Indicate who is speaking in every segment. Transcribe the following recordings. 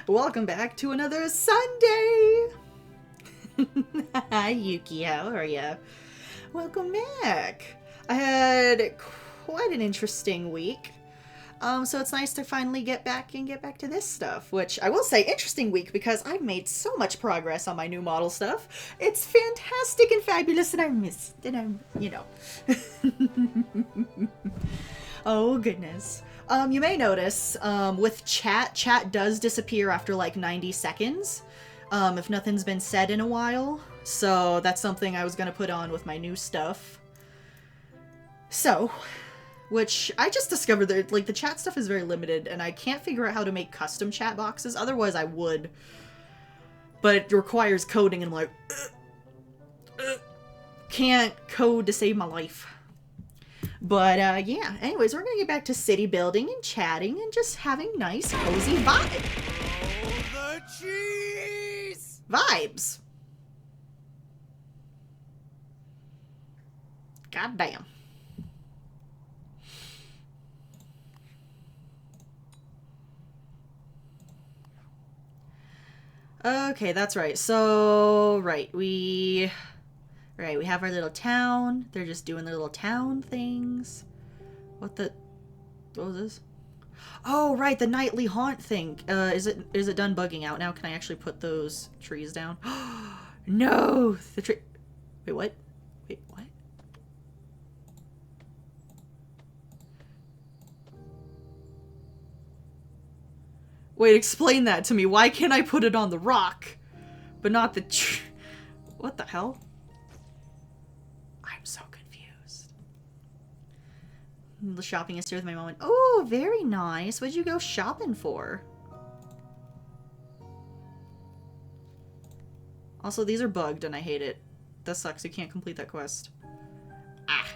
Speaker 1: Welcome back to another Sunday! Hi Yuki, how are ya? Welcome back! I had quite an interesting week. So it's nice to finally get back to this stuff, which I will say, interesting week because I've made so much progress on my new model stuff. It's fantastic and fabulous and you know. Oh goodness. You may notice, with chat does disappear after like 90 seconds, if nothing's been said in a while. So that's something I was gonna put on with my new stuff. So, which I just discovered that like the chat stuff is very limited and I can't figure out how to make custom chat boxes. Otherwise I would. But it requires coding and I'm like, can't code to save my life. But, yeah. Anyways, we're gonna get back to city building and chatting and just having nice, cozy
Speaker 2: The cheese!
Speaker 1: vibes. God damn. Okay, that's right. So, we have our little town. They're just doing their little town things. What was this? Oh, right, the nightly haunt thing. Is it done bugging out now? Can I actually put those trees down? No! The tree... Wait, what? Wait, what? Wait, explain that to me. Why can't I put it on the rock, but not the tree? What the hell? I'm so confused. The shopping is here with my mom. Oh, very nice. What'd you go shopping for? Also, these are bugged and I hate it. That sucks. You can't complete that quest. Ah.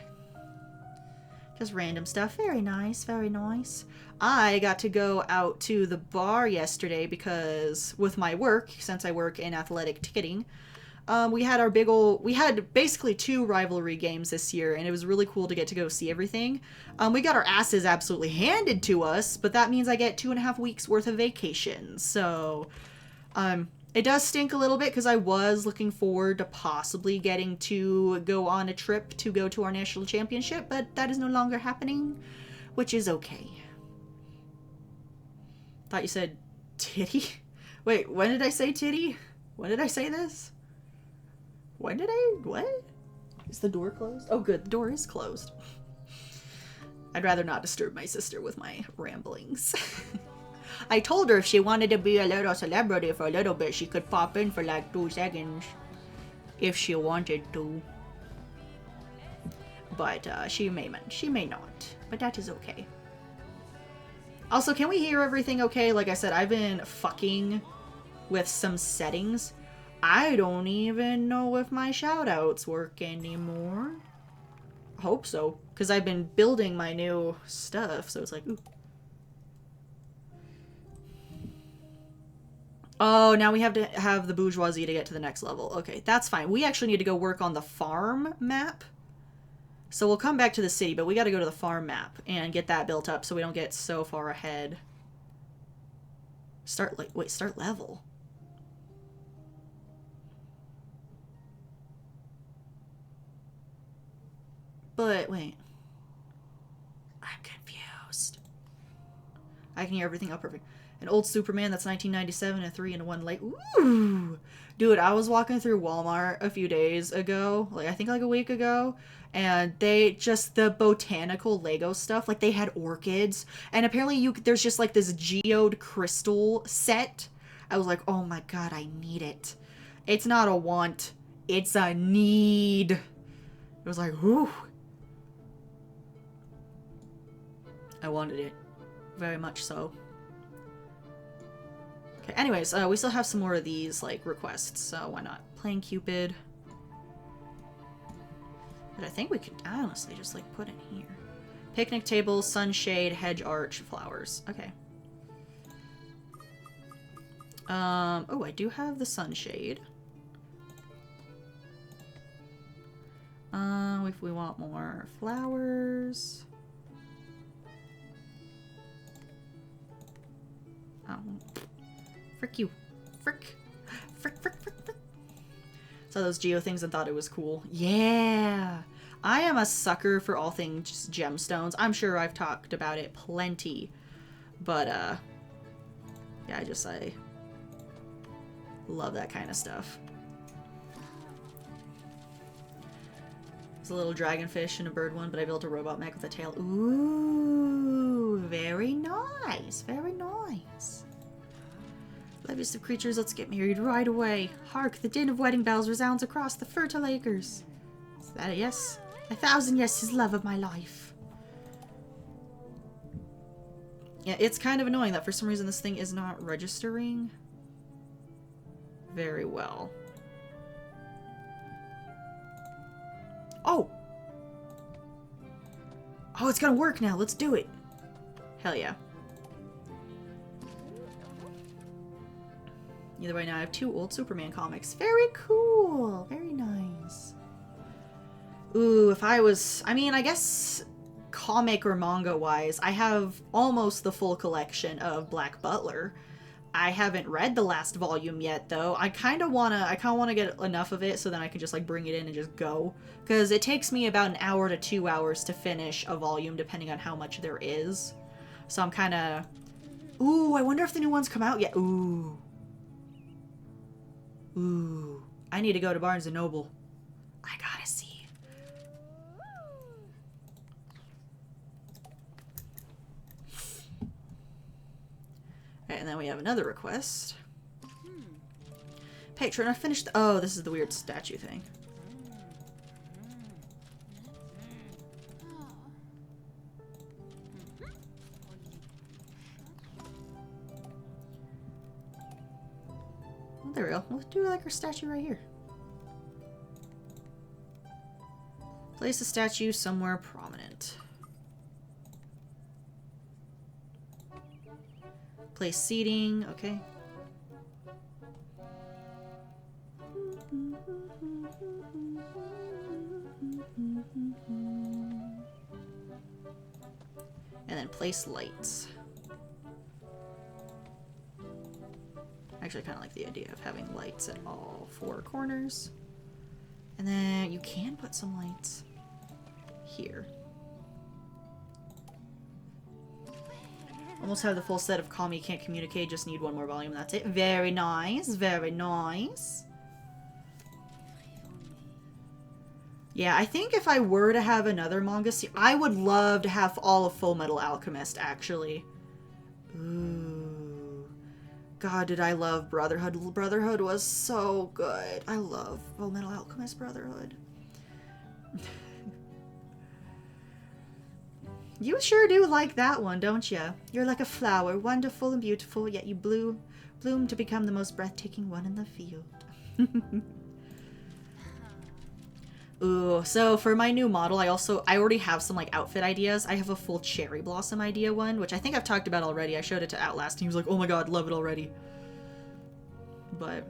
Speaker 1: Just random stuff. Very nice. Very nice. I got to go out to the bar yesterday because with my work, since I work in athletic ticketing, we had basically 2 rivalry games this year, and it was really cool to get to go see everything. We got our asses absolutely handed to us, but that means I get 2.5 weeks worth of vacation. So, it does stink a little bit because I was looking forward to possibly getting to go on a trip to go to our national championship, but that is no longer happening, which is okay. Thought you said titty? Wait, when did I say titty? When did I say this? When did I... what? Is the door closed? Oh good, the door is closed. I'd rather not disturb my sister with my ramblings. I told her if she wanted to be a little celebrity for a little bit, she could pop in for like 2 seconds. If she wanted to. But, she may not. But that is okay. Also, can we hear everything okay? Like I said, I've been fucking with some settings. I don't even know if my shoutouts work anymore. I hope so, because I've been building my new stuff, so it's like, ooh. Oh, now we have to have the bourgeoisie to get to the next level. Okay, that's fine. We actually need to go work on the farm map. So we'll come back to the city, but we gotta go to the farm map and get that built up so we don't get so far ahead. Start level. But, wait. I'm confused. I can hear everything up perfect. An old Superman that's 1997 and 3 in 1 late. Ooh! Dude, I was walking through Walmart a few days ago, like I think like a week ago, and they just, the botanical Lego stuff, like they had orchids, and apparently there's just like this geode crystal set. I was like, oh my god, I need it. It's not a want, it's a need. It was like, whew. I wanted it. Very much so. Okay, anyways, we still have some more of these, like, requests, so why not? Playing Cupid. But I think we could honestly just, like, put in here. Picnic table, sunshade, hedge arch, flowers. Okay. Oh, I do have the sunshade. If we want more flowers. Oh. Frick you. Frick. Frick, frick, frick, frick. Saw those geo things and thought it was cool. Yeah! I am a sucker for all things just gemstones. I'm sure I've talked about it plenty. But, yeah, I love that kind of stuff. There's a little dragonfish and a bird one, but I built a robot mech with a tail. Ooh, very nice, very nice. Leviest of creatures, let's get married right away. Hark, the din of wedding bells resounds across the fertile acres. Is that a yes? 1,000 yeses, love of my life. Yeah, it's kind of annoying that for some reason this thing is not registering very well. Oh! Oh, it's gonna work now. Let's do it. Hell yeah. Either way, now I have 2 old Superman comics. Very cool. Very nice. Ooh, if I was... I mean, I guess comic or manga-wise, I have almost the full collection of Black Butler. I haven't read the last volume yet, though. I kind of want to get enough of it so then I can just, like, bring it in and just go. Because it takes me about an hour to 2 hours to finish a volume, depending on how much there is. So I'm kind of... Ooh, I wonder if the new ones come out yet. Ooh. Ooh. I need to go to Barnes & Noble. I gotta see. And then we have another request. Patron, I finished... Oh, this is the weird statue thing. Well, there we go. We'll do like our statue right here. Place the statue somewhere prominent. Place seating, okay. And then place lights. Actually, I kind of like the idea of having lights at all 4 corners. And then you can put some lights here. Almost have the full set of Kami Can't Communicate, just need 1 more volume, that's it. Very nice, very nice. Yeah, I think if I were to have another manga series, I would love to have all of Full Metal Alchemist, actually. Ooh. God, did I love Brotherhood. Brotherhood was so good. I love Full Metal Alchemist Brotherhood. You sure do like that one, don't ya? You're like a flower, wonderful and beautiful, yet you bloom to become the most breathtaking one in the field. Ooh, so for my new model, I already have some, like, outfit ideas. I have a full cherry blossom idea one, which I think I've talked about already. I showed it to Outlast, and he was like, oh my god, love it already. But...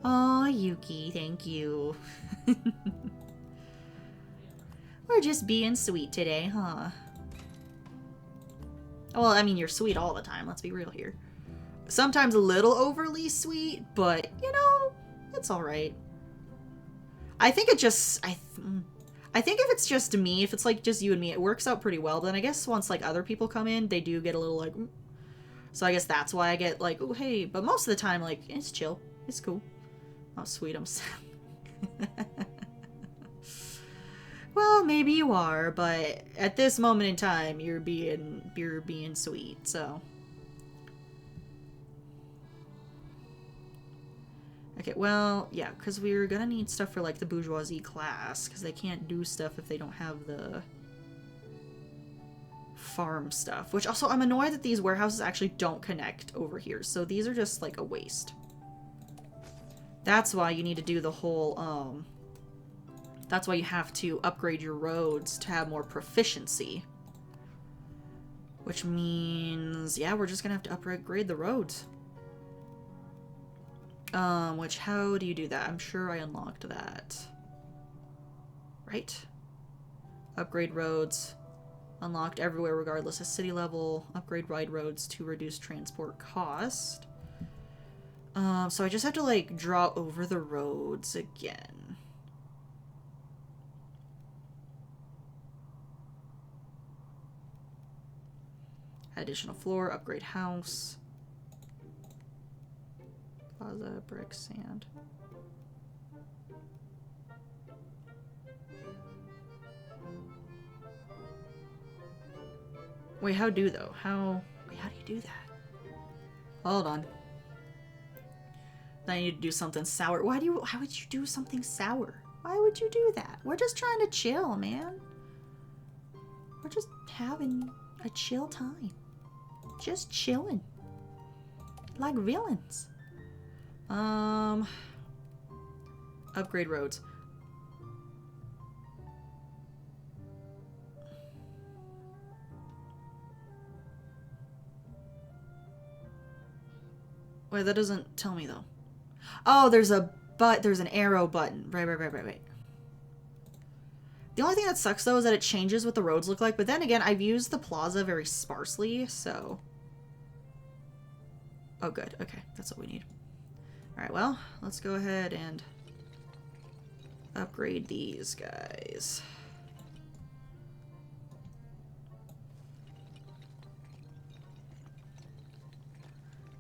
Speaker 1: Aw, Yuki, thank you. We're just being sweet today, huh? Well, I mean, you're sweet all the time, let's be real here. Sometimes a little overly sweet, but, you know, it's alright. I think it just... I think if it's just me, if it's, like, just you and me, it works out pretty well. But then I guess once, like, other people come in, they do get a little, like... So I guess that's why I get, like, oh, hey. But most of the time, like, it's chill. It's cool. Oh, sweet, I'm sad. Well, maybe you are, but at this moment in time, you're being sweet, so... Okay, well, yeah, because we're gonna need stuff for, like, the bourgeoisie class, because they can't do stuff if they don't have the farm stuff. Which, also, I'm annoyed that these warehouses actually don't connect over here, so these are just, like, a waste. That's why you need to do the whole, that's why you have to upgrade your roads to have more proficiency. Which means, yeah, we're just gonna have to upgrade the roads. Which, how do you do that? I'm sure I unlocked that. Right? Upgrade roads. Unlocked everywhere regardless of city level. Upgrade wide roads to reduce transport cost. So I just have to, like, draw over the roads again. Additional floor, upgrade house. Plaza, brick, sand. Wait, how do though? Wait, how do you do that? Hold on. Then I need to do something sour. Why would you do something sour? Why would you do that? We're just trying to chill, man. We're just having a chill time. Just chilling. Like villains. Upgrade roads. Wait, that doesn't tell me though. Oh, there's an arrow button. Right. The only thing that sucks though is that it changes what the roads look like, but then again, I've used the plaza very sparsely, so. Oh good, okay, that's what we need. Alright, well, let's go ahead and upgrade these guys.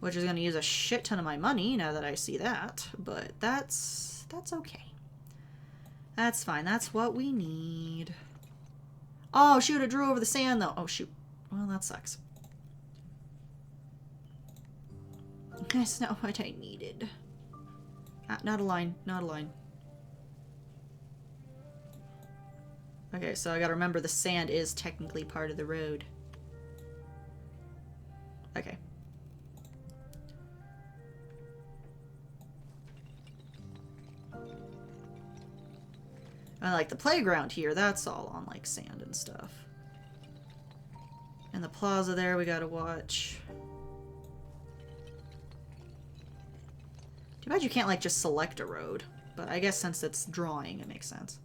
Speaker 1: Which is going to use a shit ton of my money now that I see that. But that's okay. That's fine. That's what we need. Oh, shoot. It drew over the sand, though. Oh, shoot. Well, that sucks. That's not what I needed. Not a line. Not a line. Okay, so I gotta remember the sand is technically part of the road. Okay. I like the playground here, that's all on like sand and stuff. And the plaza there we gotta watch. Too bad you can't like just select a road. But I guess since it's drawing, it makes sense.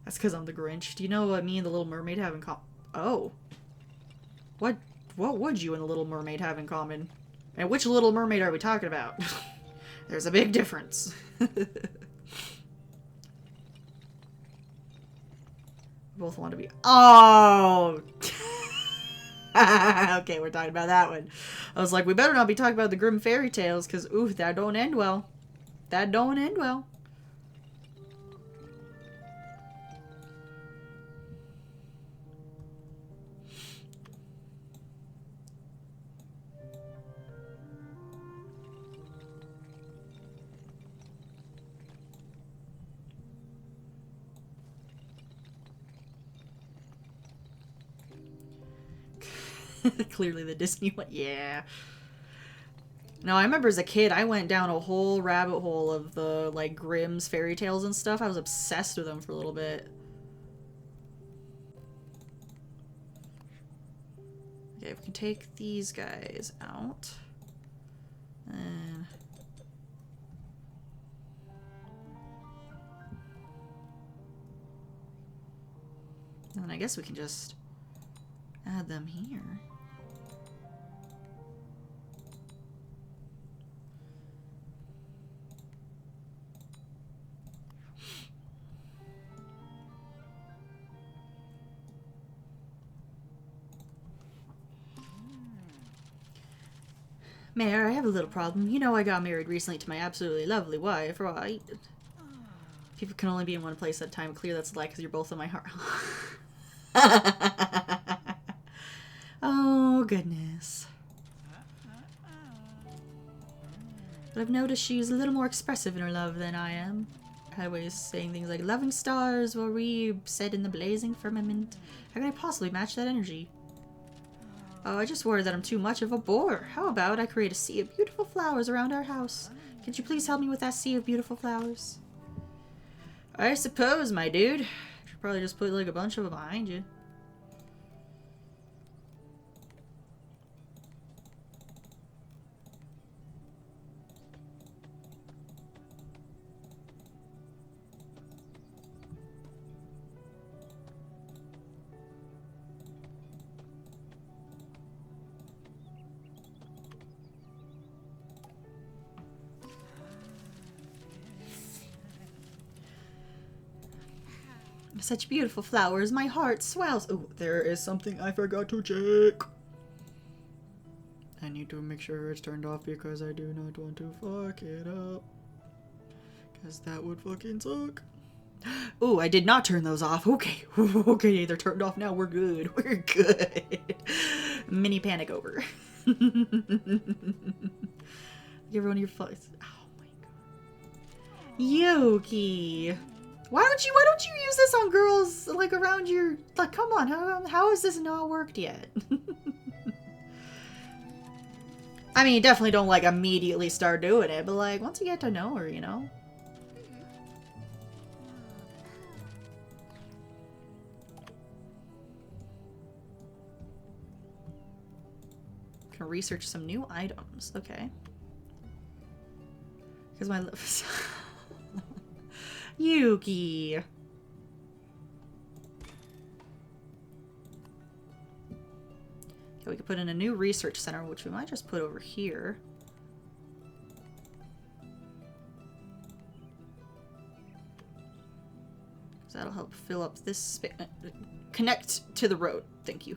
Speaker 1: That's because I'm the Grinch. Do you know what me and the Little Mermaid have in common? Oh. What would you and the Little Mermaid have in common? And which Little Mermaid are we talking about? There's a big difference. Both want to be. Oh! Okay, we're talking about that one. I was like, we better not be talking about the Grimm fairy tales, because, ooh, that don't end well. That don't end well. Clearly the Disney one. Yeah. No, I remember as a kid, I went down a whole rabbit hole of the, like, Grimm's fairy tales and stuff. I was obsessed with them for a little bit. Okay, we can take these guys out. And... then I guess we can just add them here. Mayor, I have a little problem. You know I got married recently to my absolutely lovely wife, right? People can only be in one place at a time. Clear that's a lie because you're both in my heart. Oh, goodness. But I've noticed she's a little more expressive in her love than I am. Always saying things like, loving stars will we set in the blazing firmament. How can I possibly match that energy? Oh, I just worry that I'm too much of a bore. How about I create a sea of beautiful flowers around our house? Could you please help me with that sea of beautiful flowers? I suppose, my dude. Should probably just put like a bunch of them behind you. Such beautiful flowers. My heart swells. Oh, there is something I forgot to check. I need to make sure it's turned off because I do not want to fuck it up. Because that would fucking suck. Ooh, I did not turn those off. Okay. Okay, they're turned off now. We're good. We're good. Mini panic over. Give everyone your flights. Oh my god. Yuki. Why don't you use this on girls like around your like come on, how has this not worked yet? I mean, you definitely don't like immediately start doing it, but like once you get to know her, you know? Can research some new items. Okay. Because my lips. Yuki. Okay, we could put in a new research center, which we might just put over here. So that'll help fill up this space. Connect to the road. Thank you.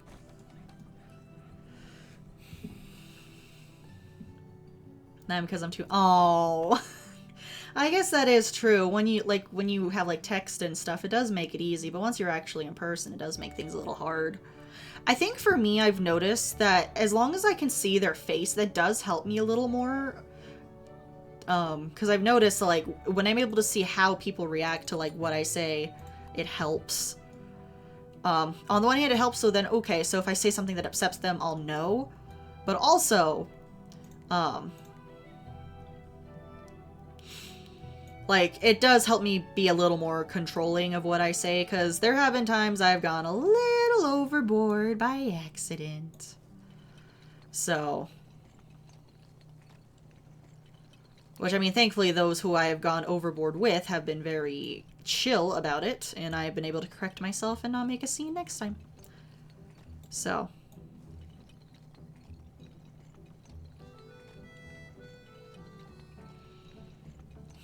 Speaker 1: Now because I'm too. Oh. I guess that is true. When you have like text and stuff, it does make it easy, but once you're actually in person, it does make things a little hard. I think for me, I've noticed that as long as I can see their face, that does help me a little more. Because I've noticed like when I'm able to see how people react to like what I say, it helps. On the one hand, it helps so then, okay, so if I say something that upsets them, I'll know. But also, like, it does help me be a little more controlling of what I say, because there have been times I've gone a little overboard by accident. So. Which, I mean, thankfully those who I have gone overboard with have been very chill about it, and I've been able to correct myself and not make a scene next time. So.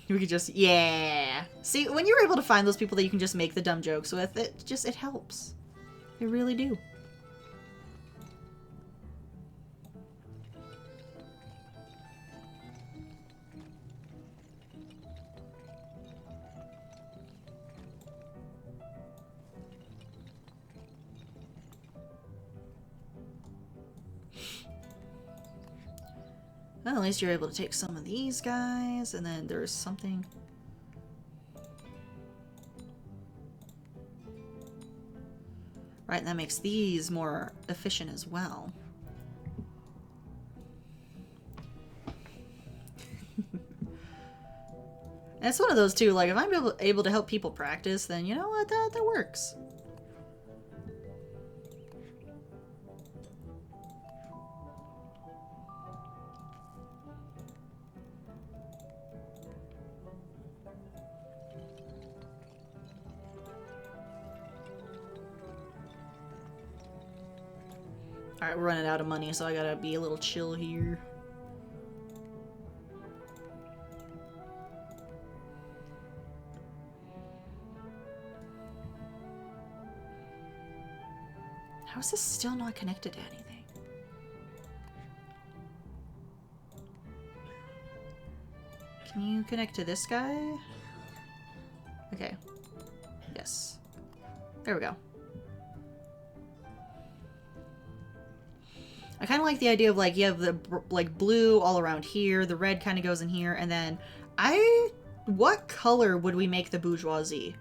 Speaker 1: We could just, yeah. See, when you're able to find those people that you can just make the dumb jokes with, it helps. It really do. Well, at least you're able to take some of these guys, and then there's something. Right, and that makes these more efficient as well. And it's one of those too, like, if I'm able to help people practice, then you know what, that works. Alright, we're running out of money, so I gotta be a little chill here. How is this still not connected to anything? Can you connect to this guy? Okay. Yes. There we go. I kind of like the idea of, like, you have the, like, blue all around here, the red kind of goes in here, and then what color would we make the bourgeoisie?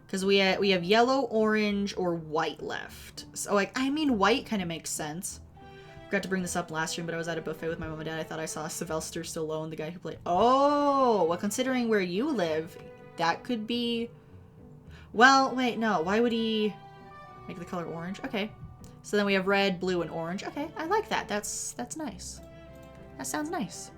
Speaker 1: Because we have yellow, orange, or white left. So, like, I mean, white kind of makes sense. Forgot to bring this up last stream, but I was at a buffet with my mom and dad. I thought I saw Sylvester Stallone, the guy who played... Oh! Well, considering where you live, that could be... Well, wait, no. Why would he make the color orange? Okay. So then we have red, blue, and orange. Okay, I like that. That's nice. That sounds nice.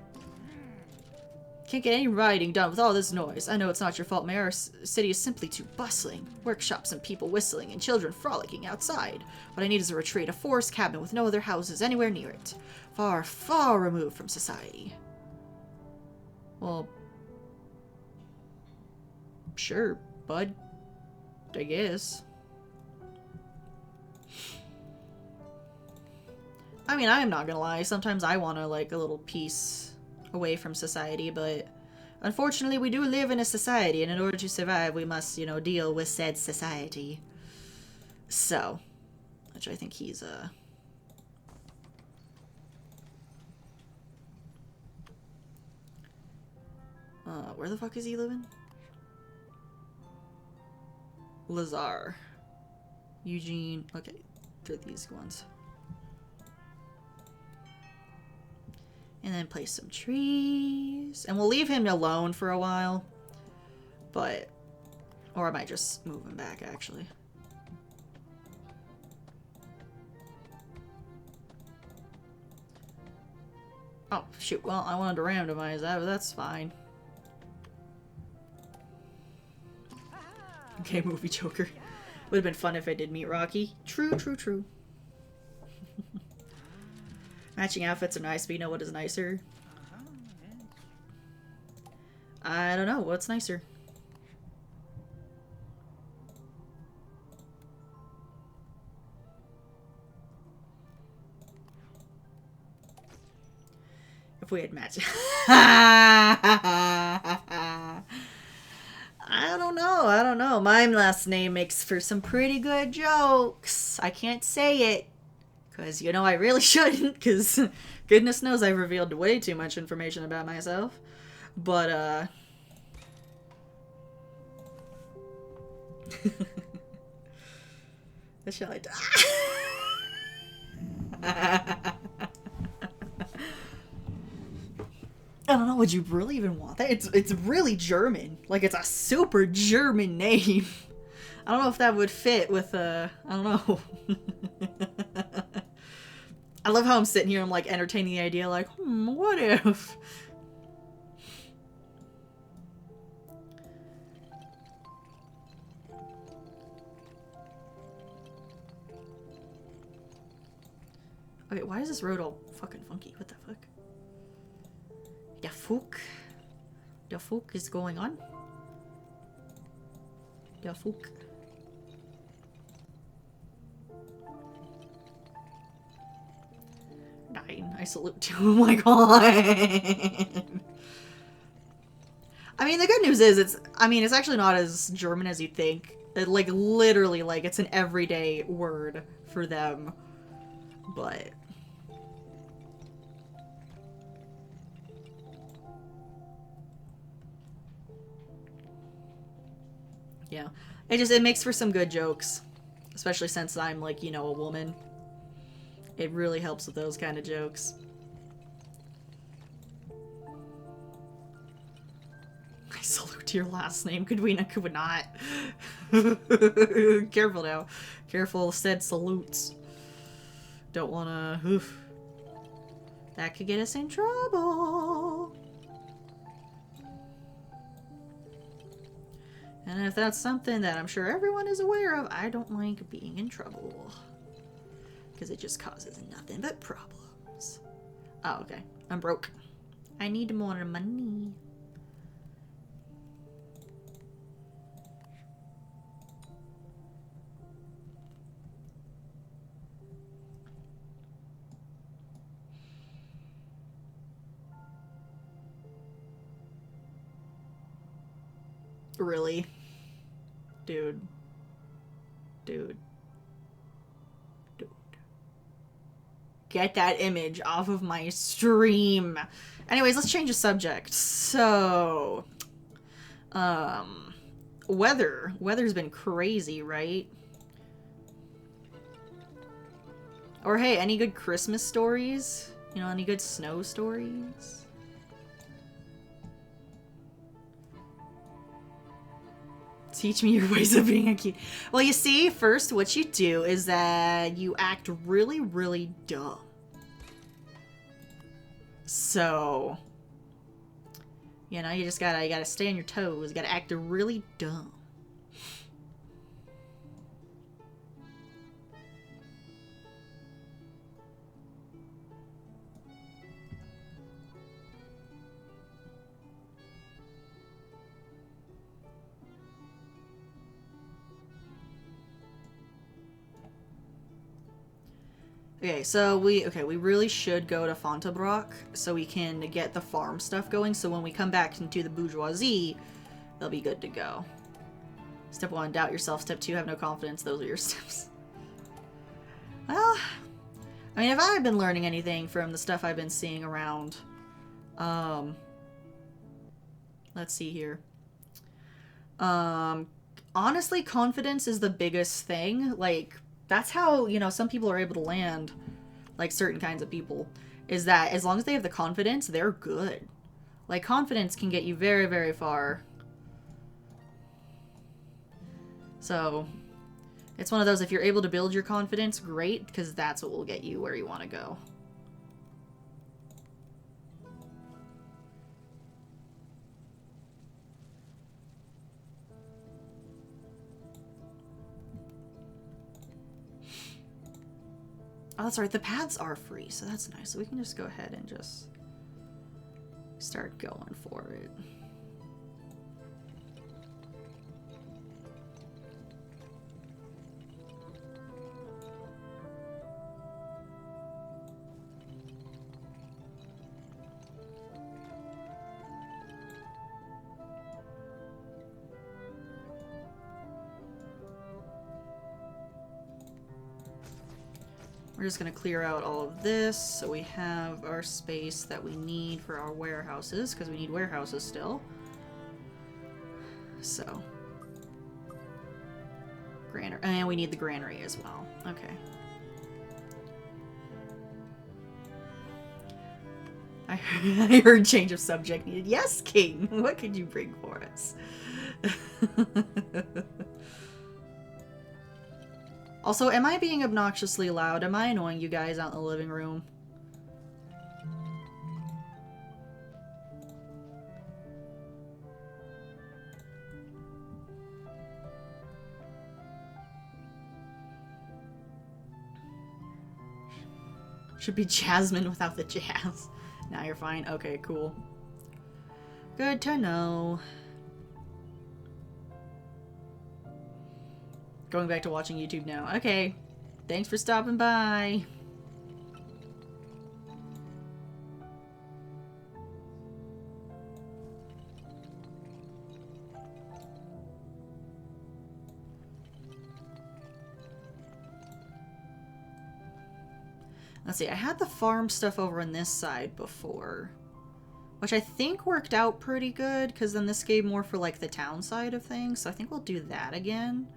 Speaker 1: Can't get any writing done with all this noise. I know it's not your fault, Mayor. Our city is simply too bustling. Workshops and people whistling and children frolicking outside. What I need is a retreat, a forest cabin with no other houses anywhere near it. Far, far removed from society. Well, sure, bud. I guess. I mean, I'm not gonna lie. Sometimes I want to, like, a little peace away from society, but unfortunately we do live in a society, and in order to survive, we must, you know, deal with said society. So, which I think he's, where the fuck is he living? Lazar. Eugene. Okay, they're these ones. And then place some trees. And we'll leave him alone for a while. But, or I might just move him back, actually. Oh, shoot. Well, I wanted to randomize that, but that's fine. Okay, movie Joker. Would have been fun if I did meet Rocky. True, true, true. Matching outfits are nice, but you know what is nicer? I don't know. What's nicer? If we had matched. I don't know. I don't know. My last name makes for some pretty good jokes. I can't say it. Because, you know, I really shouldn't. Because goodness knows I've revealed way too much information about myself. But, what shall I do? I don't know, would you really even want that? It's really German. Like, it's a super German name. I don't know if that would fit with, I don't know. I love how I'm sitting here and, like, entertaining the idea, like, what if? Okay, why is this road all fucking funky? What the fuck? The fuck is going on? The fuck. 9. I salute you. Oh my god. I mean, the good news is it's actually not as German as you'd think. It, like, literally, like, it's an everyday word for them. But yeah, it makes for some good jokes, especially since I'm, like, you know, a woman. It really helps with those kind of jokes. I salute your last name. Could we not? Could we not? Careful now. Careful said salutes. Don't wanna. Oof. That could get us in trouble. And if that's something that I'm sure everyone is aware of, I don't like being in trouble. Because it just causes nothing but problems. Oh, okay. I'm broke. I need more money. Really? Dude. Dude. Dude. Get that image off of my stream. Anyways, let's change the subject. So, weather. Weather's been crazy, right? Or hey, any good Christmas stories? You know, any good snow stories? Teach me your ways of being a kid. Well, you see, first what you do is that you act really, really dumb. So, you know, you gotta stay on your toes. You gotta act really dumb. Okay, so we really should go to Fontainebleau so we can get the farm stuff going, so when we come back into the bourgeoisie, they'll be good to go. Step 1, doubt yourself. Step 2, have no confidence. Those are your steps. Well, I mean, if I've been learning anything from the stuff I've been seeing around, let's see here. Honestly, confidence is the biggest thing. Like, that's how, you know, some people are able to land, like, certain kinds of people, is that as long as they have the confidence, they're good. Like, confidence can get you very, very far. So, it's one of those, if you're able to build your confidence, great, because that's what will get you where you want to go. Oh, that's right, the paths are free, so that's nice. So we can just go ahead and just start going for it. We're just going to clear out all of this so we have our space that we need for our warehouses, because we need warehouses still. So. Granary. And we need the granary as well. Okay. I heard change of subject needed. Yes, King! What could you bring for us? Also, am I being obnoxiously loud? Am I annoying you guys out in the living room? Should be Jasmine without the jazz. Now you're fine. Okay, cool. Good to know. Going back to watching YouTube now. Okay. Thanks for stopping by. Let's see. I had the farm stuff over on this side before, which I think worked out pretty good, because then this gave more for like the town side of things. So I think we'll do that again.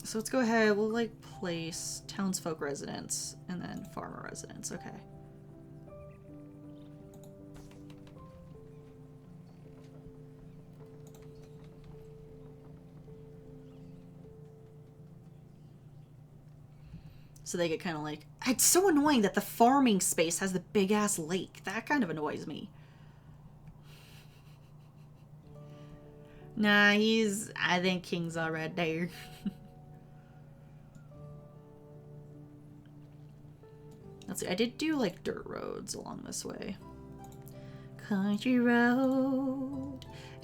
Speaker 1: So let's go ahead, we'll like place townsfolk residence and then farmer residence, okay. So they get kind of like, it's so annoying that the farming space has the big ass lake. That kind of annoys me. Nah, I think King's alright there. Let's see, I did do like dirt roads along this way. Country road,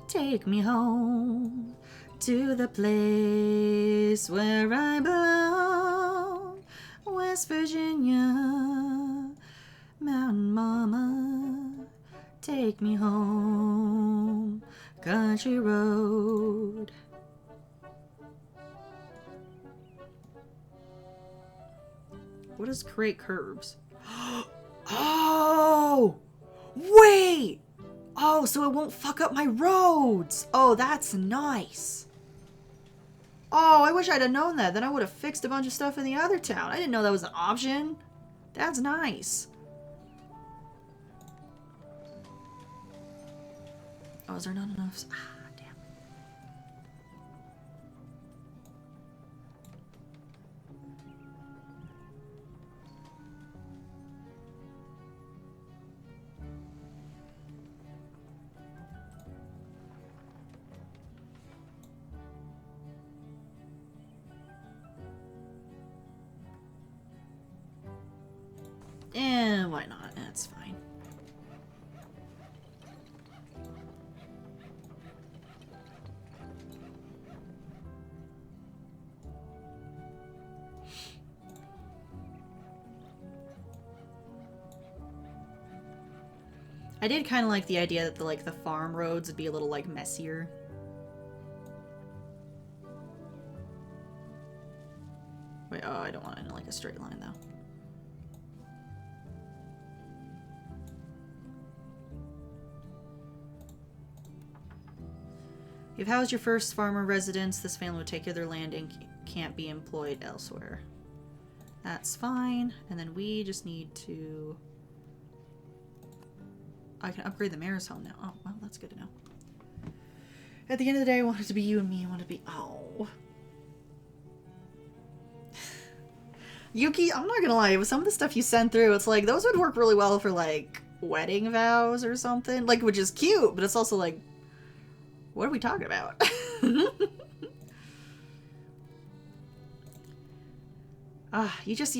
Speaker 1: take me home to the place where I belong. West Virginia, Mountain Mama, take me home. Country road. What is create curbs? Oh! Wait! Oh, so it won't fuck up my roads! Oh, that's nice. Oh, I wish I'd have known that. Then I would have fixed a bunch of stuff in the other town. I didn't know that was an option. That's nice. Oh, is there not enough? Ah, damn. Why not? That's fine. I did kind of like the idea that the farm roads would be a little like messier. Wait, oh, I don't want it in like a straight line though. You've housed your first farmer residence. This family will take care of their land and can't be employed elsewhere. That's fine. And then we just need to... I can upgrade the mayor's home now. Oh, well, that's good to know. At the end of the day, I want it to be you and me. I want it to be... Oh. Yuki, I'm not gonna lie. With some of the stuff you sent through, it's like, those would work really well for, like, wedding vows or something. Like, which is cute, but it's also like... What are we talking about? You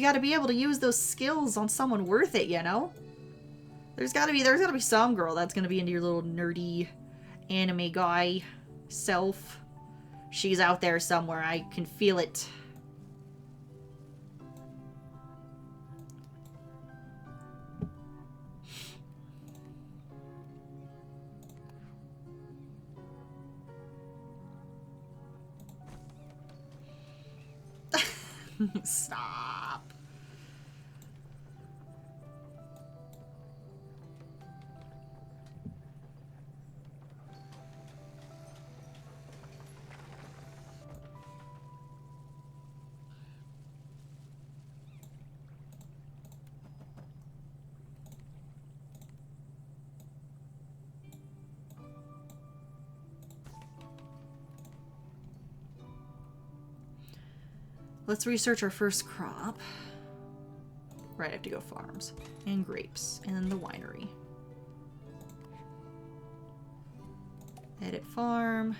Speaker 1: gotta be able to use those skills on someone worth it, you know? There's gotta be some girl that's gonna be into your little nerdy anime guy self. She's out there somewhere. I can feel it. Stop. Let's research our first crop. Right, I have to go farms. And grapes. And then the winery. Edit farm.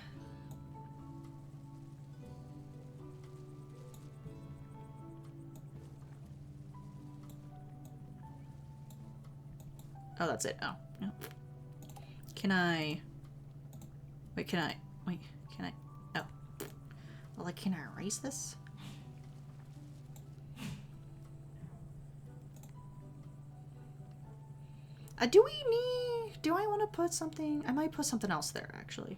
Speaker 1: Oh, that's it. Oh, no. Can I... Wait, can I... Wait, can I... Oh. Well, like, can I erase this? Do I want to put something? I might put something else there, actually.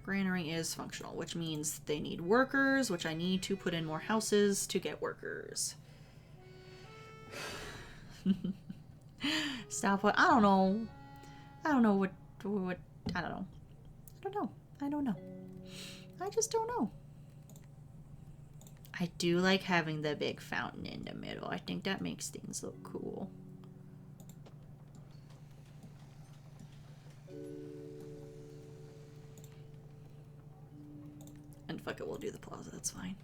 Speaker 1: Granary is functional, which means they need workers, which I need to put in more houses to get workers. Stop what? I don't know. I don't know what I don't know. I don't know. I just don't know. I do like having the big fountain in the middle. I think that makes things look cool. And fuck it, we'll do the plaza, that's fine.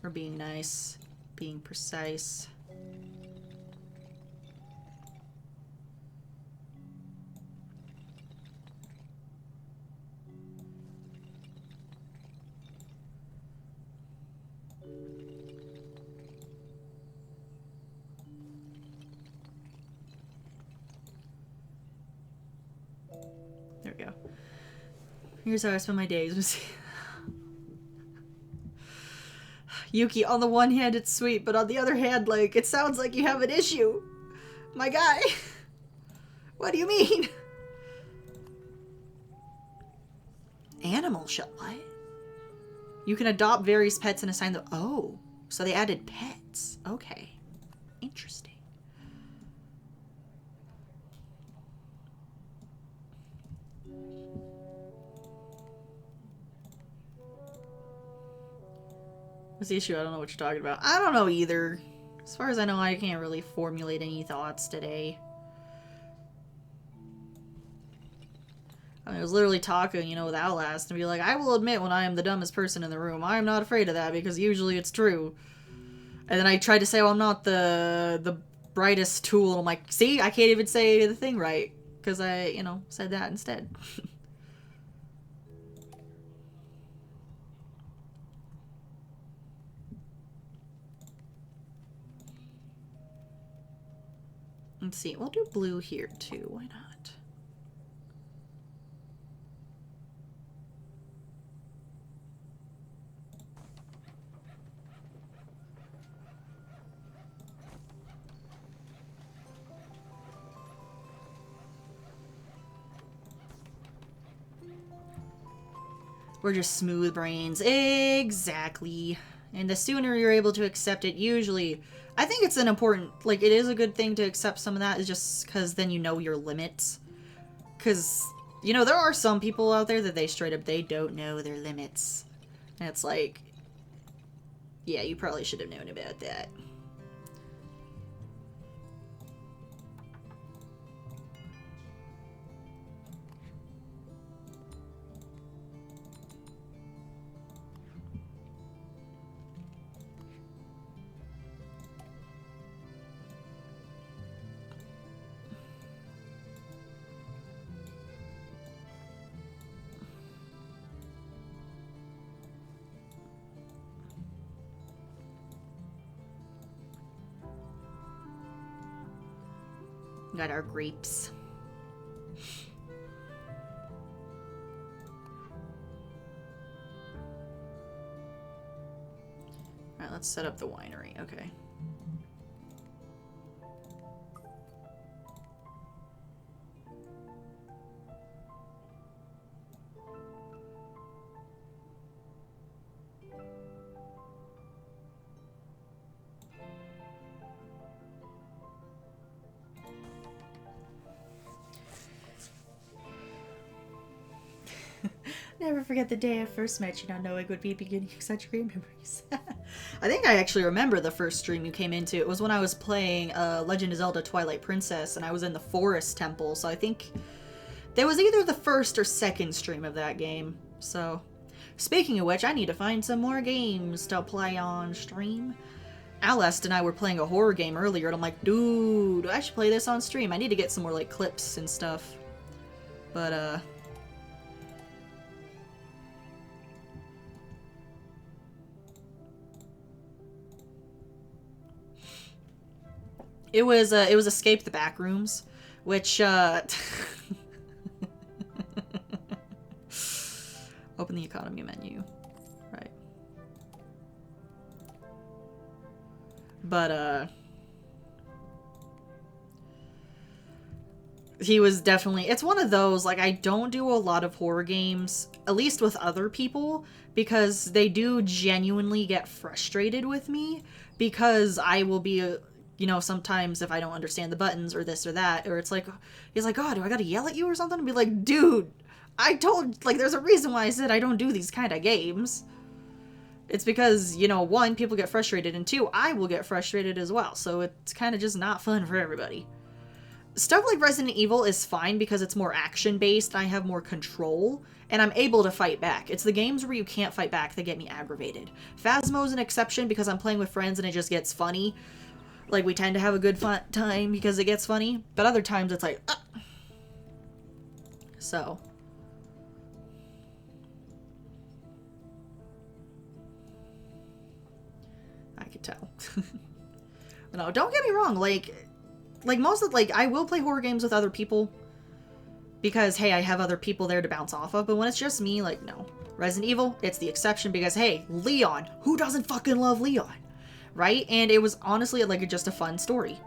Speaker 1: We're being nice, being precise. There we go. Here's how I spend my days. Yuki, on the one hand, it's sweet, but on the other hand, like, it sounds like you have an issue. My guy. What do you mean? Animal shell, what? You can adopt various pets and assign them. Oh, so they added pets. Okay. Interesting. What's the issue? I don't know what you're talking about. I don't know either. As far as I know, I can't really formulate any thoughts today. I mean, I was literally talking, you know, with Outlast and be like, I will admit when I am the dumbest person in the room. I am not afraid of that because usually it's true. And then I tried to say, well, I'm not the brightest tool. I'm like, see, I can't even say the thing right because I, you know, said that instead. Let's see. We'll do blue here too. Why not? We're just smooth brains. Exactly. And the sooner you're able to accept it, usually, I think it's an important, like, it is a good thing to accept some of that, is just because then you know your limits. Because, you know, there are some people out there that they straight up, they don't know their limits. And it's like, yeah, you probably should have known about that. Got our grapes. Alright, let's set up the winery. Okay. Never forget the day I first met you, not knowing would be beginning of such great memories. I think I actually remember the first stream you came into. It was when I was playing Legend of Zelda Twilight Princess, and I was in the Forest Temple, so I think there was either the first or second stream of that game. So, speaking of which, I need to find some more games to play on stream. Alest and I were playing a horror game earlier, and I'm like, dude, I should play this on stream. I need to get some more, like, clips and stuff. But, It was Escape the Backrooms, which, open the economy menu. Right. But, he was definitely, it's one of those, like, I don't do a lot of horror games, at least with other people, because they do genuinely get frustrated with me, because I will be, you know, sometimes if I don't understand the buttons or this or that, or it's like, he's like, oh, do I gotta yell at you or something? And be like, dude, I don't, like, there's a reason why I said I don't do these kind of games. It's because, you know, one, people get frustrated, and two, I will get frustrated as well, so it's kind of just not fun for everybody. Stuff like Resident Evil is fine because it's more action-based, I have more control, and I'm able to fight back. It's the games where you can't fight back that get me aggravated. Phasmo's an exception because I'm playing with friends and it just gets funny. Like, we tend to have a good fun time because it gets funny, but other times it's like, So. I could tell. No, don't get me wrong, like most of, like, I will play horror games with other people because, hey, I have other people there to bounce off of, but when it's just me, like, no. Resident Evil, it's the exception because, hey, Leon, who doesn't fucking love Leon? Right? And it was honestly, like, just a fun story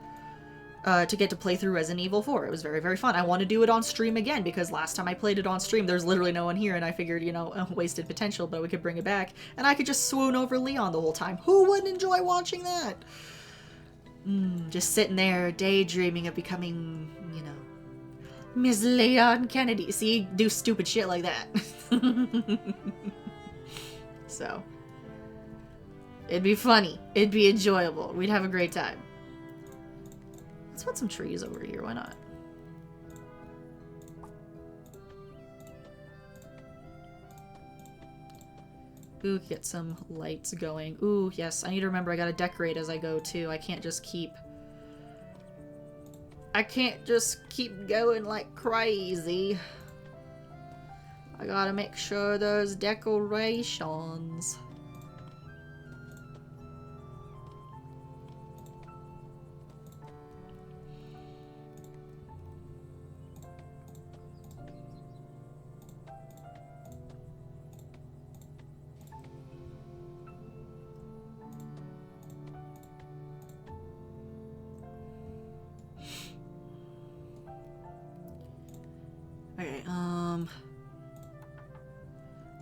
Speaker 1: to get to play through Resident Evil 4. It was very, very fun. I want to do it on stream again because last time I played it on stream, there's literally no one here, and I figured, you know, wasted potential, but we could bring it back, and I could just swoon over Leon the whole time. Who wouldn't enjoy watching that? Just sitting there daydreaming of becoming, you know, Miss Leon Kennedy. See, do stupid shit like that. So, it'd be funny. It'd be enjoyable. We'd have a great time. Let's put some trees over here. Why not? Ooh, get some lights going. Ooh, yes, I need to remember I gotta decorate as I go, too. I can't just keep going like crazy. I gotta make sure there's decorations.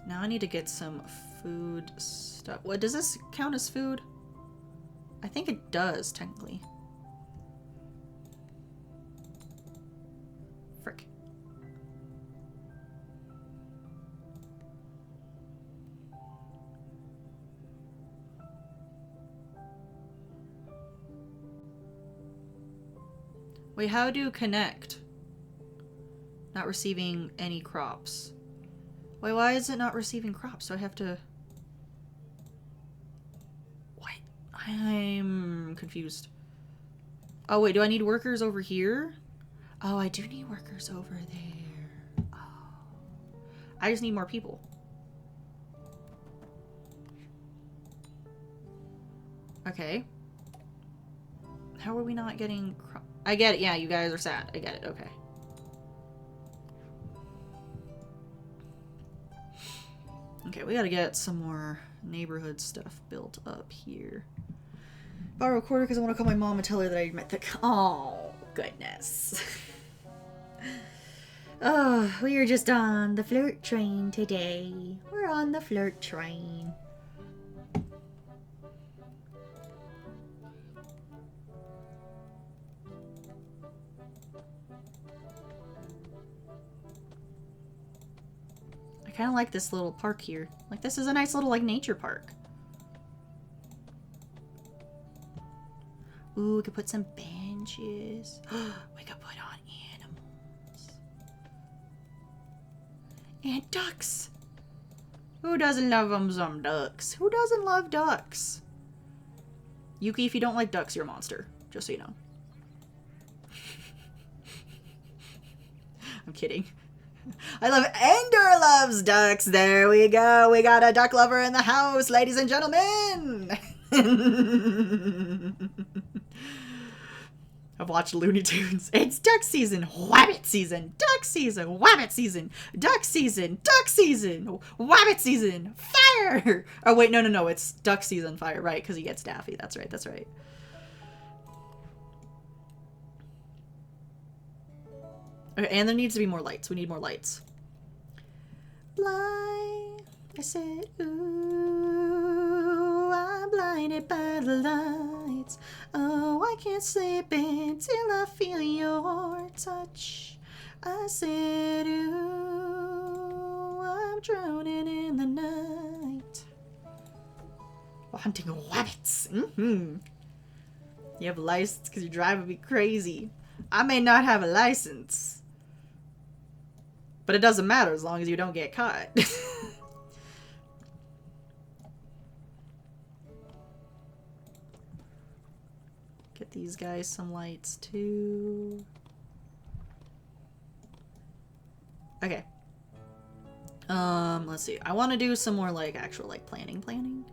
Speaker 1: Now I need to get some food stuff. What, does this count as food? I think it does, technically. Frick. Wait, how do you connect? Not receiving any crops. Wait, why is it not receiving crops? Do I have to... What? I'm confused. Oh, wait, do I need workers over here? Oh, I do need workers over there. Oh. I just need more people. Okay. How are we not getting crops? I get it. Yeah, you guys are sad. I get it. Okay. Okay, we gotta get some more neighborhood stuff built up here. Borrow a quarter because I want to call my mom and tell her that I met the... Oh, goodness. Oh, we are just on the flirt train today. We're on the flirt train. I kind of like this little park here. Like, this is a nice little, like, nature park. Ooh, we could put some benches. We could put on animals. And ducks! Who doesn't love some ducks? Who doesn't love ducks? Yuki, if you don't like ducks, you're a monster. Just so you know. I'm kidding. I love Ender loves ducks. There we go. We got a duck lover in the house, ladies and gentlemen. I've watched Looney Tunes. It's duck season, wabbit season, duck season, wabbit season, duck season, duck season, wabbit season, fire. Oh wait, no, it's duck season, fire, right? Because he gets Daffy. That's right. That's right. Okay, and there needs to be more lights. We need more lights. Blind, I said, ooh, I'm blinded by the lights. Oh, I can't sleep until I feel your touch. I said, ooh, I'm drowning in the night. Wanting wabbits. Mm-hmm. You have a license because you're driving me crazy. I may not have a license. But it doesn't matter as long as you don't get caught. Get these guys some lights too. Okay. Let's see. I want to do some more like actual like planning.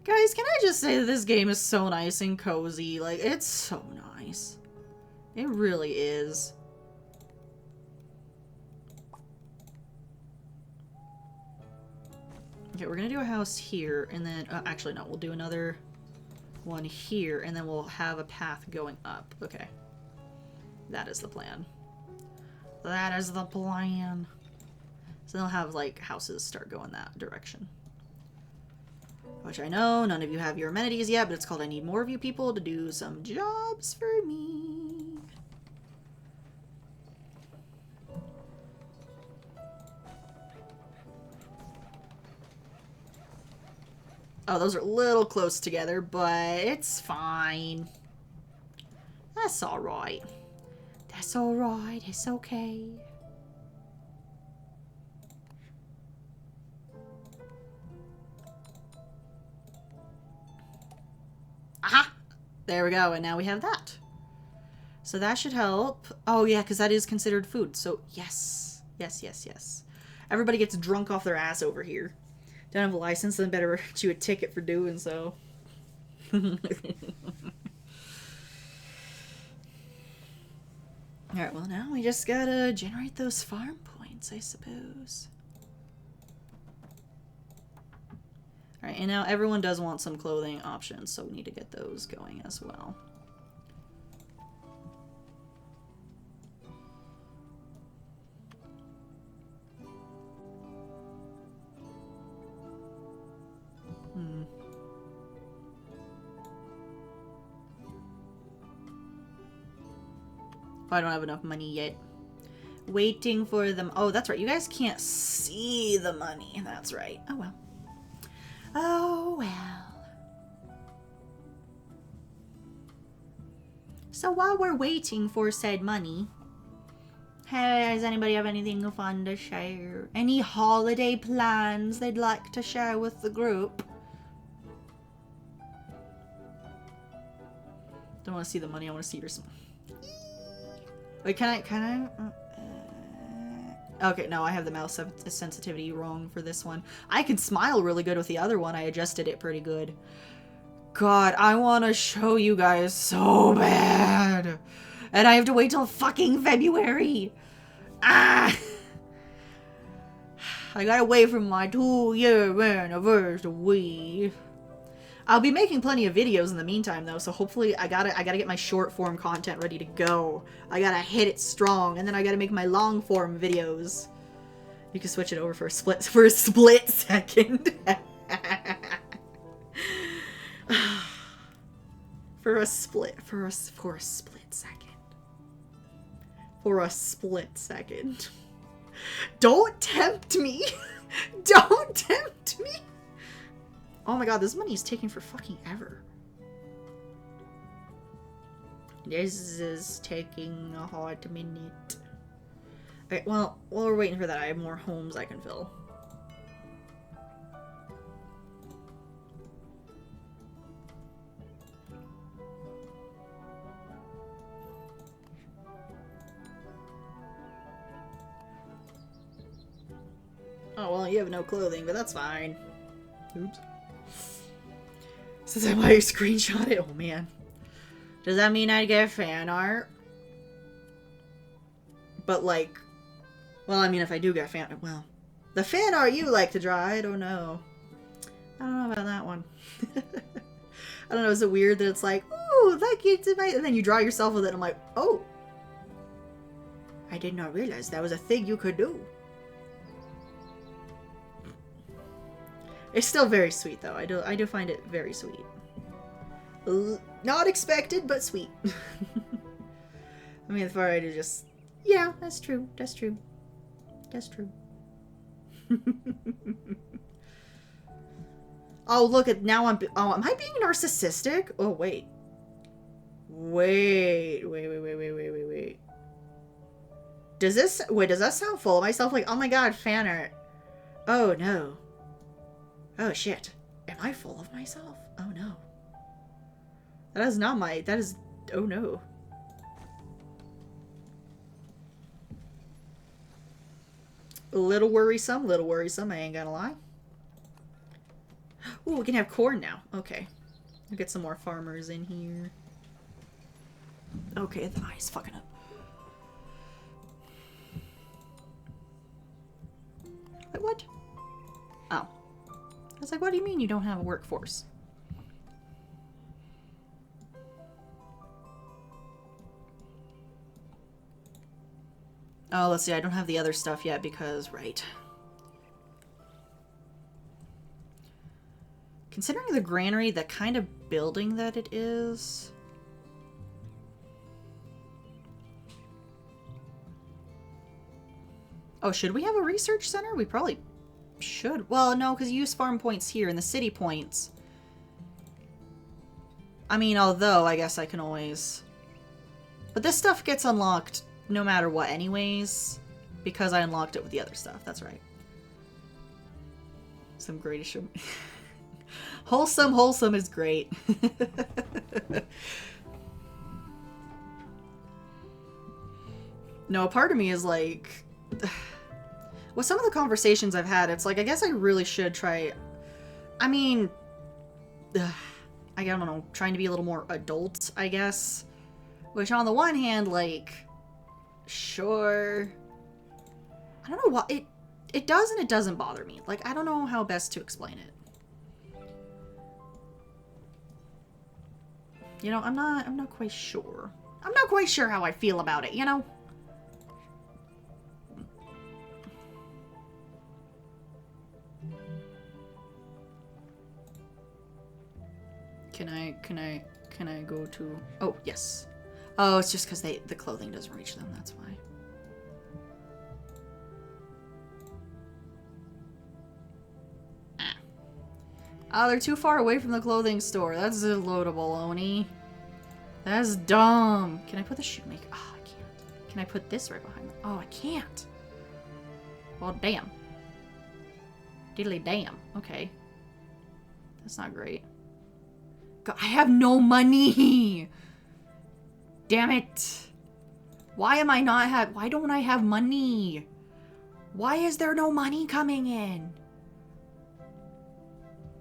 Speaker 1: Guys, can I just say that this game is so nice and cozy? Like, it's so nice. It really is. Okay, we're gonna do a house here, and then, actually no, we'll do another one here, and then we'll have a path going up. Okay. That is the plan. That is the plan. So they'll have, like, houses start going that direction. Which I know none of you have your amenities yet, but it's called I need more of you people to do some jobs for me. Oh, those are a little close together, but it's fine. That's alright. That's alright. It's okay. Aha! There we go, and now we have that. So that should help. Oh, yeah, because that is considered food. So, yes. Yes. Everybody gets drunk off their ass over here. Don't have a license, then better write you a ticket for doing so. Alright, well now we just gotta generate those farm points, I suppose. Alright, and now everyone does want some clothing options, so we need to get those going as well. I don't have enough money yet. Waiting for them. Oh, that's right. You guys can't see the money. That's right. Oh, well. Oh, well. So while we're waiting for said money, hey, does anybody have anything fun to share? Any holiday plans they'd like to share with the group? Don't want to see the money. I want to see your smile. Wait, can I? Okay, no, I have the mouse sensitivity wrong for this one. I can smile really good with the other one. I adjusted it pretty good. God, I want to show you guys so bad. And I have to wait till fucking February. Ah! I gotta wait for my 2-year anniversary. I'll be making plenty of videos in the meantime, though, so hopefully I gotta get my short form content ready to go. I gotta hit it strong, and then I gotta make my long form videos. You can switch it over for a split second. For a split second. Don't tempt me. Don't tempt me. Oh my god, this money is taking for fucking ever. This is taking a hot minute. Okay, well, while we're waiting for that, I have more homes I can fill. Oh, well, you have no clothing, but that's fine. Oops. Since I might screenshot it, oh man. Does that mean I get fan art? But like, well, I mean, if I do get fan art, well, the fan art you like to draw, I don't know. I don't know about that one. I don't know, is it weird that it's like, ooh, that gets in my, and then you draw yourself with it, and I'm like, oh. I did not realize that was a thing you could do. It's still very sweet, though. I do find it very sweet. Not expected, but sweet. I mean, the far right is just... Yeah, that's true. That's true. That's true. Oh, look at... Now I'm... Oh, am I being narcissistic? Oh, wait. Wait. Does this... Wait, does that sound full of myself? Like, oh my god, fan art. Oh, no. Oh, shit. Am I full of myself? Oh, no. That is not my... That is... Oh, no. A little worrisome, I ain't gonna lie. Ooh, we can have corn now. Okay. We'll get some more farmers in here. Okay, the eye's fucking up. Wait, what? Oh. I was like, what do you mean you don't have a workforce? Oh, let's see, I don't have the other stuff yet because, right. Considering the granary, the kind of building that it is... Oh, should we have a research center? We probably should. Well, no, because you use farm points here and the city points. I mean, although, I guess I can always... But this stuff gets unlocked no matter what anyways, because I unlocked it with the other stuff. That's right. Some greatest... Wholesome is great. No, a part of me is like... With some of the conversations I've had, it's like, I guess I really should try... I mean... I don't know, trying to be a little more adult, I guess. Which on the one hand, like... Sure. I don't know what... It does and it doesn't bother me. Like, I don't know how best to explain it. You know, I'm not quite sure. I'm not quite sure how I feel about it, you know? Can I go to... Oh, yes. Oh, it's just because the clothing doesn't reach them, that's why. Oh, they're too far away from the clothing store. That's a load of baloney. That's dumb. Can I put the shoemaker? Oh, I can't. Can I put this right behind them? Oh, I can't. Well, damn. Diddly damn. Okay. That's not great. God, I have no money! Damn it! Why am I not why don't I have money? Why is there no money coming in?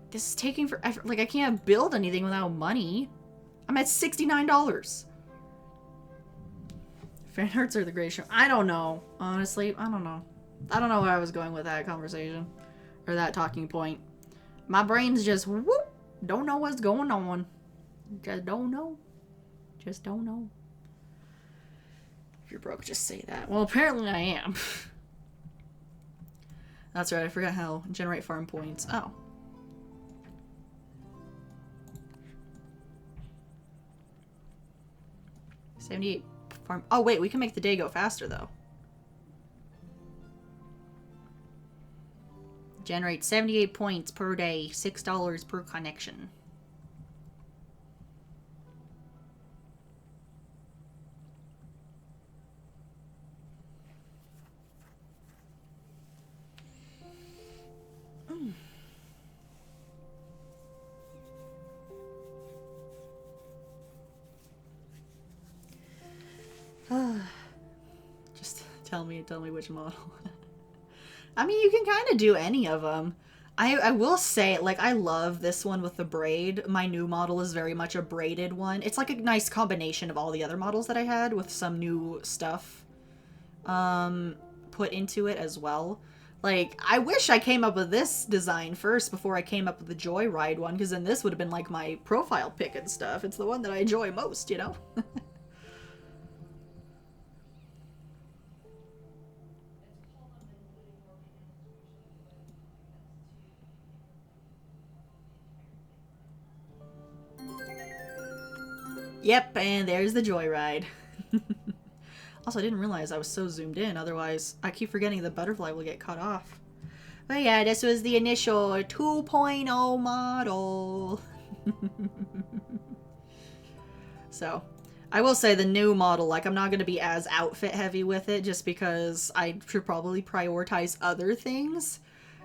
Speaker 1: This is taking forever. Like, I can't build anything without money. I'm at $69. Fan arts are the greatest show. I don't know. Honestly, I don't know. I don't know where I was going with that conversation. Or that talking point. My brain's just, whoop. Don't know what's going on. Just don't know. Just don't know. If you're broke, just say that. Well, apparently I am. That's right, I forgot how. Generate farm points. Oh. $78 farm. Oh, wait, we can make the day go faster, though. Generate 78 points per day, $6 per connection. Just tell me which model. I mean, you can kind of do any of them. I will say, like, I love this one with the braid. My new model is very much a braided one. It's like a nice combination of all the other models that I had with some new stuff put into it as well. Like, I wish I came up with this design first before I came up with the Joyride one, because then this would have been like my profile pick and stuff. It's the one that I enjoy most, you know? Yep, and there's the Joyride. Also, I didn't realize I was so zoomed in, otherwise I keep forgetting the butterfly will get cut off. But yeah, this was the initial 2.0 model. So, I will say the new model, like, I'm not going to be as outfit heavy with it just because I should probably prioritize other things.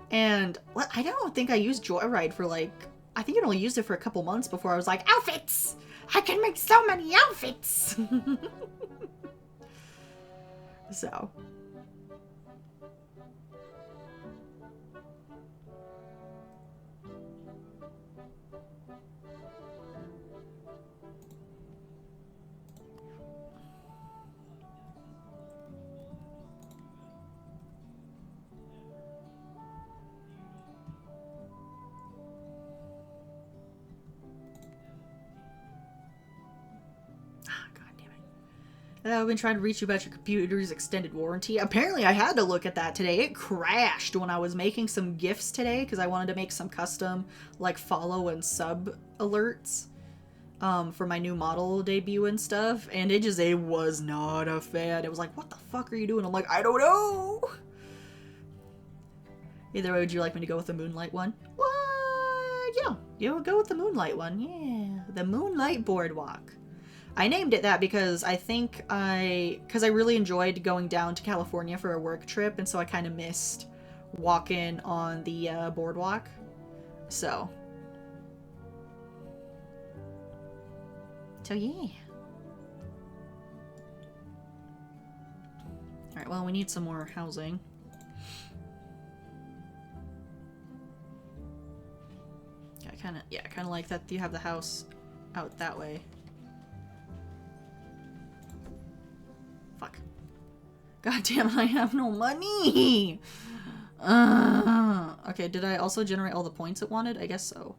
Speaker 1: And I don't think I used Joyride for, like, I think I only used it for a couple months before I was like, outfits! I can make so many outfits! So. I've been trying to reach you about your computer's extended warranty. Apparently I had to look at that today. It crashed when I was making some GIFs today because I wanted to make some custom like follow and sub alerts for my new model debut and stuff. And it was not a fan. It was like, what the fuck are you doing? I'm like, I don't know. Either way, would you like me to go with the Moonlight one? What? Yeah, you would go with the Moonlight one. Yeah, the Moonlight Boardwalk. I named it that because I think because I really enjoyed going down to California for a work trip, and so I kind of missed walking on the boardwalk. So yeah. Alright, well, we need some more housing. I kind of like that you have the house out that way. Fuck. God damn it, I have no money! Okay, did I also generate all the points it wanted? I guess so.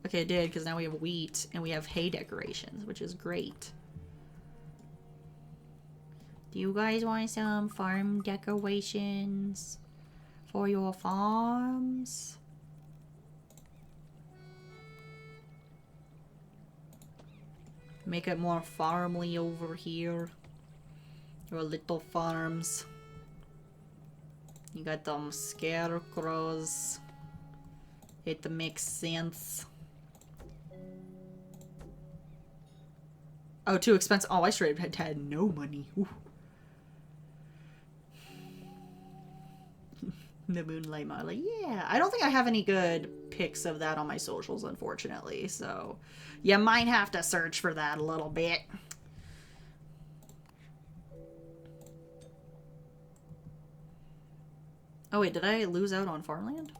Speaker 1: Okay, it did, because now we have wheat, and we have hay decorations, which is great. Do you guys want some farm decorations for your farms? Make it more farmly over here. Your little farms. You got them scarecrows. It makes sense. Oh, too expensive. Oh, I straight up had no money. Ooh. The Moonlight Molly. Yeah, I don't think I have any good pics of that on my socials, unfortunately. So, you might have to search for that a little bit. Oh, wait, did I lose out on farmland?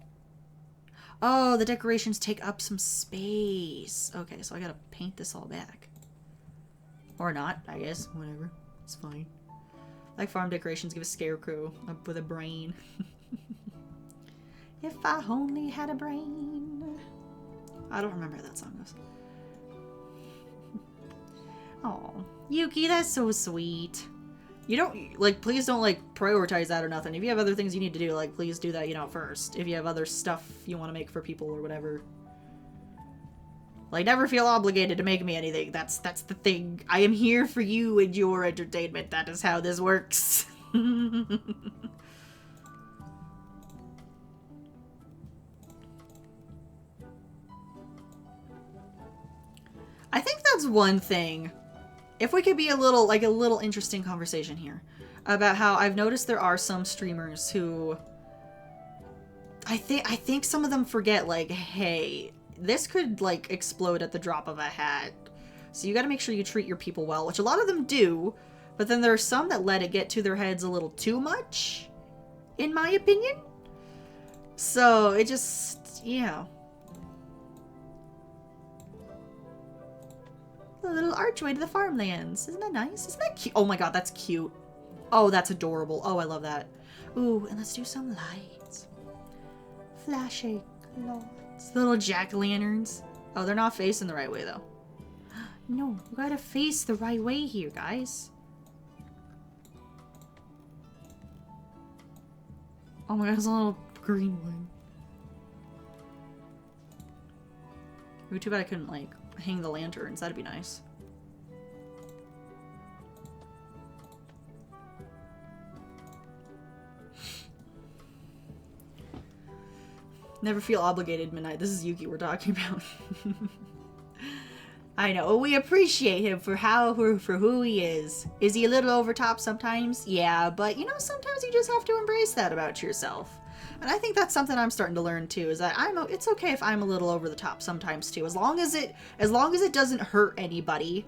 Speaker 1: Oh, the decorations take up some space. Okay, so I gotta paint this all back. Or not, I guess. Whatever. It's fine. Like farm decorations give a scarecrow up with a brain. If I only had a brain. I don't remember how that song goes. Oh, Yuki, that's so sweet. You don't, like, please don't, like, prioritize that or nothing. If you have other things you need to do, like, please do that, you know, first. If you have other stuff you want to make for people or whatever. Like, never feel obligated to make me anything. That's the thing. I am here for you and your entertainment. That is how this works. I think that's one thing. If we could be a little interesting conversation here about how I've noticed there are some streamers who I think some of them forget, like, hey, this could, like, explode at the drop of a hat. So you gotta make sure you treat your people well, which a lot of them do, but then there are some that let it get to their heads a little too much, in my opinion. So it just, yeah. The little archway to the farmlands. Isn't that nice? Isn't that cute? Oh my god, that's cute. Oh, that's adorable. Oh, I love that. Ooh, and let's do some lights. Flashing lights. Little jack-o'-lanterns. Oh, they're not facing the right way, though. No, you gotta face the right way here, guys. Oh my god, there's a little green one. Ooh, too bad I couldn't, like, hang the lanterns. That'd be nice. Never feel obligated, Midnight. This is Yuki we're talking about. I know. We appreciate him for who he is. Is he a little over top sometimes? Yeah, but you know, sometimes you just have to embrace that about yourself. And I think that's something I'm starting to learn too, is that it's okay if I'm a little over the top sometimes too. As long as it doesn't hurt anybody,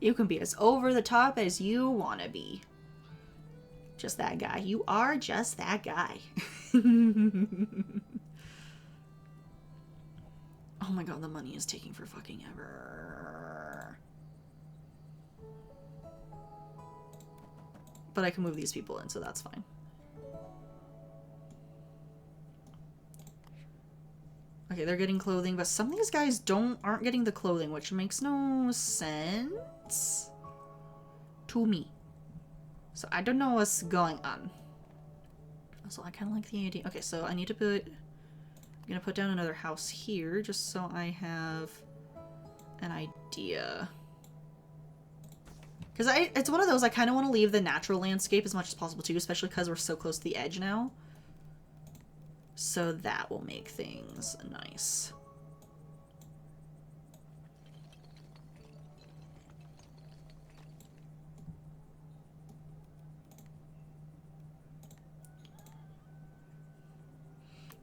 Speaker 1: you can be as over the top as you want to be. Just that guy. You are just that guy. Oh my god, the money is taking for fucking ever. But I can move these people in, so that's fine. Okay, they're getting clothing, but some of these guys aren't getting the clothing, which makes no sense to me. So I don't know what's going on. So I kind of like the idea. Okay, so I need to put... I'm gonna put down another house here, just so I have an idea. Because it's one of those, I kind of want to leave the natural landscape as much as possible too, especially because we're so close to the edge now. So that will make things nice.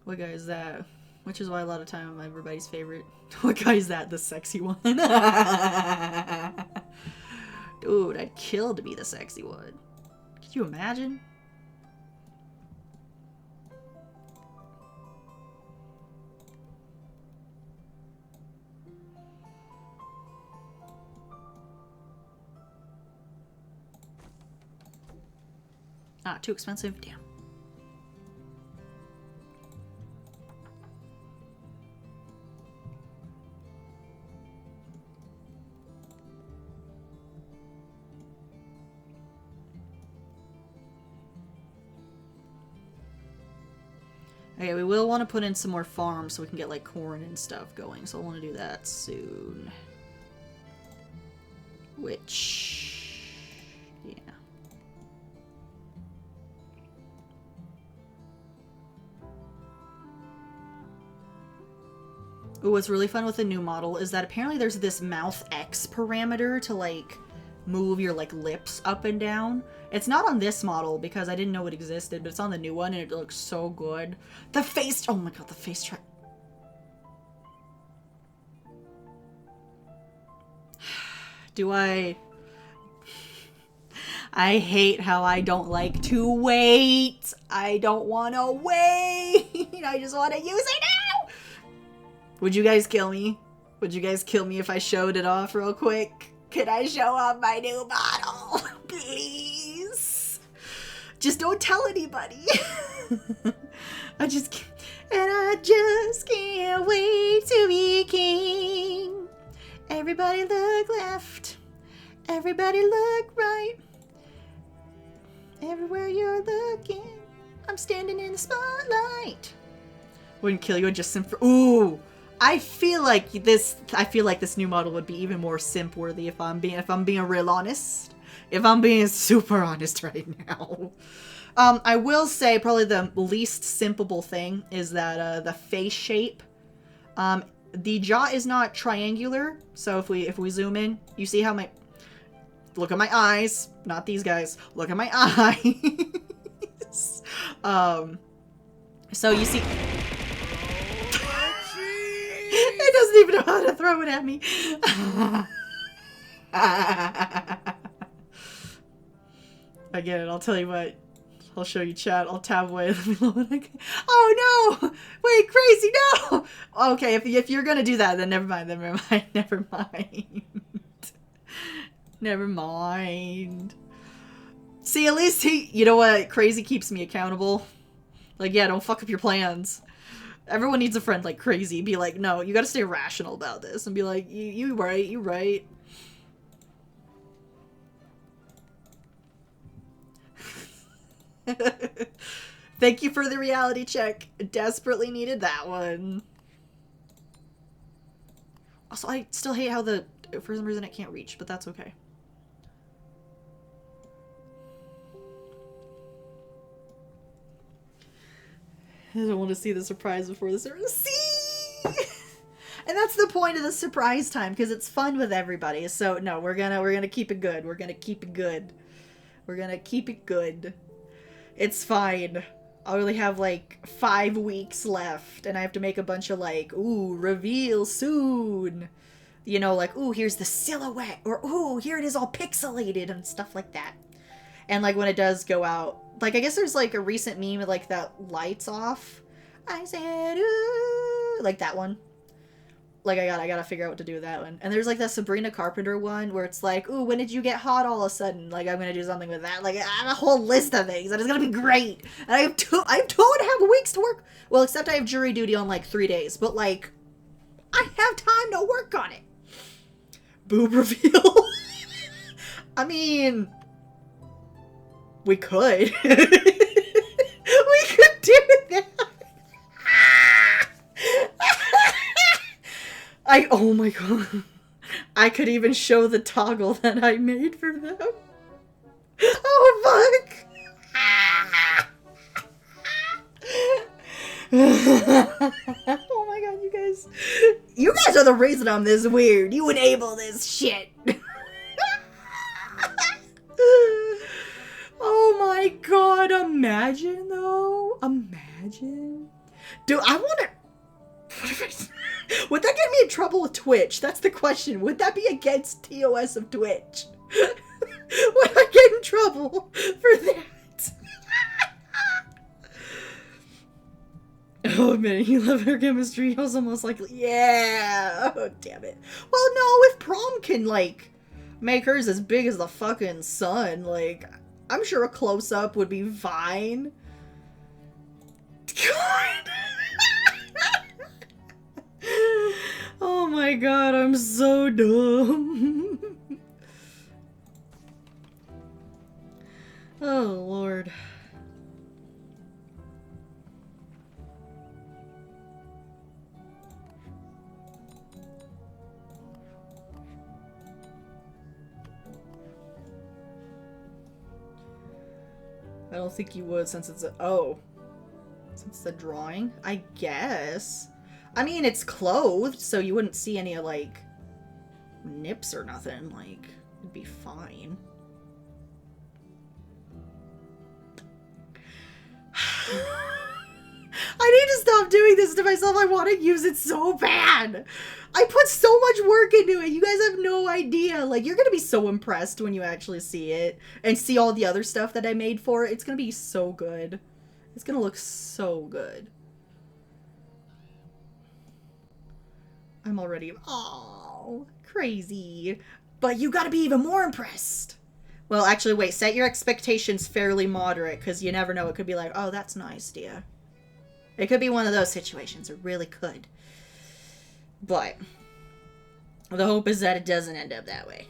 Speaker 1: What guy is that? Which is why a lot of time I'm everybody's favorite. What guy is that? The sexy one? Dude, I'd kill to be the sexy one. Could you imagine? Ah, too expensive? Damn. Okay, we will want to put in some more farms so we can get, like, corn and stuff going. So I want to do that soon. Which, yeah. Ooh, what's really fun with the new model is that apparently there's this mouth X parameter to like move your like lips up and down. It's not on this model because I didn't know it existed, but it's on the new one and it looks so good. The face, oh my god, the face track. Do I hate how I don't like to wait. I don't want to wait. I just want to use it now. Would you guys kill me? Would you guys kill me if I showed it off real quick? Could I show off my new model? Please. Just don't tell anybody. I just can't wait to be king. Everybody look left. Everybody look right. Everywhere you're looking, I'm standing in the spotlight. Wouldn't kill you, just simp for— ooh! I feel like this new model would be even more simp worthy if I'm being real honest. If I'm being super honest right now. I will say probably the least simpable thing is that the face shape. The jaw is not triangular, so if we zoom in, you see how my— look at my eyes, not these guys. Look at my eyes. So you see, it doesn't even know how to throw it at me. Again, I'll tell you what. I'll show you chat. I'll tab away. Oh no! Wait, crazy, no! Okay, if you're gonna do that, then never mind. Never mind. Never mind. See, at least you know what? Crazy keeps me accountable. Like, yeah, don't fuck up your plans. Everyone needs a friend like Crazy. Be like, no, you gotta stay rational about this. And be like, you right. Thank you for the reality check. Desperately needed that one. Also, I still hate how for some reason it can't reach, but that's okay. I don't want to see the surprise before the surprise. See? And that's the point of the surprise time, because it's fun with everybody. So no, we're gonna keep it good. We're gonna keep it good. We're gonna keep it good. It's fine. I only have like 5 weeks left, and I have to make a bunch of like, ooh, reveal soon. You know, like, ooh, here's the silhouette, or ooh, here it is all pixelated and stuff like that. And like when it does go out, like I guess there's like a recent meme with like that lights off. I said ooh, like that one. Like I gotta figure out what to do with that one. And there's like that Sabrina Carpenter one where it's like, ooh, when did you get hot all of a sudden? Like I'm gonna do something with that. Like I have a whole list of things and it's gonna be great. And I have 2.5 weeks to work. Well, except I have jury duty on like 3 days, but like I have time to work on it. Boob reveal. I mean, we could. We could do that. Oh my god. I could even show the toggle that I made for them. Oh fuck. Oh my god, you guys. You guys are the reason I'm this weird. You enable this shit. Oh my god, imagine though. Imagine. Dude, I want to... Would that get me in trouble with Twitch? That's the question. Would that be against TOS of Twitch? Would I get in trouble for that? Oh man, you love her chemistry. I was almost like, yeah. Oh, damn it. Well, no, if Prom can, like, make hers as big as the fucking sun, like, I'm sure a close-up would be fine. God. Oh my god, I'm so dumb. Oh lord. I don't think you would since it's a... Oh. Since it's a drawing? I guess. I mean, it's clothed, so you wouldn't see any, like, nips or nothing. Like, it'd be fine. I need to stop doing this to myself. I want to use it so bad. I put so much work into it. You guys have no idea. Like, you're going to be so impressed when you actually see it and see all the other stuff that I made for it. It's going to be so good. It's going to look so good. I'm already... Oh, crazy. But you got to be even more impressed. Well, actually, wait. Set your expectations fairly moderate because you never know. It could be like, oh, that's nice, dear. It could be one of those situations. It really could. But the hope is that it doesn't end up that way.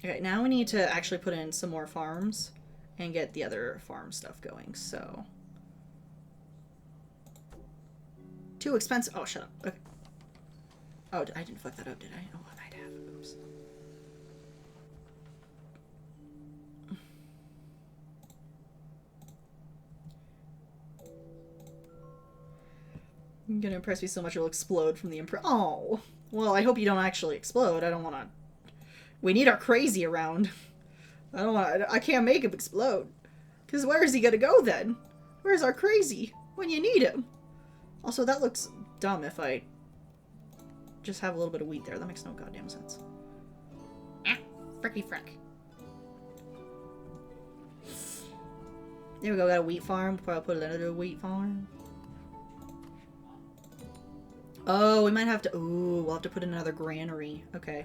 Speaker 1: Okay, now we need to actually put in some more farms and get the other farm stuff going, so. Too expensive. Oh, shut up. Okay. Oh, I didn't fuck that up, did I? Oh, I might have. Oops. You're gonna impress me so much it'll explode from the Oh! Well, I hope you don't actually explode. I don't wanna... We need our crazy around. I can't make him explode. Because where is he gonna go then? Where's our crazy? When you need him? Also, that looks dumb if I just have a little bit of wheat there. That makes no goddamn sense. Ah! Fricky frick. There we go, got a wheat farm. Probably put another wheat farm. Oh, we might have to... Ooh, we'll have to put in another granary. Okay.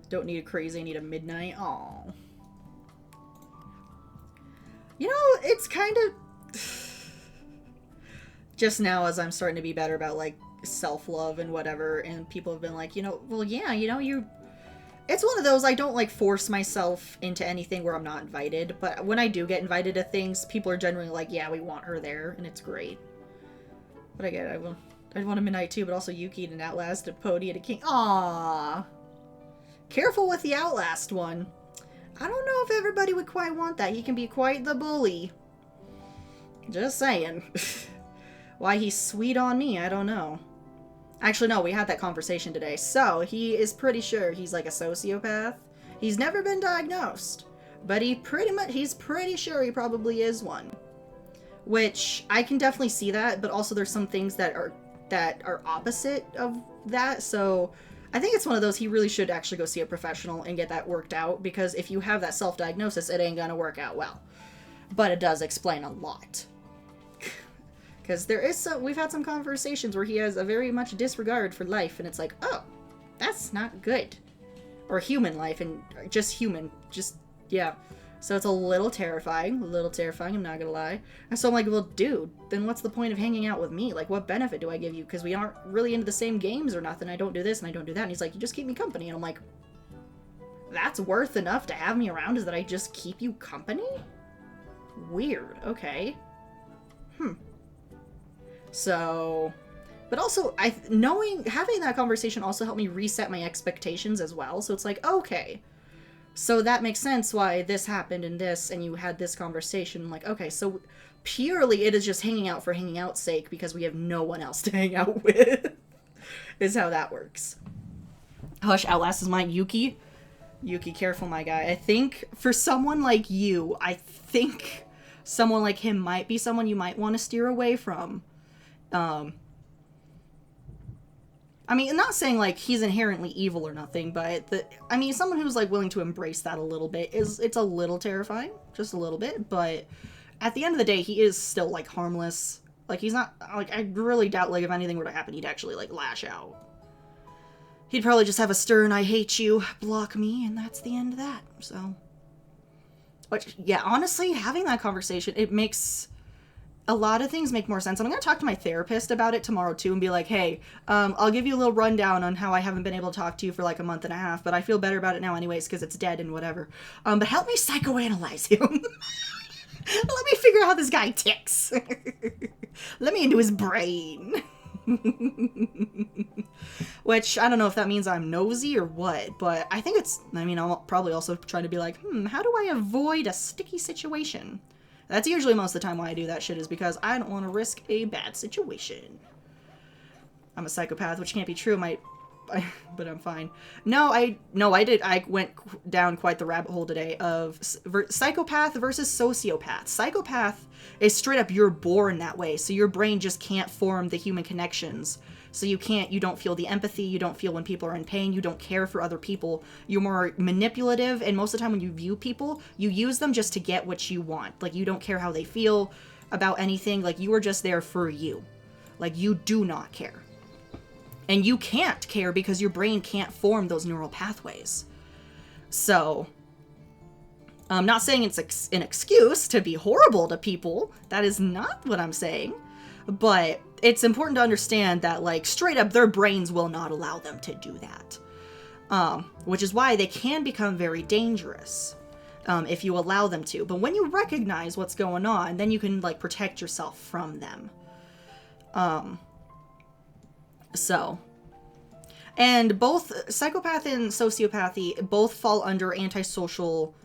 Speaker 1: Don't need a crazy, I need a midnight. Aw. You know, it's kind of... Just now as I'm starting to be better about, like, self-love and whatever, and people have been like, you know, well, yeah, you know, you... It's one of those, I don't, like, force myself into anything where I'm not invited, but when I do get invited to things, people are generally like, yeah, we want her there, and it's great. But I get it, I'd want a midnight too, but also Yuki and Outlast, a Pody, and a King. Aww. Careful with the Outlast one. I don't know if everybody would quite want that. He can be quite the bully. Just saying. Why he's sweet on me, I don't know. Actually, no, we had that conversation today. So, he is pretty sure he's like a sociopath. He's never been diagnosed. But he's pretty sure he probably is one. Which, I can definitely see that, but also there's some things that are opposite of that, so I think it's one of those he really should actually go see a professional and get that worked out, because if you have that self-diagnosis, it ain't gonna work out well. But it does explain a lot. Because we've had some conversations where he has a very much disregard for life, and it's like, oh, that's not good. Or human life, and just human, yeah. So it's a little terrifying, I'm not gonna lie. And so I'm like, well, dude, then what's the point of hanging out with me? Like, what benefit do I give you? Because we aren't really into the same games or nothing. I don't do this and I don't do that. And he's like, you just keep me company. And I'm like, that's worth enough to have me around, is that I just keep you company? Weird, okay. So, but also, having that conversation also helped me reset my expectations as well. So it's like, okay, so that makes sense why this happened and this, and you had this conversation. I'm like, okay, so purely it is just hanging out for hanging out's sake because we have no one else to hang out with, is how that works. Hush, Outlast is mine. Yuki, careful, my guy. I think for someone like you, someone like him might be someone you might want to steer away from. I mean, I'm not saying, like, he's inherently evil or nothing, but, someone who's, like, willing to embrace that a little bit it's a little terrifying, just a little bit, but at the end of the day, he is still, like, harmless. Like, he's not, like, I really doubt, like, if anything were to happen, he'd actually, like, lash out. He'd probably just have a stern, I hate you, block me, and that's the end of that, so. But, yeah, honestly, having that conversation, it makes... A lot of things make more sense. I'm going to talk to my therapist about it tomorrow, too, and be like, hey, I'll give you a little rundown on how I haven't been able to talk to you for, like, a month and a half, but I feel better about it now anyways, because it's dead and whatever. But help me psychoanalyze him. Let me figure out how this guy ticks. Let me into his brain. Which, I don't know if that means I'm nosy or what, but I think it's, I mean, I'll probably also try to be like, how do I avoid a sticky situation? That's usually most of the time why I do that shit, is because I don't want to risk a bad situation. I'm a psychopath, which can't be true. But I'm fine. No, I did. I went down quite the rabbit hole today of psychopath versus sociopath. Psychopath is straight up, you're born that way, so your brain just can't form the human connections. So you don't feel the empathy, you don't feel when people are in pain, you don't care for other people. You're more manipulative, and most of the time when you view people, you use them just to get what you want. Like, you don't care how they feel about anything. Like, you are just there for you. Like, you do not care. And you can't care because your brain can't form those neural pathways. So, I'm not saying it's an excuse to be horrible to people. That is not what I'm saying. But it's important to understand that, like, straight up, their brains will not allow them to do that. Which is why they can become very dangerous if you allow them to. But when you recognize what's going on, then you can, like, protect yourself from them. So, and both psychopath and sociopathy both fall under antisocial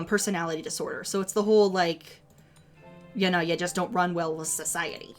Speaker 1: personality disorder. So it's the whole, like, you know, you just don't run well with society.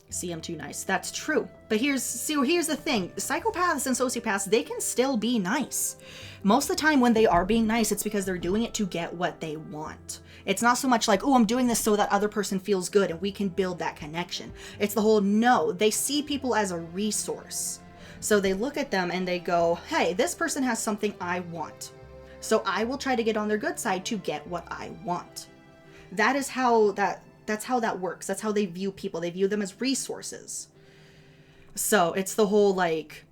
Speaker 1: See, I'm too nice. That's true. But here's the thing. Psychopaths and sociopaths, they can still be nice. Most of the time when they are being nice, it's because they're doing it to get what they want. It's not so much like, oh, I'm doing this so that other person feels good and we can build that connection. It's the whole, no, they see people as a resource. So they look at them and they go, hey, this person has something I want. So I will try to get on their good side to get what I want. That's how that works. That's how they view people. They view them as resources. So it's the whole, like,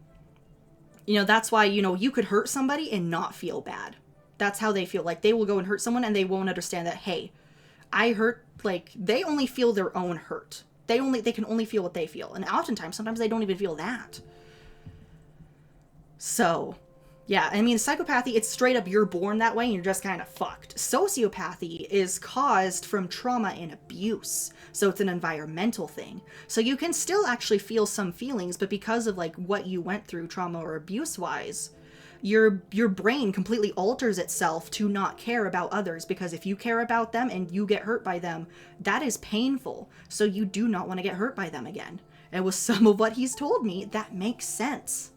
Speaker 1: you know, that's why, you know, you could hurt somebody and not feel bad. That's how they feel. Like, they will go and hurt someone and they won't understand that, hey, I hurt, like, they only feel their own hurt. They can only feel what they feel. And oftentimes, sometimes they don't even feel that. So, yeah, I mean, psychopathy, it's straight up, you're born that way and you're just kind of fucked. Sociopathy is caused from trauma and abuse. So it's an environmental thing. So you can still actually feel some feelings, but because of, like, what you went through trauma or abuse-wise, your brain completely alters itself to not care about others, because if you care about them and you get hurt by them, that is painful. So you do not want to get hurt by them again. And with some of what he's told me, that makes sense.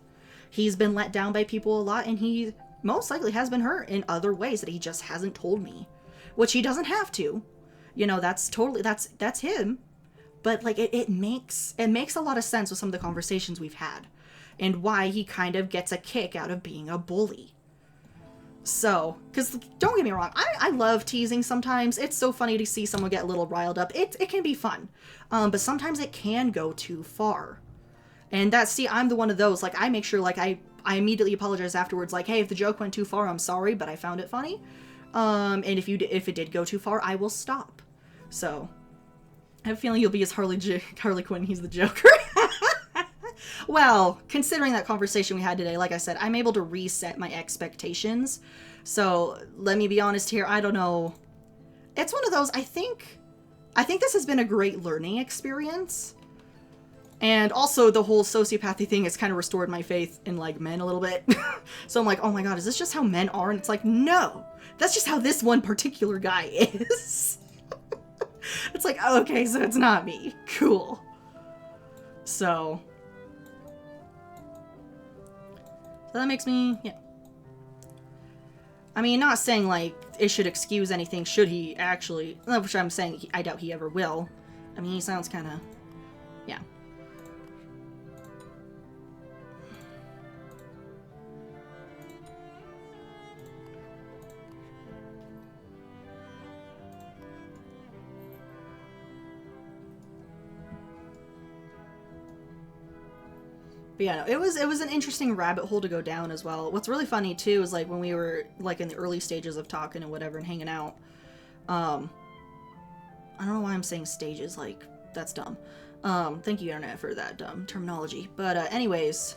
Speaker 1: He's been let down by people a lot, and he most likely has been hurt in other ways that he just hasn't told me. Which he doesn't have to. You know, that's him. But, like, it makes a lot of sense with some of the conversations we've had. And why he kind of gets a kick out of being a bully. So, because, don't get me wrong, I love teasing sometimes. It's so funny to see someone get a little riled up. It can be fun. But sometimes it can go too far. And I'm the one of those, like, I make sure, like, I immediately apologize afterwards, like, hey, if the joke went too far, I'm sorry, but I found it funny. And if it did go too far, I will stop. So, I have a feeling you'll be as Harley Quinn, he's the Joker. Well, considering that conversation we had today, like I said, I'm able to reset my expectations. So, let me be honest here, I don't know. It's one of those, I think this has been a great learning experience. And also, the whole sociopathy thing has kind of restored my faith in, like, men a little bit. So I'm like, oh my god, is this just how men are? And it's like, no! That's just how this one particular guy is. It's like, okay, so it's not me. Cool. So that makes me, yeah. I mean, not saying, like, it should excuse anything should he actually, which I'm saying I doubt he ever will. I mean, he sounds kind of, yeah. But yeah, no, it was an interesting rabbit hole to go down as well. What's really funny too is, like, when we were, like, in the early stages of talking and whatever and hanging out, I don't know why I'm saying stages, like, that's dumb. Thank you, internet, for that dumb terminology. But anyways,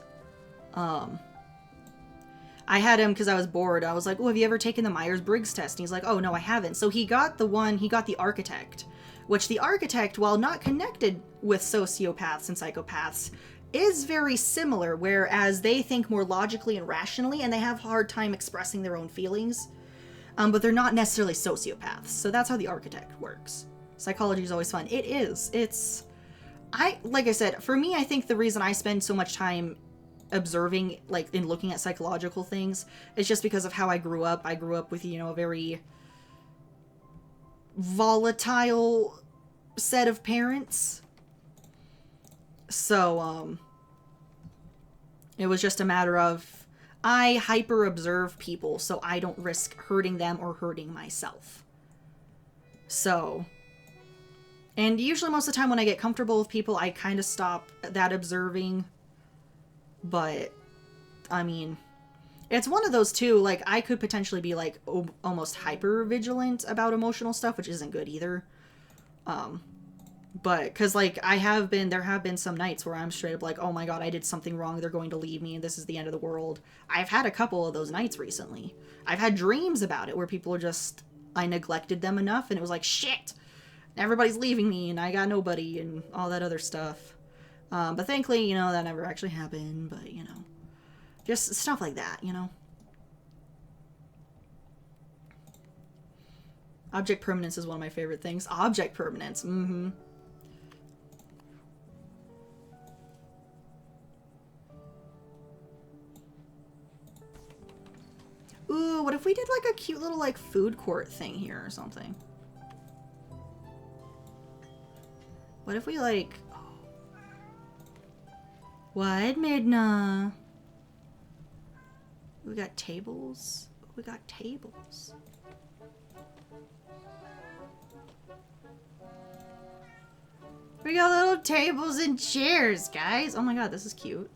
Speaker 1: I had him because I was bored. I was like, oh, have you ever taken the Myers-Briggs test? And he's like, oh, no, I haven't. So he got the architect, which the architect, while not connected with sociopaths and psychopaths, is very similar, whereas they think more logically and rationally, and they have a hard time expressing their own feelings. But they're not necessarily sociopaths. So that's how the architect works. Psychology is always fun. It is. Like I said, for me, I think the reason I spend so much time observing, like, in looking at psychological things is just because of how I grew up. I grew up with, you know, a very volatile set of parents. So, it was just a matter of I hyper observe people so I don't risk hurting them or hurting myself. So, and usually most of the time when I get comfortable with people, I kind of stop that observing. But, I mean, it's one of those two, like, I could potentially be, like, almost hyper-vigilant about emotional stuff, which isn't good either. But, because, like, there have been some nights where I'm straight up like, oh my god, I did something wrong, they're going to leave me, and this is the end of the world. I've had a couple of those nights recently. I've had dreams about it, where people are just, I neglected them enough, and it was like, shit! Everybody's leaving me, and I got nobody, and all that other stuff. But thankfully, you know, that never actually happened, but, you know, just stuff like that, you know. Object permanence is one of my favorite things. Object permanence, mm-hmm. Ooh, what if we did, like, a cute little, like, food court thing here or something? What if we, like... What, Midna? We got tables? We got tables. We got little tables and chairs, guys. Oh my god, this is cute.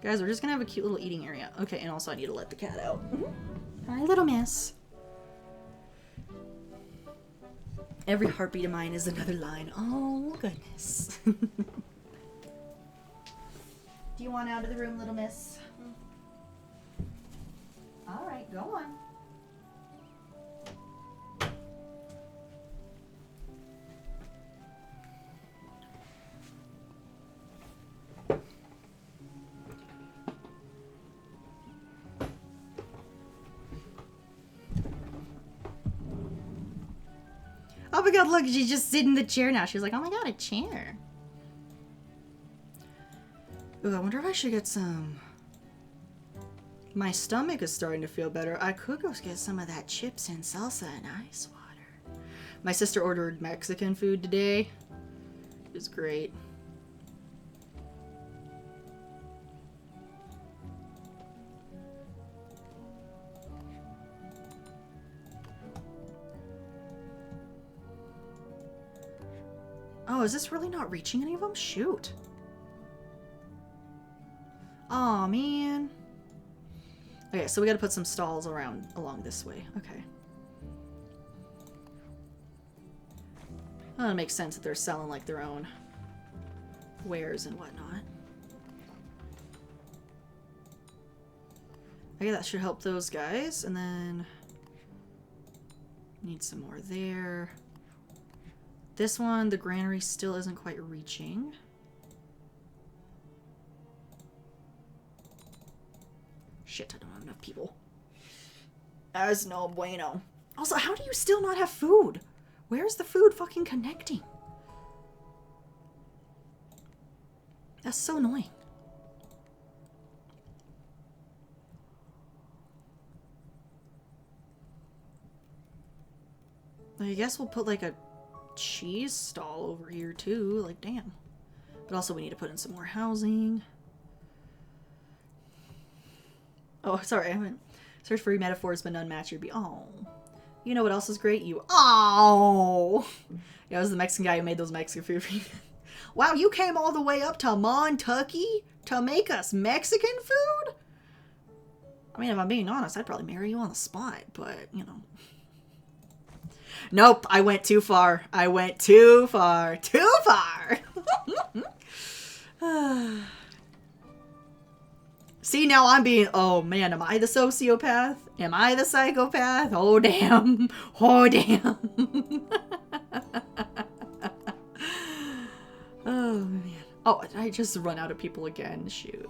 Speaker 1: Guys, we're just gonna have a cute little eating area. Okay, and also I need to let the cat out. Hi, little miss. Every heartbeat of mine is another line. Oh, goodness. Do you want out of the room, little miss? Alright, go on. Oh my god, look, she's just sitting in the chair now. She's like, oh my god, a chair. Ooh, I wonder if I should get some... My stomach is starting to feel better. I could go get some of that chips and salsa and ice water. My sister ordered Mexican food today. It was great. Oh, is this really not reaching any of them? Shoot. Aw, man. Okay, so we gotta put some stalls along this way. Okay. Well, it makes sense that they're selling, like, their own wares and whatnot. Okay, that should help those guys. And then... need some more there. This one, the granary still isn't quite reaching. Shit, I don't have enough people. That's no bueno. Also, how do you still not have food? Where's the food fucking connecting? That's so annoying. I guess we'll put like a cheese stall over here too. Like, damn. But also we need to put in some more housing. Oh, sorry, I haven't. Search for metaphors, but none match your be. Oh. You know what else is great? You. Oh. Yeah, it was the Mexican guy who made those Mexican food. Wow, you came all the way up to Montucky to make us Mexican food? I mean, if I'm being honest, I'd probably marry you on the spot, but, you know. Nope, I went too far. I went too far. Too far! See, now I'm being, oh man, am I the sociopath? Am I the psychopath? Oh damn. Oh damn. Oh man. Oh, I just run out of people again. Shoot.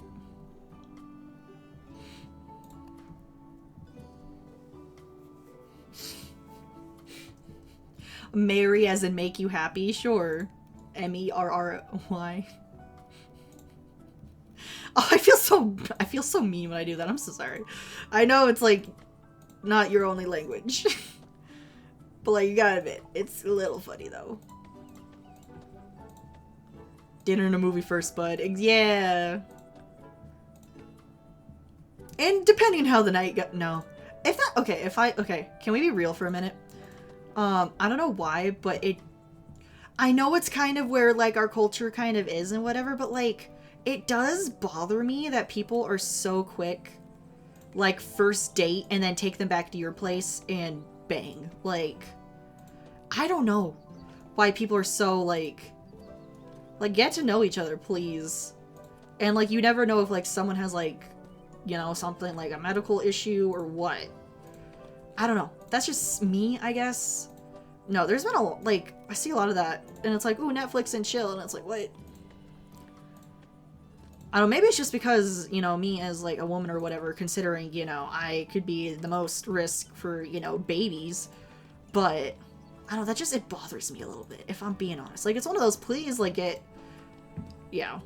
Speaker 1: Marry as in make you happy? Sure. MERRY. Oh, I feel so mean when I do that. I'm so sorry. I know it's like not your only language. But like you gotta admit, it's a little funny though. Dinner and a movie first, bud. Yeah. And depending on how the night go- no. Okay, can we be real for a minute? I don't know why, but I know it's kind of where like our culture kind of is and whatever, but like it does bother me that people are so quick, like first date and then take them back to your place and bang. Like, I don't know why people are so like get to know each other, please. And like you never know if like someone has like, you know, something like a medical issue or what. I don't know. That's just me, I guess. No, there's been like, I see a lot of that. And it's like, ooh, Netflix and chill. And it's like, what? I don't know, maybe it's just because, you know, me as like a woman or whatever, considering, you know, I could be the most risk for, you know, babies. But, I don't know, it bothers me a little bit, if I'm being honest. Like, it's one of those, please, like, yeah.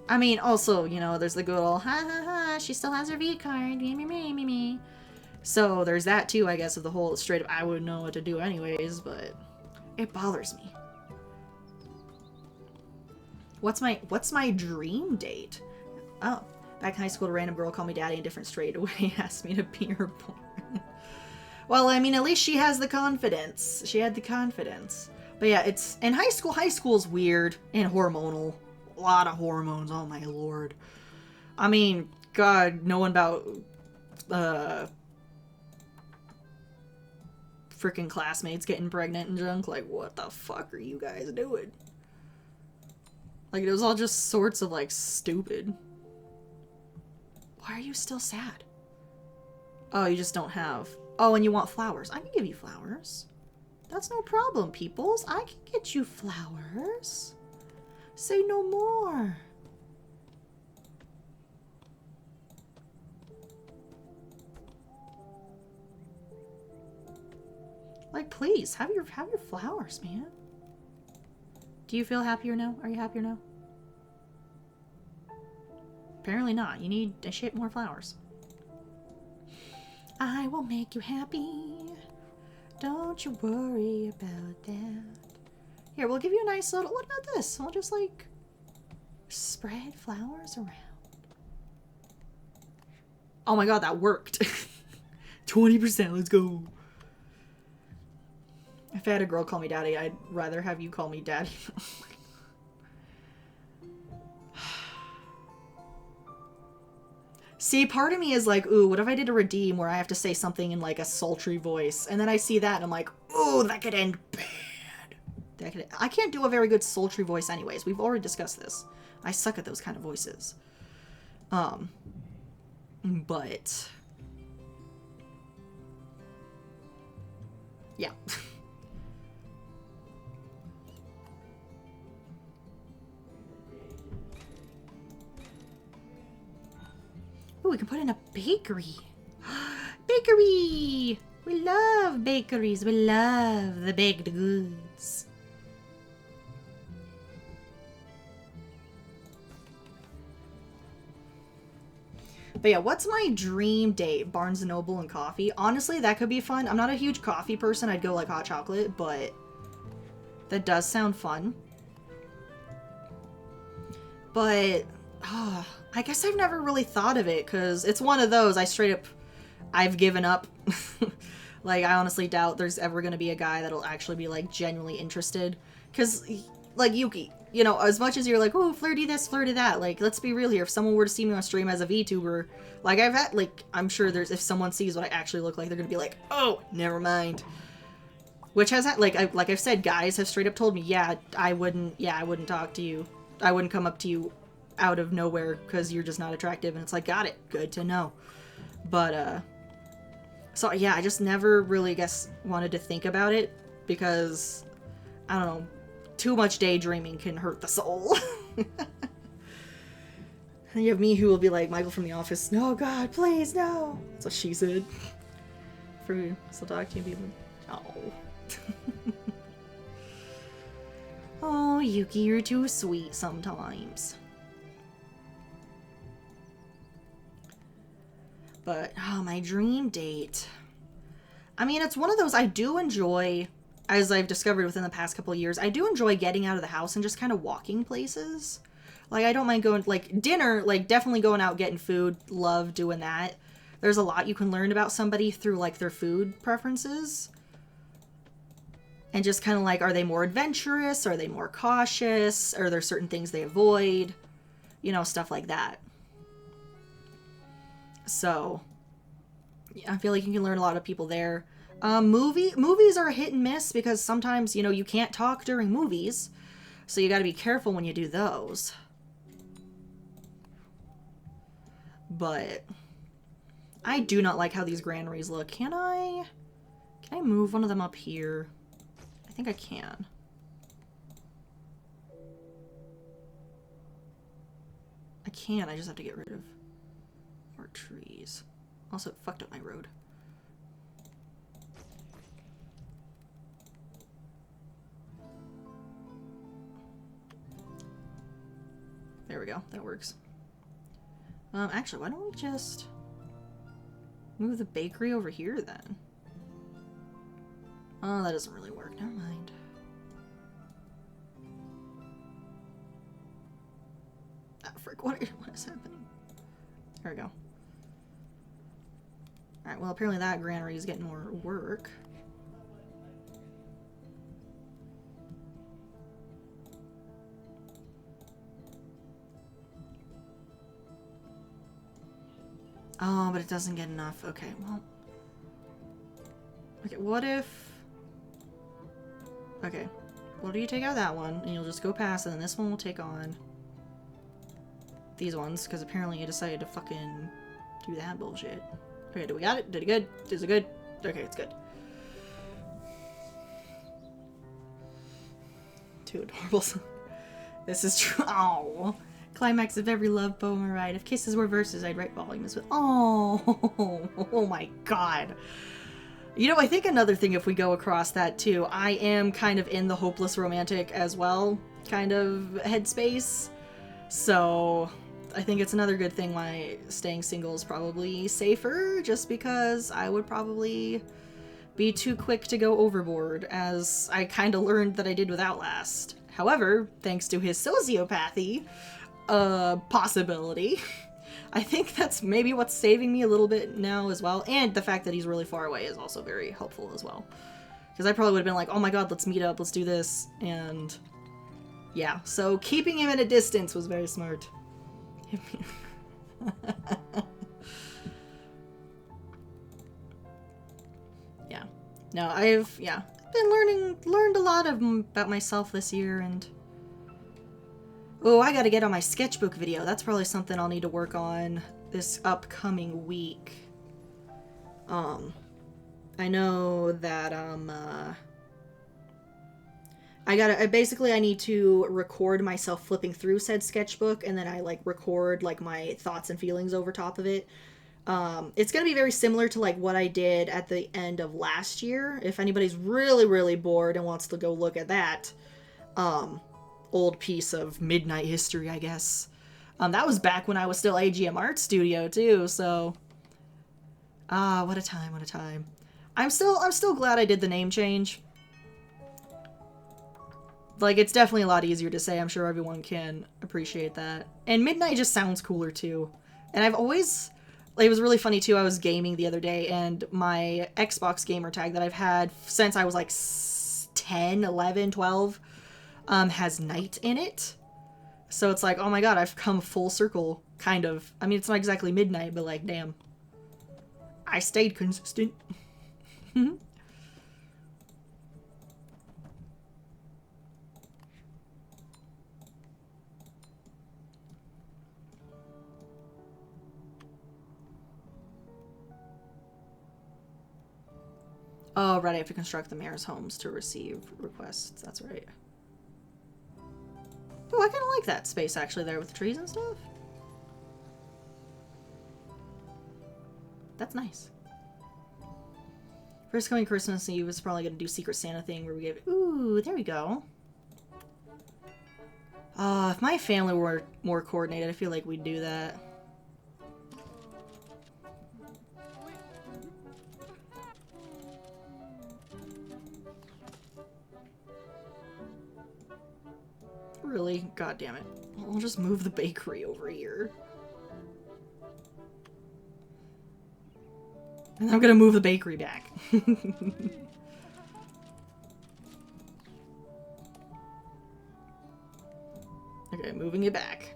Speaker 1: I mean, also, you know, there's the good old, ha ha ha, she still has her V card, me. So there's that too, I guess, of the whole straight up, I wouldn't know what to do anyways, but it bothers me. What's my dream date? Oh, back in high school, a random girl called me daddy in different straight away, asked me to be her porn. Well, I mean, at least she has the confidence. She had the confidence. But yeah, it's, in high school's weird and hormonal. A lot of hormones, oh my lord. I mean, God, knowing about, freaking classmates getting pregnant and junk, like, what the fuck are you guys doing? Like, it was all just sorts of, like, stupid. Why are you still sad? Oh, you just don't have... Oh, and you want flowers. I can give you flowers. That's no problem, peoples. I can get you flowers. Say no more. Like, please, have your flowers, man. Do you feel happier now? Are you happier now? Apparently not. You need a shit more flowers. I will make you happy. Don't you worry about that. Here, we'll give you a nice little... What about this? I'll just, like, spread flowers around. Oh my god, that worked. 20%, let's go. If I had a girl call me daddy, I'd rather have you call me daddy. See, part of me is like, ooh, what if I did a redeem where I have to say something in like a sultry voice? And then I see that and I'm like, ooh, that could end bad. I can't do a very good sultry voice anyways. We've already discussed this. I suck at those kind of voices. But... yeah. Ooh, we can put in a bakery. Bakery! We love bakeries. We love the baked goods. But yeah, what's my dream date? Barnes & Noble and coffee. Honestly, that could be fun. I'm not a huge coffee person. I'd go like hot chocolate, but that does sound fun. But... I guess I've never really thought of it, because it's one of those, I've given up. Like, I honestly doubt there's ever going to be a guy that'll actually be, like, genuinely interested. Because, like, Yuki, you know, as much as you're like, oh, flirty this, flirty that, like, let's be real here. If someone were to see me on stream as a VTuber, like, I'm sure if someone sees what I actually look like, they're going to be like, oh, never mind. Which has, like I've said, guys have straight up told me, yeah, I wouldn't talk to you. I wouldn't come up to you out of nowhere because you're just not attractive, and it's like, got it, good to know. But so yeah, I just never really, I guess, wanted to think about it because, I don't know, too much daydreaming can hurt the soul. And you have me who will be like Michael from The Office, no, God, please, no. That's what she said. For still talk to you people. Oh. Oh, Yuki, you're too sweet sometimes. But, oh, my dream date. I mean, it's one of those I do enjoy, as I've discovered within the past couple of years, I do enjoy getting out of the house and just kind of walking places. Like, I don't mind going, like, dinner, like, definitely going out getting food, love doing that. There's a lot you can learn about somebody through, like, their food preferences. And just kind of like, are they more adventurous? Are they more cautious? Are there certain things they avoid? You know, stuff like that. So, yeah, I feel like you can learn a lot of people there. Movies are a hit and miss because sometimes, you know, you can't talk during movies. So you gotta be careful when you do those. But I do not like how these granaries look. Can I move one of them up here? I think I can. I can, I just have to get rid of more trees. Also, it fucked up my road. There we go, that works. Actually, why don't we just move the bakery over here then? Oh, that doesn't really work. Never mind. Ah, frick, what is happening? There we go. Alright, well, apparently that granary is getting more work. Oh, but it doesn't get enough. Okay, well. Okay, what if... Okay, what do you take out that one, and you'll just go past, and then this one will take on these ones, because apparently you decided to fucking do that bullshit. Okay, do we got it? Did it good? Is it good? Okay, it's good. Too adorable. This is true. Oh, climax of every love poem I write. If kisses were verses, I'd write volumes with. Oh, oh my god. You know, I think another thing, if we go across that too, I am kind of in the hopeless romantic as well, kind of headspace. So I think it's another good thing why staying single is probably safer, just because I would probably be too quick to go overboard, as I kind of learned that I did with Outlast. However, thanks to his sociopathy possibility, I think that's maybe what's saving me a little bit now as well. And the fact that he's really far away is also very helpful as well. Because I probably would have been like, oh my god, let's meet up, let's do this. And yeah, so keeping him at a distance was very smart. Yeah. No, I've been learned a lot about myself this year, and oh, I gotta get on my sketchbook video. That's probably something I'll need to work on this upcoming week. I know that, I need to record myself flipping through said sketchbook, and then I, like, record, like, my thoughts and feelings over top of it. It's gonna be very similar to, like, what I did at the end of last year. If anybody's really, really bored and wants to go look at that, old piece of midnight history, I guess. That was back when I was still AGM Art Studio too, so what a time, what a time. I'm still glad I did the name change. Like, it's definitely a lot easier to say. I'm sure everyone can appreciate that. And midnight just sounds cooler too. And I've always, like, it was really funny too. I was gaming the other day, and my Xbox gamer tag that I've had since I was like 10, 11, 12 has night in it. So it's like, oh my god, I've come full circle, kind of. I mean, it's not exactly midnight, but like, damn. I stayed consistent. Oh, right, I have to construct the mayor's homes to receive requests. That's right. Oh, I kind of like that space, actually, there with the trees and stuff. That's nice. First coming Christmas Eve is probably going to do Secret Santa thing where we give... Ooh, there we go. If my family were more coordinated, I feel like we'd do that. Really? God damn it. I'll just move the bakery over here. And I'm gonna move the bakery back. Okay, moving it back.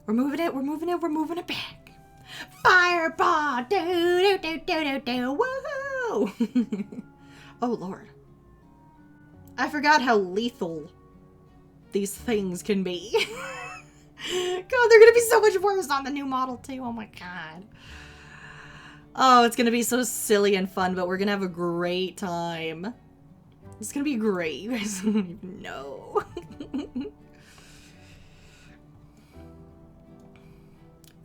Speaker 1: We're moving it, we're moving it, we're moving it back. Fireball! Do do do do do do! Woohoo! Oh lord. I forgot how lethal these things can be. God, they're gonna be so much worse on the new model too. Oh my god. Oh, it's gonna be so silly and fun, but we're gonna have a great time. It's gonna be great. You guys don't even know.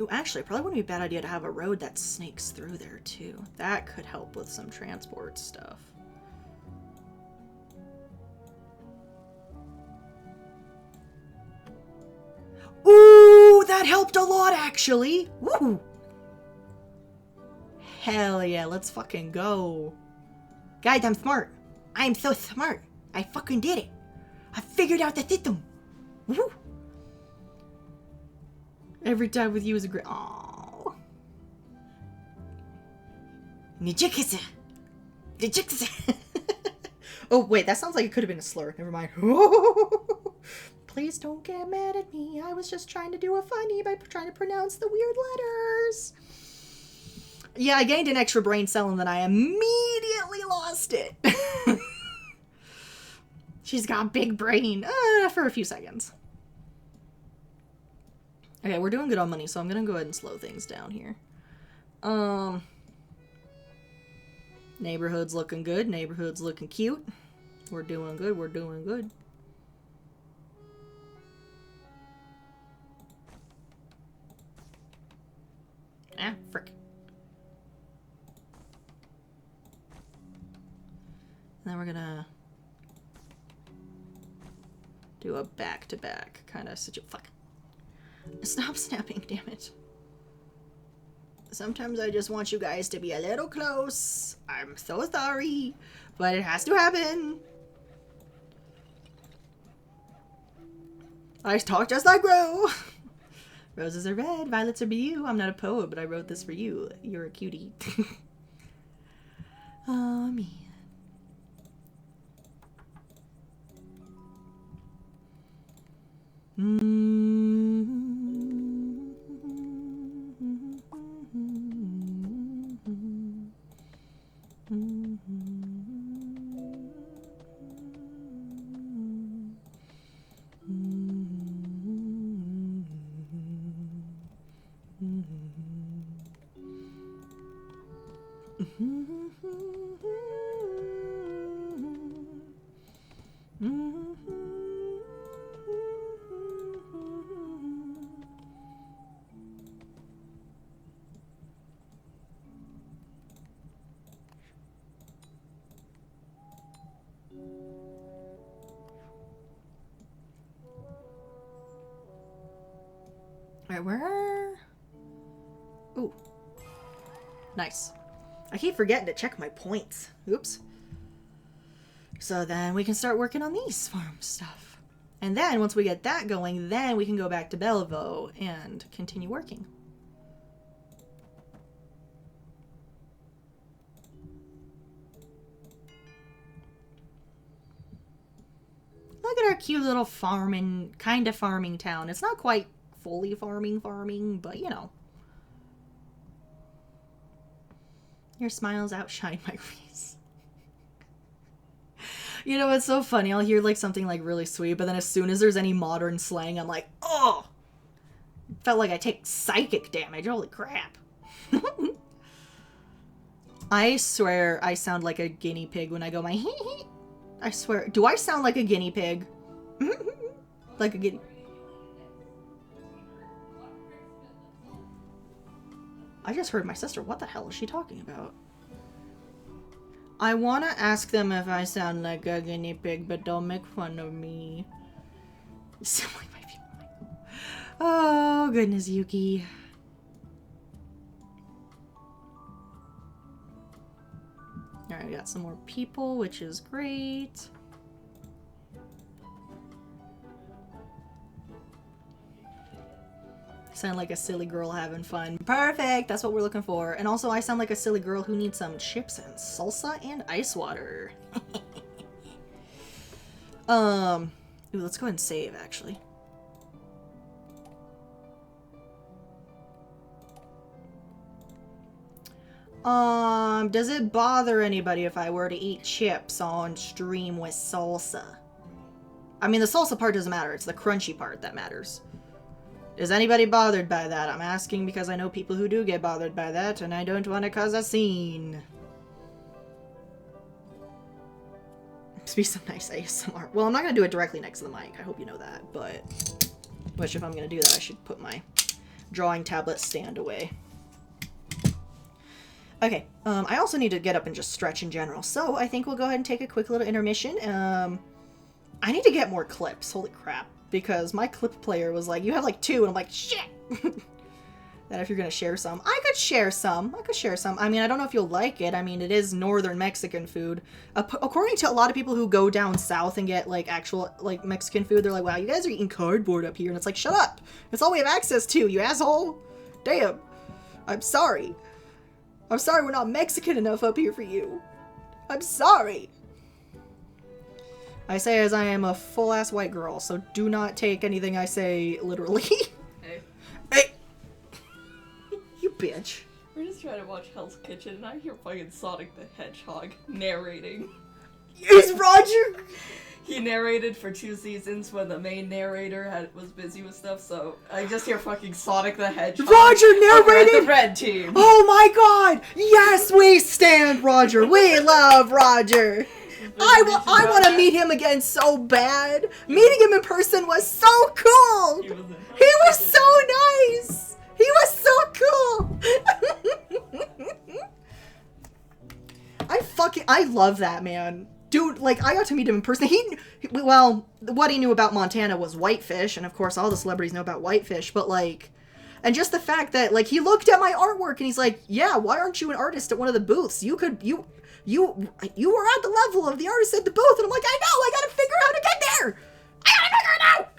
Speaker 1: Ooh, actually, it probably wouldn't be a bad idea to have a road that snakes through there too. That could help with some transport stuff. Ooh, that helped a lot, actually. Woo! Hell yeah, let's fucking go. Guys, I'm smart. I'm so smart. I fucking did it. I figured out the system. Woo! Every time with you is a great. Aww. Nijikisa. Nijikisa. Oh, wait, that sounds like it could have been a slur. Never mind. Please don't get mad at me. I was just trying to do a funny by trying to pronounce the weird letters. Yeah, I gained an extra brain cell and then I immediately lost it. She's got big brain for a few seconds. Okay, we're doing good on money, so I'm gonna go ahead and slow things down here. Neighborhood's looking good. Neighborhood's looking cute. We're doing good. We're doing good. Ah, frick. And then we're gonna do a back-to-back kind of situation. Fuck. Stop snapping, damn it. Sometimes I just want you guys to be a little close. I'm so sorry, but it has to happen. I talk just like Ro. Roses are red, violets are blue. I'm not a poet, but I wrote this for you. You're a cutie. Oh, man. Alright, where? Ooh. Nice. I keep forgetting to check my points. Oops. So then we can start working on these farm stuff. And then, once we get that going, then we can go back to Belleville and continue working. Look at our cute little farming, kind of farming town. It's not quite fully farming, but you know. Your smiles outshine my face. You know, it's so funny. I'll hear like something like really sweet, but then as soon as there's any modern slang, I'm like, oh! Felt like I take psychic damage. Holy crap. I swear I sound like a guinea pig when I go my hee. I swear. Do I sound like a guinea pig? Like a guinea... I just heard my sister. What the hell is she talking about? I want to ask them if I sound like a guinea pig, but don't make fun of me. You sound like my people. Oh, goodness, Yuki. Alright, I got some more people, which is great. Sound like a silly girl having fun. Perfect! That's what we're looking for. And also, I sound like a silly girl who needs some chips and salsa and ice water. Ooh, let's go ahead and save, actually. Does it bother anybody if I were to eat chips on stream with salsa? I mean, the salsa part doesn't matter. It's the crunchy part that matters. Is anybody bothered by that? I'm asking because I know people who do get bothered by that, and I don't want to cause a scene. Must be some nice ASMR. Well, I'm not going to do it directly next to the mic. I hope you know that, but... Which, if I'm going to do that, I should put my drawing tablet stand away. Okay, I also need to get up and just stretch in general, so I think we'll go ahead and take a quick little intermission. I need to get more clips, holy crap, because my clip player was like, you have like 2, and I'm like, shit! That if you're gonna share some. I could share some. I mean, I don't know if you'll like it. I mean, it is northern Mexican food. According to a lot of people who go down south and get, like, actual, like, Mexican food, they're like, wow, you guys are eating cardboard up here. And it's like, shut up! It's all we have access to, you asshole! Damn! I'm sorry. I'm sorry we're not Mexican enough up here for you. I'm sorry. I say as I am a full-ass white girl, so do not take anything I say literally.
Speaker 3: Hey.
Speaker 1: Hey! You bitch.
Speaker 3: We're just trying to watch Hell's Kitchen, and I hear fucking Sonic the Hedgehog narrating.
Speaker 1: Is Roger...
Speaker 3: He narrated for 2 seasons when the main narrator was busy with stuff, so I just hear fucking Sonic the Hedgehog.
Speaker 1: Roger narrated?
Speaker 3: The red team.
Speaker 1: Oh my god! Yes, we stand Roger. We love Roger. I want to meet him again so bad. Meeting him in person was so cool. He was so nice. He was so cool. I love that man. Dude, like, I got to meet him in person. Well, what he knew about Montana was whitefish, and of course all the celebrities know about whitefish, but, like, and just the fact that, like, he looked at my artwork and he's like, yeah, why aren't you an artist at one of the booths? You were at the level of the artist at the booth, and I'm like, I know, I gotta figure out how to get there! I gotta figure it out!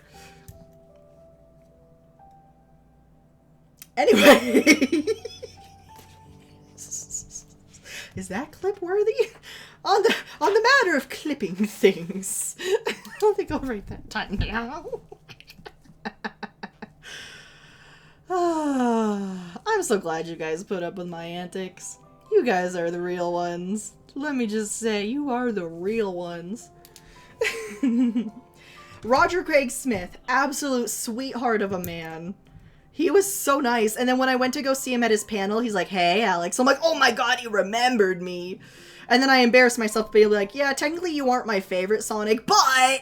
Speaker 1: Anyway. Is that clip worthy? On the matter of clipping things. I don't think I'll write that time down. I'm so glad you guys put up with my antics. You guys are the real ones. Let me just say, you are the real ones. Roger Craig Smith, absolute sweetheart of a man. He was so nice. And then when I went to go see him at his panel, he's like, hey, Alex. I'm like, oh my god, he remembered me. And then I embarrassed myself to be like, yeah, technically you aren't my favorite Sonic, but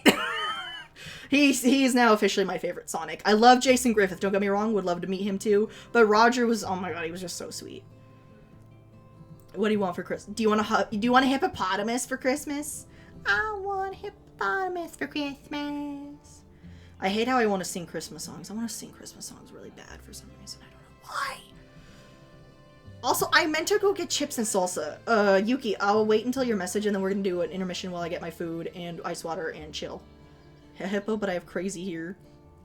Speaker 1: he's now officially my favorite Sonic. I love Jason Griffith, don't get me wrong, would love to meet him too. But Roger was, oh my god, he was just so sweet. What do you want for Christmas? Do you want a hippopotamus for Christmas? I want a hippopotamus for Christmas. I hate how I want to sing Christmas songs. I want to sing Christmas songs really bad for some reason. I don't know why. Also, I meant to go get chips and salsa. Yuki, I'll wait until your message and then we're gonna do an intermission while I get my food and ice water and chill. Hippo, but I have crazy here.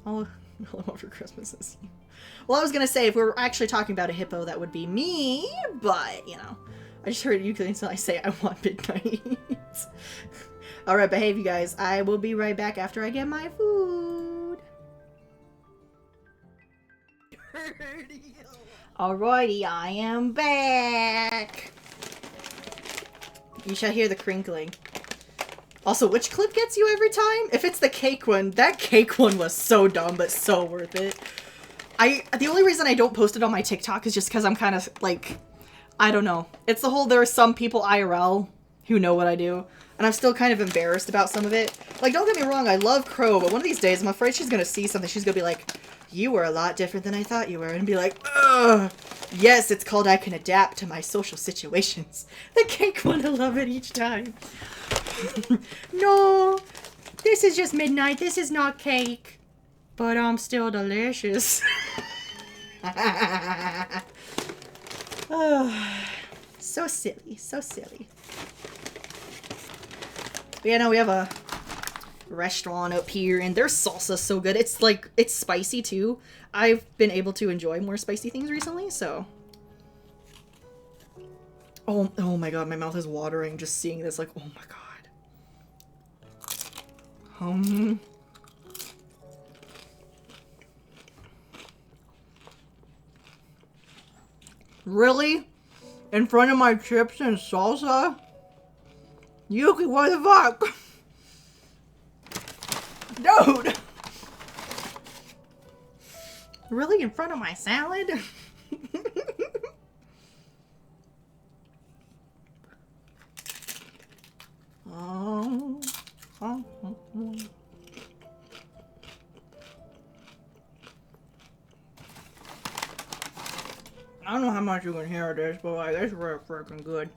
Speaker 1: All I want for Christmas is you. Well, I was gonna say, if we were actually talking about a hippo, that would be me, but, you know. I just heard Yuki until I say I want midnight. Alright, behave you guys. I will be right back after I get my food. Alrighty, I am back. You shall hear the crinkling. Also, which clip gets you every time? If it's the cake one, that cake one was so dumb, but so worth it. The only reason I don't post it on my TikTok is just because I'm kind of, like, I don't know. It's the whole there are some people IRL who know what I do. And I'm still kind of embarrassed about some of it. Like, don't get me wrong, I love Crow, but one of these days I'm afraid she's gonna see something. She's gonna be like, you were a lot different than I thought you were. And be like, ugh. Yes, it's called I can adapt to my social situations. The cake one, I love it each time. No, this is just midnight. This is not cake. But I'm still delicious. Oh, so silly, so silly. But yeah, no, we have a restaurant up here, and their salsa's so good. It's like, it's spicy too. I've been able to enjoy more spicy things recently, so. Oh my god, my mouth is watering just seeing this, like, oh my god. Really? In front of my chips and salsa? Yuki, what the fuck? Dude! Really? In front of my salad? I don't know how much you can hear this, but like, it's real freaking good.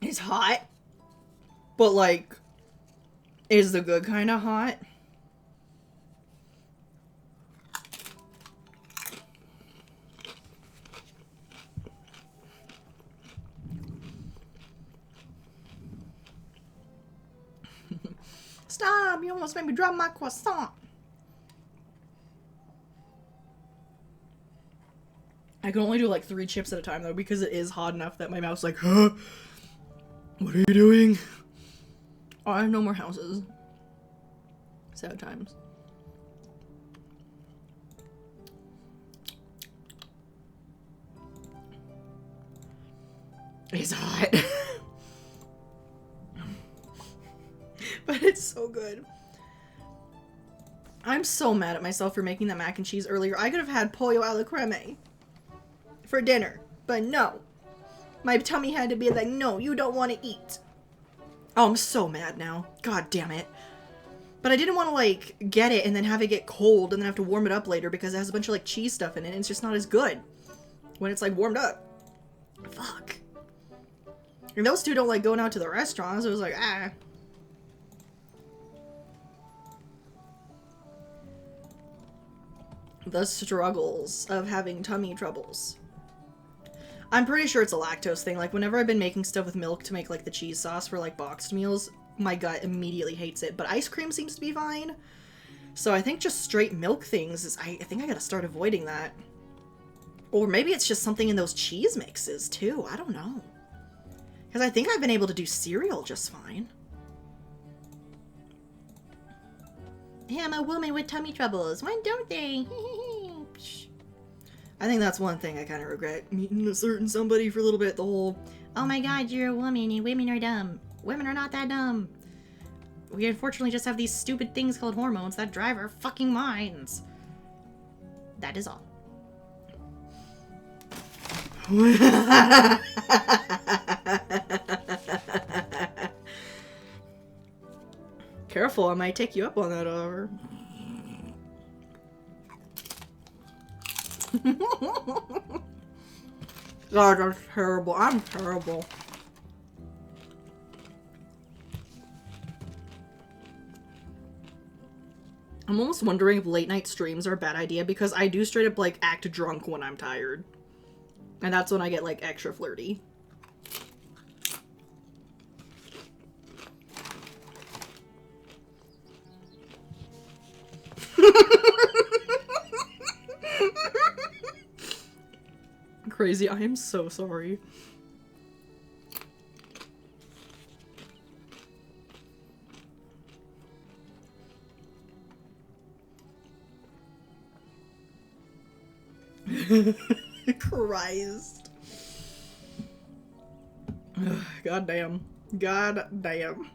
Speaker 1: It's hot, but like, is the good kind of hot. Stop! You almost made me drop my croissant. I can only do like 3 chips at a time though, because it is hot enough that my mouth's like, huh? What are you doing? Oh, I have no more houses. Sad times. It's hot. But it's so good. I'm so mad at myself for making that mac and cheese earlier. I could have had pollo alla creme for dinner, but no. My tummy had to be like, no, you don't want to eat. Oh, I'm so mad now. God damn it. But I didn't want to, like, get it and then have it get cold and then have to warm it up later because it has a bunch of, like, cheese stuff in it and it's just not as good when it's, like, warmed up. Fuck. And those two don't like going out to the restaurants. It was like, ah. The struggles of having tummy troubles. I'm pretty sure it's a lactose thing. Like, whenever I've been making stuff with milk to make, like, the cheese sauce for, like, boxed meals, my gut immediately hates it. But ice cream seems to be fine. So I think just straight milk things is... I think I gotta start avoiding that. Or maybe it's just something in those cheese mixes, too. I don't know. Because I think I've been able to do cereal just fine. Yeah, I'm a woman with tummy troubles. Why don't they? I think that's one thing I kind of regret. Meeting a certain somebody for a little bit. The whole, oh my god, you're a woman and women are dumb. Women are not that dumb. We unfortunately just have these stupid things called hormones that drive our fucking minds. That is all. Careful, I might take you up on that offer. God, that's terrible. I'm terrible. I'm almost wondering if late night streams are a bad idea because I do straight up like act drunk when I'm tired. And that's when I get like extra flirty. Crazy, I am so sorry. Christ. God damn. God damn.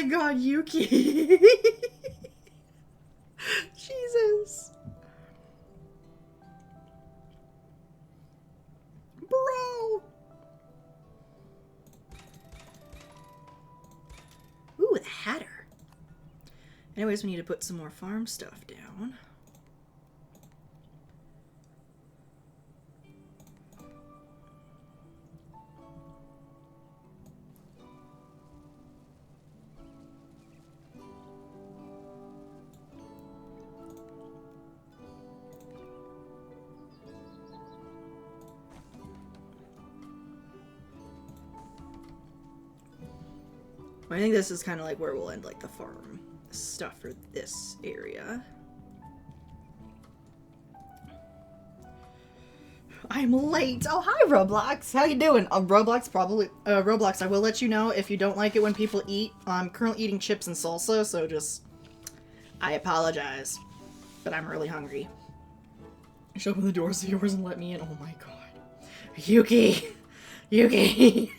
Speaker 1: god, Yuki! Jesus! Bro! Ooh, the Hatter. Anyways, we need to put some more farm stuff down. I think this is kind of like where we'll end like the farm stuff for this area. I'm late. Oh, hi, Roblox. How you doing? Roblox, I will let you know if you don't like it when people eat. I'm currently eating chips and salsa, so just... I apologize. But I'm really hungry. Just open the doors of yours and let me in. Oh my god. Yuki! Yuki!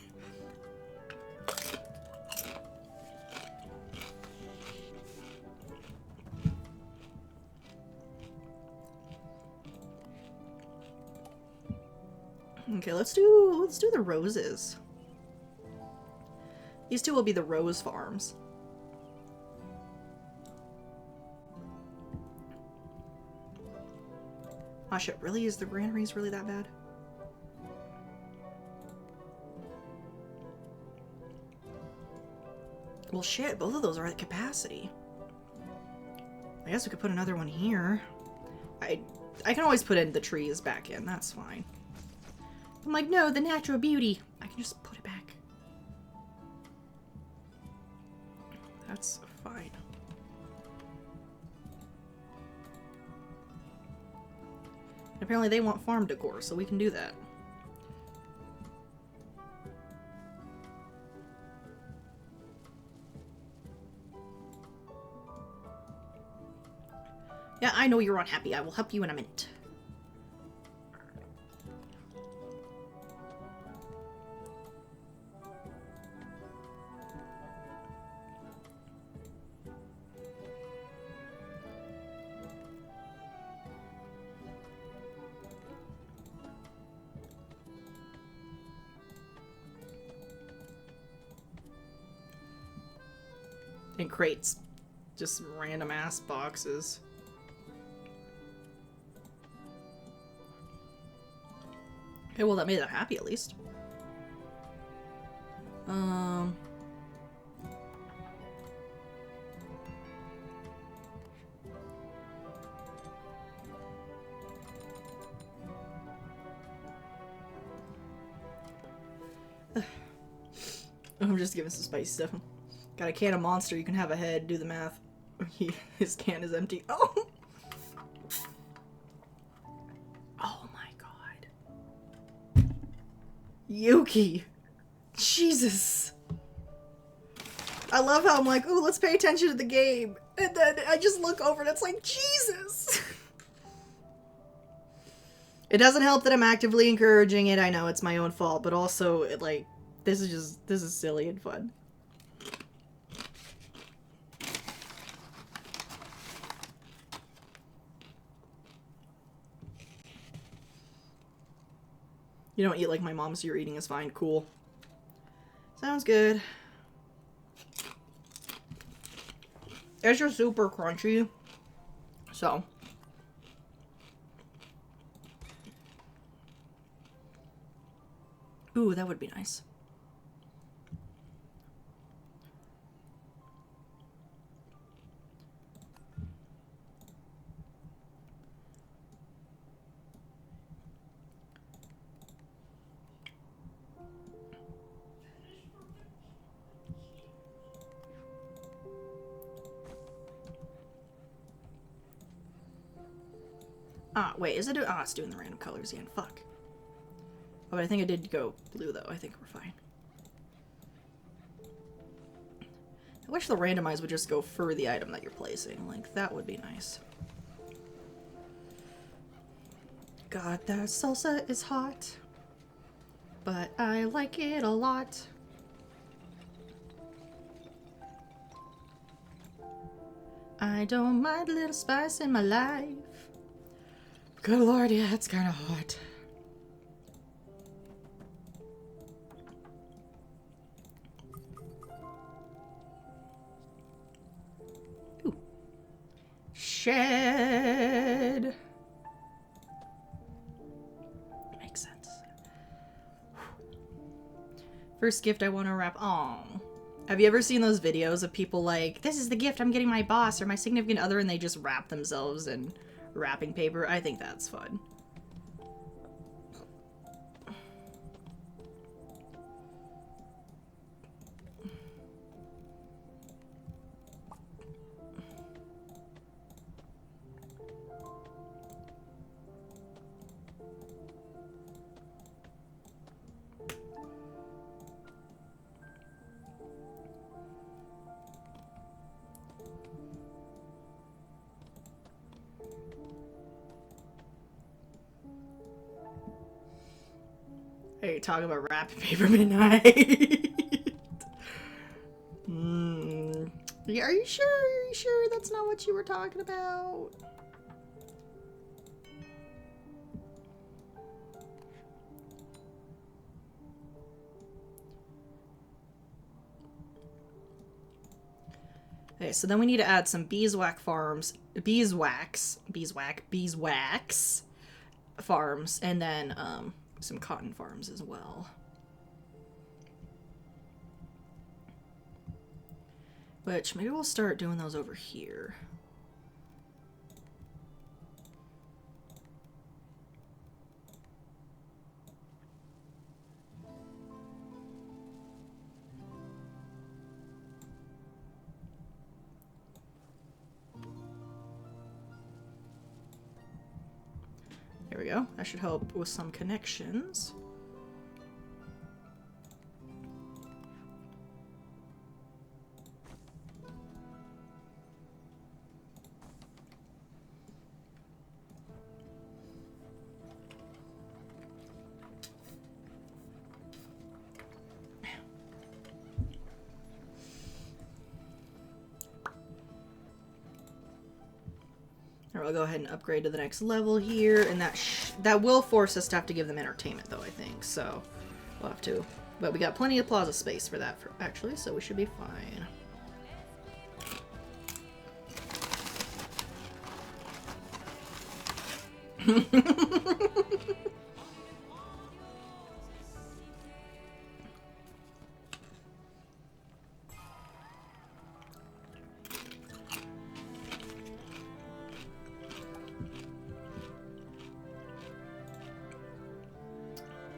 Speaker 1: Okay, let's do the roses. These two will be the rose farms. Oh shit, really? Is the granaries really that bad? Well shit, both of those are at capacity. I guess we could put another one here. I can always put in the trees back in, that's fine. I'm like, no, the natural beauty. I can just put it back. That's fine. And apparently they want farm decor, so we can do that. Yeah, I know you're unhappy. I will help you in a minute. In crates. Just random ass boxes. Okay, well that made them happy at least. I'm just giving some spicy stuff. Got a can of Monster, you can have a head, do the math. His can is empty. Oh! Oh my god. Yuki! Jesus! I love how I'm like, ooh, let's pay attention to the game. And then I just look over and it's like, Jesus! It doesn't help that I'm actively encouraging it. I know it's my own fault, but also, like, this is silly and fun. You don't eat like my mom, so your eating is fine. Cool. Sounds good. It's just super crunchy. So. Ooh, that would be nice. Ah, wait, is it? Ah, it's doing the random colors again. Fuck. Oh, but I think I did go blue, though. I think we're fine. I wish the randomize would just go for the item that you're placing. Like, that would be nice. God, that salsa is hot. But I like it a lot. I don't mind a little spice in my life. Good lord, yeah, it's kind of hot. Ooh. Shed. Makes sense. First gift I want to wrap. Aw. Have you ever seen those videos of people like, this is the gift I'm getting my boss or my significant other, and they just wrap themselves in wrapping paper? I think that's fun. Hey, talk about wrapping paper midnight. Yeah, are you sure? Are you sure that's not what you were talking about? Okay, so then we need to add some beeswax farms, beeswax farms, and then some cotton farms as well. Which, maybe we'll start doing those over here. There we go. That should help with some connections. I'll go ahead and upgrade to the next level here, and that will force us to have to give them entertainment, though, I think, so we'll have to. But we got plenty of plaza space for that, actually, so we should be fine.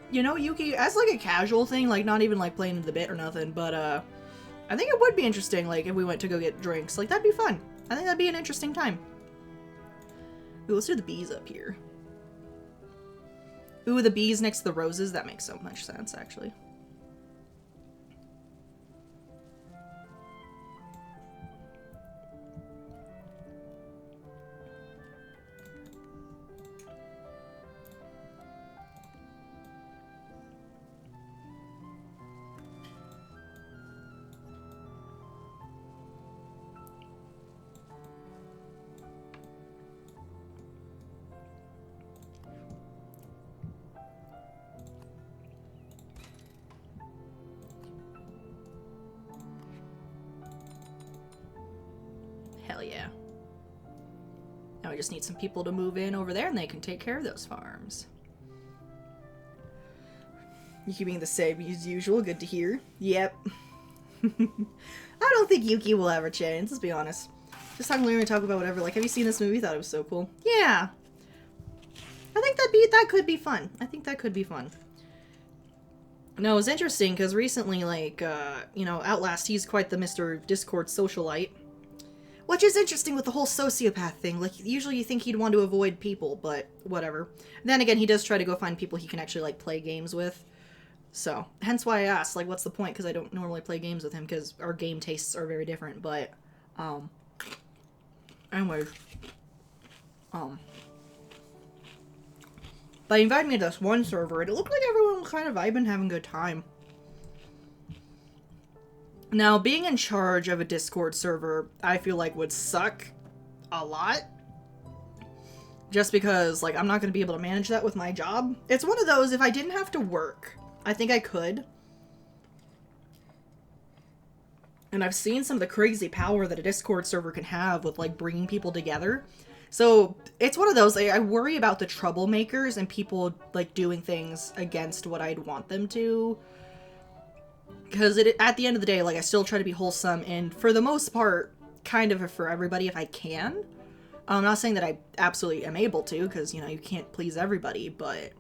Speaker 1: You know, Yuki, as like a casual thing, like not even like playing the bit or nothing, but I think it would be interesting, like if we went to go get drinks. Like that'd be fun. I think that'd be an interesting time. Ooh, let's do the bees up here. Ooh, the bees next to the roses, that makes so much sense, actually. Hell yeah. Now we just need some people to move in over there and they can take care of those farms. Yuki being the same as usual, good to hear. Yep. I don't think Yuki will ever change, let's be honest. Just talking to Larry and talk about whatever, like, have you seen this movie? Thought it was so cool. Yeah. I think that could be fun. I think that could be fun. No, it was interesting because recently, like, you know, Outlast, he's quite the Mr. Discord socialite. Which is interesting with the whole sociopath thing. Like, usually you think he'd want to avoid people, but whatever. And then again, he does try to go find people he can actually, like, play games with. So, hence why I asked, like, what's the point? Because I don't normally play games with him, because our game tastes are very different, but, anyways. But he invited me to this one server, and it looked like everyone was kind of vibing, having a good time. Now, being in charge of a Discord server, I feel like would suck a lot. Just because, like, I'm not going to be able to manage that with my job. It's one of those, if I didn't have to work, I think I could. And I've seen some of the crazy power that a Discord server can have with, like, bringing people together. So, it's one of those, I worry about the troublemakers and people, like, doing things against what I'd want them to. Because at the end of the day, like, I still try to be wholesome, and for the most part, kind of for everybody if I can. I'm not saying that I absolutely am able to, because, you know, you can't please everybody, but,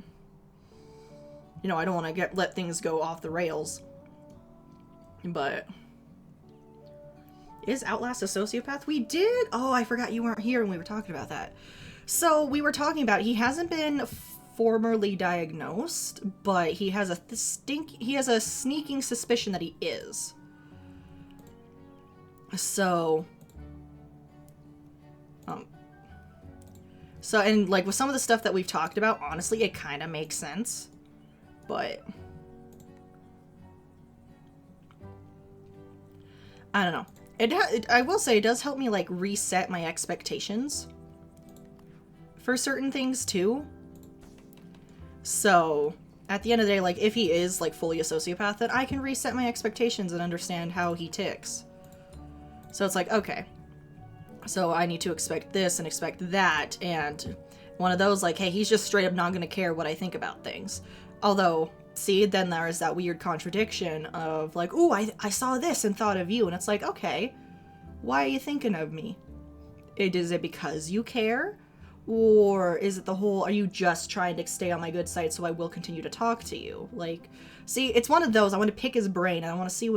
Speaker 1: you know, I don't want to let things go off the rails. But, is Outlast a sociopath? We did? Oh, I forgot you weren't here when we were talking about that. So, we were talking about, he hasn't been formally diagnosed, but he has a sneaking suspicion that he is. So, and, like, with some of the stuff that we've talked about, honestly, it kind of makes sense. But, I don't know. I will say, it does help me, like, reset my expectations for certain things, too. So, at the end of the day, like, if he is, like, fully a sociopath, then I can reset my expectations and understand how he ticks. So it's like, okay. So I need to expect this and expect that, and one of those, like, hey, he's just straight up not gonna care what I think about things. Although, see, then there's that weird contradiction of, like, ooh, I saw this and thought of you, and it's like, okay, why are you thinking of me? Is it because you care? Or is it the whole, are you just trying to stay on my good side so I will continue to talk to you? Like, see, it's one of those, I want to pick his brain, and I want to see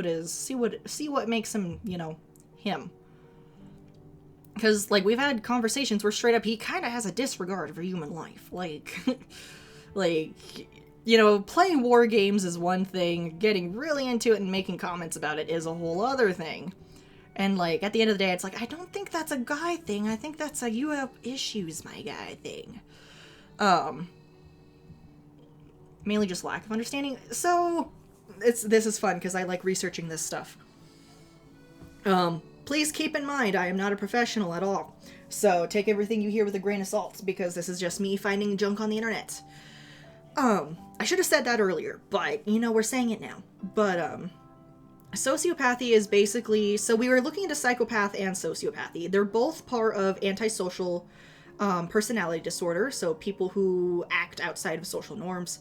Speaker 1: what makes him, you know, him. Because, like, we've had conversations where straight up he kind of has a disregard for human life. Like, like, you know, playing war games is one thing, getting really into it and making comments about it is a whole other thing. And, like, at the end of the day, it's like, I don't think that's a guy thing. I think that's a you have issues, my guy thing. Mainly just lack of understanding. So, this is fun because I like researching this stuff. Please keep in mind, I am not a professional at all. So, take everything you hear with a grain of salt because this is just me finding junk on the internet. I should have said that earlier, but, you know, we're saying it now. But, sociopathy is basically, so we were looking into psychopath and sociopathy. They're both part of antisocial personality disorder, so people who act outside of social norms.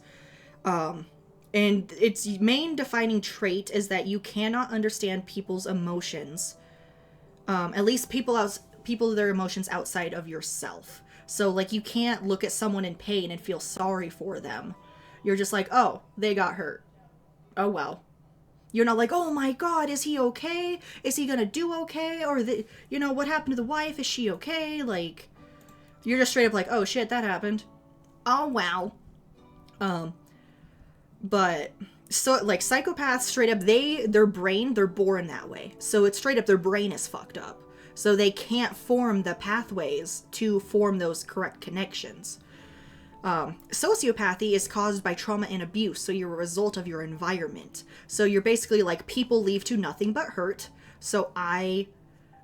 Speaker 1: And its main defining trait is that you cannot understand people's emotions. At least their emotions outside of yourself. So, like, you can't look at someone in pain and feel sorry for them. You're just like, oh, they got hurt. Oh, well. You're not like, oh my god, is he okay? Is he gonna do okay? Or, you know, what happened to the wife? Is she okay? Like, you're just straight up like, oh shit, that happened. Oh, wow. But, so, like, psychopaths, straight up, their brain, they're born that way. So it's straight up, their brain is fucked up. So they can't form the pathways to form those correct connections. Sociopathy is caused by trauma and abuse, so you're a result of your environment. So you're basically like, people leave to nothing but hurt, so I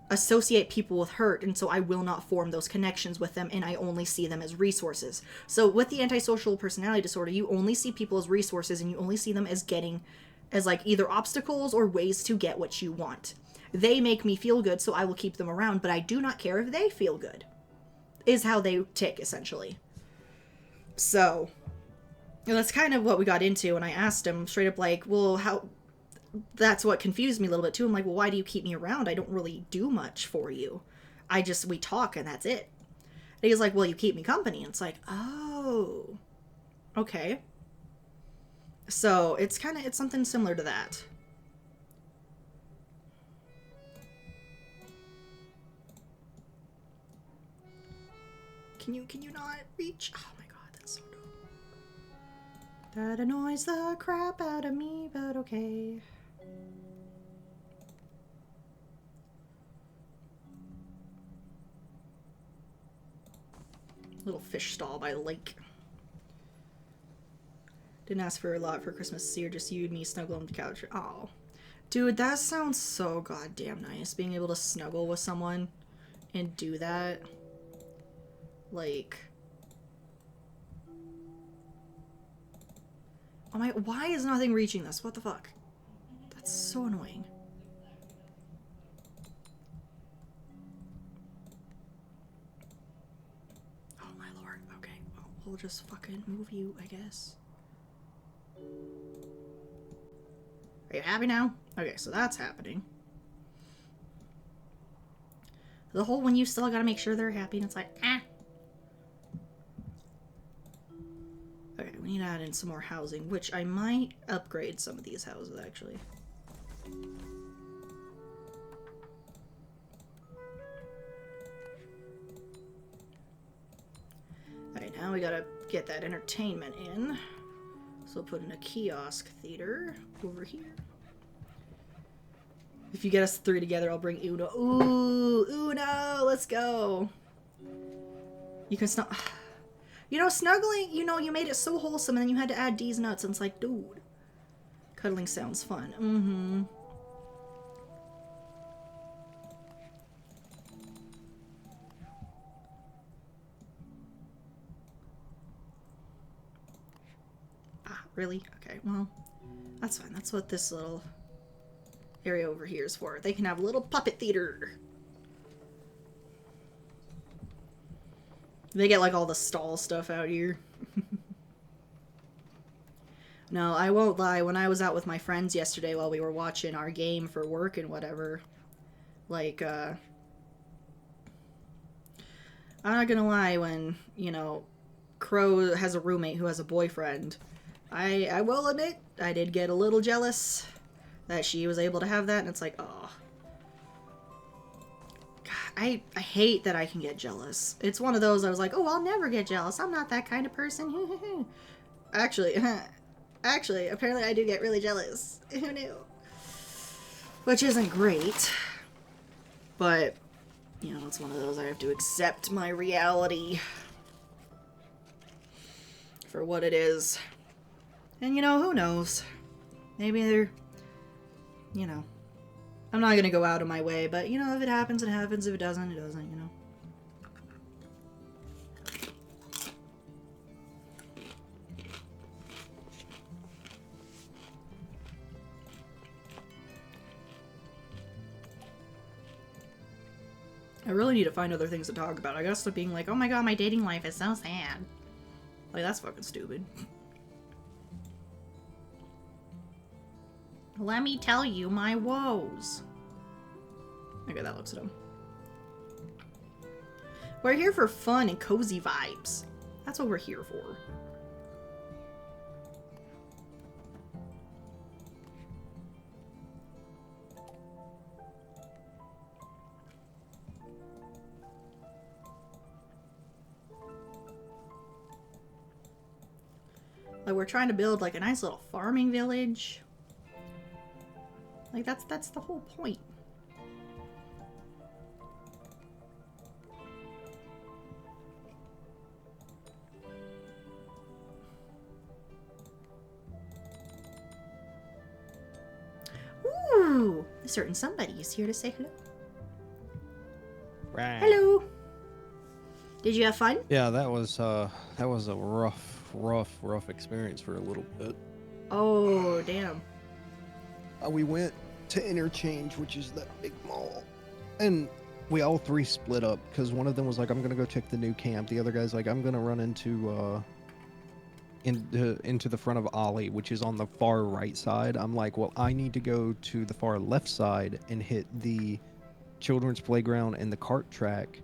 Speaker 1: associate people with hurt, and so I will not form those connections with them, and I only see them as resources. So with the antisocial personality disorder, you only see people as resources, and you only see them as like either obstacles or ways to get what you want. They make me feel good, so I will keep them around, but I do not care if they feel good, is how they tick, essentially. So, that's kind of what we got into, and I asked him straight up, like, well, how... That's what confused me a little bit, too. I'm like, well, why do you keep me around? I don't really do much for you. We talk, and that's it. And he's like, well, you keep me company. And it's like, oh, okay. So, it's something similar to that. Can you not reach? Oh my god, that's so dumb. That annoys the crap out of me, but okay. Little fish stall by the lake. Didn't ask for a lot for Christmas this year, just you and me snuggle on the couch. Oh. Dude, that sounds so goddamn nice. Being able to snuggle with someone and do that. Like... Oh my... Why is nothing reaching this? What the fuck? That's so annoying. Oh my lord. Okay. Well, we'll just fucking move you, I guess. Are you happy now? Okay, so that's happening. The whole when you still gotta make sure they're happy and it's like, ah. Okay, we need to add in some more housing, which I might upgrade some of these houses actually. Alright, now we gotta get that entertainment in. So we'll put in a kiosk theater over here. If you get us 3 together, I'll bring Uno. Ooh, Uno, let's go. You can snuggle. You know, snuggling, you know, you made it so wholesome and then you had to add D's nuts and it's like, dude. Cuddling sounds fun. Mm-hmm. Ah, really? Okay, well, that's fine. That's what this little area over here is for. They can have a little puppet theater. They get like all the stall stuff out here. No, I won't lie. When I was out with my friends yesterday while we were watching our game for work and whatever, like, I'm not gonna lie, when, you know, Crow has a roommate who has a boyfriend, I will admit, I did get a little jealous that she was able to have that, and it's like, oh. God, I hate that I can get jealous. It's one of those I was like, oh, I'll never get jealous. I'm not that kind of person. Actually, apparently I do get really jealous. Who knew? Which isn't great. But, you know, it's one of those I have to accept my reality for what it is. And, you know, who knows? Maybe they're... You know, I'm not gonna go out of my way, but, you know, if it happens, it happens. If it doesn't, it doesn't, you know. I really need to find other things to talk about. I gotta stop being like, oh my god, my dating life is so sad. Like, that's fucking stupid. Let me tell you my woes. Okay, that looks dumb. We're here for fun and cozy vibes. That's what we're here for. Like, we're trying to build like a nice little farming village. Like, that's the whole point. Ooh, a certain somebody is here to say hello.
Speaker 4: Right.
Speaker 1: Hello. Did you have fun?
Speaker 4: Yeah, that was a rough experience for a little bit.
Speaker 1: Oh, damn.
Speaker 4: We went to Interchange, which is that big mall, and we all 3 split up because one of them was like, I'm gonna go check the new camp. The other guy's like, I'm gonna run into the front of Ollie, which is on the far right side. I'm like, well, I need to go to the far left side and hit the children's playground and the cart track.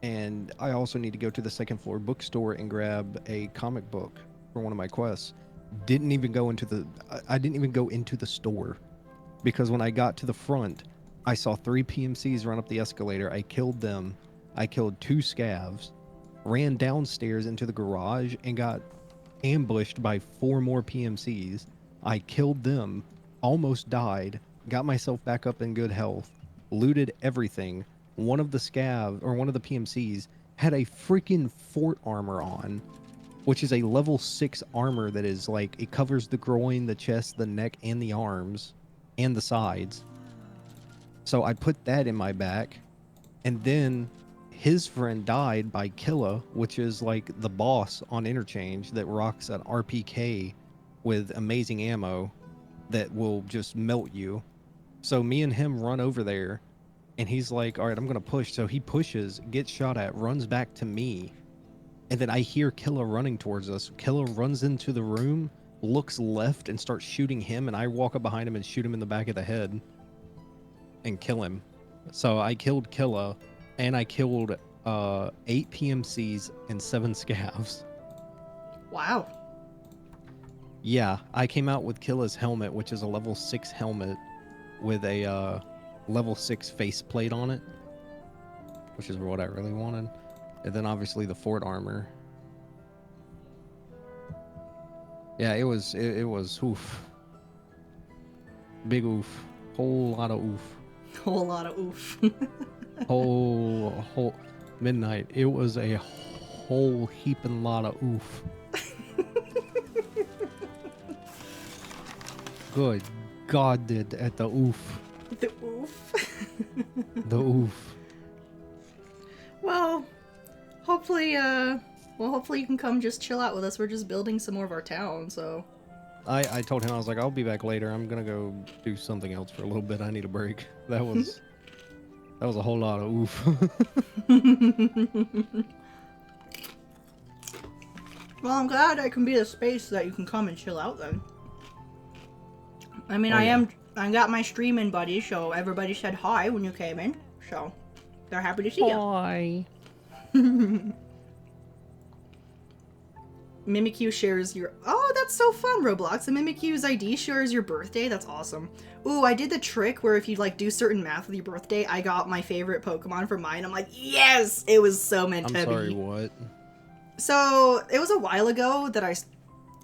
Speaker 4: And I also need to go to the second floor bookstore and grab a comic book for one of my quests. I didn't even go into the store, because when I got to the front, I saw 3 PMCs run up the escalator. I killed them. I killed 2 scavs, ran downstairs into the garage and got ambushed by 4 more PMCs. I killed them, almost died, got myself back up in good health, looted everything. One of the PMCs had a freaking fort armor on, which is a level 6 armor that is like, it covers the groin, the chest, the neck, and the arms. and the sides. So I put that in my back, and then his friend died by Killa, which is like the boss on Interchange that rocks an RPK with amazing ammo that will just melt you. So me and him run over there, and he's like, all right, I'm going to push. So he pushes, gets shot at, runs back to me. And then I hear Killa running towards us. Killa runs into the room, looks left, and starts shooting him. And I walk up behind him and shoot him in the back of the head and kill him. So I killed Killa, and I killed 8 PMCs and 7 scavs.
Speaker 1: Wow.
Speaker 4: Yeah, I came out with Killa's helmet, which is a level 6 helmet with a level 6 faceplate on it, which is what I really wanted. And then obviously the fort armor. Yeah, it was oof. Big oof. Whole lot of oof.
Speaker 1: Whole lot of oof.
Speaker 4: whole midnight. It was a whole heaping lot of oof. Good God, did at the oof.
Speaker 1: The oof.
Speaker 4: The oof.
Speaker 1: Well, hopefully you can come just chill out with us. We're just building some more of our town, so.
Speaker 4: I told him, I was like, I'll be back later. I'm gonna go do something else for a little bit. I need a break. That was a whole lot of oof.
Speaker 1: Well, I'm glad I can be the space that you can come and chill out then. I mean,
Speaker 4: Oh, yeah.
Speaker 1: I got my streaming buddies, so everybody said hi when you came in, so they're happy to see you.
Speaker 4: Hi.
Speaker 1: Mimikyu shares your... Oh, that's so fun, Roblox. The Mimikyu's ID shares your birthday. That's awesome. Ooh, I did the trick where if you, like, do certain math with your birthday, I got my favorite Pokemon for mine. I'm like, yes! It was so meant to be.
Speaker 4: I'm sorry, what?
Speaker 1: So, it was a while ago that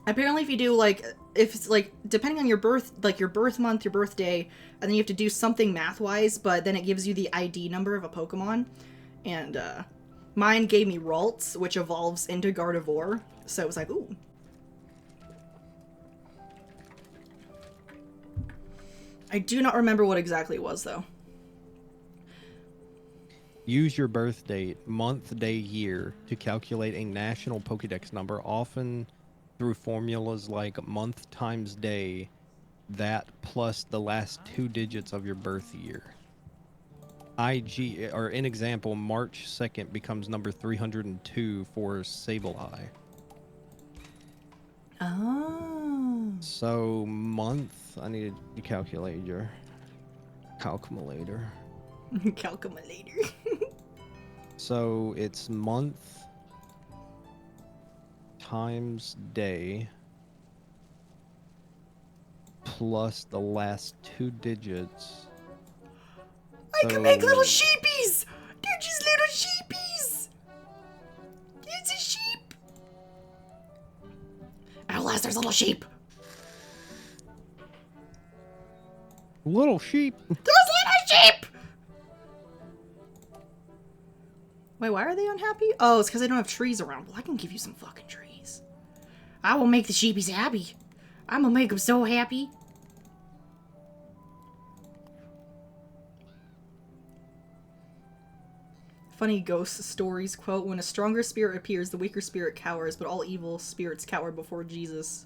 Speaker 1: apparently if you do, like... If it's, like, depending on your birth... Like, your birth month, your birthday, and then you have to do something math-wise, but then it gives you the ID number of a Pokemon. And, mine gave me Ralts, which evolves into Gardevoir. So it was like, ooh. I do not remember what exactly it was, though.
Speaker 4: Use your birth date, month, day, year to calculate a national Pokédex number, often through formulas like month times day, that plus the last 2 digits of your birth year. IG, or in example, March 2nd becomes number 302 for Sableye.
Speaker 1: Oh.
Speaker 4: So, month, I need to calculate your calculator.
Speaker 1: Calculator.
Speaker 4: So, it's month times day plus the last 2 digits.
Speaker 1: I can make little sheepies! They're just little sheepies! It's a sheep! Outlast, there's a little sheep!
Speaker 4: Little sheep.
Speaker 1: There's little sheep! Wait, why are they unhappy? Oh, it's because I don't have trees around. Well, I can give you some fucking trees. I will make the sheepies happy. I'm gonna make them so happy. Funny ghost stories quote, when a stronger spirit appears, the weaker spirit cowers, but all evil spirits cower before Jesus.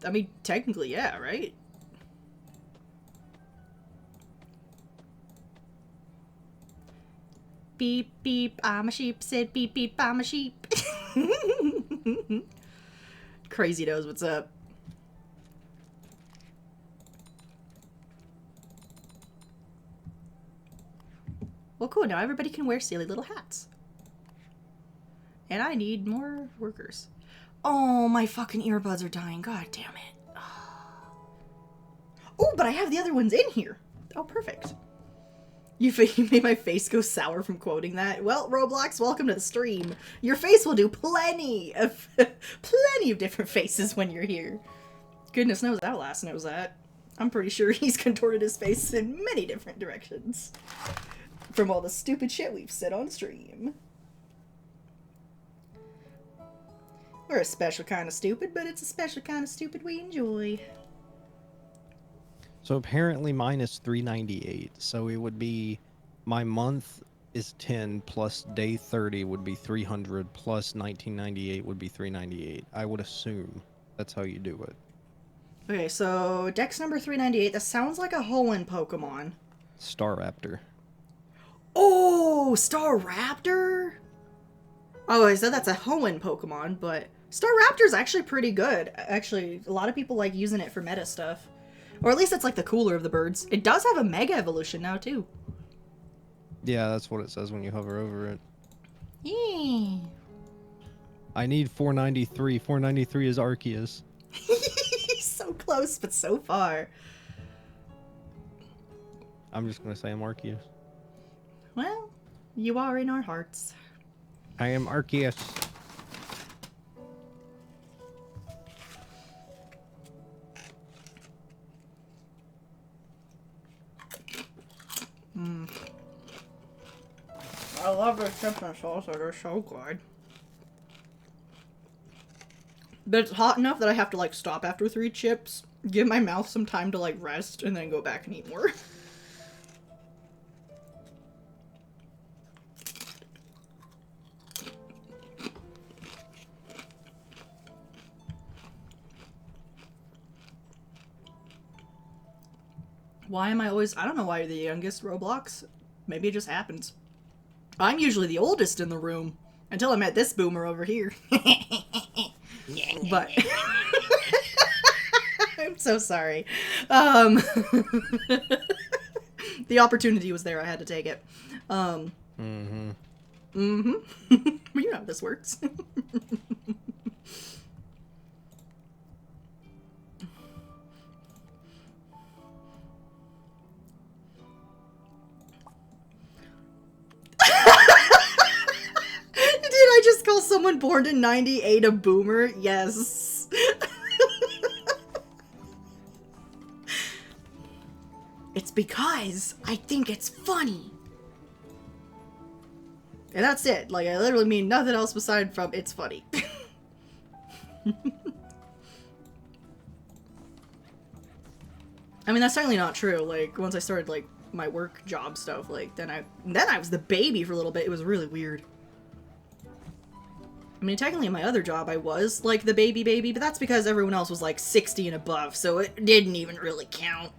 Speaker 1: I mean, technically, yeah, right? Beep, beep, I'm a sheep, said beep, beep, I'm a sheep. Crazy knows what's up. Well, cool, now everybody can wear silly little hats. And I need more workers. Oh, my fucking earbuds are dying, god damn it. Oh, but I have the other ones in here. Oh, perfect. You made my face go sour from quoting that. Well, Roblox, welcome to the stream. Your face will do plenty of different faces when you're here. Goodness knows Outlast knows that. I'm pretty sure he's contorted his face in many different directions. From all the stupid shit we've said on stream. We're a special kind of stupid, but it's a special kind of stupid we enjoy.
Speaker 4: So apparently mine is 398. So it would be my month is 10 plus day 30 would be 300 plus 1998 would be 398. I would assume that's how you do it.
Speaker 1: Okay, so Dex number 398. That sounds like a Hoenn Pokemon.
Speaker 4: Staraptor.
Speaker 1: Oh, Staraptor? Oh, I said that's a Hoenn Pokemon, but Staraptor's actually pretty good. Actually, a lot of people like using it for meta stuff. Or at least it's like the cooler of the birds. It does have a Mega Evolution now, too.
Speaker 4: Yeah, that's what it says when you hover over it.
Speaker 1: Yeah.
Speaker 4: I need 493. 493 is Arceus.
Speaker 1: So close, but so far.
Speaker 4: I'm just going to say I'm Arceus.
Speaker 1: Well, you are in our hearts.
Speaker 4: I am Arceus.
Speaker 1: I love the chips and salsa. They're so good. But it's hot enough that I have to, like, stop after 3 chips, give my mouth some time to, like, rest, and then go back and eat more. Why am I always... I don't know why you're the youngest, Roblox. Maybe it just happens. I'm usually the oldest in the room. Until I met this boomer over here. But... I'm so sorry. The opportunity was there. I had to take it.
Speaker 4: Mm-hmm.
Speaker 1: Mm-hmm. Well, you know how this works. Did I just call someone born in 98 a boomer? Yes. It's because I think it's funny. And that's it. Like, I literally mean nothing else beside from it's funny. I mean, that's certainly not true. Like, once I started, like, my work job stuff, like, then I was the baby for a little bit. It was really weird. I mean, technically in my other job I was, like, the baby, but that's because everyone else was, like, 60 and above, so it didn't even really count.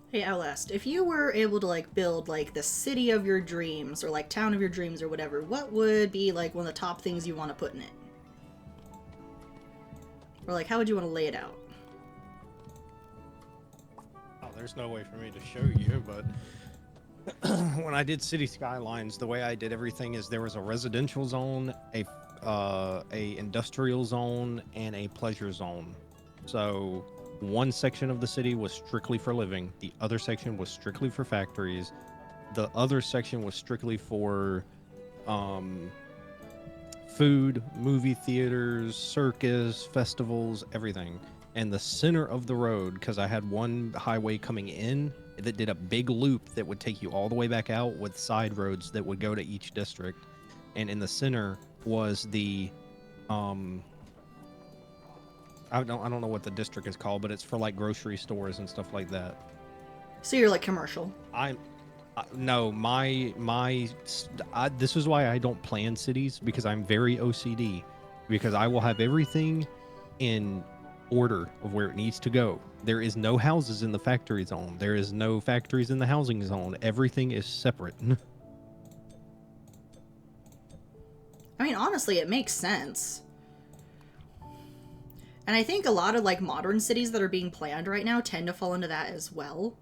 Speaker 1: Hey, Outlast, if you were able to, like, build, like, the city of your dreams, or, like, town of your dreams, or whatever, what would be, like, one of the top things you want to put in it? Or, like, how would you want to lay it out?
Speaker 4: Oh, there's no way for me to show you, but when I did City Skylines, the way I did everything is there was a residential zone, a industrial zone, and a pleasure zone. So one section of the city was strictly for living. The other section was strictly for factories. The other section was strictly for food, movie theaters, circus, festivals, everything. And the center of the road, because I had one highway coming in that did a big loop that would take you all the way back out with side roads that would go to each district. And in the center was the I don't know what the district is called, but it's for like grocery stores and stuff like that.
Speaker 1: So you're, like, commercial.
Speaker 4: No, this is why I don't plan cities, because I'm very OCD, because I will have everything in order of where it needs to go. There is no houses in the factory zone. There is no factories in the housing zone. Everything is separate.
Speaker 1: I mean, honestly, it makes sense. And I think a lot of like modern cities that are being planned right now tend to fall into that as well.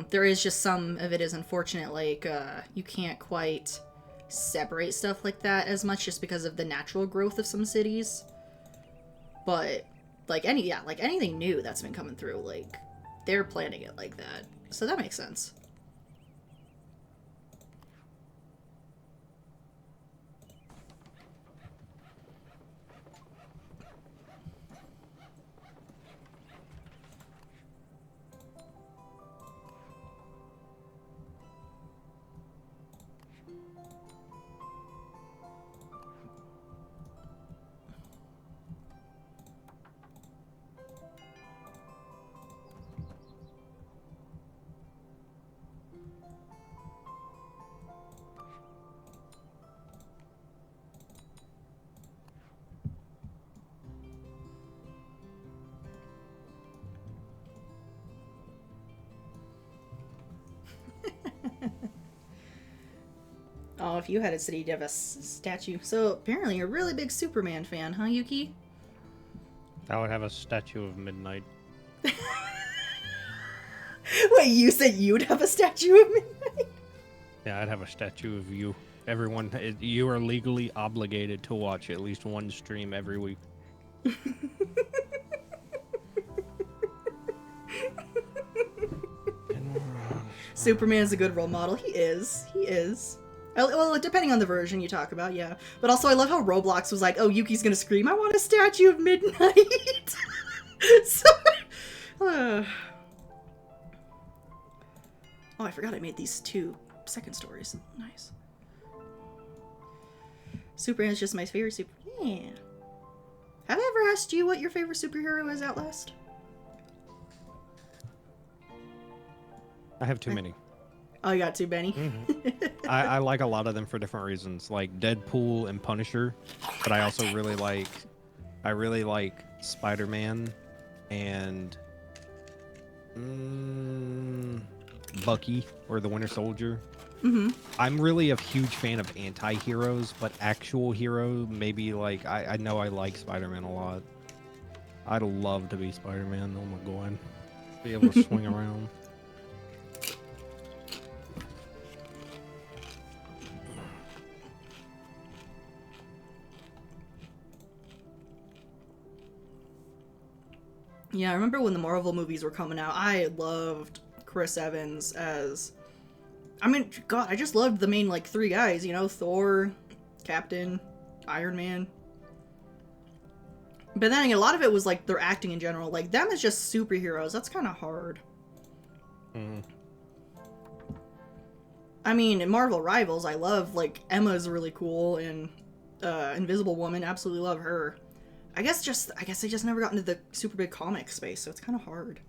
Speaker 1: There is just some of it is unfortunate, like you can't quite separate stuff like that as much just because of the natural growth of some cities. But like anything new that's been coming through, like they're planning it like that. So that makes sense. Oh, if you had a city, you'd have a statue. So apparently you're a really big Superman fan, huh, Yuki?
Speaker 5: I would have a statue of Midnight.
Speaker 1: Wait, you said you'd have a statue of Midnight?
Speaker 5: Yeah, I'd have a statue of you. Everyone, you are legally obligated to watch at least one stream every week.
Speaker 1: Superman's a good role model. He is. He is. Well, depending on the version you talk about, yeah. But also, I love how Roblox was like, oh, Yuki's gonna scream, I want a statue of Midnight! So... Oh, I forgot I made these 2 second stories. Nice. Superman's just my favorite super... Yeah. Have I ever asked you what your favorite superhero is, Outlast?
Speaker 4: I have too many.
Speaker 1: Oh, you got too many?
Speaker 4: Mm-hmm. I like a lot of them for different reasons, like Deadpool and Punisher, but I also really like Spider-Man and Bucky or the Winter Soldier.
Speaker 1: Mm-hmm.
Speaker 4: I'm really a huge fan of anti-heroes, but actual hero, maybe like I know I like Spider-Man a lot. I'd love to be Spider-Man. Oh my god, be able to swing around.
Speaker 1: Yeah, I remember when the Marvel movies were coming out, I loved Chris Evans as... I mean, God, I just loved the main, like, 3 guys, you know? Thor, Captain, Iron Man. But then again, a lot of it was, like, their acting in general. Like, them as just superheroes, that's kind of hard.
Speaker 4: Mm.
Speaker 1: I mean, in Marvel Rivals, I love, like, Emma's really cool, and Invisible Woman, absolutely love her. I guess I just never got into the super big comic space, so it's kind of hard.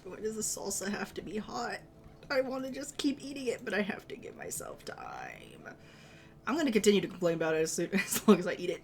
Speaker 1: Why does the salsa have to be hot? I want to just keep eating it, but I have to give myself time. I'm gonna continue to complain about it as long as I eat it.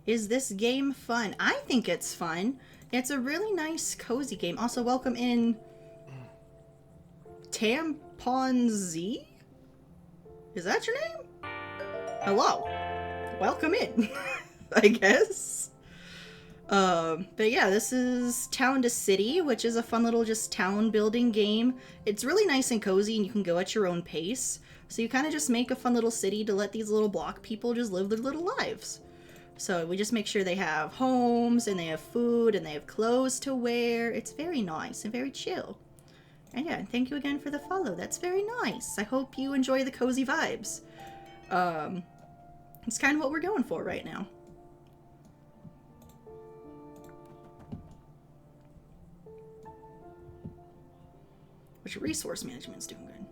Speaker 1: Is this game fun? I think it's fun. It's a really nice, cozy game. Also, welcome in Tampon Z? Is that your name? hello. Welcome in, I guess. But yeah, this is Town to City, which is a fun little just town building game. It's really nice and cozy, and you can go at your own pace. So you kind of just make a fun little city to let these little block people just live their little lives. So we just make sure they have homes, and they have food, and they have clothes to wear. It's very nice and very chill. And yeah, thank you again for the follow. That's very nice. I hope you enjoy the cozy vibes. It's kind of what we're going for right now. Which resource management's doing good.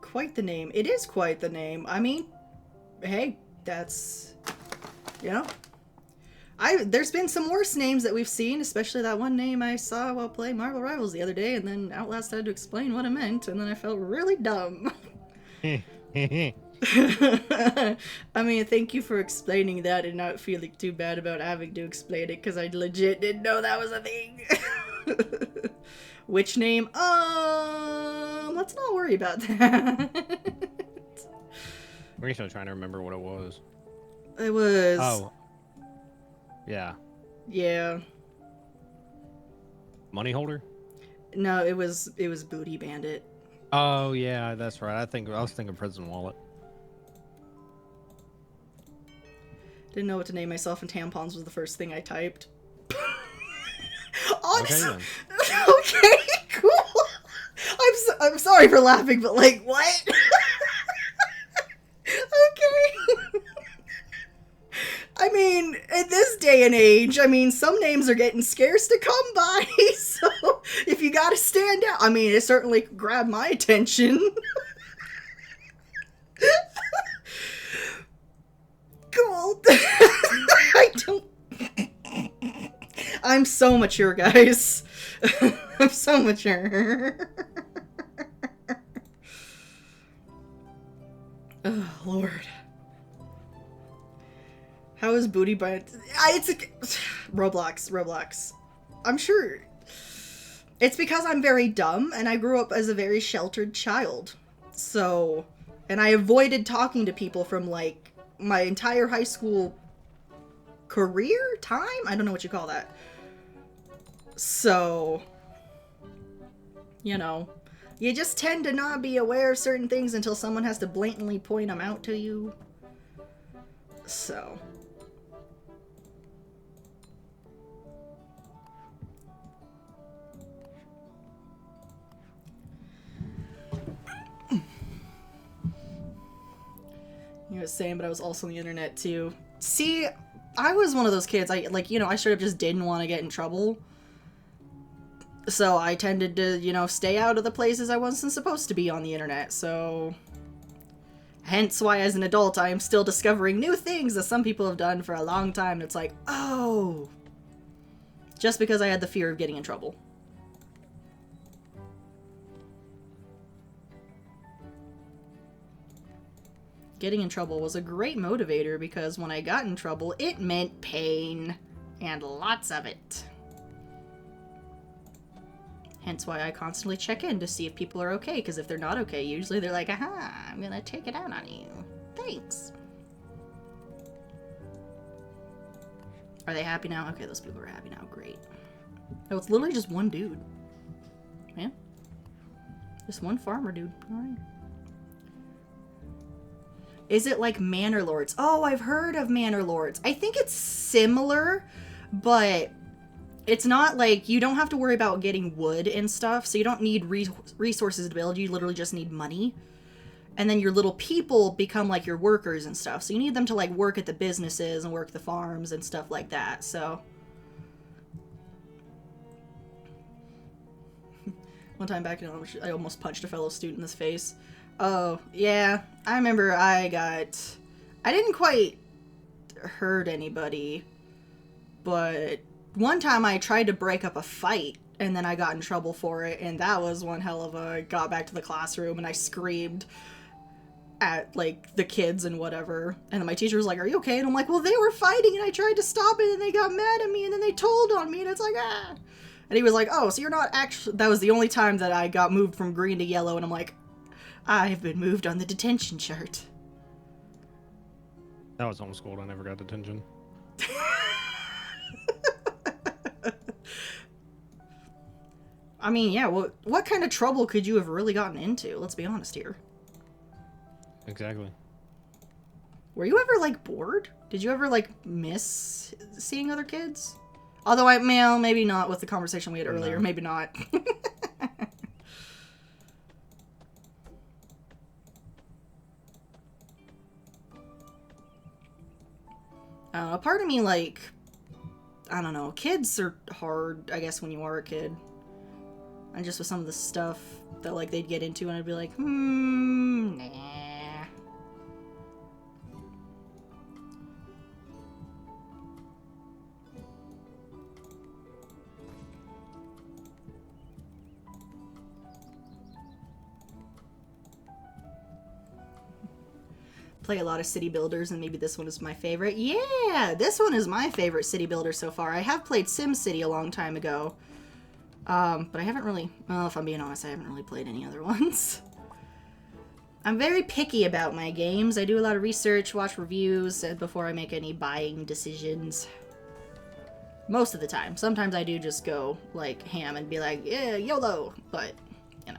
Speaker 1: Quite the name. It is quite the name. I mean, hey, that's, you know. There's been some worse names that we've seen, especially that one name I saw while playing Marvel Rivals the other day, and then Outlast had to explain what it meant, and then I felt really dumb. I mean, thank you for explaining that and not feeling too bad about having to explain it, because I legit didn't know that was a thing. Which name? Let's not worry about that.
Speaker 5: We're still trying to remember what it was.
Speaker 1: It was...
Speaker 5: Oh. Yeah.
Speaker 1: Yeah.
Speaker 5: Money holder?
Speaker 1: No, it was Booty Bandit.
Speaker 5: Oh yeah, that's right. I was thinking prison wallet.
Speaker 1: Didn't know what to name myself, and tampons was the first thing I typed.
Speaker 5: Okay, then.
Speaker 1: Okay, cool. I'm sorry for laughing, but like, what? Okay. I mean, in this day and age, I mean, some names are getting scarce to come by, so if you gotta stand out, I mean, it certainly grabbed my attention. Cool. I'm so mature, guys. I'm so mature. Oh, Lord. How is Booty Bandit? It's a... Roblox. I'm sure... It's because I'm very dumb, and I grew up as a very sheltered child. So... And I avoided talking to people from, like, my entire high school career? Time? I don't know what you call that. So... You know... You just tend to not be aware of certain things until someone has to blatantly point them out to you. So... You was saying, but I was also on the internet too. See, I was one of those kids, I straight up just didn't want to get in trouble. So I tended to, stay out of the places I wasn't supposed to be on the internet, so... Hence why, as an adult, I am still discovering new things that some people have done for a long time, and it's like, oh... Just because I had the fear of getting in trouble. Getting in trouble was a great motivator because when I got in trouble, it meant pain. And lots of it. Hence why I constantly check in to see if people are okay, because if they're not okay, usually they're like, aha, I'm gonna take it out on you. Thanks. Are they happy now? Okay, those people are happy now. Great. Oh, it's literally just one dude. Man. Just one farmer dude. Alright. Is it like Manor Lords? Oh, I've heard of Manor Lords. I think it's similar, but it's not like, you don't have to worry about getting wood and stuff, so you don't need resources to build, you literally just need money. And then your little people become like your workers and stuff, so you need them to like work at the businesses and work the farms and stuff like that, so. One time back in college, I almost punched a fellow student in the face. Oh, yeah. I remember I didn't quite hurt anybody, but one time I tried to break up a fight, and then I got in trouble for it, and that was one hell of a... I got back to the classroom, and I screamed at, like, the kids and whatever, and then my teacher was like, are you okay? And I'm like, well, they were fighting, and I tried to stop it, and they got mad at me, and then they told on me, and it's like, ah. And he was like, oh, so you're not actually... That was the only time that I got moved from green to yellow, and I'm like... I've been moved on the detention chart.
Speaker 5: I was homeschooled. I never got detention.
Speaker 1: I mean, yeah, what kind of trouble could you have really gotten into? Let's be honest here.
Speaker 5: Exactly.
Speaker 1: Were you ever, like, bored? Did you ever, like, miss seeing other kids? Although, well, maybe not with the conversation we had earlier.
Speaker 5: No.
Speaker 1: Maybe not. A part of me, like, I don't know. Kids are hard, I guess, when you are a kid. And just with some of the stuff that, like, they'd get into, and I'd be like, nah. Play a lot of city builders, and maybe this one is my favorite. Yeah, this one is my favorite city builder so far. I have played SimCity a long time ago, but I haven't really, well, if I'm being honest, I haven't really played any other ones. I'm very picky about my games. I do a lot of research, watch reviews before I make any buying decisions. Most of the time. Sometimes I do just go, like, ham and be like, yeah, YOLO, but, you know.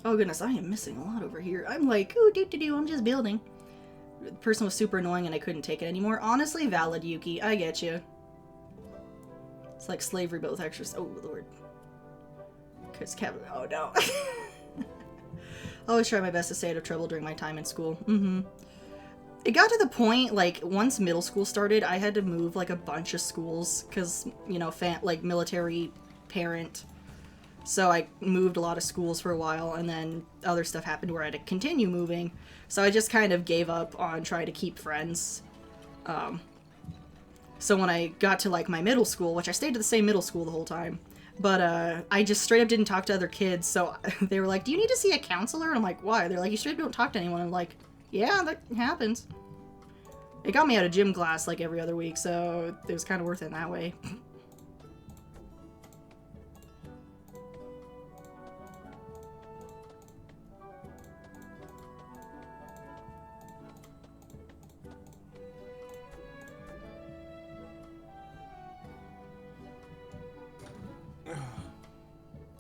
Speaker 1: Oh goodness, I am missing a lot over here. I'm like, ooh, I'm just building. The person was super annoying and I couldn't take it anymore. Honestly, valid, Yuki. I get you. It's like slavery, but with extra. Oh lord. Because Kevin. Oh no. I always try my best to stay out of trouble during my time in school. It got to the point, like, once middle school started, I had to move, like, a bunch of schools. Because, you know, like, military parent. So I moved a lot of schools for a while, and then other stuff happened where I had to continue moving. So I just kind of gave up on trying to keep friends. So when I got to, like, my middle school, which I stayed at the same middle school the whole time, but I just straight up didn't talk to other kids. So they were like, do you need to see a counselor? And I'm like, why? They're like, you straight up don't talk to anyone. I'm like, yeah, that happens. It got me out of gym class, like, every other week, so it was kind of worth it in that way.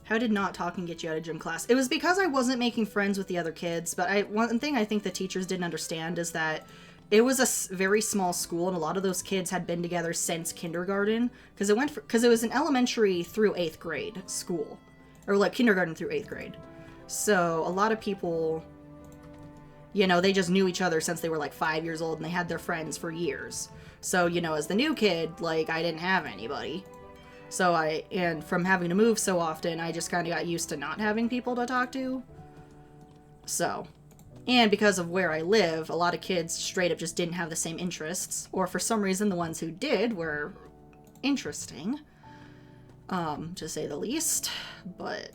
Speaker 1: How did not talking get you out of gym class? It was because I wasn't making friends with the other kids, but one thing I think the teachers didn't understand is that it was a very small school, and a lot of those kids had been together since kindergarten, because it was an elementary through 8th grade school, or like kindergarten through 8th grade. So a lot of people, you know, they just knew each other since they were like 5 years old, and they had their friends for years. So, you know, as the new kid, like, I didn't have anybody. So and from having to move so often, I just kind of got used to not having people to talk to. So, and because of where I live, a lot of kids straight up just didn't have the same interests, or for some reason the ones who did were interesting, to say the least, but...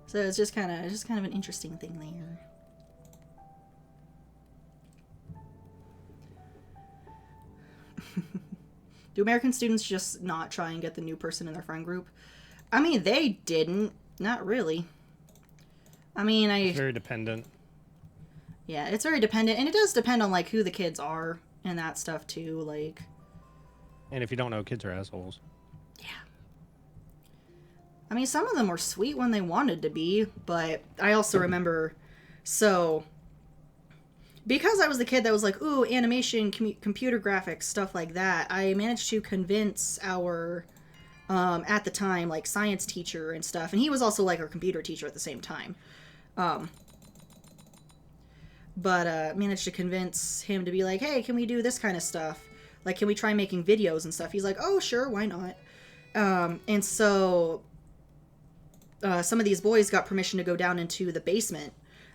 Speaker 1: So it's just kind of an interesting thing there. Do American students just not try and get the new person in their friend group? I mean, they didn't. Not really. I mean,
Speaker 5: It's very dependent.
Speaker 1: Yeah, it's very dependent, and it does depend on, like, who the kids are and that stuff, too, like...
Speaker 5: And if you don't know, kids are assholes.
Speaker 1: Yeah. I mean, some of them were sweet when they wanted to be, but I also remember... So... Because I was the kid that was like, ooh, animation, computer graphics, stuff like that, I managed to convince our, at the time, like, science teacher and stuff, and he was also, like, our computer teacher at the same time. Managed to convince him to be like, hey, can we do this kind of stuff? Like, can we try making videos and stuff? He's like, oh, sure, why not? And so, some of these boys got permission to go down into the basement.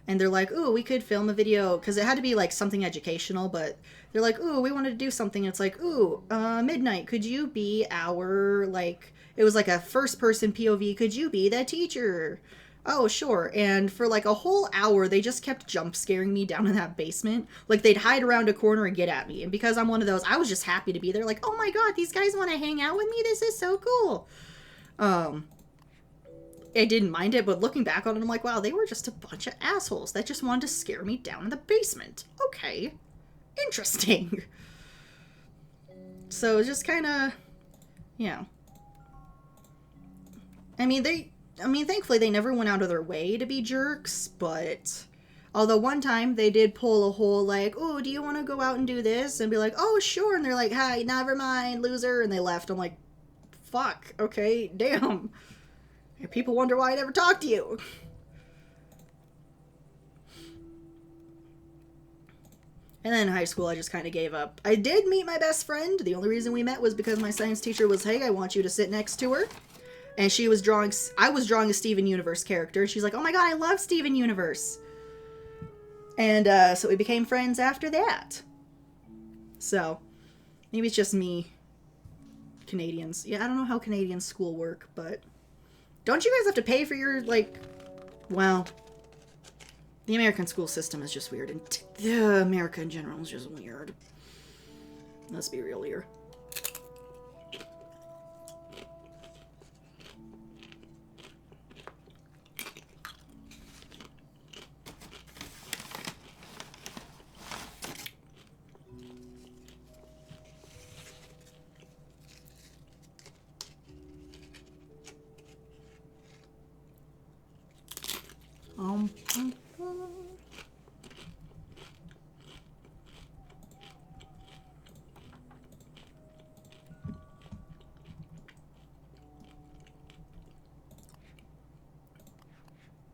Speaker 1: And they're like, ooh, we could film a video, because it had to be, like, something educational, but they're like, ooh, we wanted to do something. It's like, ooh, Midnight, could you be our, like, it was like a first-person POV, could you be the teacher? oh, sure. And for like a whole hour, they just kept jump scaring me down in that basement. Like they'd hide around a corner and get at me. And because I'm one of those, I was just happy to be there. Like, oh my god, these guys want to hang out with me? This is so cool. I didn't mind it, but looking back on it, I'm like, wow, they were just a bunch of assholes that just wanted to scare me down in the basement. Okay. Interesting. So, just kind of, yeah. I mean, thankfully they never went out of their way to be jerks, but... Although one time they did pull a whole, like, oh, do you want to go out and do this? And be like, oh, sure. And they're like, hi, never mind, loser. And they left. I'm like, fuck, okay, damn. People wonder why I never talk to you. And then in high school, I just kind of gave up. I did meet my best friend. The only reason we met was because my science teacher was, hey, I want you to sit next to her. And she was drawing, I was drawing a Steven Universe character. She's like, oh my god, I love Steven Universe. And so we became friends after that. So, maybe it's just me. Canadians. Yeah, I don't know how Canadian school work, but... Don't you guys have to pay for your, like... Well... The American school system is just weird, and America in general is just weird. Let's be real here.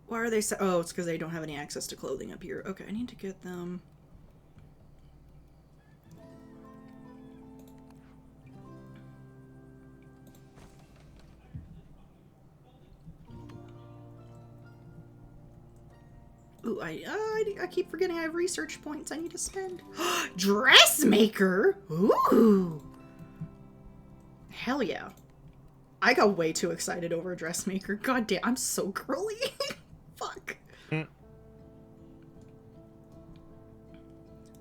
Speaker 1: Why are they so... Oh, it's because they don't have any access to clothing up here. Okay, I need to get them... Ooh, I keep forgetting I have research points I need to spend. Dressmaker? Ooh! Hell yeah. I got way too excited over a dressmaker. God damn, I'm so girly. Fuck. I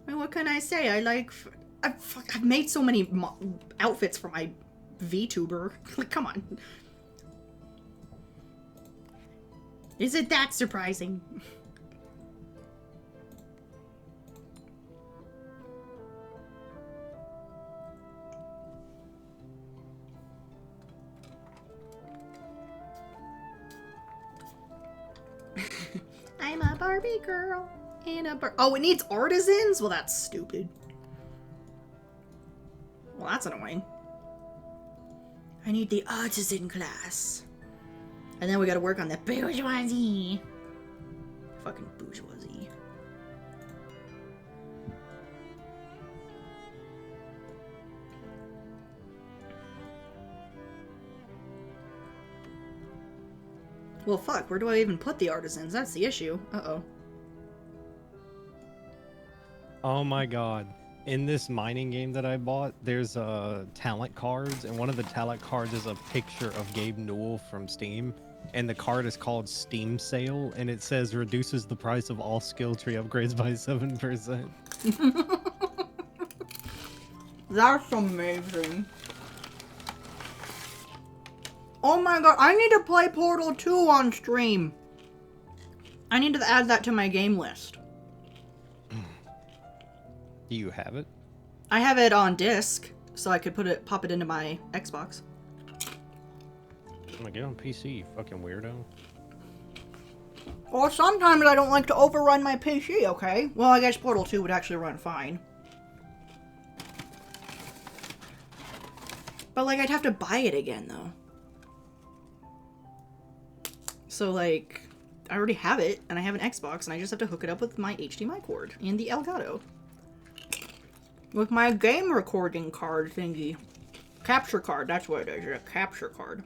Speaker 1: mean, what can I say? I like... I've made so many outfits for my VTuber. Like, come on. Is it that surprising? I'm a Barbie girl in a Oh, it needs artisans? Well, that's stupid. Well, that's annoying. I need the artisan class. And then we gotta work on the bourgeoisie. Fucking bourgeoisie. Well, fuck, where do I even put the artisans? That's the issue. Uh-oh.
Speaker 5: Oh my god. In this mining game that I bought, there's talent cards, and one of the talent cards is a picture of Gabe Newell from Steam, and the card is called Steam Sale, and it says reduces the price of all skill tree upgrades by 7%.
Speaker 1: That's amazing. Oh my god, I need to play Portal 2 on stream. I need to add that to my game list.
Speaker 5: Do you have it?
Speaker 1: I have it on disc, so I could pop it into my Xbox.
Speaker 5: I'm gonna get on PC, you fucking weirdo.
Speaker 1: Well, sometimes I don't like to overrun my PC, okay? Well, I guess Portal 2 would actually run fine. But, like, I'd have to buy it again, though. So, like, I already have it, and I have an Xbox, and I just have to hook it up with my HDMI cord and the Elgato. With my game recording card thingy. Capture card, that's what it is, a capture card.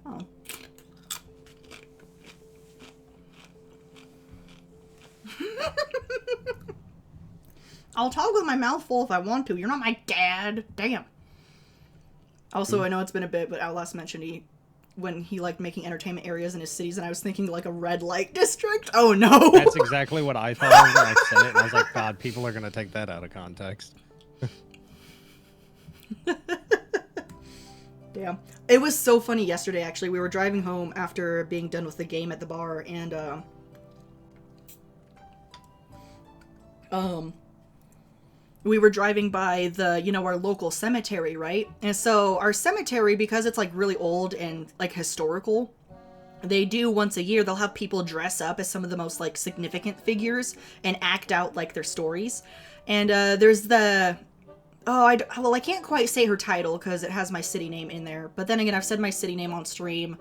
Speaker 1: Oh. I'll talk with my mouth full if I want to. You're not my dad. Damn. Also, I know it's been a bit, but Outlast mentioned he when he liked making entertainment areas in his cities, and I was thinking like a red light district. Oh no!
Speaker 5: That's exactly what I thought of when I said it, and I was like, God, people are gonna take that out of context.
Speaker 1: Damn. It was so funny yesterday, actually. We were driving home after being done with the game at the bar, and, we were driving by the, you know, our local cemetery, right? And so our cemetery, because it's, like, really old and, like, historical, they do once a year, they'll have people dress up as some of the most, like, significant figures and act out, like, their stories. And, there's the... Oh, I can't quite say her title because it has my city name in there. But then again, I've said my city name on stream.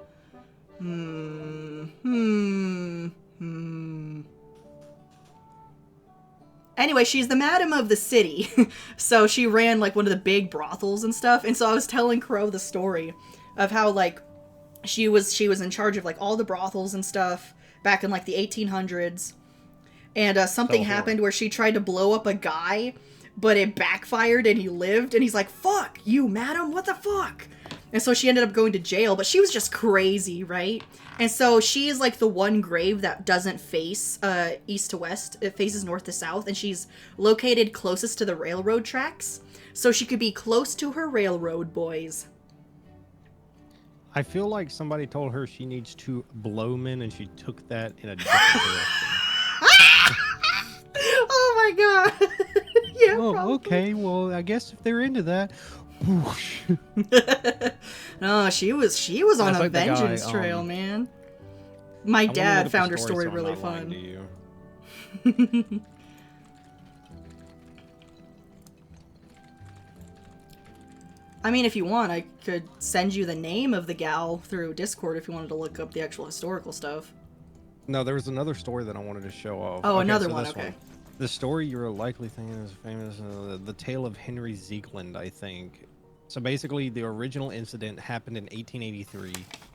Speaker 1: Anyway, she's the madam of the city. So she ran, like, one of the big brothels and stuff. And so I was telling Crow the story of how, like, she was in charge of, like, all the brothels and stuff back in, like, the 1800s. And something happened where she tried to blow up a guy, but it backfired and he lived, and he's like, fuck you, madam, what the fuck? And so she ended up going to jail, but she was just crazy, right? And so she is like the one grave that doesn't face east to west, it faces north to south, and she's located closest to the railroad tracks, so she could be close to her railroad boys.
Speaker 5: I feel like somebody told her she needs to blow men, and she took that in a different direction.
Speaker 1: Oh my god. Yeah,
Speaker 5: oh,
Speaker 1: probably.
Speaker 5: okay. Well, I guess if they're into that. Whoosh.
Speaker 1: No, she was on
Speaker 5: That's
Speaker 1: a
Speaker 5: like the guy,
Speaker 1: vengeance trail, man. My dad found her story really fun. I mean, if you want, I could send you the name of the gal through Discord if you wanted to look up the actual historical stuff.
Speaker 5: No, there was another story that I wanted to show off.
Speaker 1: Oh,
Speaker 5: Okay,
Speaker 1: another
Speaker 5: so
Speaker 1: one,
Speaker 5: this
Speaker 1: okay.
Speaker 5: The story you're likely thinking is famous, the tale of Henry Ziegland, I think. So basically, the original incident happened in 1883.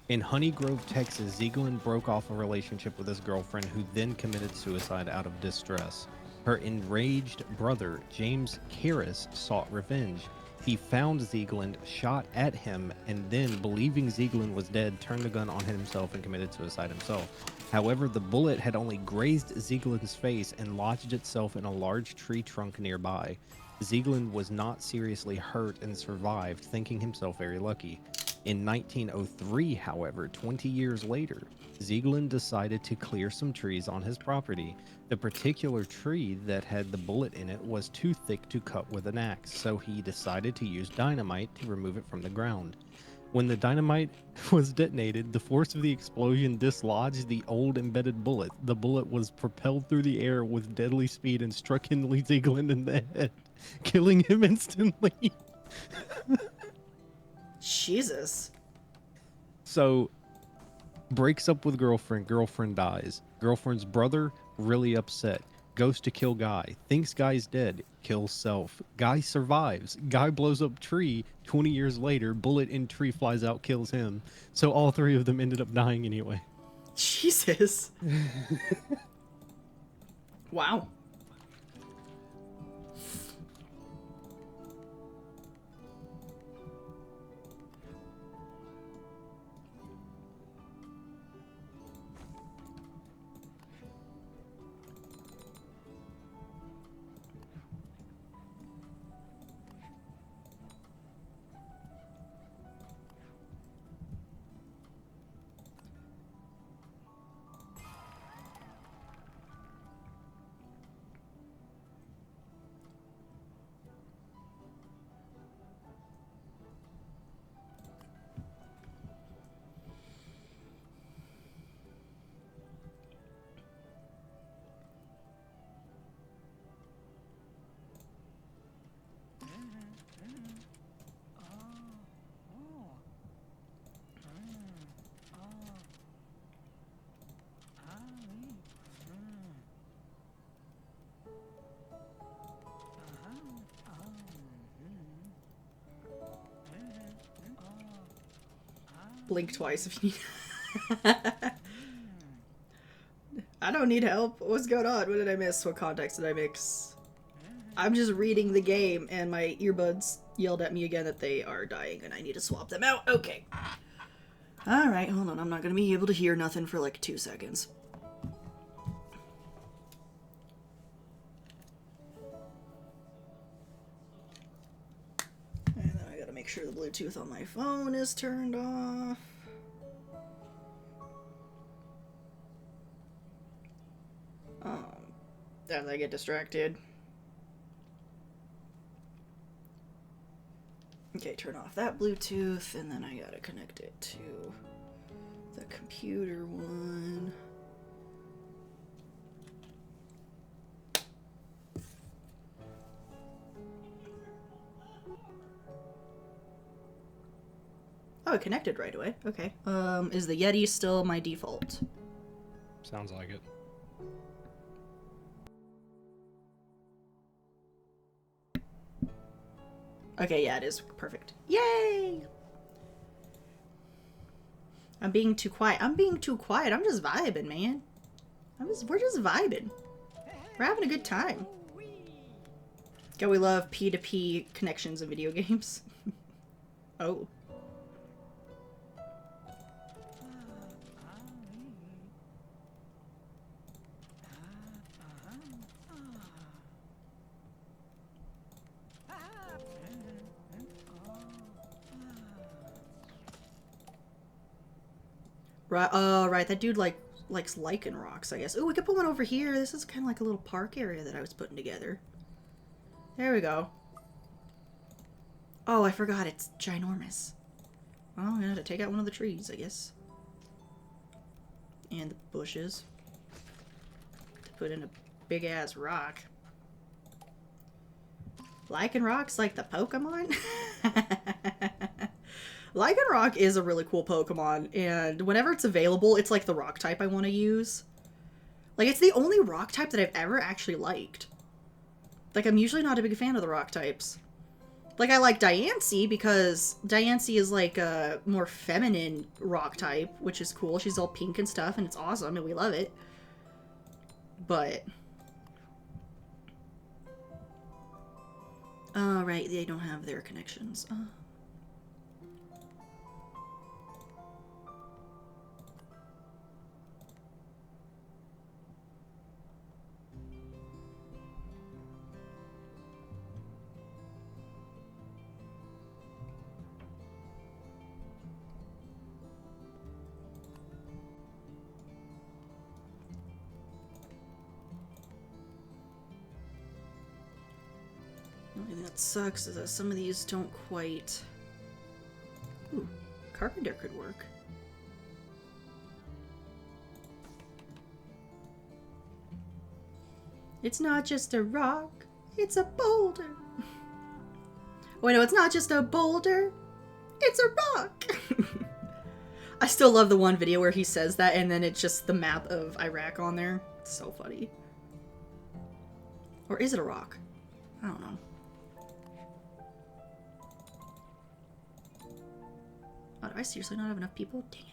Speaker 5: In Honey Grove, Texas, Ziegland broke off a relationship with his girlfriend, who then committed suicide out of distress. Her enraged brother, James Karras, sought revenge. He found Ziegland, shot at him, and then, believing Ziegland was dead, turned the gun on himself and committed suicide himself. However, the bullet had only grazed Ziegland's face and lodged itself in a large tree trunk nearby. Ziegland was not seriously hurt and survived, thinking himself very lucky. In 1903, however, 20 years later, Ziegland decided to clear some trees on his property. The particular tree that had the bullet in it was too thick to cut with an axe, so he decided to use dynamite to remove it from the ground. When the dynamite was detonated, the force of the explosion dislodged the old embedded bullet. The bullet was propelled through the air with deadly speed and struck Henry Ziegland in the head, killing him instantly.
Speaker 1: Jesus.
Speaker 5: So, breaks up with girlfriend dies. Girlfriend's brother, really upset. Goes to kill guy. Thinks guy's dead. Kills self. Guy survives. Guy blows up tree. 20 years later, bullet in tree flies out, kills him. So all three of them ended up dying anyway.
Speaker 1: Jesus. Wow. Blink twice if you need. I don't need help. What's going on? What did I miss? What context did I mix? I'm just reading the game and my earbuds yelled at me again that they are dying and I need to swap them out. Okay. Alright, hold on. I'm not gonna be able to hear nothing for like 2 seconds. And then I gotta make sure the Bluetooth on my phone is turned off. As I get distracted. Okay, turn off that Bluetooth, and then I gotta connect it to the computer one. Oh, it connected right away. Okay. Is the Yeti still my default?
Speaker 5: Sounds like it.
Speaker 1: Okay, yeah, it is perfect. Yay! I'm being too quiet. I'm being too quiet. I'm just vibing, man. We're just vibing. We're having a good time. Yeah, we love P2P connections in video games. Oh. Right, right, that dude likes lichen rocks, I guess. Oh, we could put one over here. This is kind of like a little park area that I was putting together. There we go. Oh, I forgot, it's ginormous. Well, I'm gonna have to take out one of the trees, I guess. And the bushes. To put in a big-ass rock. Lichen rocks like the Pokemon? Lycanroc is a really cool Pokemon, and whenever it's available, it's like the rock type I want to use. Like, it's the only rock type that I've ever actually liked. Like, I'm usually not a big fan of the rock types. Like, I like Diancie because Diancie is like a more feminine rock type, which is cool. She's all pink and stuff, and it's awesome, and we love it. But... oh, right, they don't have their connections. And that sucks is that some of these don't quite... Ooh, carpenter could work. It's not just a rock, it's a boulder. Wait, no, it's not just a boulder, it's a rock. I still love the one video where he says that and then it's just the map of Iraq on there. It's so funny. Or is it a rock? I don't know. Oh, do I seriously not have enough people? Dang it.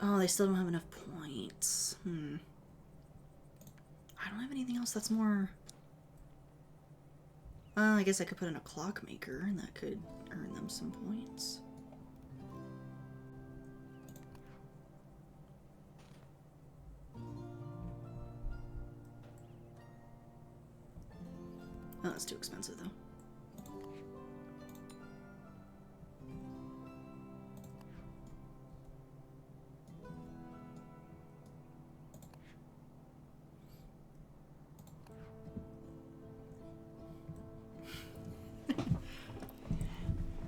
Speaker 1: Oh, they still don't have enough points. I don't have anything else that's more... I guess I could put in a clockmaker, and that could earn them some points. Oh, that's too expensive, though.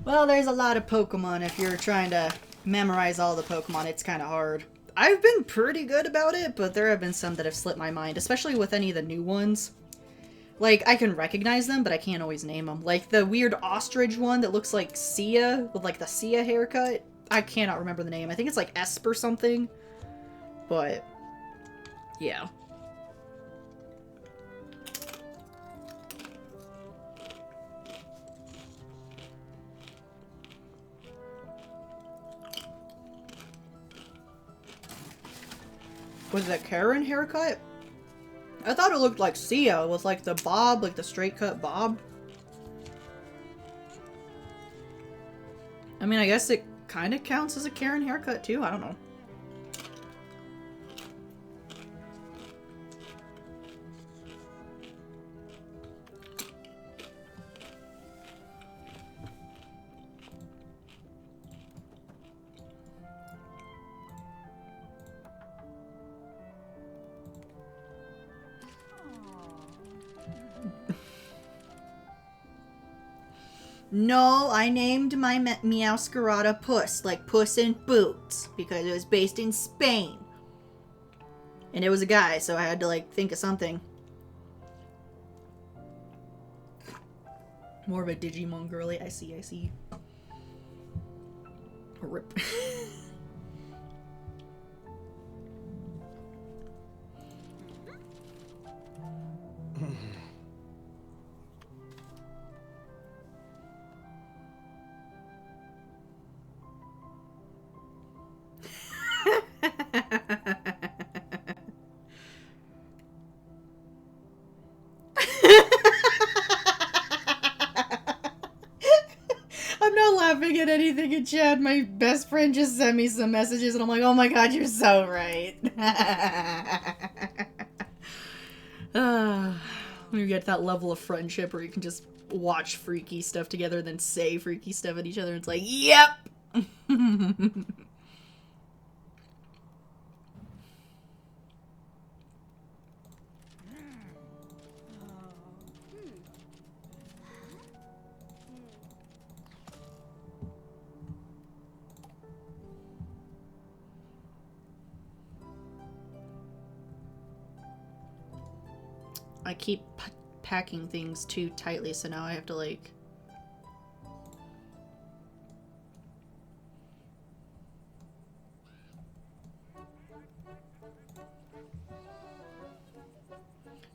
Speaker 1: Well, there's a lot of Pokemon. If you're trying to memorize all the Pokemon, it's kind of hard. I've been pretty good about it, but there have been some that have slipped my mind, especially with any of the new ones. Like, I can recognize them, but I can't always name them. Like, the weird ostrich one that looks like Sia, with, like, the Sia haircut. I cannot remember the name. I think it's, like, Esp or something. But, yeah. Was it a Karen haircut? I thought it looked like Sia with like the bob, like the straight cut bob. I mean, I guess it kind of counts as a Karen haircut too. I don't know. No, I named my Meowscarada Puss, like Puss in Boots, because it was based in Spain. And it was a guy, so I had to, like, think of something. More of a Digimon girly. I see, I see. Rip. I'm not laughing at anything in chat. My best friend just sent me some messages and I'm like, oh my god, you're so right. We get that level of friendship where you can just watch freaky stuff together and then say freaky stuff at each other. It's like, yep! I keep packing things too tightly, so now I have to, like...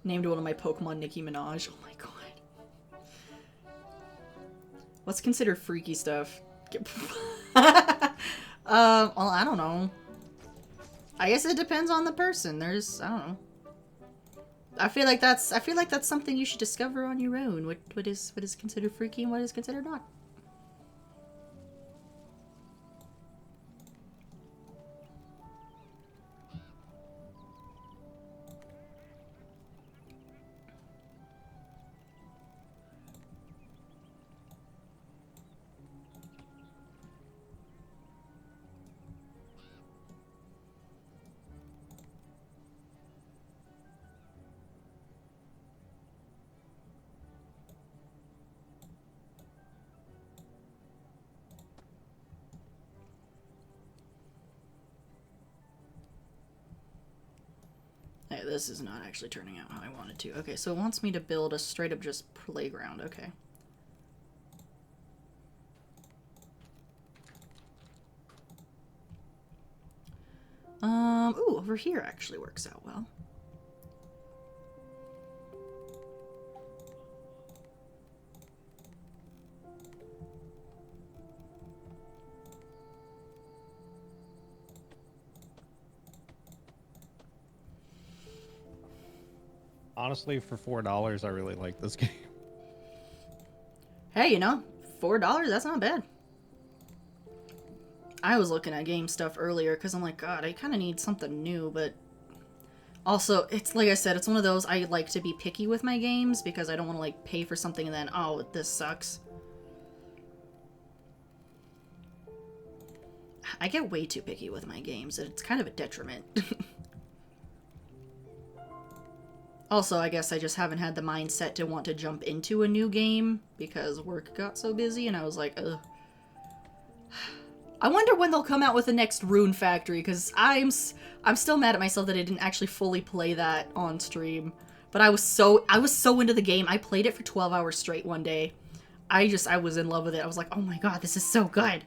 Speaker 1: Named one of my Pokemon Nicki Minaj. Oh my god. What's considered freaky stuff? Well, I don't know. I guess it depends on the person. There's, I don't know. I feel like that's something you should discover on your own. What is considered freaky and what is considered not. Hey, this is not actually turning out how I wanted to. Okay, so it wants me to build a straight up just playground. Okay. Ooh, over here actually works out well.
Speaker 5: Honestly, for $4, I really like this game.
Speaker 1: Hey, you know, $4, that's not bad. I was looking at game stuff earlier because I'm like, God, I kind of need something new, but also, it's like I said, it's one of those I like to be picky with my games because I don't want to like pay for something and then, oh, this sucks. I get way too picky with my games, and it's kind of a detriment. Also, I guess I just haven't had the mindset to want to jump into a new game because work got so busy, and I was like, ugh. I wonder when they'll come out with the next Rune Factory, because I'm still mad at myself that I didn't actually fully play that on stream. But I was so into the game. I played it for 12 hours straight one day. I was in love with it. I was like, oh my god, this is so good.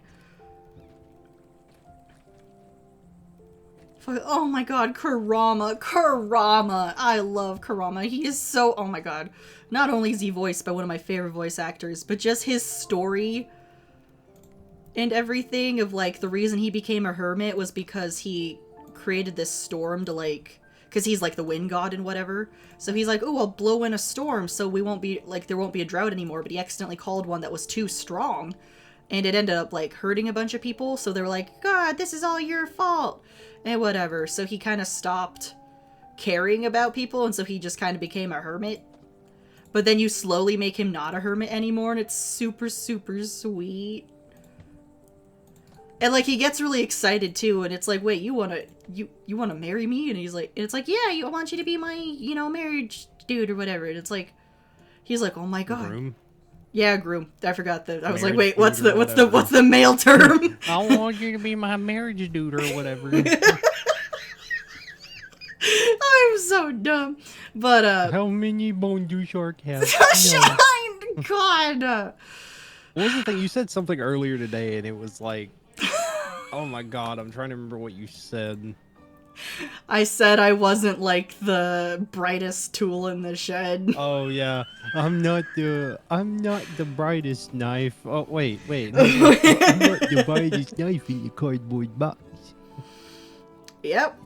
Speaker 1: Oh my god, Kurama. Kurama. I love Kurama. He is so, oh my god. Not only is he voiced by one of my favorite voice actors, but just his story and everything of like the reason he became a hermit was because he created this storm to like, because he's like the wind god and whatever. So he's like, oh, I'll blow in a storm so we won't be, like, there won't be a drought anymore. But he accidentally called one that was too strong. And it ended up like hurting a bunch of people. So they were like, God, this is all your fault. And whatever. So he kind of stopped caring about people. And so he just kind of became a hermit. But then you slowly make him not a hermit anymore. And it's super, super sweet. And like he gets really excited too. And it's like, wait, you want to marry me? And he's like, and it's like, yeah, I want you to be my, you know, marriage dude or whatever. And it's like, he's like, oh my God.
Speaker 5: Groom?
Speaker 1: Yeah, groom. I forgot that. I was like,
Speaker 5: Marriage
Speaker 1: wait, what's
Speaker 5: dude or
Speaker 1: the
Speaker 5: whatever.
Speaker 1: male term?
Speaker 5: I want you to be my marriage dude or whatever.
Speaker 1: I'm so dumb. But
Speaker 5: How many bones do shark have?
Speaker 1: Shine! God.
Speaker 5: What was the thing? You said something earlier today, and it was like, oh my god, I'm trying to remember what you said.
Speaker 1: I said I wasn't like the brightest tool in the shed.
Speaker 5: Oh yeah, I'm not the brightest knife. Oh wait, I'm not the brightest knife in the cardboard box.
Speaker 1: Yep.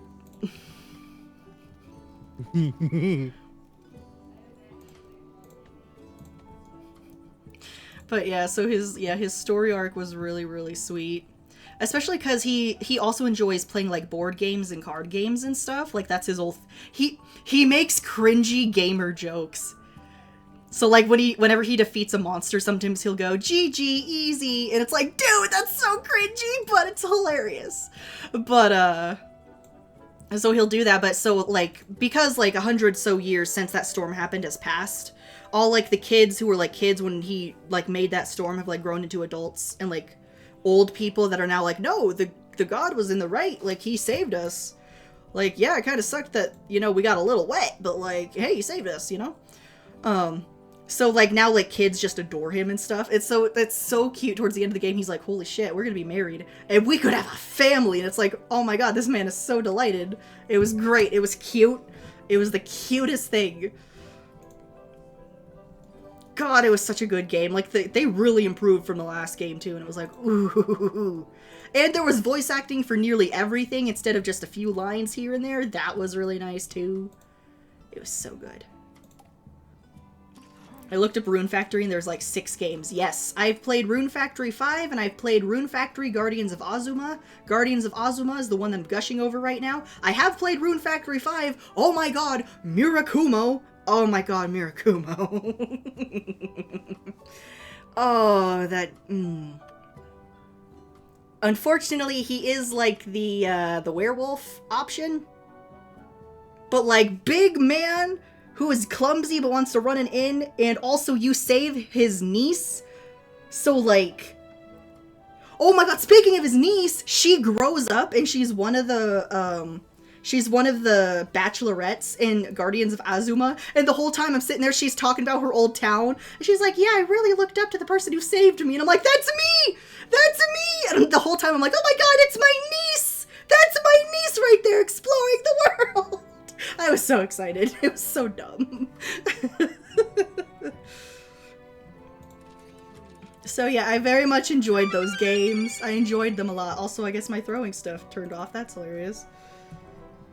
Speaker 1: But yeah, so his story arc was really, really sweet. Especially because he also enjoys playing like board games and card games and stuff. Like that's his old he makes cringy gamer jokes. So like whenever he defeats a monster, sometimes he'll go GG easy, and it's like, dude, that's so cringy, but it's hilarious. But and so he'll do that, but so like because like 100 so years since that storm happened has passed, all like the kids who were like kids when he like made that storm have like grown into adults, and like old people that are now like, no, the god was in the right, like he saved us. Like, yeah, it kind of sucked that, you know, we got a little wet, but like, hey, he saved us, you know. So like now like kids just adore him and stuff. It's so cute. Towards the end of the game, he's like, holy shit, we're gonna be married and we could have a family. And it's like, oh my god, this man is so delighted. It was great. It was cute. It was the cutest thing. God, it was such a good game. Like, they really improved from the last game, too, and it was like, ooh. And there was voice acting for nearly everything instead of just a few lines here and there. That was really nice, too. It was so good. I looked up Rune Factory, and there's like 6 games. Yes, I've played Rune Factory 5, and I've played Rune Factory Guardians of Azuma. Guardians of Azuma is the one that I'm gushing over right now. I have played Rune Factory 5. Oh my god, Mirakumo. Oh my god, Mirakumo. Oh, that... Unfortunately, he is like the werewolf option. But like, big man who is clumsy but wants to run an inn, and also you save his niece. So like... Oh my god, speaking of his niece, she grows up and she's one of the, she's one of the bachelorettes in Guardians of Azuma, and the whole time I'm sitting there, she's talking about her old town, and she's like, yeah, I really looked up to the person who saved me, and I'm like, that's me! That's me! And the whole time I'm like, oh my god, it's my niece! That's my niece right there exploring the world! I was so excited. It was so dumb. So yeah, I very much enjoyed those games. I enjoyed them a lot. Also, I guess my throwing stuff turned off. That's hilarious.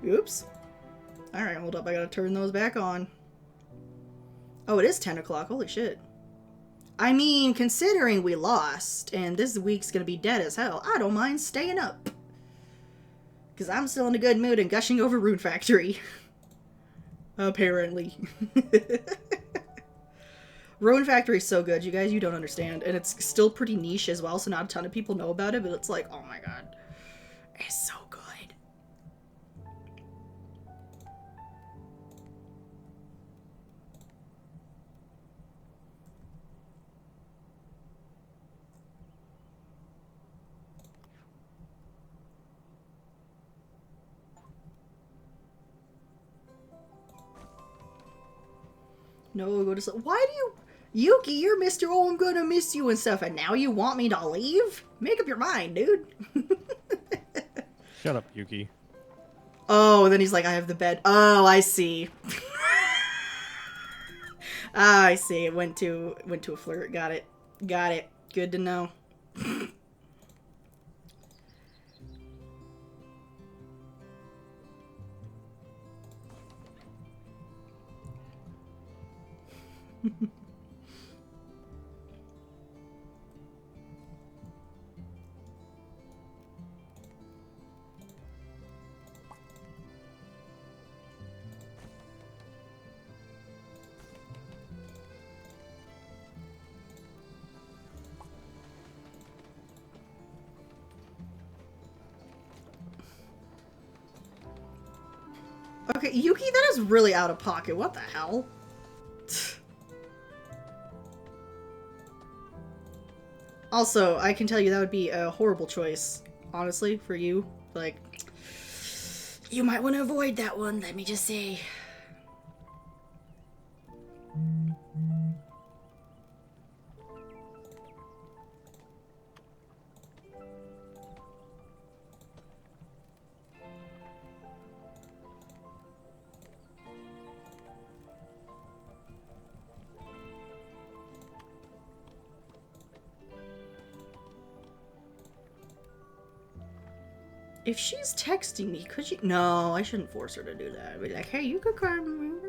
Speaker 1: Oops. Alright, hold up. I gotta turn those back on. Oh, it is 10 o'clock. Holy shit. I mean, considering we lost, and this week's gonna be dead as hell, I don't mind staying up. Because I'm still in a good mood and gushing over Rune Factory. Apparently. Rune Factory's so good, you guys, you don't understand. And it's still pretty niche as well, so not a ton of people know about it, but it's like, oh my god. It's so good. No, go to sleep. Why do you... Yuki, you're Mr. Oh, I'm gonna miss you and stuff, and now you want me to leave? Make up your mind, dude.
Speaker 5: Shut up, Yuki.
Speaker 1: Oh, and then he's like, I have the bed. Oh, I see. Ah, I see. It went to a flirt. Got it. Got it. Good to know. Okay, Yuki, that is really out of pocket. What the hell? Also, I can tell you that would be a horrible choice, honestly, for you. Like, you might want to avoid that one, let me just say. If she's texting me, could you? No, I shouldn't force her to do that. I'd be like, hey, you could come.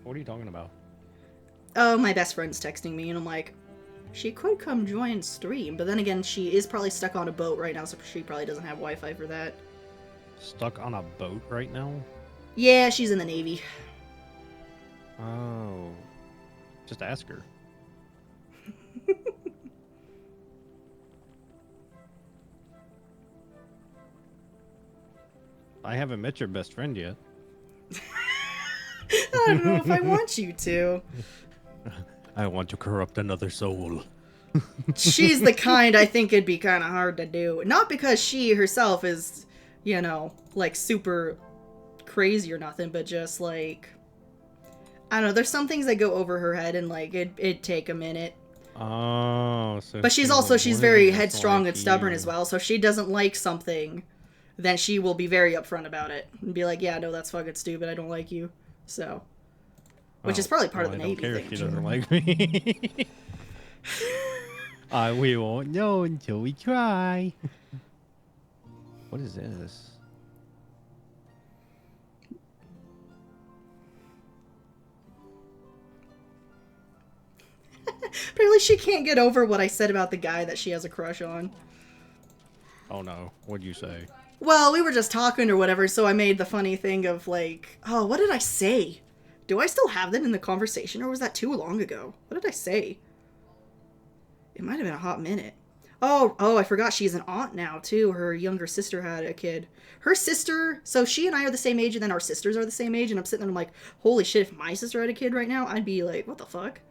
Speaker 5: What are you talking about?
Speaker 1: Oh, my best friend's texting me, and I'm like, she could come join stream, but then again, she is probably stuck on a boat right now, so she probably doesn't have Wi-Fi for that.
Speaker 5: Stuck on a boat right now?
Speaker 1: Yeah, she's in the Navy.
Speaker 5: Oh. Just ask her. I haven't met your best friend yet.
Speaker 1: I don't know if I want you to.
Speaker 5: I want to corrupt another soul.
Speaker 1: She's the kind I think it'd be kind of hard to do. Not because she herself is, you know, like super crazy or nothing, but just like, I don't know, there's some things that go over her head and like it'd take a minute.
Speaker 5: Oh, so
Speaker 1: But she's very headstrong and stubborn as well, so if she doesn't like something, then she will be very upfront about it and be like, yeah, no, that's fucking stupid, I don't like you. So, which is probably part of the Navy thing.
Speaker 5: I don't care if she doesn't like me. We won't know until we try. What is this?
Speaker 1: Apparently she can't get over what I said about the guy that she has a crush on.
Speaker 5: Oh no, what'd you say?
Speaker 1: Well, we were just talking or whatever, so I made the funny thing of like, oh, what did I say? Do I still have that in the conversation, or was that too long ago? What did I say? It might have been a hot minute. Oh, I forgot she's an aunt now, too. Her younger sister had a kid. Her sister, so she and I are the same age, and then our sisters are the same age, and I'm sitting there and I'm like, holy shit, if my sister had a kid right now, I'd be like, what the fuck?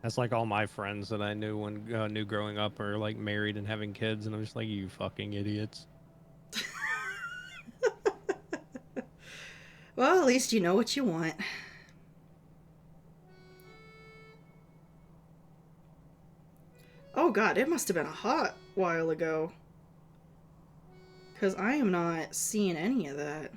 Speaker 5: That's like all my friends that I knew knew growing up are like married and having kids, and I'm just like, you fucking idiots.
Speaker 1: Well, at least you know what you want. Oh god, it must have been a hot while ago. Because I am not seeing any of that.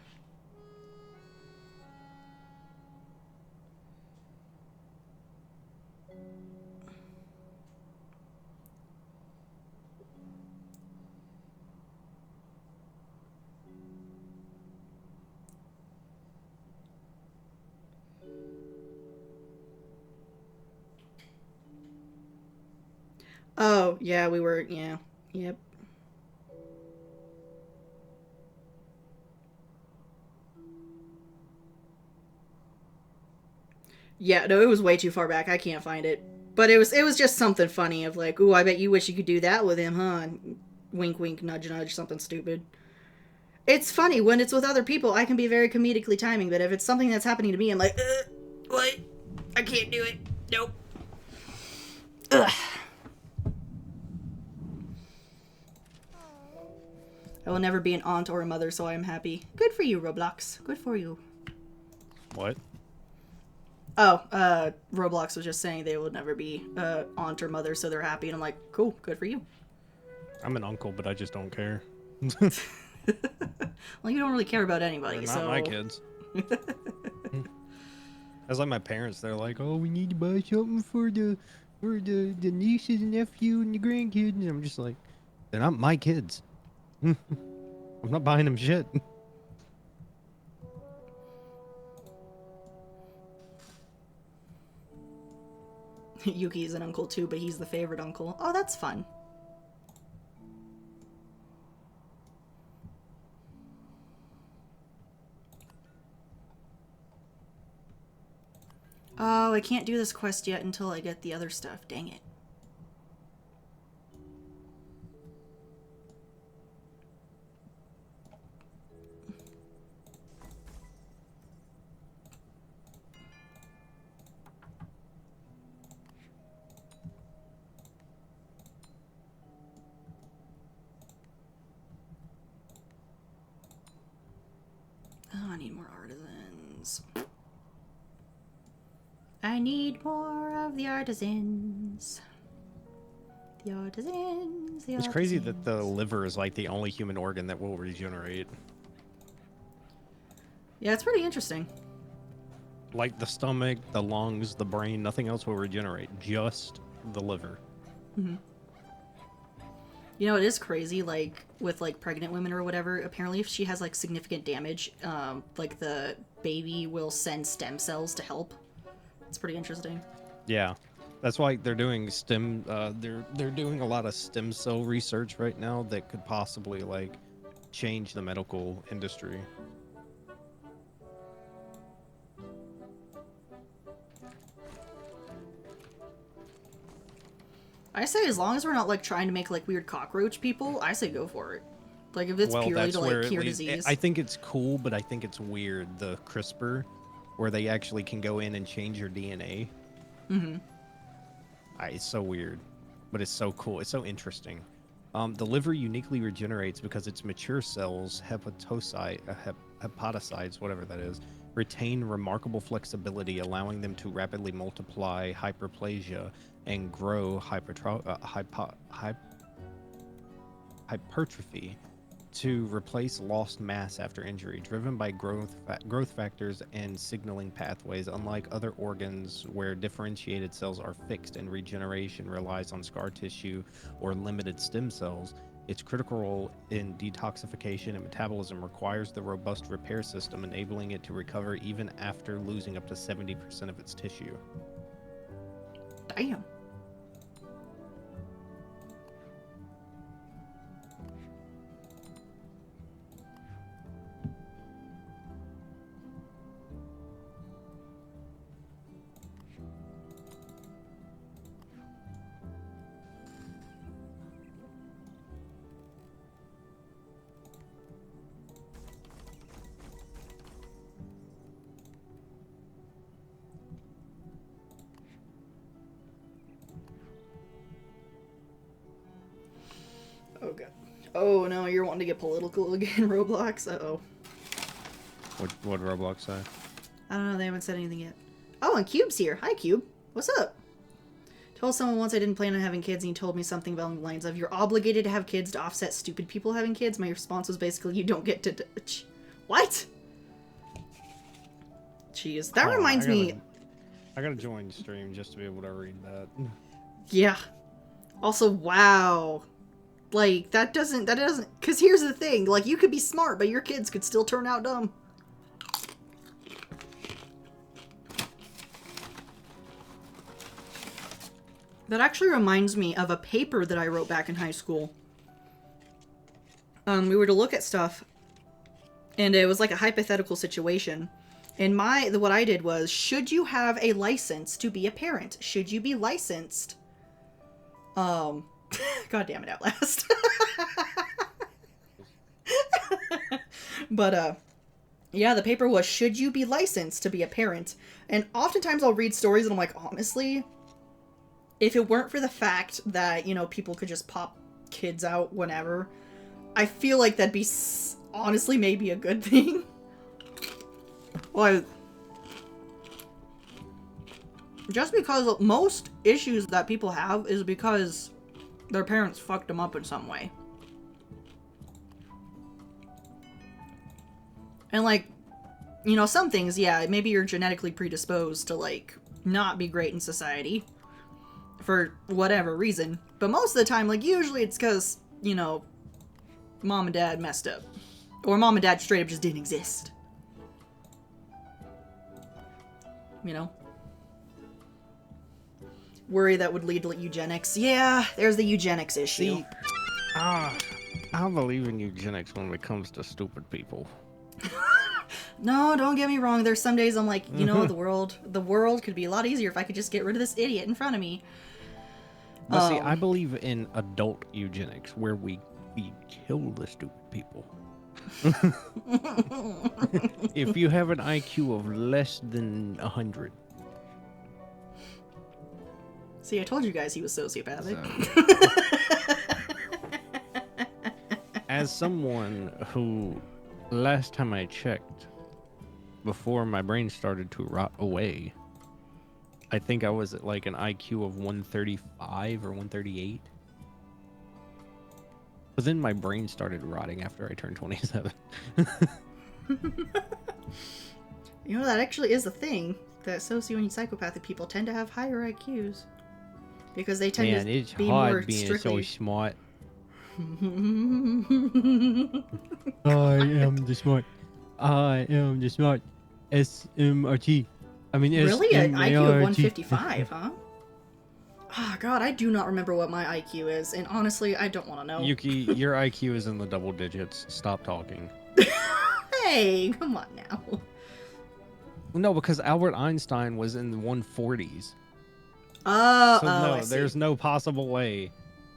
Speaker 1: Oh, yeah, we were, yeah. Yep. Yeah, no, it was way too far back. I can't find it. But it was just something funny of like, ooh, I bet you wish you could do that with him, huh? And wink, wink, nudge, nudge, something stupid. It's funny when it's with other people. I can be very comedically timing, but if it's something that's happening to me, I'm like, what? I can't do it. Nope. Ugh. I will never be an aunt or a mother, so I am happy. Good for you, Roblox. Good for you.
Speaker 5: What?
Speaker 1: Oh, Roblox was just saying they will never be aunt or mother, so they're happy, and I'm like, cool, good for you.
Speaker 5: I'm an uncle, but I just don't care.
Speaker 1: Well, you don't really care about anybody,
Speaker 5: They're not
Speaker 1: so...
Speaker 5: my kids. That's like my parents. They're like, "Oh, we need to buy something for the nieces and nephew and the grandkids," and I'm just like, "They're not my kids. I'm not buying them shit."
Speaker 1: Yuki's an uncle too, but he's the favorite uncle. Oh, that's fun. Oh, I can't do this quest yet until I get the other stuff. Dang it. Oh, I need more artisans. I need more of the artisans. The artisans, the
Speaker 5: It's crazy that the liver is like the only human organ that will regenerate.
Speaker 1: Yeah, it's pretty interesting.
Speaker 5: Like the stomach, the lungs, the brain, nothing else will regenerate. Just the liver.
Speaker 1: Mm-hmm. You know, it is crazy, like, with, like, pregnant women or whatever, apparently if she has, like, significant damage, like, the baby will send stem cells to help. It's pretty interesting.
Speaker 5: Yeah. That's why they're doing they're doing a lot of stem cell research right now that could possibly, like, change the medical industry.
Speaker 1: I say as long as we're not, like, trying to make, like, weird cockroach people, I say go for it. Like, if it's
Speaker 5: Well,
Speaker 1: purely
Speaker 5: that's
Speaker 1: to,
Speaker 5: where
Speaker 1: like,
Speaker 5: it
Speaker 1: cure
Speaker 5: leads.
Speaker 1: disease.
Speaker 5: I think it's cool, but I think it's weird, the CRISPR, where they actually can go in and change your DNA.
Speaker 1: Mm-hmm.
Speaker 5: It's so weird, but it's so cool. It's so interesting. The liver uniquely regenerates because its mature cells, hepatocytes, whatever that is, retain remarkable flexibility, allowing them to rapidly multiply hyperplasia and grow hypertrophy to replace lost mass after injury, driven by growth factors and signaling pathways. Unlike other organs where differentiated cells are fixed and regeneration relies on scar tissue or limited stem cells, its critical role in detoxification and metabolism requires the robust repair system, enabling it to recover even after losing up to 70% of its tissue.
Speaker 1: Damn. Oh, God. Oh, no, you're wanting to get political again, Roblox? Uh-oh.
Speaker 5: What Roblox say?
Speaker 1: I don't know, they haven't said anything yet. Oh, and Cube's here. Hi, Cube. What's up? Told someone once I didn't plan on having kids, and he told me something along the lines of, "You're obligated to have kids to offset stupid people having kids." My response was basically, "You don't get to..." What? Jeez. That reminds me...
Speaker 5: I gotta join stream just to be able to read that.
Speaker 1: Yeah. Also, wow. Like, that doesn't... Because here's the thing. Like, you could be smart, but your kids could still turn out dumb. That actually reminds me of a paper that I wrote back in high school. We were to look at stuff, and it was like a hypothetical situation. And what I did was, should you have a license to be a parent? Should you be licensed? God damn it, Outlast. But, yeah, the paper was, should you be licensed to be a parent? And oftentimes I'll read stories and I'm like, honestly, if it weren't for the fact that, you know, people could just pop kids out whenever, I feel like that'd be honestly maybe a good thing. Well, just because most issues that people have is because their parents fucked them up in some way. And, like, you know, some things, yeah, maybe you're genetically predisposed to, like, not be great in society for whatever reason. But most of the time, like, usually it's because, you know, mom and dad messed up. Or mom and dad straight up just didn't exist. You know? Worry that would lead to eugenics. Yeah, there's the eugenics issue.
Speaker 5: See, I believe in eugenics when it comes to stupid people.
Speaker 1: No, don't get me wrong. There's some days I'm like, you know, the world could be a lot easier if I could just get rid of this idiot in front of me.
Speaker 5: But see, I believe in adult eugenics, where we kill the stupid people. If you have an IQ of less than 100.
Speaker 1: See, I told you guys he was sociopathic.
Speaker 5: As someone who, last time I checked, before my brain started to rot away, I think I was at like an IQ of 135 or 138. But then my brain started rotting after I turned 27.
Speaker 1: You know, that actually is a thing, that socio and psychopathic people tend to have higher IQs. Because they tend
Speaker 5: Man,
Speaker 1: to
Speaker 5: it's
Speaker 1: be more
Speaker 5: hard being
Speaker 1: strictly...
Speaker 5: so smart.
Speaker 1: I
Speaker 5: am the smart. I am the smart. SMRT. I mean,
Speaker 1: Really? An IQ of
Speaker 5: SMART.
Speaker 1: 155, huh? Oh, God, I do not remember what my IQ is, and honestly, I don't want to know.
Speaker 5: Yuki, your IQ is in the double digits. Stop talking.
Speaker 1: Hey, come on now.
Speaker 5: No, because Albert Einstein was in the 140s.
Speaker 1: Oh,
Speaker 5: So no,
Speaker 1: I see.
Speaker 5: there's no possible way,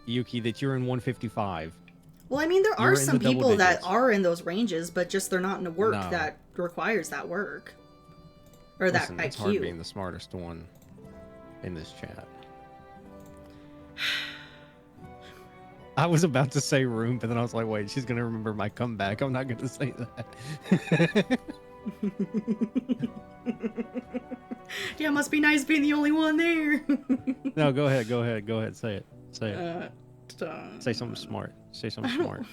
Speaker 5: Yuki, that you're in 155.
Speaker 1: Well, I mean, there are
Speaker 5: You're in
Speaker 1: some
Speaker 5: the double
Speaker 1: people that
Speaker 5: digits.
Speaker 1: are in those ranges, but just they're not in a work
Speaker 5: No.
Speaker 1: that requires that work. Or that
Speaker 5: Listen,
Speaker 1: IQ.
Speaker 5: it's hard being the smartest one in this chat. I was about to say room, but then I was like, wait, she's gonna remember my comeback. I'm not gonna say that.
Speaker 1: Yeah, it must be nice being the only one there.
Speaker 5: No, go ahead, say it. Say it. Say something smart. Say something smart.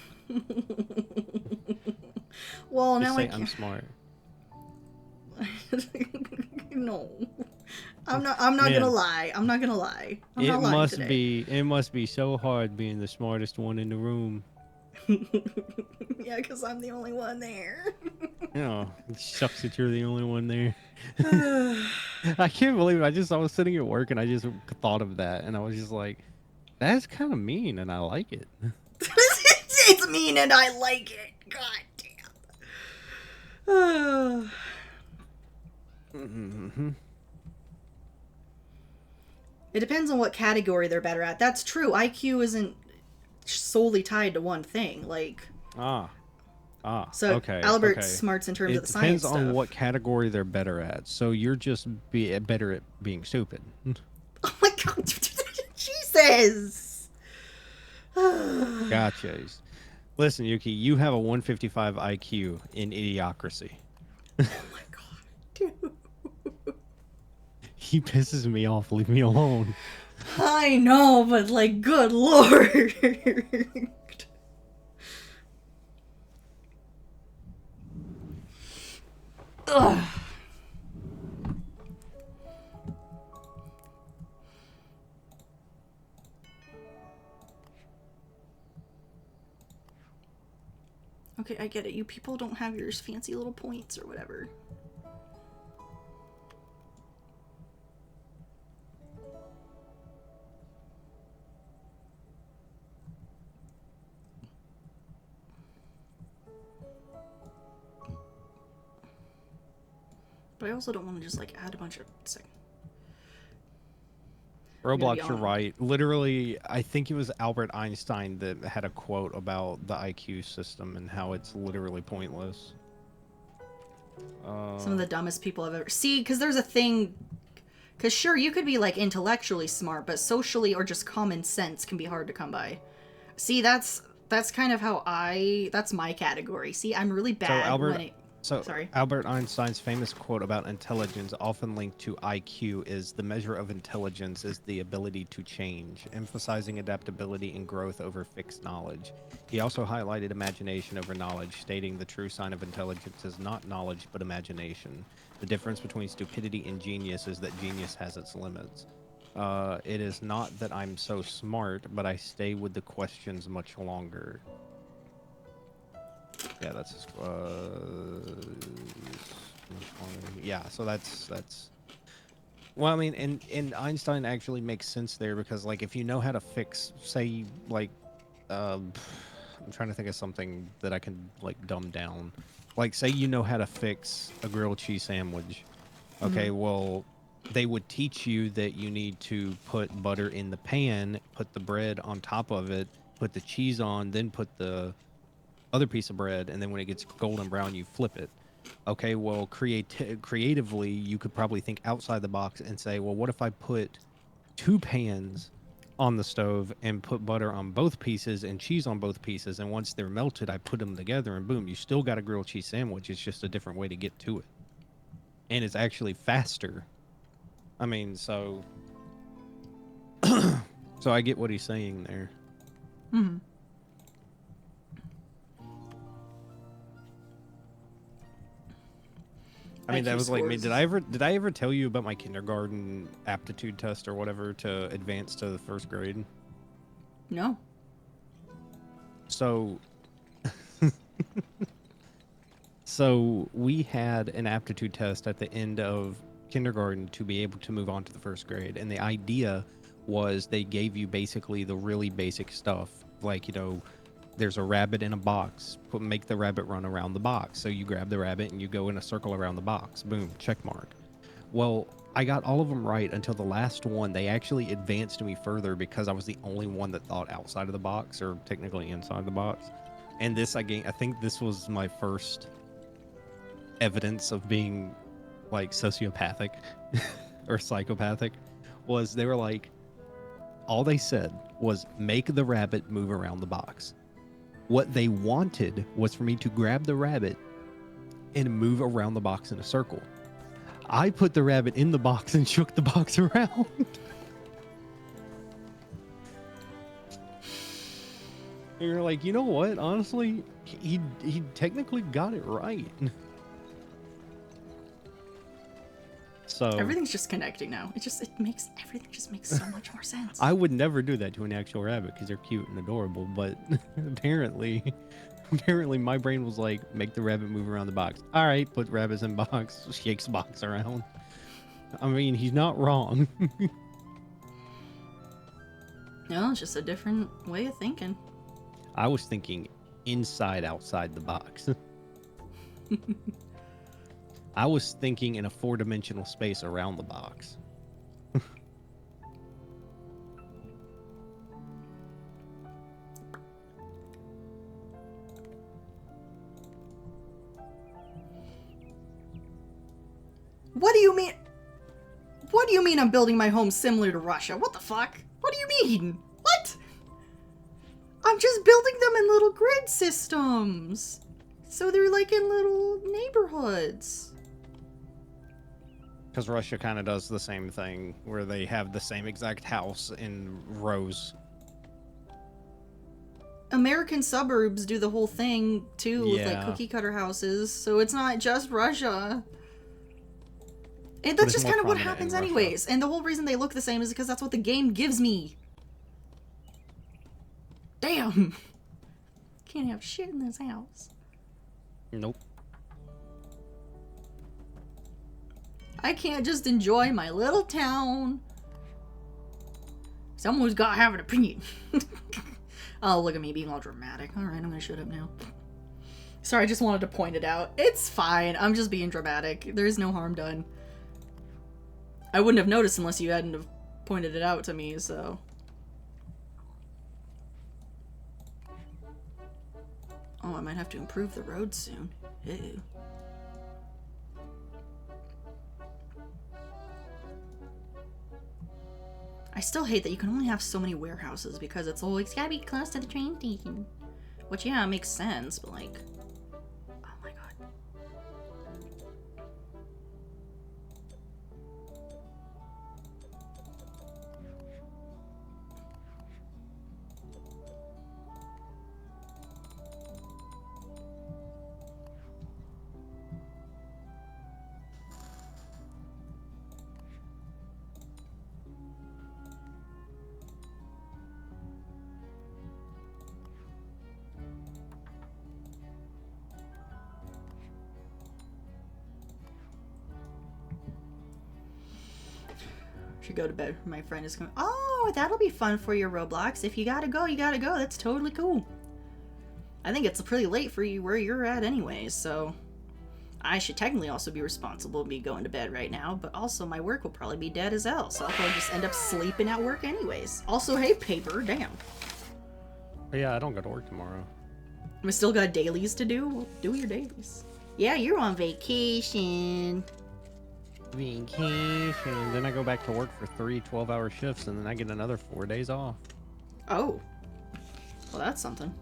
Speaker 1: Well,
Speaker 5: Just
Speaker 1: now
Speaker 5: say
Speaker 1: I
Speaker 5: I'm
Speaker 1: can't.
Speaker 5: smart.
Speaker 1: No. I'm not
Speaker 5: Man.
Speaker 1: gonna lie. I'm not gonna lie. I'm
Speaker 5: It
Speaker 1: not lying
Speaker 5: must
Speaker 1: today.
Speaker 5: be so hard being the smartest one in the room.
Speaker 1: Yeah, because I'm the only one there.
Speaker 5: You know, it sucks that you're the only one there. I can't believe it. I was sitting at work and I just thought of that and I was just like, that's kind of mean and I like it.
Speaker 1: It's mean and I like it. God damn.
Speaker 5: Mm-hmm.
Speaker 1: It depends on what category they're better at. That's true. IQ isn't solely tied to one thing. Like, so
Speaker 5: okay.
Speaker 1: Albert's
Speaker 5: okay.
Speaker 1: smarts in terms
Speaker 5: It
Speaker 1: of the science
Speaker 5: depends on
Speaker 1: stuff.
Speaker 5: what category they're better at. So you're just better at being stupid.
Speaker 1: Oh my god. Jesus.
Speaker 5: Gotcha. Listen, Yuki, you have a 155 IQ in Idiocracy.
Speaker 1: Oh my god, dude.
Speaker 5: He pisses me off. Leave me alone.
Speaker 1: I know, but like, good lord. Ugh. Okay, I get it. You people don't have your fancy little points or whatever. But I also don't want to just, like, add a bunch of...
Speaker 5: Roblox, you're
Speaker 1: on.
Speaker 5: right. Literally, I think it was Albert Einstein that had a quote about the IQ system and how it's literally pointless.
Speaker 1: Some of the dumbest people I've ever... See, because there's a thing... Because sure, you could be, like, intellectually smart, but socially or just common sense can be hard to come by. See, that's kind of how that's my category. See, I'm really bad when it... Sorry.
Speaker 5: Albert Einstein's famous quote about intelligence, often linked to IQ, is the measure of intelligence is the ability to change, emphasizing adaptability and growth over fixed knowledge. He also highlighted imagination over knowledge, stating the true sign of intelligence is not knowledge but imagination. The difference between stupidity and genius is that genius has its limits. It is not that I'm so smart, but I stay with the questions much longer. Yeah, that's his, yeah, so that's well, I mean, and Einstein actually makes sense there, because like if you know how to fix, say, like I'm trying to think of something that I can like dumb down, like say you know how to fix a grilled cheese sandwich. Okay, well, they would teach you that you need to put butter in the pan, put the bread on top of it, put the cheese on, then put the other piece of bread, and then when it gets golden brown, you flip it. Okay, well, creatively, you could probably think outside the box and say, well, what if I put 2 pans on the stove and put butter on both pieces and cheese on both pieces, and once they're melted, I put them together, and boom, you still got a grilled cheese sandwich. It's just a different way to get to it. And it's actually faster. I mean, so... so I get what he's saying there.
Speaker 1: Mm-hmm.
Speaker 5: I mean,
Speaker 1: IQ
Speaker 5: that was like me.
Speaker 1: scores.
Speaker 5: Did I ever tell you about my kindergarten aptitude test or whatever to advance to the 1st grade?
Speaker 1: No.
Speaker 5: So, so we had an aptitude test at the end of kindergarten to be able to move on to the 1st grade, and the idea was they gave you basically the really basic stuff, like, you know, there's a rabbit in a box. Make the rabbit run around the box. So you grab the rabbit and you go in a circle around the box. Boom, check mark. Well, I got all of them right until the last one. They actually advanced me further because I was the only one that thought outside of the box, or technically inside the box. And this, I think this was my first evidence of being like sociopathic or psychopathic. Was they were like, all they said was make the rabbit move around the box. What they wanted was for me to grab the rabbit and move around the box in a circle. I put the rabbit in the box and shook the box around. And you're like, you know what? Honestly, he technically got it right. So
Speaker 1: Everything's just connecting now. Everything just makes so much more sense.
Speaker 5: I would never do that to an actual rabbit because they're cute and adorable, but apparently my brain was like, make the rabbit move around the box. All right, put rabbits in box, shakes box around. I mean, he's not wrong.
Speaker 1: No, it's just a different way of thinking.
Speaker 5: I was thinking inside, outside the box. I was thinking in a 4-dimensional space around the box.
Speaker 1: What do you mean? What do you mean I'm building my home similar to Russia? What the fuck? What do you mean? What? I'm just building them in little grid systems. So they're like in little neighborhoods.
Speaker 5: Because Russia kind of does the same thing, where they have the same exact house in rows.
Speaker 1: American suburbs do the whole thing too, with like
Speaker 5: Yeah.
Speaker 1: cookie cutter houses. So it's not just Russia. And
Speaker 5: But
Speaker 1: that's
Speaker 5: it's
Speaker 1: just
Speaker 5: more
Speaker 1: kind of what
Speaker 5: prominent in
Speaker 1: happens
Speaker 5: Russia.
Speaker 1: anyways. And the whole reason they look the same is because that's what the game gives me. Damn. Can't have shit in this house.
Speaker 5: Nope.
Speaker 1: I can't just enjoy my little town. Someone's gotta have an opinion. Oh, look at me being all dramatic. Alright, I'm gonna shut up now. Sorry, I just wanted to point it out. It's fine. I'm just being dramatic. There's no harm done. I wouldn't have noticed unless you hadn't have pointed it out to me, so... Oh, I might have to improve the road soon. Ew. I still hate that you can only have so many warehouses because it's always gotta be close to the train station. Which, yeah, makes sense, but like... Oh my god. Should go to bed. My friend is going, oh, that'll be fun for your Roblox. If you gotta go, you gotta go. That's totally cool. I think it's pretty late for you where you're at anyways, so I should technically also be responsible and be going to bed right now, but also my work will probably be dead as hell, so I'll probably just end up sleeping at work anyways. Also, hey, Paper, damn.
Speaker 5: But yeah, I don't go to work tomorrow.
Speaker 1: We still got dailies to do? Well, do your dailies. Yeah, you're on vacation.
Speaker 5: Vacation. Then I go back to work for 3 12-hour shifts, and then I get another 4 days off.
Speaker 1: Oh. Well, that's something.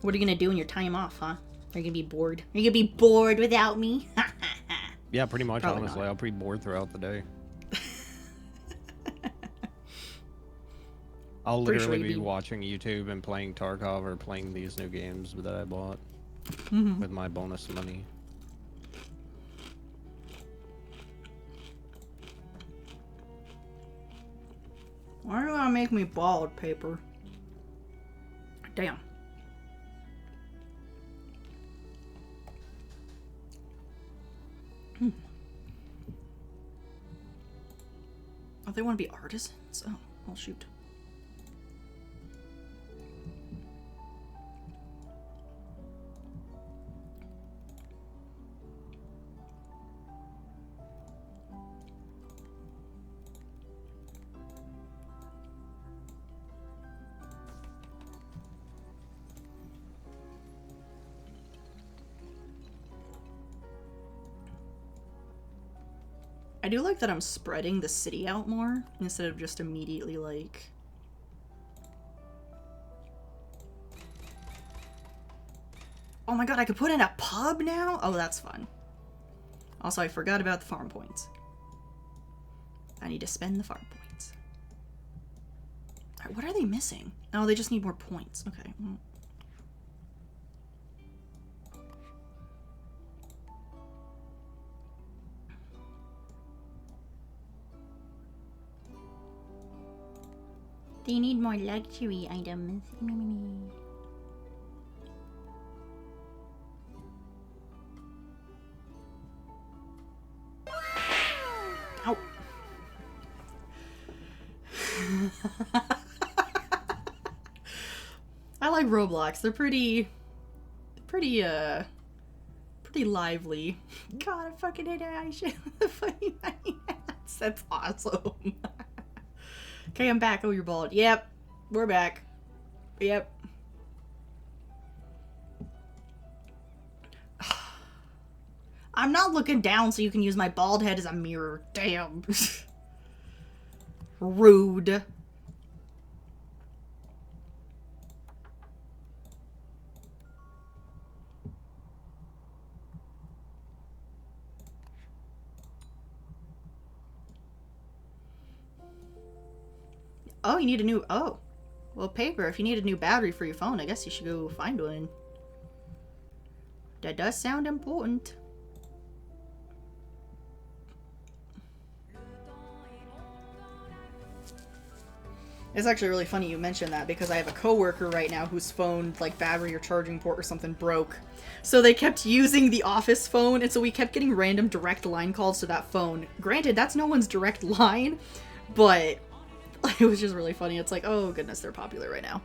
Speaker 1: What are you gonna do in your time off, huh? Are you gonna be bored? Are you gonna be bored without me?
Speaker 5: Yeah, pretty much,
Speaker 1: Probably
Speaker 5: honestly.
Speaker 1: not.
Speaker 5: I'll be bored throughout the day. I'll
Speaker 1: Pretty
Speaker 5: literally
Speaker 1: sure you'd
Speaker 5: be
Speaker 1: be-
Speaker 5: watching YouTube and playing Tarkov or playing these new games that I bought with my bonus money.
Speaker 1: Why are you gonna make me bald, Paper? Damn. Oh, they want to be artisans? Oh, well, shoot. I do like that I'm spreading the city out more instead of just immediately like... Oh my god, I could put in a pub now? Oh, that's fun. Also, I forgot about the farm points. I need to spend the farm points. Alright, what are they missing? Oh, they just need more points. Okay. Well. They need more luxury items. Ow. I like Roblox. They're pretty lively. God, I fucking hate Aisha. The funny hats. That's awesome. Okay, I'm back. Oh, you're bald. Yep. We're back. Yep. I'm not looking down so you can use my bald head as a mirror. Damn. Rude. Oh, you need a new... Oh. Well, Paper, if you need a new battery for your phone, I guess you should go find one. That does sound important. It's actually really funny you mentioned that because I have a coworker right now whose phone, like battery or charging port or something, broke. So they kept using the office phone, and so we kept getting random direct line calls to that phone. Granted, that's no one's direct line, but it was just really funny. It's like, oh goodness, they're popular right now.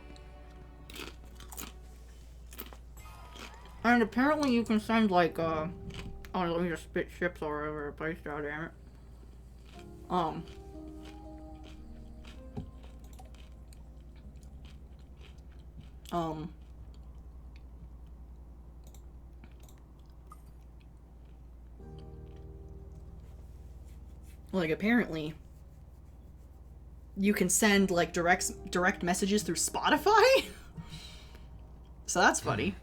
Speaker 1: And apparently you can send, like, oh, let me just spit ships all over the place, goddammit. Um. Like, apparently, you can send, like, direct messages through Spotify? So that's funny.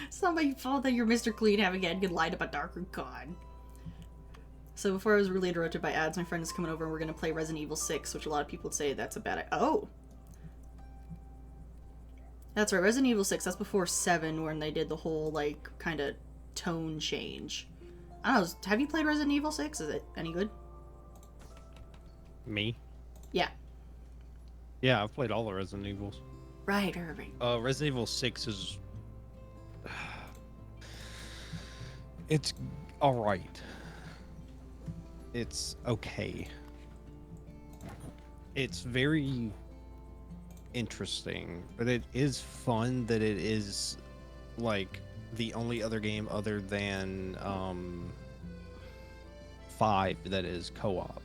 Speaker 1: Somebody thought that you're Mr. Clean having had good light about Darker God. So before I was really interrupted by ads, my friend is coming over and we're going to play Resident Evil 6, which a lot of people would say that's a bad idea. Oh! That's right, Resident Evil 6, that's before 7 when they did the whole, like, kind of tone change. I don't know, have you played Resident Evil 6? Is it any good?
Speaker 5: Me?
Speaker 1: Yeah.
Speaker 5: Yeah, I've played all the Resident Evils.
Speaker 1: Right, right.
Speaker 5: Resident Evil 6 is... It's alright. It's okay. It's very interesting, but it is fun that it is, like, the only other game other than 5 that is co-op.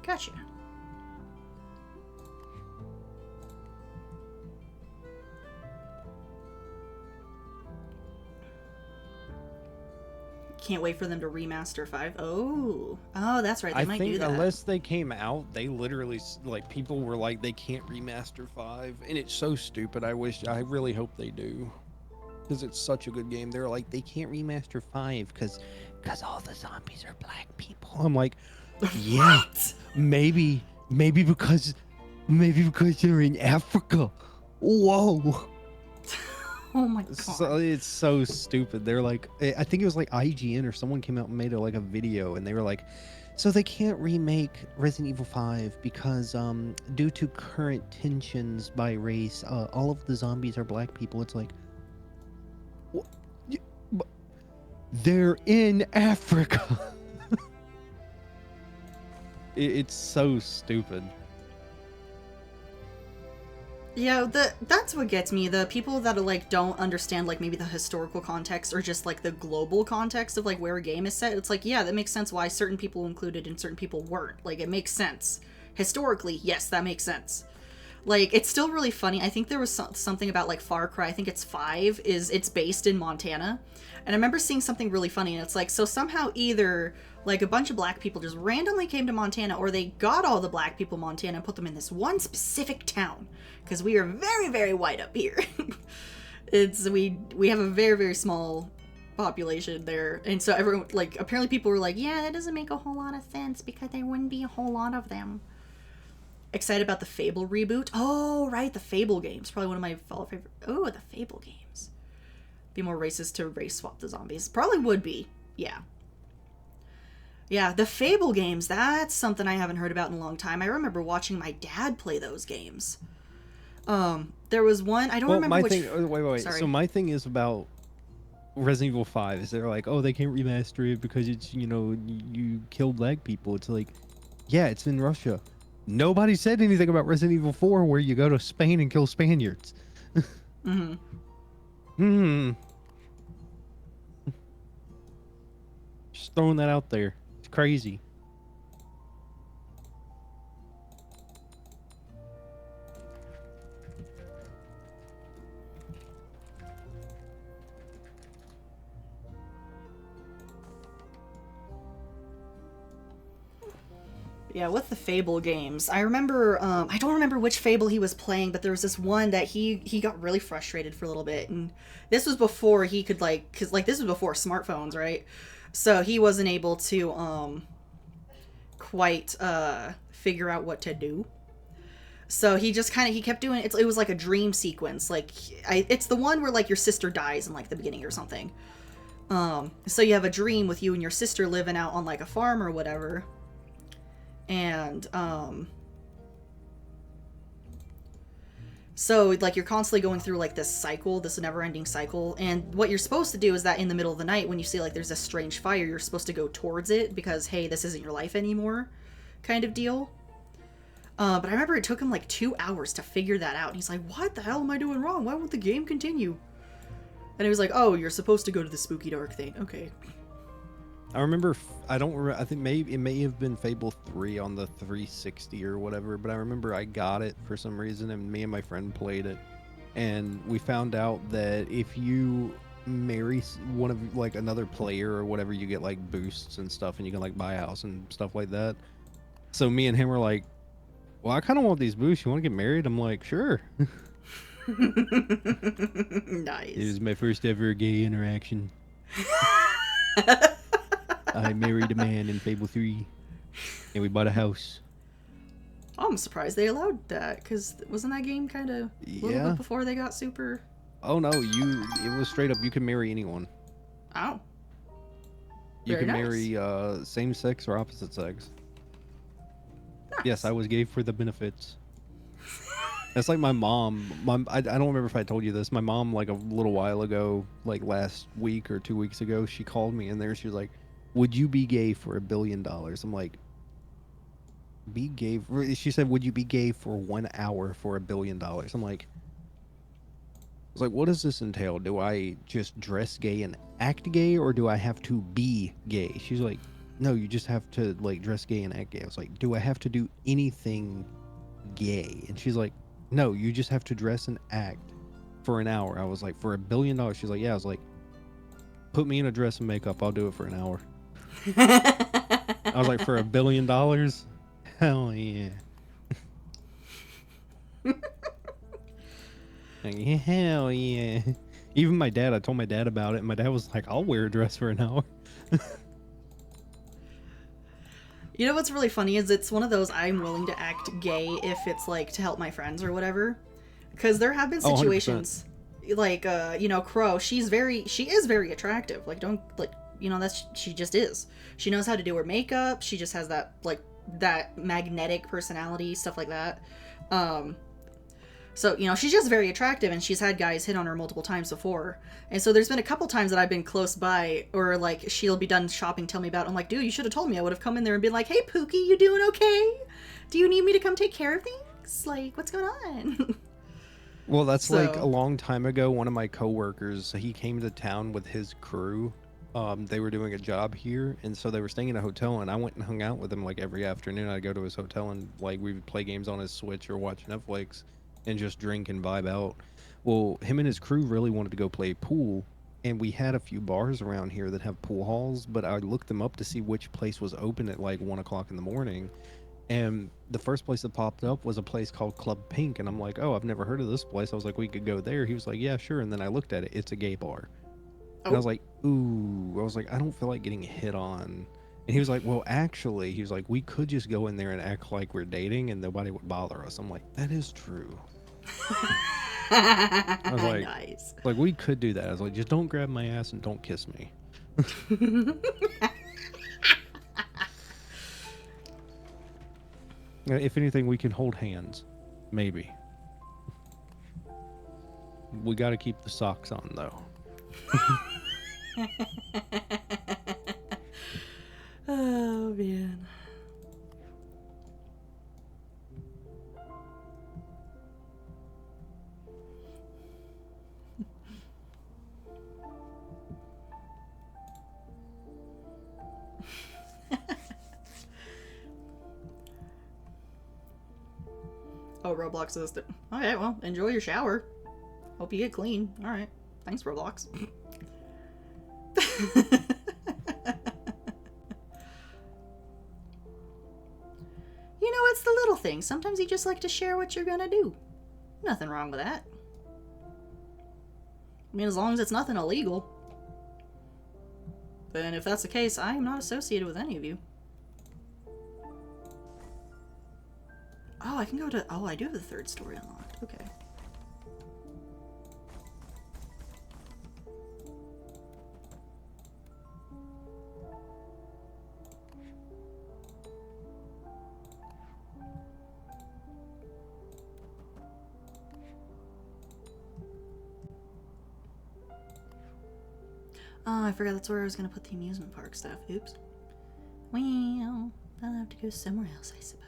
Speaker 1: Gotcha. Can't wait for them to remaster 5. Oh, that's right. They might do that.
Speaker 5: Unless they came out, they literally, like, people were like, they can't remaster 5, and it's so stupid. I really hope they do, because it's such a good game. They're like, they can't remaster 5 because all the zombies are black people. I'm like, yeah, maybe because they're in Africa. Whoa.
Speaker 1: Oh my god.
Speaker 5: So, it's so stupid. They're like, I think it was like IGN or someone came out and made a video, and they were like, so they can't remake Resident Evil 5 because due to current tensions by race, all of the zombies are black people. It's like, they're in Africa. It's so stupid.
Speaker 1: Yeah, that's what gets me. The people that are, like, don't understand, like, maybe the historical context or just, like, the global context of, like, where a game is set. It's like, yeah, that makes sense why certain people were included and certain people weren't. Like, it makes sense. Historically, yes, that makes sense. Like, it's still really funny. I think there was something about, like, Far Cry, I think it's 5, it's based in Montana. And I remember seeing something really funny, and it's like, so somehow either, like, a bunch of black people just randomly came to Montana, or they got all the black people in Montana and put them in this one specific town. Because we are very, very white up here. We have a very, very small population there. And so everyone, like, apparently people were like, yeah, that doesn't make a whole lot of sense because there wouldn't be a whole lot of them. Excited about the Fable reboot. Oh, right, the Fable games. Probably one of my favorite. Oh, the Fable games. Be more racist to race swap the zombies. Probably would be. Yeah. Yeah, the Fable games, that's something I haven't heard about in a long time. I remember watching my dad play those games. There was one, I don't
Speaker 5: Well,
Speaker 1: remember
Speaker 5: my
Speaker 1: which.
Speaker 5: thing. Wait.
Speaker 1: Sorry.
Speaker 5: So my thing is about Resident Evil 5. Is they're like, oh, they can't remaster it because it's you killed black people. It's like, yeah, it's in Russia. Nobody said anything about Resident Evil 4 where you go to Spain and kill Spaniards.
Speaker 1: Mm-hmm.
Speaker 5: Hmm. Just throwing that out there. It's crazy.
Speaker 1: Yeah, with the Fable games, I remember, I don't remember which Fable he was playing, but there was this one that he got really frustrated for a little bit, and this was before he could, like, because, like, this was before smartphones, right? So he wasn't able to, quite, figure out what to do. So he just kind of, he kept doing, it was like a dream sequence, like, it's the one where, like, your sister dies in, like, the beginning or something. So you have a dream with you and your sister living out on, like, a farm or whatever. And so like you're constantly going through like this cycle, this never-ending cycle, and what you're supposed to do is that in the middle of the night when you see like there's a strange fire, you're supposed to go towards it because hey, this isn't your life anymore kind of deal. But I remember it took him like 2 hours to figure that out. He's like, what the hell am I doing wrong? Why won't the game continue? And he was like, oh, you're supposed to go to the spooky dark thing. Okay.
Speaker 5: I remember, I don't remember, I think maybe it may have been Fable 3 on the 360 or whatever, but I remember I got it for some reason and me and my friend played it. And we found out that if you marry one of, like, another player or whatever, you get, like, boosts and stuff and you can, like, buy a house and stuff like that. So me and him were like, well, I kind of want these boosts. You want to get married? I'm like, sure.
Speaker 1: Nice.
Speaker 5: It was my first ever gay interaction. I married a man in Fable 3, and we bought a house.
Speaker 1: I'm surprised they allowed that, because wasn't that game kind of a little
Speaker 5: Yeah.
Speaker 1: bit before they got super...
Speaker 5: Oh no, it was straight up, you can marry anyone.
Speaker 1: Oh.
Speaker 5: You
Speaker 1: Very
Speaker 5: can
Speaker 1: nice.
Speaker 5: marry same sex or opposite sex.
Speaker 1: Nice.
Speaker 5: Yes, I was gay for the benefits. That's like my mom. I don't remember if I told you this. My mom, like a little while ago, like last week or 2 weeks ago, she called me in there. She was like, would you be gay for $1 billion? I'm like, be gay? She said, would you be gay for 1 hour for $1 billion? I'm like, I was like, what does this entail? Do I just dress gay and act gay, or do I have to be gay? She's like, no, you just have to like dress gay and act gay. I was like, do I have to do anything gay? And she's like, no, you just have to dress and act for an hour. I was like, for $1 billion? She's like, yeah. I was like, put me in a dress and makeup. I'll do it for an hour. I was like, for $1 billion? Hell yeah. Like, hell yeah. Even my dad, I told my dad about it, and my dad was like, I'll wear a dress for an hour.
Speaker 1: You know what's really funny is it's one of those I'm willing to act gay if it's like to help my friends or whatever. Because there have been
Speaker 5: Oh, 100%.
Speaker 1: situations like you know, Crow, she is very attractive. Like don't like you know, she just is. She knows how to do her makeup, she just has that like that magnetic personality, stuff like that. So, you know, she's just very attractive and she's had guys hit on her multiple times before. And so there's been a couple times that I've been close by or like she'll be done shopping, tell me about it. I'm like, dude, you should have told me. I would have come in there and been like, hey, Pookie, you doing okay? Do you need me to come take care of things? Like, what's going on?
Speaker 5: Well, that's like
Speaker 1: So-
Speaker 5: a long time ago. One of my coworkers, he came to town with his crew. They were doing a job here, and so they were staying in a hotel, and I went and hung out with him like every afternoon. I'd go to his hotel and like we would play games on his Switch or watch Netflix and just drink and vibe out. Well, him and his crew really wanted to go play pool, and we had a few bars around here that have pool halls, but I looked them up to see which place was open at like 1 o'clock in the morning. And the first place that popped up was a place called Club Pink, and I'm like, oh, I've never heard of this place. I was like, we could go there. He was like, yeah, sure. And then I looked at it. It's a gay bar. And I was like, ooh. I was like, I don't feel like getting hit on. And he was like, well, actually, he was like, we could just go in there and act like we're dating and nobody would bother us. I'm like, that is true. I was like,
Speaker 1: nice.
Speaker 5: like, we could do that. I was like, just don't grab my ass and don't kiss me. If anything, we can hold hands. Maybe. We got to keep the socks on though.
Speaker 1: Oh man. Oh, Roblox says that. Okay, well, enjoy your shower. Hope you get clean. Alright. Thanks, Roblox. You know, it's the little things. Sometimes you just like to share what you're gonna do. Nothing wrong with that. I mean, as long as it's nothing illegal. Then if that's the case, I am not associated with any of you. Oh, I can go to... Oh, I do have the third story unlocked. Okay. Oh, I forgot that's where I was going to put the amusement park stuff. Oops. Well, I'll have to go somewhere else, I suppose.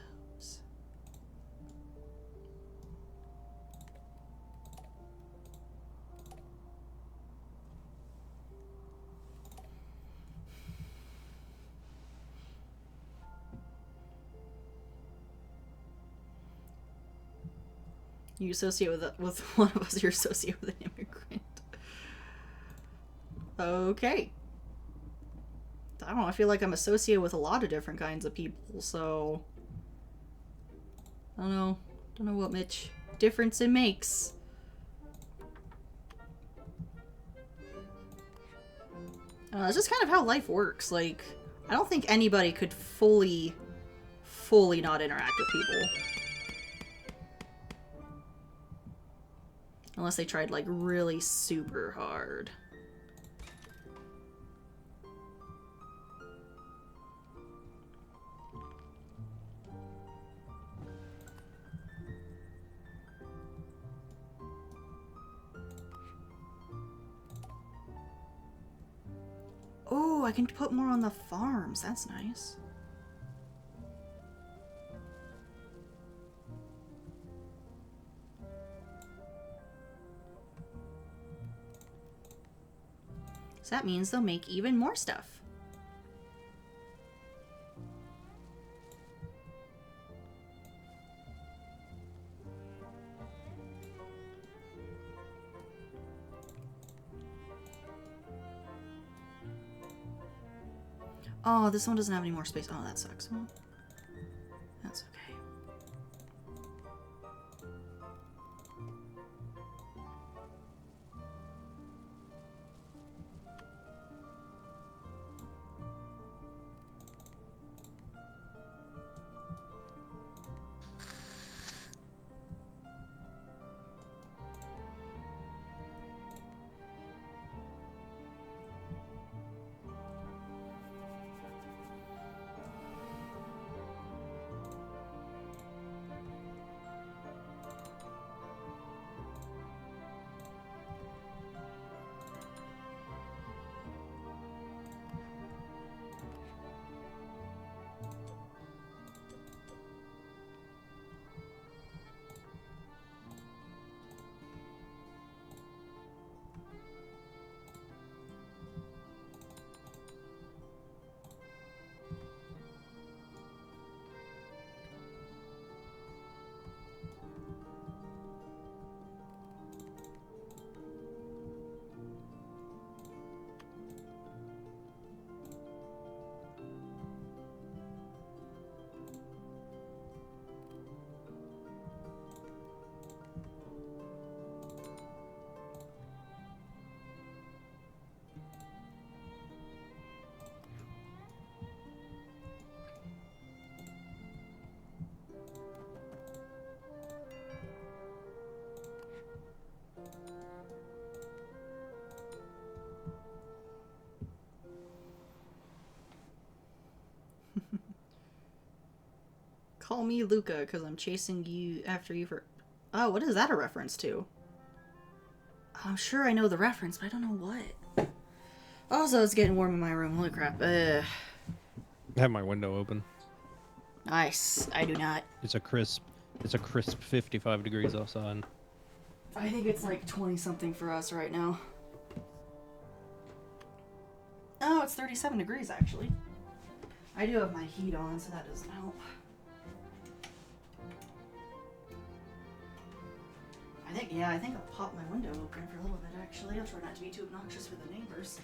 Speaker 1: You associate with one of us, you're associated with an immigrant. Okay. I don't know, I feel like I'm associated with a lot of different kinds of people, so... I don't know. Don't know what much difference it makes. It's just kind of how life works. Like, I don't think anybody could fully not interact with people. Unless they tried, like, really super hard. Oh, I can put more on the farms. That's nice. So that means they'll make even more stuff. Oh, this one doesn't have any more space. Oh, that sucks. Well, that's okay. Call me Luca, because I'm chasing you after you for... Oh, what is that a reference to? I'm sure I know the reference, but I don't know what. Also, it's getting warm in my room. Holy crap.
Speaker 5: I have my window open.
Speaker 1: Nice. I do not.
Speaker 5: It's a crisp 55 degrees outside.
Speaker 1: I think it's like 20 something for us right now. Oh, it's 37 degrees actually. I do have my heat on, so that doesn't help. I think I'll pop my window open for a little bit actually. I'll try not to be too obnoxious for the neighbors.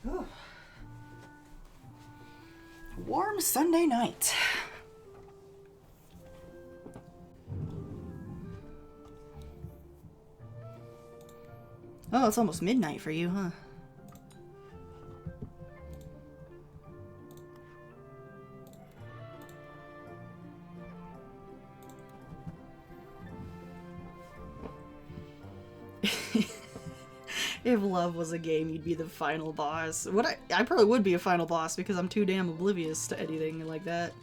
Speaker 1: Whew. Warm Sunday night. Oh, it's almost midnight for you, huh? If love was a game, you'd be the final boss. I probably would be a final boss because I'm too damn oblivious to anything like that.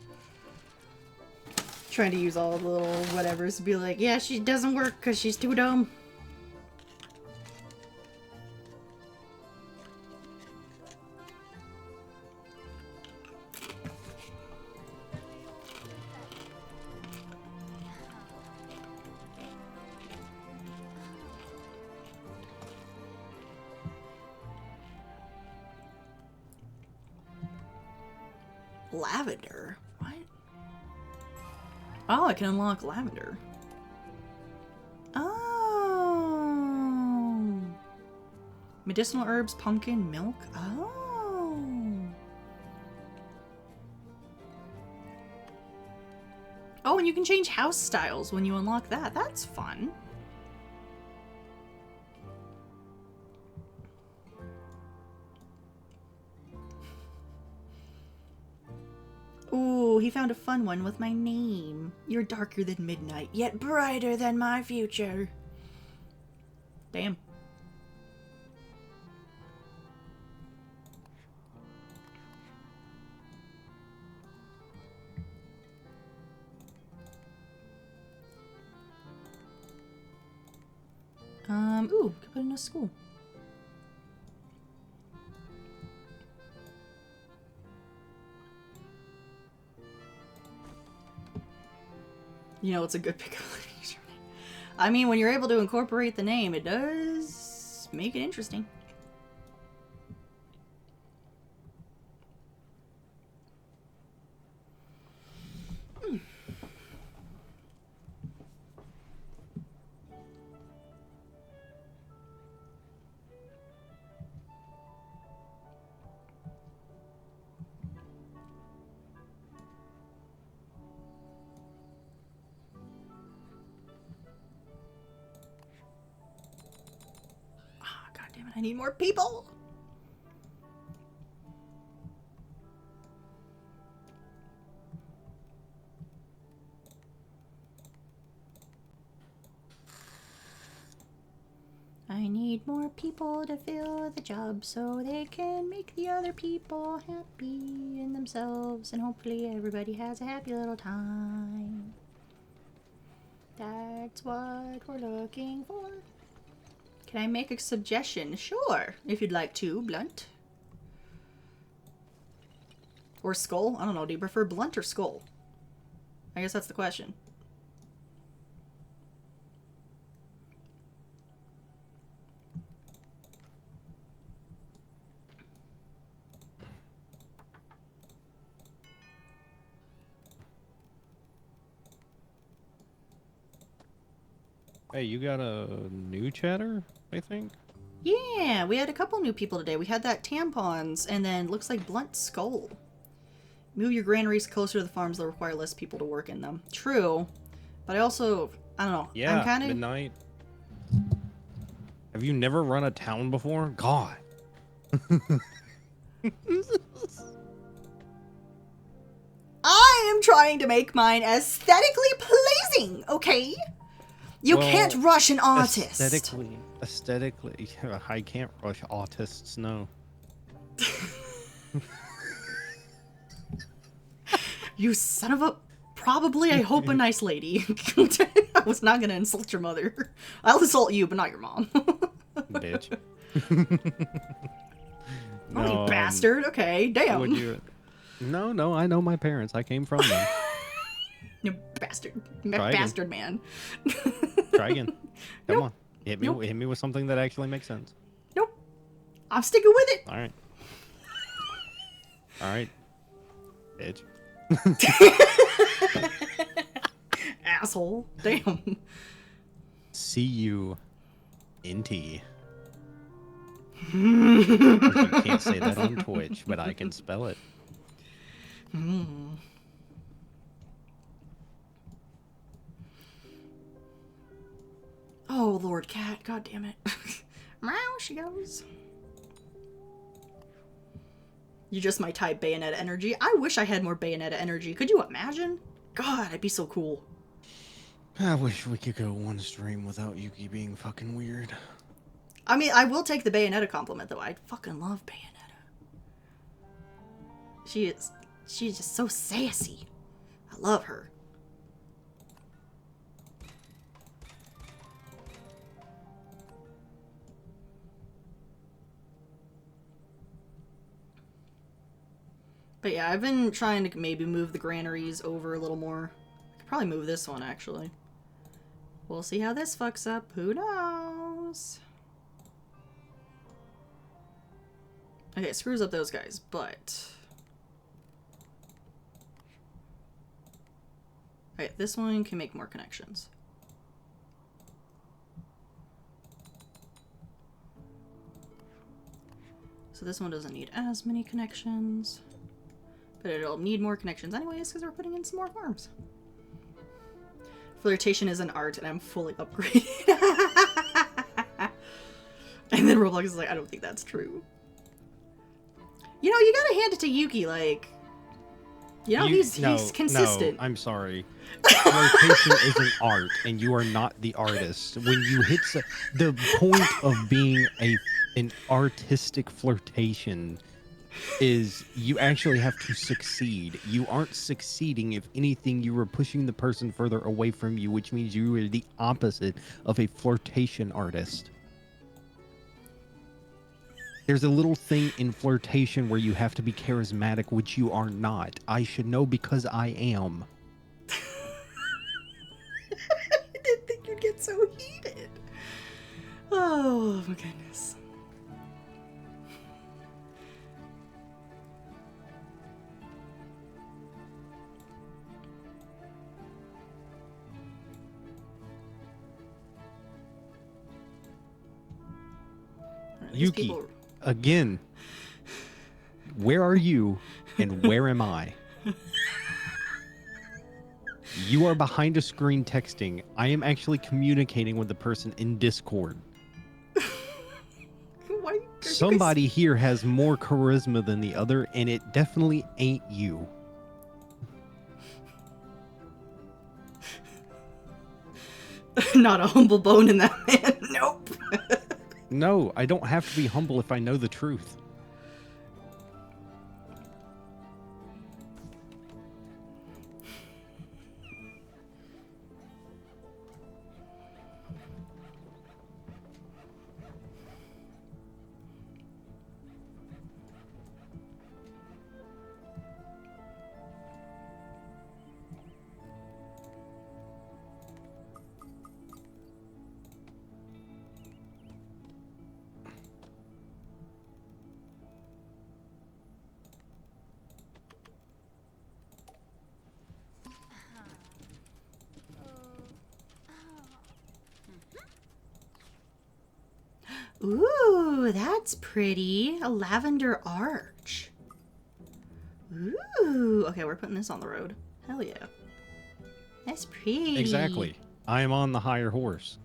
Speaker 1: Trying to use all the little whatevers to be like, yeah, she doesn't work because she's too dumb. Lavender? What? Oh, I can unlock lavender. Oh. Medicinal herbs, pumpkin, milk. Oh. Oh, and you can change house styles when you unlock that. That's fun. Ooh, he found a fun one with my name. You're darker than midnight, yet brighter than my future. Damn. Ooh, could put in a school. You know, it's a good pick up. I mean, when you're able to incorporate the name, it does make it interesting. I need more people. I need more people to fill the job so they can make the other people happy in themselves, and hopefully everybody has a happy little time. That's what we're looking for. Can I make a suggestion? Sure, if you'd like to, Blunt. Or Skull? I don't know, do you prefer Blunt or Skull? I guess that's the question.
Speaker 5: Hey, you got a new chatter, I think?
Speaker 1: Yeah, we had a couple new people today. We had that Tampons, and then looks like Blunt Skull. Move your granaries closer to the farms that require less people to work in them. True, but I also, I don't know.
Speaker 5: Yeah,
Speaker 1: I'm kinda...
Speaker 5: midnight. Have you never run a town before? God.
Speaker 1: I am trying to make mine aesthetically pleasing, okay? You can't rush an artist.
Speaker 5: Aesthetically, I can't rush artists, no.
Speaker 1: You son of a... Probably, I hope, a nice lady. I was not gonna insult your mother. I'll insult you, but not your mom.
Speaker 5: Bitch.
Speaker 1: Oh, you bastard. Okay, damn.
Speaker 5: Would you? No, I know my parents. I came from them.
Speaker 1: You bastard.
Speaker 5: Try again.
Speaker 1: Bastard man.
Speaker 5: Try again. Come
Speaker 1: Nope.
Speaker 5: on. Hit
Speaker 1: Nope.
Speaker 5: me with something that actually makes sense.
Speaker 1: Nope. I'm sticking with it.
Speaker 5: All right. All right. Bitch.
Speaker 1: Asshole. Damn.
Speaker 5: See you in tea. You can't say that on Twitch, but I can spell it.
Speaker 1: Oh, Lord Cat. God damn it. Meow, she goes. You just might type Bayonetta energy. I wish I had more Bayonetta energy. Could you imagine? God, I'd be so cool.
Speaker 5: I wish we could go one stream without Yuki being fucking weird.
Speaker 1: I mean, I will take the Bayonetta compliment, though. I fucking love Bayonetta. She's just so sassy. I love her. But yeah, I've been trying to maybe move the granaries over a little more. I could probably move this one, actually. We'll see how this fucks up. Who knows? Okay, it screws up those guys, but... Okay, this one can make more connections. So this one doesn't need as many connections. But it'll need more connections anyways, because we're putting in some more farms. Flirtation is an art, and I'm fully upgraded. And then Roblox is like, I don't think that's true. You know, you gotta hand it to Yuki, like... You know, he's consistent.
Speaker 5: No, I'm sorry. Flirtation is an art, and you are not the artist. When you hit... The point of being an artistic flirtation is you actually have to succeed. You aren't succeeding. If anything, you are pushing the person further away from you, which means you are the opposite of a flirtation artist. There's a little thing in flirtation where you have to be charismatic, which you are not. I should know because I am.
Speaker 1: I didn't think you'd get so heated. Oh my goodness.
Speaker 5: Yuki, again, where are you and where am I? You are behind a screen texting. I am actually communicating with the person in Discord. Somebody here has more charisma than the other, and it definitely ain't you.
Speaker 1: Not a humble bone in that man. Nope.
Speaker 5: No, I don't have to be humble if I know the truth.
Speaker 1: Ooh, that's pretty. A lavender arch. Ooh. Okay, we're putting this on the road. Hell yeah. That's pretty.
Speaker 5: Exactly. I am on the higher horse.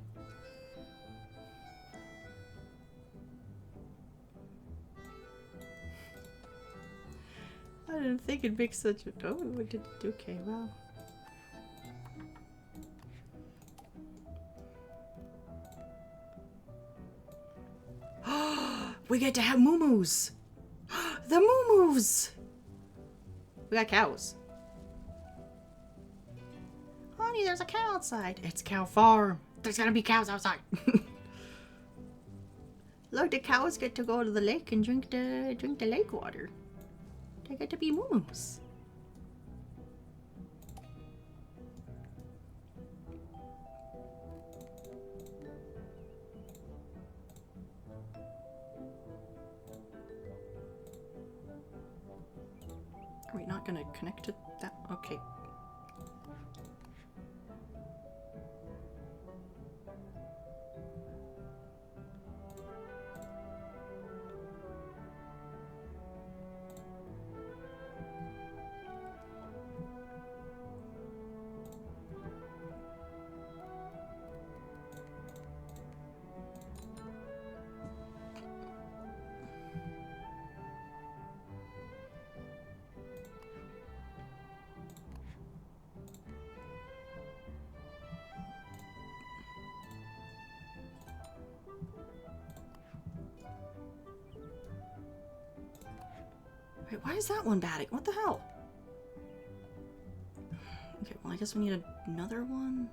Speaker 1: I didn't think it'd make such a... Oh, it did... Okay, wow. We get to have moo-moos! The moo-moos! We got cows. Honey, there's a cow outside. It's a cow farm. There's gonna be cows outside. Look, the cows get to go to the lake and drink the lake water. They get to be moose. Are we not gonna connect to that? Okay. Wait, why is that one batting? What the hell? Okay, well, I guess we need another one.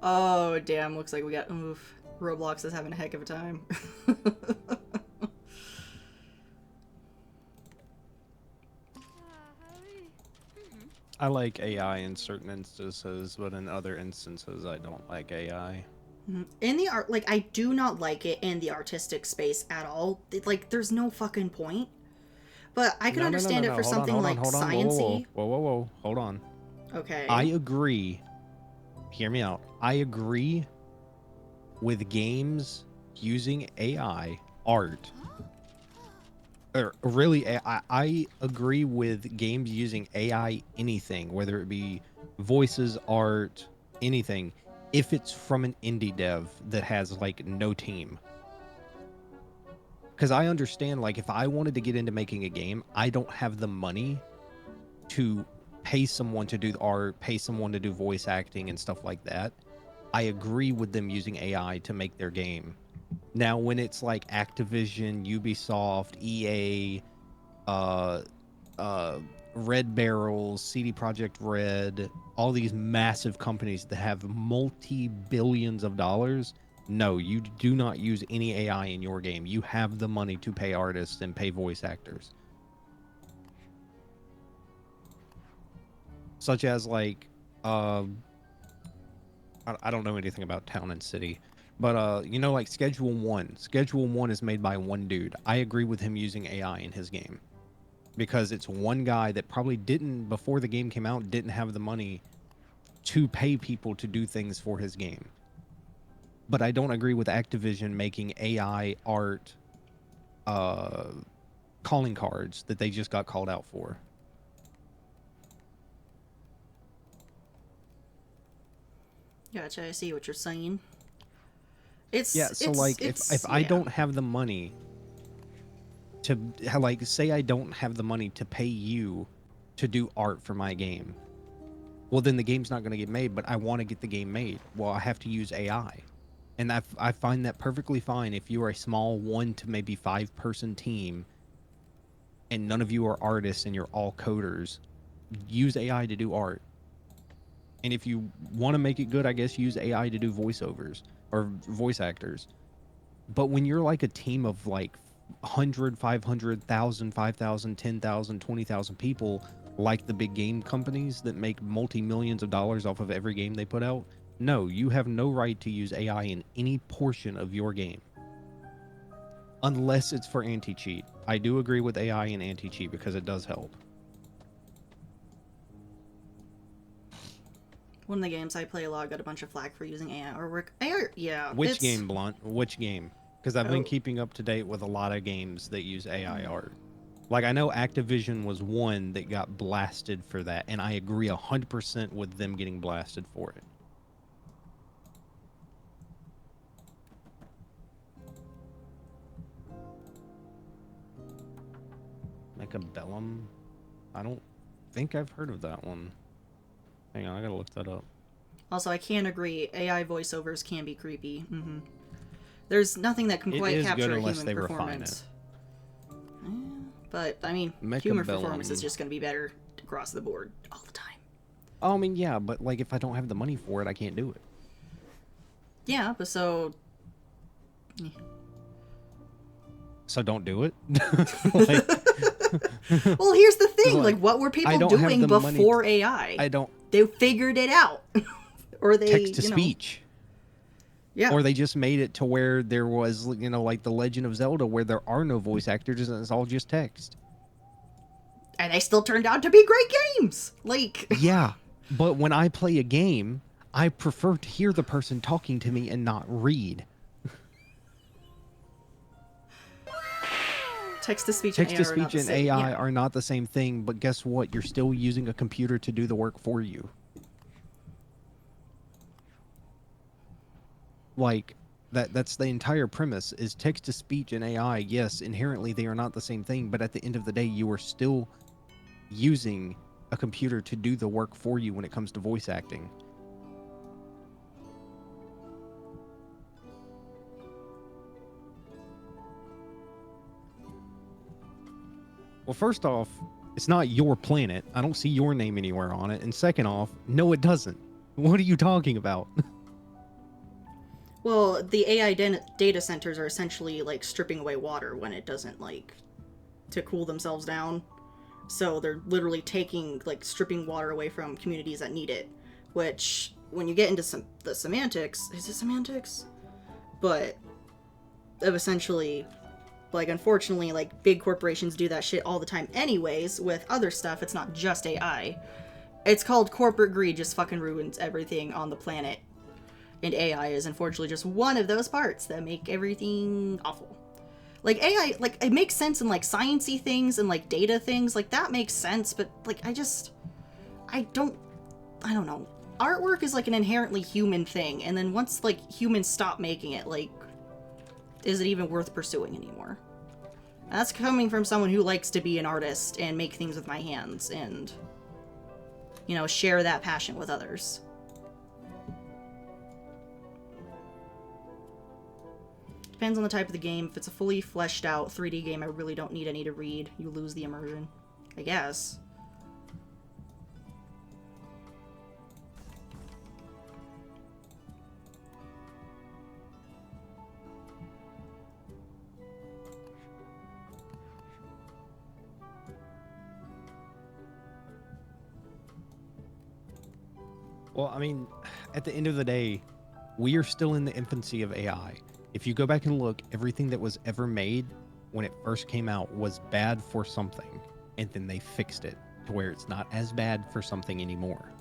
Speaker 1: Oh, damn. Looks like we got... Oof. Roblox is having a heck of a time.
Speaker 5: I like AI in certain instances, but in other instances, I don't like AI.
Speaker 1: In the art... Like, I do not like it in the artistic space at all. Like, there's no fucking point. But I can understand it for something like sciencey.
Speaker 5: Whoa. Hold on.
Speaker 1: Okay.
Speaker 5: I agree. Hear me out. I agree with games using AI art. Or really, I agree with games using AI anything, whether it be voices, art, anything, if it's from an indie dev that has like no team. Because I understand, like, if I wanted to get into making a game, I don't have the money to pay someone to do the art, pay someone to do voice acting and stuff like that. I agree with them using AI to make their game. Now, when it's like Activision, Ubisoft, EA, Red Barrels, CD Projekt Red, all these massive companies that have multi-billions of dollars, no, you do not use any AI in your game. You have the money to pay artists and pay voice actors. Such as like, I don't know anything about Town and City, but you know, like Schedule 1. Schedule 1 is made by one dude. I agree with him using AI in his game. Because it's one guy that probably didn't, before the game came out, didn't have the money to pay people to do things for his game. But I don't agree with Activision making AI art calling cards that they just got called out for.
Speaker 1: Gotcha, I see what you're saying. It's...
Speaker 5: Yeah, so like, if I don't have the money to, like, say I don't have the money to pay you to do art for my game, well, then the game's not going to get made, but I want to get the game made. Well, I have to use AI. And I find that perfectly fine if you are a small 1 to maybe 5 person team and none of you are artists and you're all coders. Use AI to do art. And if you want to make it good, I guess use AI to do voiceovers or voice actors. But when you're like a team of like 100, 500, 1,000, 5,000, 10,000, 20,000 people like the big game companies that make multi-millions of dollars off of every game they put out. No, you have no right to use AI in any portion of your game. Unless it's for anti-cheat. I do agree with AI and anti-cheat because it does help.
Speaker 1: One of the games I play a lot got a bunch of flack for using AI artwork. AI, yeah.
Speaker 5: Which game, Blunt? Which game? Because I've been
Speaker 1: Oh.
Speaker 5: keeping up to date with a lot of games that use AI art. Like, I know Activision was one that got blasted for that, and I agree 100% with them getting blasted for it. Mechabellum? I don't think I've heard of that one. Hang on, I gotta look that up.
Speaker 1: Also, I can't agree. AI voiceovers can be creepy. There's nothing that can
Speaker 5: It
Speaker 1: quite
Speaker 5: is
Speaker 1: capture
Speaker 5: good
Speaker 1: a
Speaker 5: unless
Speaker 1: human
Speaker 5: they refine
Speaker 1: performance. But, I mean, human performance is
Speaker 5: Mechabellum.
Speaker 1: just going to be better across the board all the time.
Speaker 5: Oh, I mean, yeah, but like if I don't have the money for it, I can't do it.
Speaker 1: Yeah, but so...
Speaker 5: So don't do it. Like,
Speaker 1: Well, here's the thing.
Speaker 5: Like,
Speaker 1: Like, what were
Speaker 5: I
Speaker 1: people
Speaker 5: don't have
Speaker 1: doing
Speaker 5: the money
Speaker 1: before AI?
Speaker 5: I don't
Speaker 1: They figured it out. Or they,
Speaker 5: text to
Speaker 1: you know,
Speaker 5: speech.
Speaker 1: Yeah.
Speaker 5: Or they just made it to where there was, like the Legend of Zelda, where there are no voice actors and it's all just text.
Speaker 1: And they still turned out to be great games. Like,
Speaker 5: Yeah, but when I play a game, I prefer to hear the person talking to me and not read.
Speaker 1: text-to-speech
Speaker 5: Text-to-speech and AI
Speaker 1: yeah.
Speaker 5: are not the same thing, but guess what? You're still using a computer to do the work for you. Like, that's the entire premise, is text-to-speech and AI. Yes, inherently they are not the same thing, but at the end of the day, you are still using a computer to do the work for you when it comes to voice acting. Well, first off, it's not your planet. I don't see your name anywhere on it. And second off, no, it doesn't. What are you talking about?
Speaker 1: Well, the AI data centers are essentially, like, stripping away water when it doesn't, like, to cool themselves down. So they're literally taking, like, stripping water away from communities that need it. Which, when you get into the semantics... Is it semantics? But, of essentially... Like, unfortunately, like, big corporations do that shit all the time anyways. With other stuff, it's not just AI. It's called corporate greed, just fucking ruins everything on the planet. And AI is unfortunately just one of those parts that make everything awful. Like, AI, like, it makes sense in, like, science-y things and, like, data things. Like, that makes sense, but, like, I don't know. Artwork is, like, an inherently human thing, and then once, like, humans stop making it, like, is it even worth pursuing anymore? And that's coming from someone who likes to be an artist and make things with my hands and, you know, share that passion with others. Depends on the type of the game. If it's a fully fleshed out 3D game, I really don't need any to read. You lose the immersion, I guess.
Speaker 5: Well, I mean, at the end of the day, we are still in the infancy of AI. If you go back and look, everything that was ever made when it first came out was bad for something, and then they fixed it to where it's not as bad for something anymore.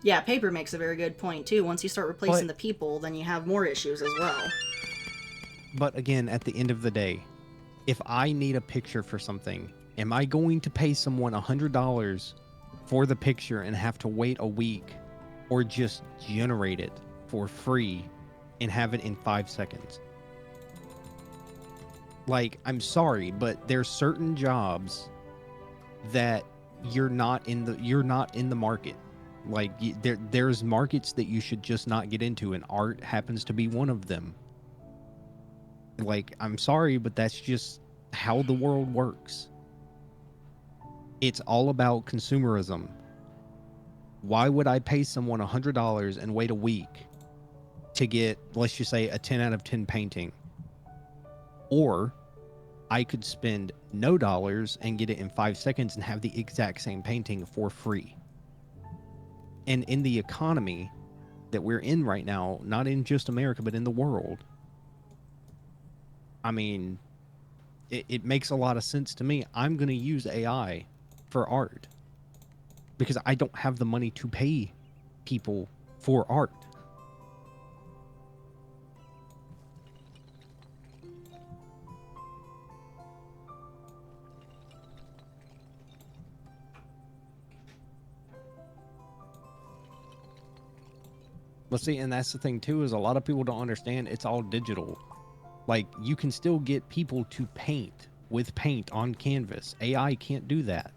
Speaker 1: Yeah, paper makes a very good point, too. Once you start replacing
Speaker 5: But-
Speaker 1: the people, then you have more issues as well.
Speaker 5: But again, at the end of the day, if I need a picture for something, am I going to pay someone $100 for the picture and have to wait a week, or just generate it for free and have it in 5 seconds? Like, I'm sorry, but there's certain jobs that you're not in the market. Like, there's markets that you should just not get into, and art happens to be one of them. Like, I'm sorry, but that's just how the world works. It's all about consumerism. Why would I pay someone $100 and wait a week to get, let's just say, a 10 out of 10 painting. Or I could spend no dollars and get it in 5 seconds and have the exact same painting for free. And in the economy that we're in right now, not in just America, but in the world, I mean, it makes a lot of sense to me. I'm going to use AI for art because I don't have the money to pay people for art. But see, and that's the thing too, is a lot of people don't understand it's all digital. Like, you can still get people to paint with paint on canvas. AI can't do that.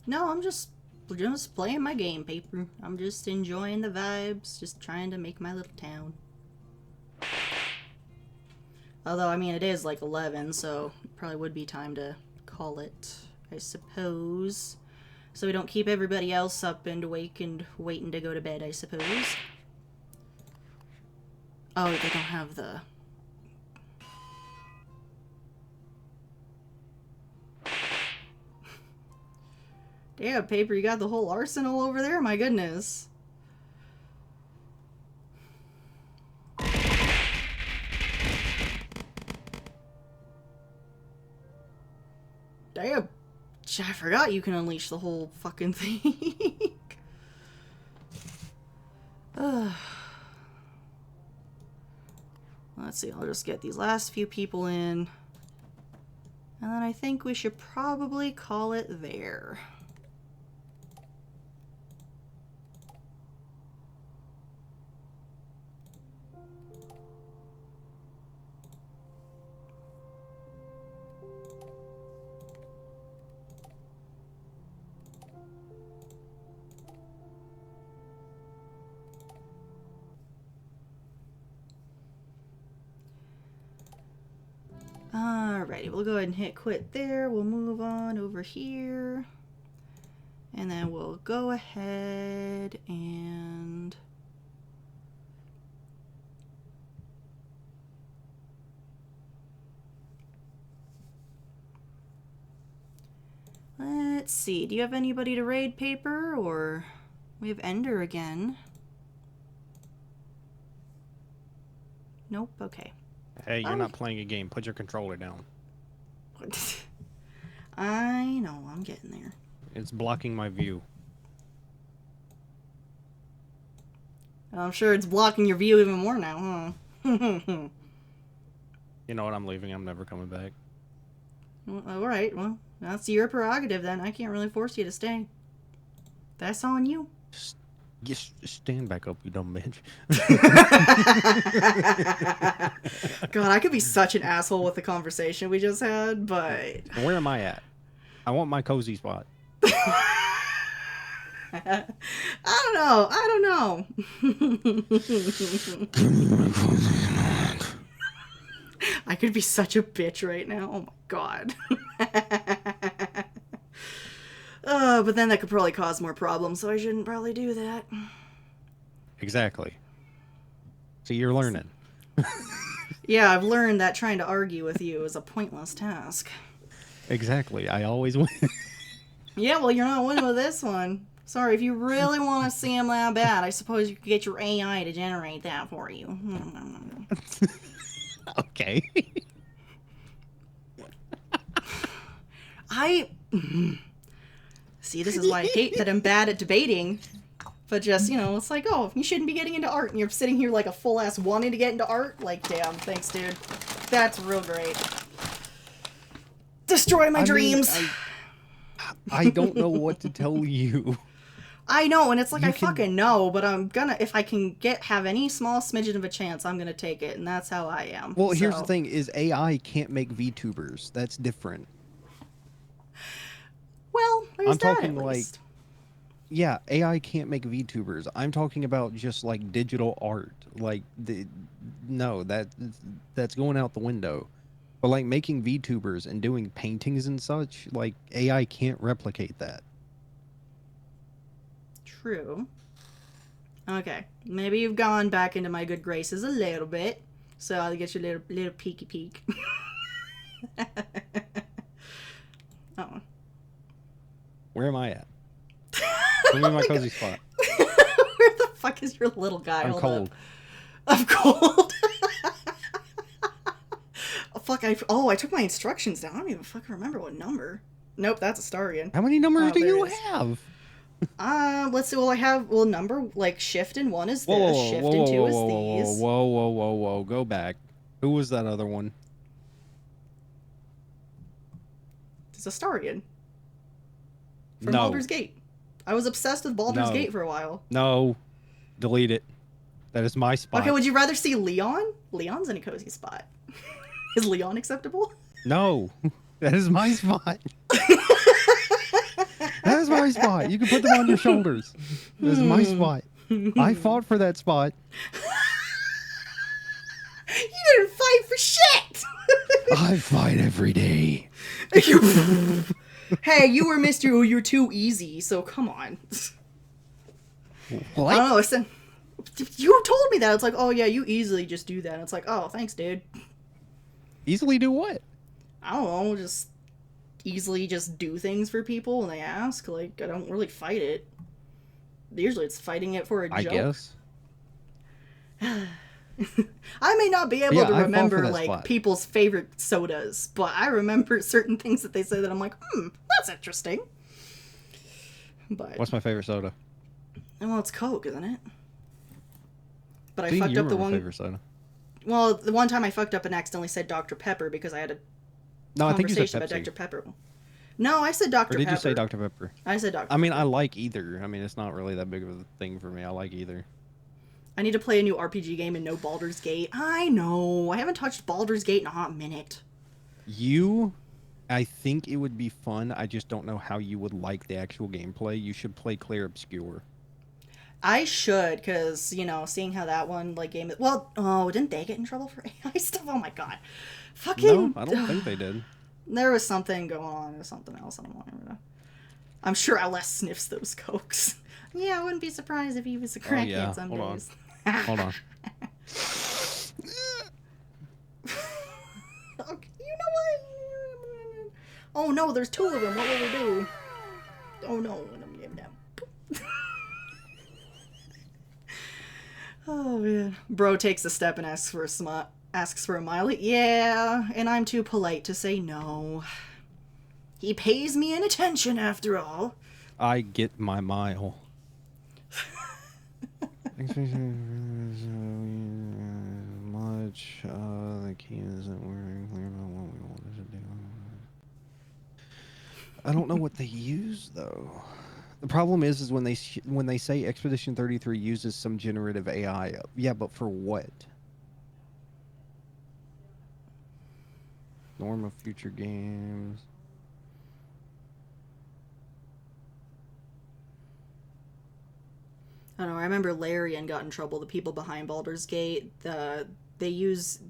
Speaker 1: No, I'm just playing my game, Paper. I'm just enjoying the vibes, just trying to make my little town. Although, I mean, it is like 11, so it probably would be time to call it, I suppose. So we don't keep everybody else up and awake and waiting to go to bed, I suppose. Oh, they don't have the... Damn, Paper, you got the whole arsenal over there? My goodness. Damn. I forgot you can unleash the whole fucking thing. Let's see, I'll just get these last few people in. And then I think we should probably call it there. Alrighty, we'll go ahead and hit quit there. We'll move on over here. And then we'll go ahead and... let's see. Do you have anybody to raid, Paper? Or we have Ender again. Nope. Okay.
Speaker 5: Hey, you're not playing a game. Put your controller down.
Speaker 1: I know. I'm getting there.
Speaker 5: It's blocking my view.
Speaker 1: I'm sure it's blocking your view even more now, huh?
Speaker 5: You know what? I'm leaving. I'm never coming back.
Speaker 1: Well, all right. Well, that's your prerogative then. I can't really force you to stay. That's on you.
Speaker 5: Just stand back up, you dumb bitch.
Speaker 1: God, I could be such an asshole with the conversation we just had, but...
Speaker 5: Where am I at? I want my cozy spot.
Speaker 1: I don't know. I could be such a bitch right now. Oh my god. But then that could probably cause more problems, so I shouldn't probably do that.
Speaker 5: Exactly. So you're learning.
Speaker 1: Yeah, I've learned that trying to argue with you is a pointless task.
Speaker 5: Exactly. I always win.
Speaker 1: Yeah, well, you're not winning with this one. Sorry, if you really want to see him that bad, I suppose you could get your AI to generate that for you.
Speaker 5: Okay.
Speaker 1: See, this is why I hate that I'm bad at debating. But just, you know, it's like, oh, you shouldn't be getting into art, and you're sitting here like a full ass wanting to get into art? Like, damn, thanks, dude. That's real great. Destroy my dreams!
Speaker 4: I don't know what to tell you.
Speaker 1: I know, and it's like, fucking know, but I'm gonna, if I can have any small smidgen of a chance, I'm gonna take it, and that's how I am.
Speaker 4: Well, here's the thing, is AI can't make VTubers. That's different.
Speaker 1: Well, there's
Speaker 4: I'm talking
Speaker 1: that, at
Speaker 4: like...
Speaker 1: least.
Speaker 4: Yeah, AI can't make VTubers. I'm talking about just like digital art. Like no, that's going out the window. But like making VTubers and doing paintings and such, like AI can't replicate that.
Speaker 1: True. Okay, maybe you've gone back into my good graces a little bit, so I'll get your little peeky peek. Oh.
Speaker 4: Where am I at? Put me in my cozy spot.
Speaker 1: Where the fuck is your little guy?
Speaker 4: I'm
Speaker 1: Hold
Speaker 4: cold.
Speaker 1: up. I'm cold. Oh, fuck, I took my instructions down. I don't even fucking remember what number. Nope, that's Astarian.
Speaker 4: How many numbers do
Speaker 1: there
Speaker 4: you
Speaker 1: it is.
Speaker 4: have?
Speaker 1: Let's see. Well, I have, number, like, shift in 1 is this,
Speaker 4: Whoa,
Speaker 1: shift in 2 is these.
Speaker 4: whoa. Go back. Who was that other one?
Speaker 1: It's Astarian. From
Speaker 4: No.
Speaker 1: Baldur's Gate. I was obsessed with Baldur's
Speaker 4: No.
Speaker 1: Gate for a while.
Speaker 4: No. Delete it. That is my spot.
Speaker 1: Okay, would you rather see Leon? Leon's in a cozy spot. Is Leon acceptable?
Speaker 4: No. That is my spot. That is my spot. You can put them on your shoulders. That is my spot. I fought for that spot.
Speaker 1: You didn't fight for shit!
Speaker 4: I fight every day.
Speaker 1: Hey, you were Mr. You're too easy, so come on.
Speaker 4: What?
Speaker 1: I don't know, listen. You told me that. It's like, oh yeah, you easily just do that. It's like, oh, thanks, dude.
Speaker 4: Easily do what?
Speaker 1: I don't know, just easily just do things for people when they ask. Like, I don't really fight it. Usually it's fighting it for a joke.
Speaker 4: I guess.
Speaker 1: I may not be able
Speaker 4: Yeah,
Speaker 1: to
Speaker 4: I fought
Speaker 1: remember,
Speaker 4: for that
Speaker 1: like,
Speaker 4: spot.
Speaker 1: people's favorite sodas, but I remember certain things that they say that I'm like, that's interesting. But,
Speaker 4: What's my favorite soda?
Speaker 1: well, it's Coke, isn't it? But
Speaker 4: See,
Speaker 1: I fucked
Speaker 4: you
Speaker 1: up the
Speaker 4: remember
Speaker 1: one...
Speaker 4: favorite soda.
Speaker 1: Well, the one time I fucked up and accidentally said Dr. Pepper because I had a
Speaker 4: No, I think you said
Speaker 1: conversation about
Speaker 4: Pepsi.
Speaker 1: Dr. Pepper. No, I said Dr.
Speaker 4: Or did
Speaker 1: Pepper.
Speaker 4: you say Dr. Pepper?
Speaker 1: I said Dr.
Speaker 4: I mean,
Speaker 1: Pepper.
Speaker 4: I like either. I mean, it's not really that big of a thing for me. I like either.
Speaker 1: I need to play a new RPG game and no Baldur's Gate. I know. I haven't touched Baldur's Gate in a hot minute.
Speaker 4: I think it would be fun. I just don't know how you would like the actual gameplay. You should play Clear Obscure.
Speaker 1: I should, because, you know, seeing how that one, like, game... Well, oh, didn't they get in trouble for AI stuff? Oh, my God. Fucking...
Speaker 4: No, I don't think they did.
Speaker 1: There was something going on or something else. I don't know. I'm sure Ales sniffs those Cokes. Yeah, I wouldn't be surprised if he was a crackhead
Speaker 4: yeah.
Speaker 1: some
Speaker 4: Hold on.
Speaker 1: days.
Speaker 4: Hold on.
Speaker 1: Okay, you know what? Oh, no, there's 2 of them. What will we do? Oh no. Oh man. Bro takes a step and asks for a mile. Yeah, and I'm too polite to say no. He pays me in attention after all.
Speaker 5: I get my mile. Much. The key isn't very clear about what we wanted to do. I don't know what they use though. The problem is when they say Expedition 33 uses some generative AI. Yeah, but for what? Norm of future games.
Speaker 1: I don't know. I remember Larian got in trouble. The people behind Baldur's Gate, they used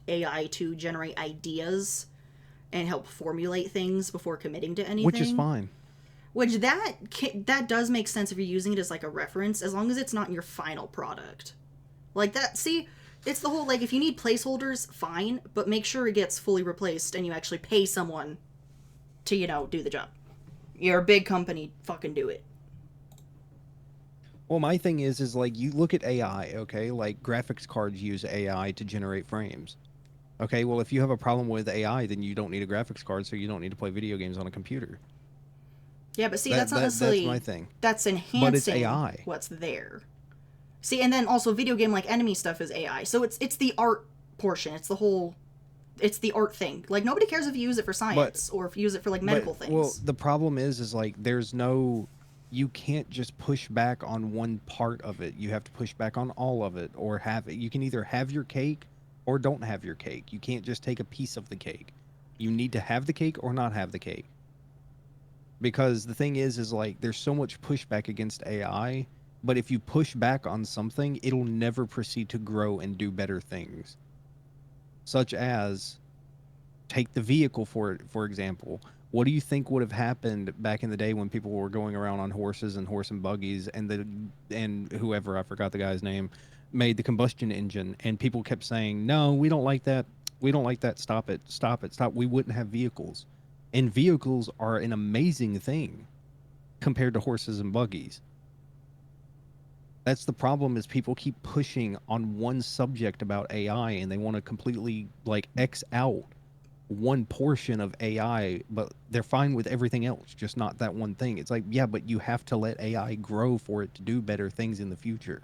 Speaker 1: AI to generate ideas and help formulate things before committing to anything.
Speaker 5: Which is fine.
Speaker 1: Which that does make sense if you're using it as like a reference, as long as it's not in your final product. Like that. See, it's the whole like if you need placeholders, fine, but make sure it gets fully replaced and you actually pay someone to do the job. You're a big company, fucking do it.
Speaker 5: Well, my thing is like you look at AI, okay? Like graphics cards use AI to generate frames. Okay, well if you have a problem with AI, then you don't need a graphics card, so you don't need to play video games on a computer.
Speaker 1: Yeah, but see, that's not necessarily...
Speaker 5: That's my thing.
Speaker 1: That's enhancing
Speaker 5: but it's AI.
Speaker 1: What's there. See, and then also video game like enemy stuff is AI. So it's the art portion. It's the art thing. Like, nobody cares if you use it for science or if you use it for, like, medical things.
Speaker 5: Well, the problem is like, there's no... You can't just push back on one part of it. You have to push back on all of it or have it. You can either have your cake or don't have your cake. You can't just take a piece of the cake. You need to have the cake or not have the cake. Because the thing is like there's so much pushback against AI, but if you push back on something, it'll never proceed to grow and do better things. Such as, take the vehicle for example. What do you think would have happened back in the day when people were going around on horses and horse and buggies and whoever, I forgot the guy's name, made the combustion engine, and people kept saying, no, we don't like that. We don't like that. Stop it. Stop it. Stop. We wouldn't have vehicles. And vehicles are an amazing thing compared to horses and buggies. That's the problem, is people keep pushing on one subject about AI and they want to completely like X out one portion of AI, but they're fine with everything else, just not that one thing. It's like, yeah, but you have to let AI grow for it to do better things in the future.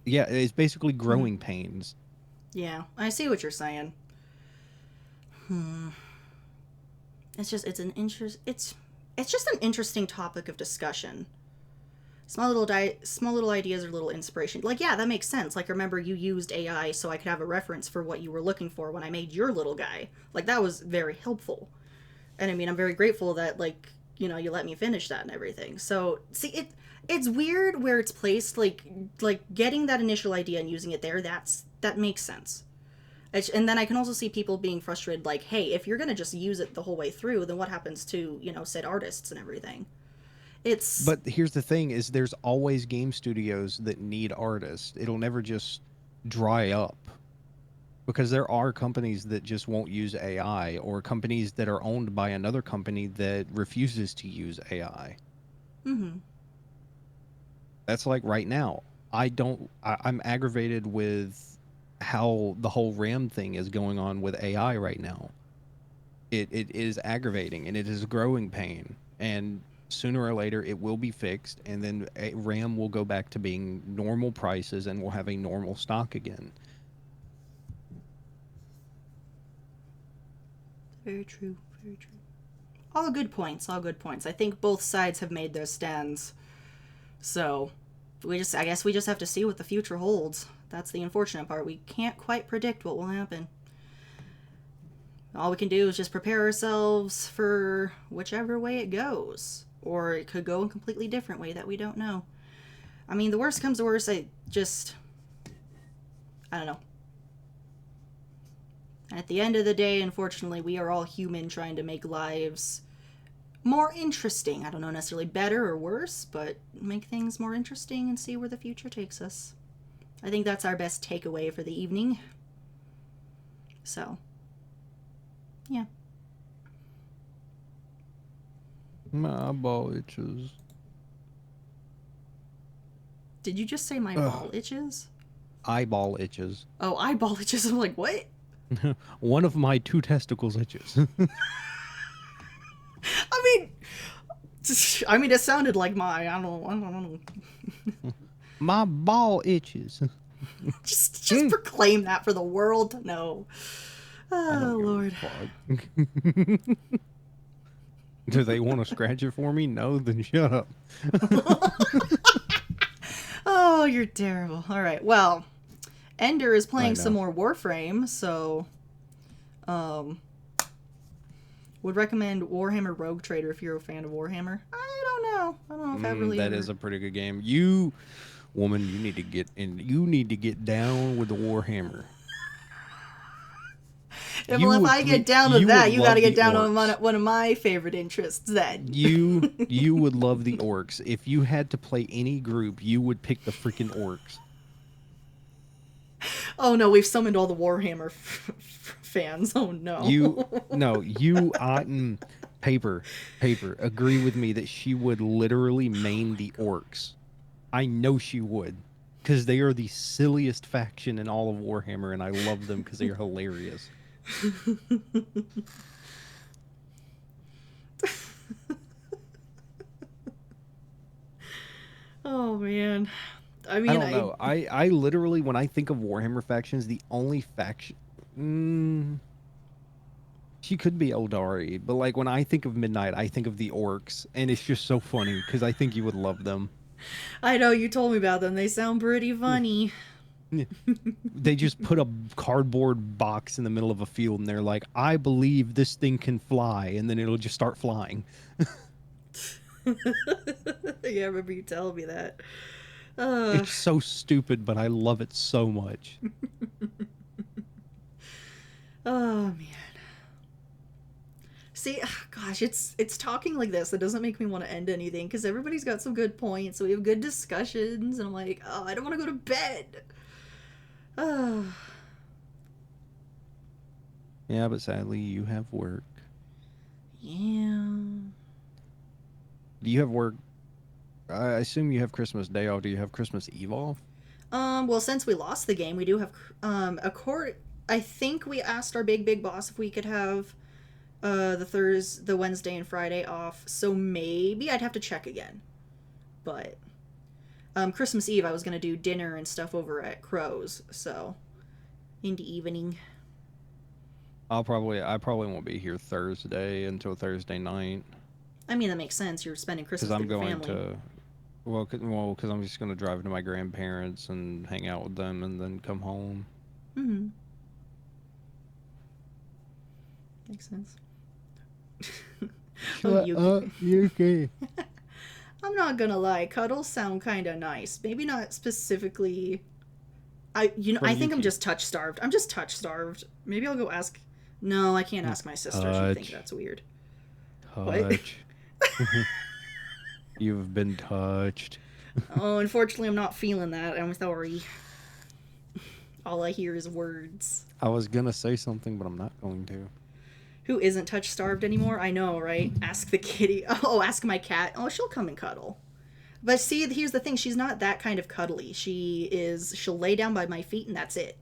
Speaker 5: Yeah, it's basically growing pains.
Speaker 1: Yeah, I see what you're saying. It's just an interesting topic of discussion. Small little ideas or little inspiration. Like, yeah, that makes sense. Like, remember you used AI so I could have a reference for what you were looking for when I made your little guy. Like, that was very helpful. And I mean, I'm very grateful that, like, you let me finish that and everything. So, see, it's weird where it's placed. Like getting that initial idea and using it there, that makes sense. And then I can also see people being frustrated, like, hey, if you're going to just use it the whole way through, then what happens to, said artists and everything? But
Speaker 5: here's the thing, is there's always game studios that need artists. It'll never just dry up. Because there are companies that just won't use AI, or companies that are owned by another company that refuses to use AI.
Speaker 1: Mm-hmm.
Speaker 5: That's like right now. I'm aggravated with how the whole RAM thing is going on with AI right now. It is aggravating, and it is a growing pain. And sooner or later, it will be fixed, and then RAM will go back to being normal prices, and we'll have a normal stock again.
Speaker 1: Very true. Very true. All good points. All good points. I think both sides have made their stands. So, I guess we just have to see what the future holds. That's the unfortunate part. We can't quite predict what will happen. All we can do is just prepare ourselves for whichever way it goes. Or it could go a completely different way that we don't know. I mean, the worst comes to worst, I don't know. At the end of the day, unfortunately, we are all human trying to make lives more interesting. I don't know necessarily better or worse, but make things more interesting and see where the future takes us. I think that's our best takeaway for the evening. So, yeah.
Speaker 4: My ball itches.
Speaker 1: Did you just say my ball itches?
Speaker 4: Eyeball itches.
Speaker 1: Oh, eyeball itches. I'm like, what?
Speaker 4: One of my 2 testicles itches.
Speaker 1: I mean, it sounded like my. I don't know.
Speaker 4: My ball itches.
Speaker 1: Just proclaim that for the world to know. Oh Lord.
Speaker 4: Do they want to scratch it for me? No, then shut up.
Speaker 1: Oh, you're terrible. All right. Well, Ender is playing
Speaker 4: I know.
Speaker 1: some more Warframe, so would recommend Warhammer Rogue Trader if you're a fan of Warhammer. I don't know if I really.
Speaker 4: That is a pretty good game. You, woman, you need to get in. You need to get down with the Warhammer.
Speaker 1: Yeah,
Speaker 4: You
Speaker 1: well, if
Speaker 4: would
Speaker 1: I
Speaker 4: ple-
Speaker 1: get down with
Speaker 4: you
Speaker 1: that,
Speaker 4: would
Speaker 1: you got to
Speaker 4: love
Speaker 1: get
Speaker 4: the
Speaker 1: down on
Speaker 4: orcs.
Speaker 1: one of my favorite interests then.
Speaker 4: You would love the orcs. If you had to play any group, you would pick the freaking orcs.
Speaker 1: Oh no, we've summoned all the Warhammer fans. Oh no.
Speaker 4: Paper, agree with me that she would literally main the orcs. I know she would. Because they are the silliest faction in all of Warhammer, and I love them because they are hilarious.
Speaker 1: Oh man. I mean,
Speaker 4: I don't know. I literally, when I think of Warhammer factions, the only faction... she could be Eldari, but like when I think of Midnight, I think of the orcs, and it's just so funny because I think you would love them.
Speaker 1: I know you told me about them. They sound pretty funny.
Speaker 4: They just put a cardboard box in the middle of a field, and they're like, I believe this thing can fly, and then it'll just start flying.
Speaker 1: Yeah, I remember you telling me that.
Speaker 4: It's so stupid, but I love it so much.
Speaker 1: Oh man. See, gosh, it's talking like this that doesn't make me want to end anything because everybody's got some good points. So we have good discussions, and I'm like, oh, I don't want to go to bed. Oh.
Speaker 4: Yeah, but sadly, you have work.
Speaker 1: Yeah.
Speaker 4: Do you have work? I assume you have Christmas Day off. Do you have Christmas Eve off?
Speaker 1: Well, since we lost the game, we do have I think we asked our big boss if we could have the Wednesday and Friday off. So maybe I'd have to check again. But Christmas Eve I was going to do dinner and stuff over at Crow's, so in the evening.
Speaker 4: I probably won't be here Thursday until Thursday night.
Speaker 1: I mean, that makes sense. You're spending Christmas
Speaker 4: Because I'm
Speaker 1: with your
Speaker 4: going
Speaker 1: family.
Speaker 4: because I'm just going to drive to my grandparents and hang out with them and then come home.
Speaker 1: Mm-hmm. Makes sense. Oh,
Speaker 4: Yuki.
Speaker 1: I'm not gonna lie, cuddles sound kind of nice. Maybe not specifically. I think I'm
Speaker 4: Yuki.
Speaker 1: just touch starved. I'm just touch starved. Maybe I'll go ask. No, I can't ask my sister. She'd think
Speaker 4: Touch.
Speaker 1: that's weird.
Speaker 4: Touch. You've been touched.
Speaker 1: Oh, unfortunately, I'm not feeling that. I'm sorry. All I hear is words.
Speaker 4: I was going to say something, but I'm not going to.
Speaker 1: Who isn't touch starved anymore? I know, right? Ask the kitty. Oh, ask my cat. Oh, she'll come and cuddle. But see, here's the thing. She's not that kind of cuddly. She'll lay down by my feet and that's it.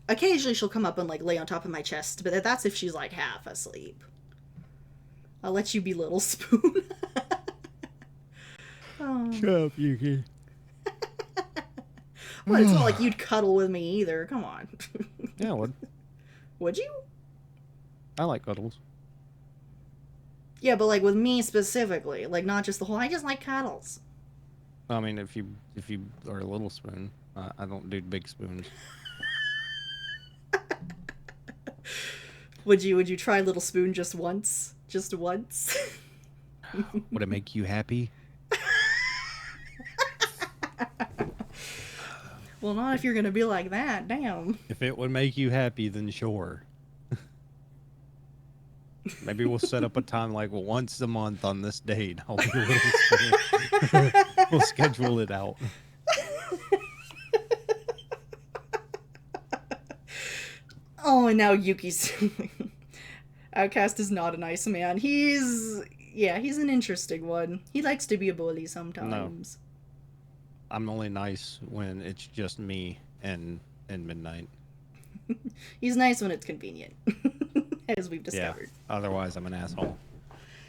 Speaker 1: Occasionally she'll come up and like lay on top of my chest, but that's if she's like half asleep. I'll let you be Little Spoon. Oh.
Speaker 4: Shut up, Yuki.
Speaker 1: Well, it's not like you'd cuddle with me either. Come on.
Speaker 4: Yeah, I would.
Speaker 1: Would you?
Speaker 4: I like cuddles.
Speaker 1: Yeah, but like with me specifically, like not just the whole. I just like cuddles.
Speaker 4: I mean, if you are a little spoon, I don't do big spoons.
Speaker 1: Would you try Little Spoon just once? Just once?
Speaker 4: Would it make you happy?
Speaker 1: Well, not if you're gonna be like that. Damn.
Speaker 4: If it would make you happy, then sure. Maybe we'll set up a time like once a month on this date. I'll be a little spoon. We'll schedule it out.
Speaker 1: Oh, and now Yuki's... Outcast is not a nice man. He's an interesting one. He likes to be a bully sometimes.
Speaker 5: I'm only nice when it's just me and midnight.
Speaker 1: He's nice when it's convenient, as we've
Speaker 5: Yeah.
Speaker 1: discovered.
Speaker 5: Otherwise, I'm an asshole.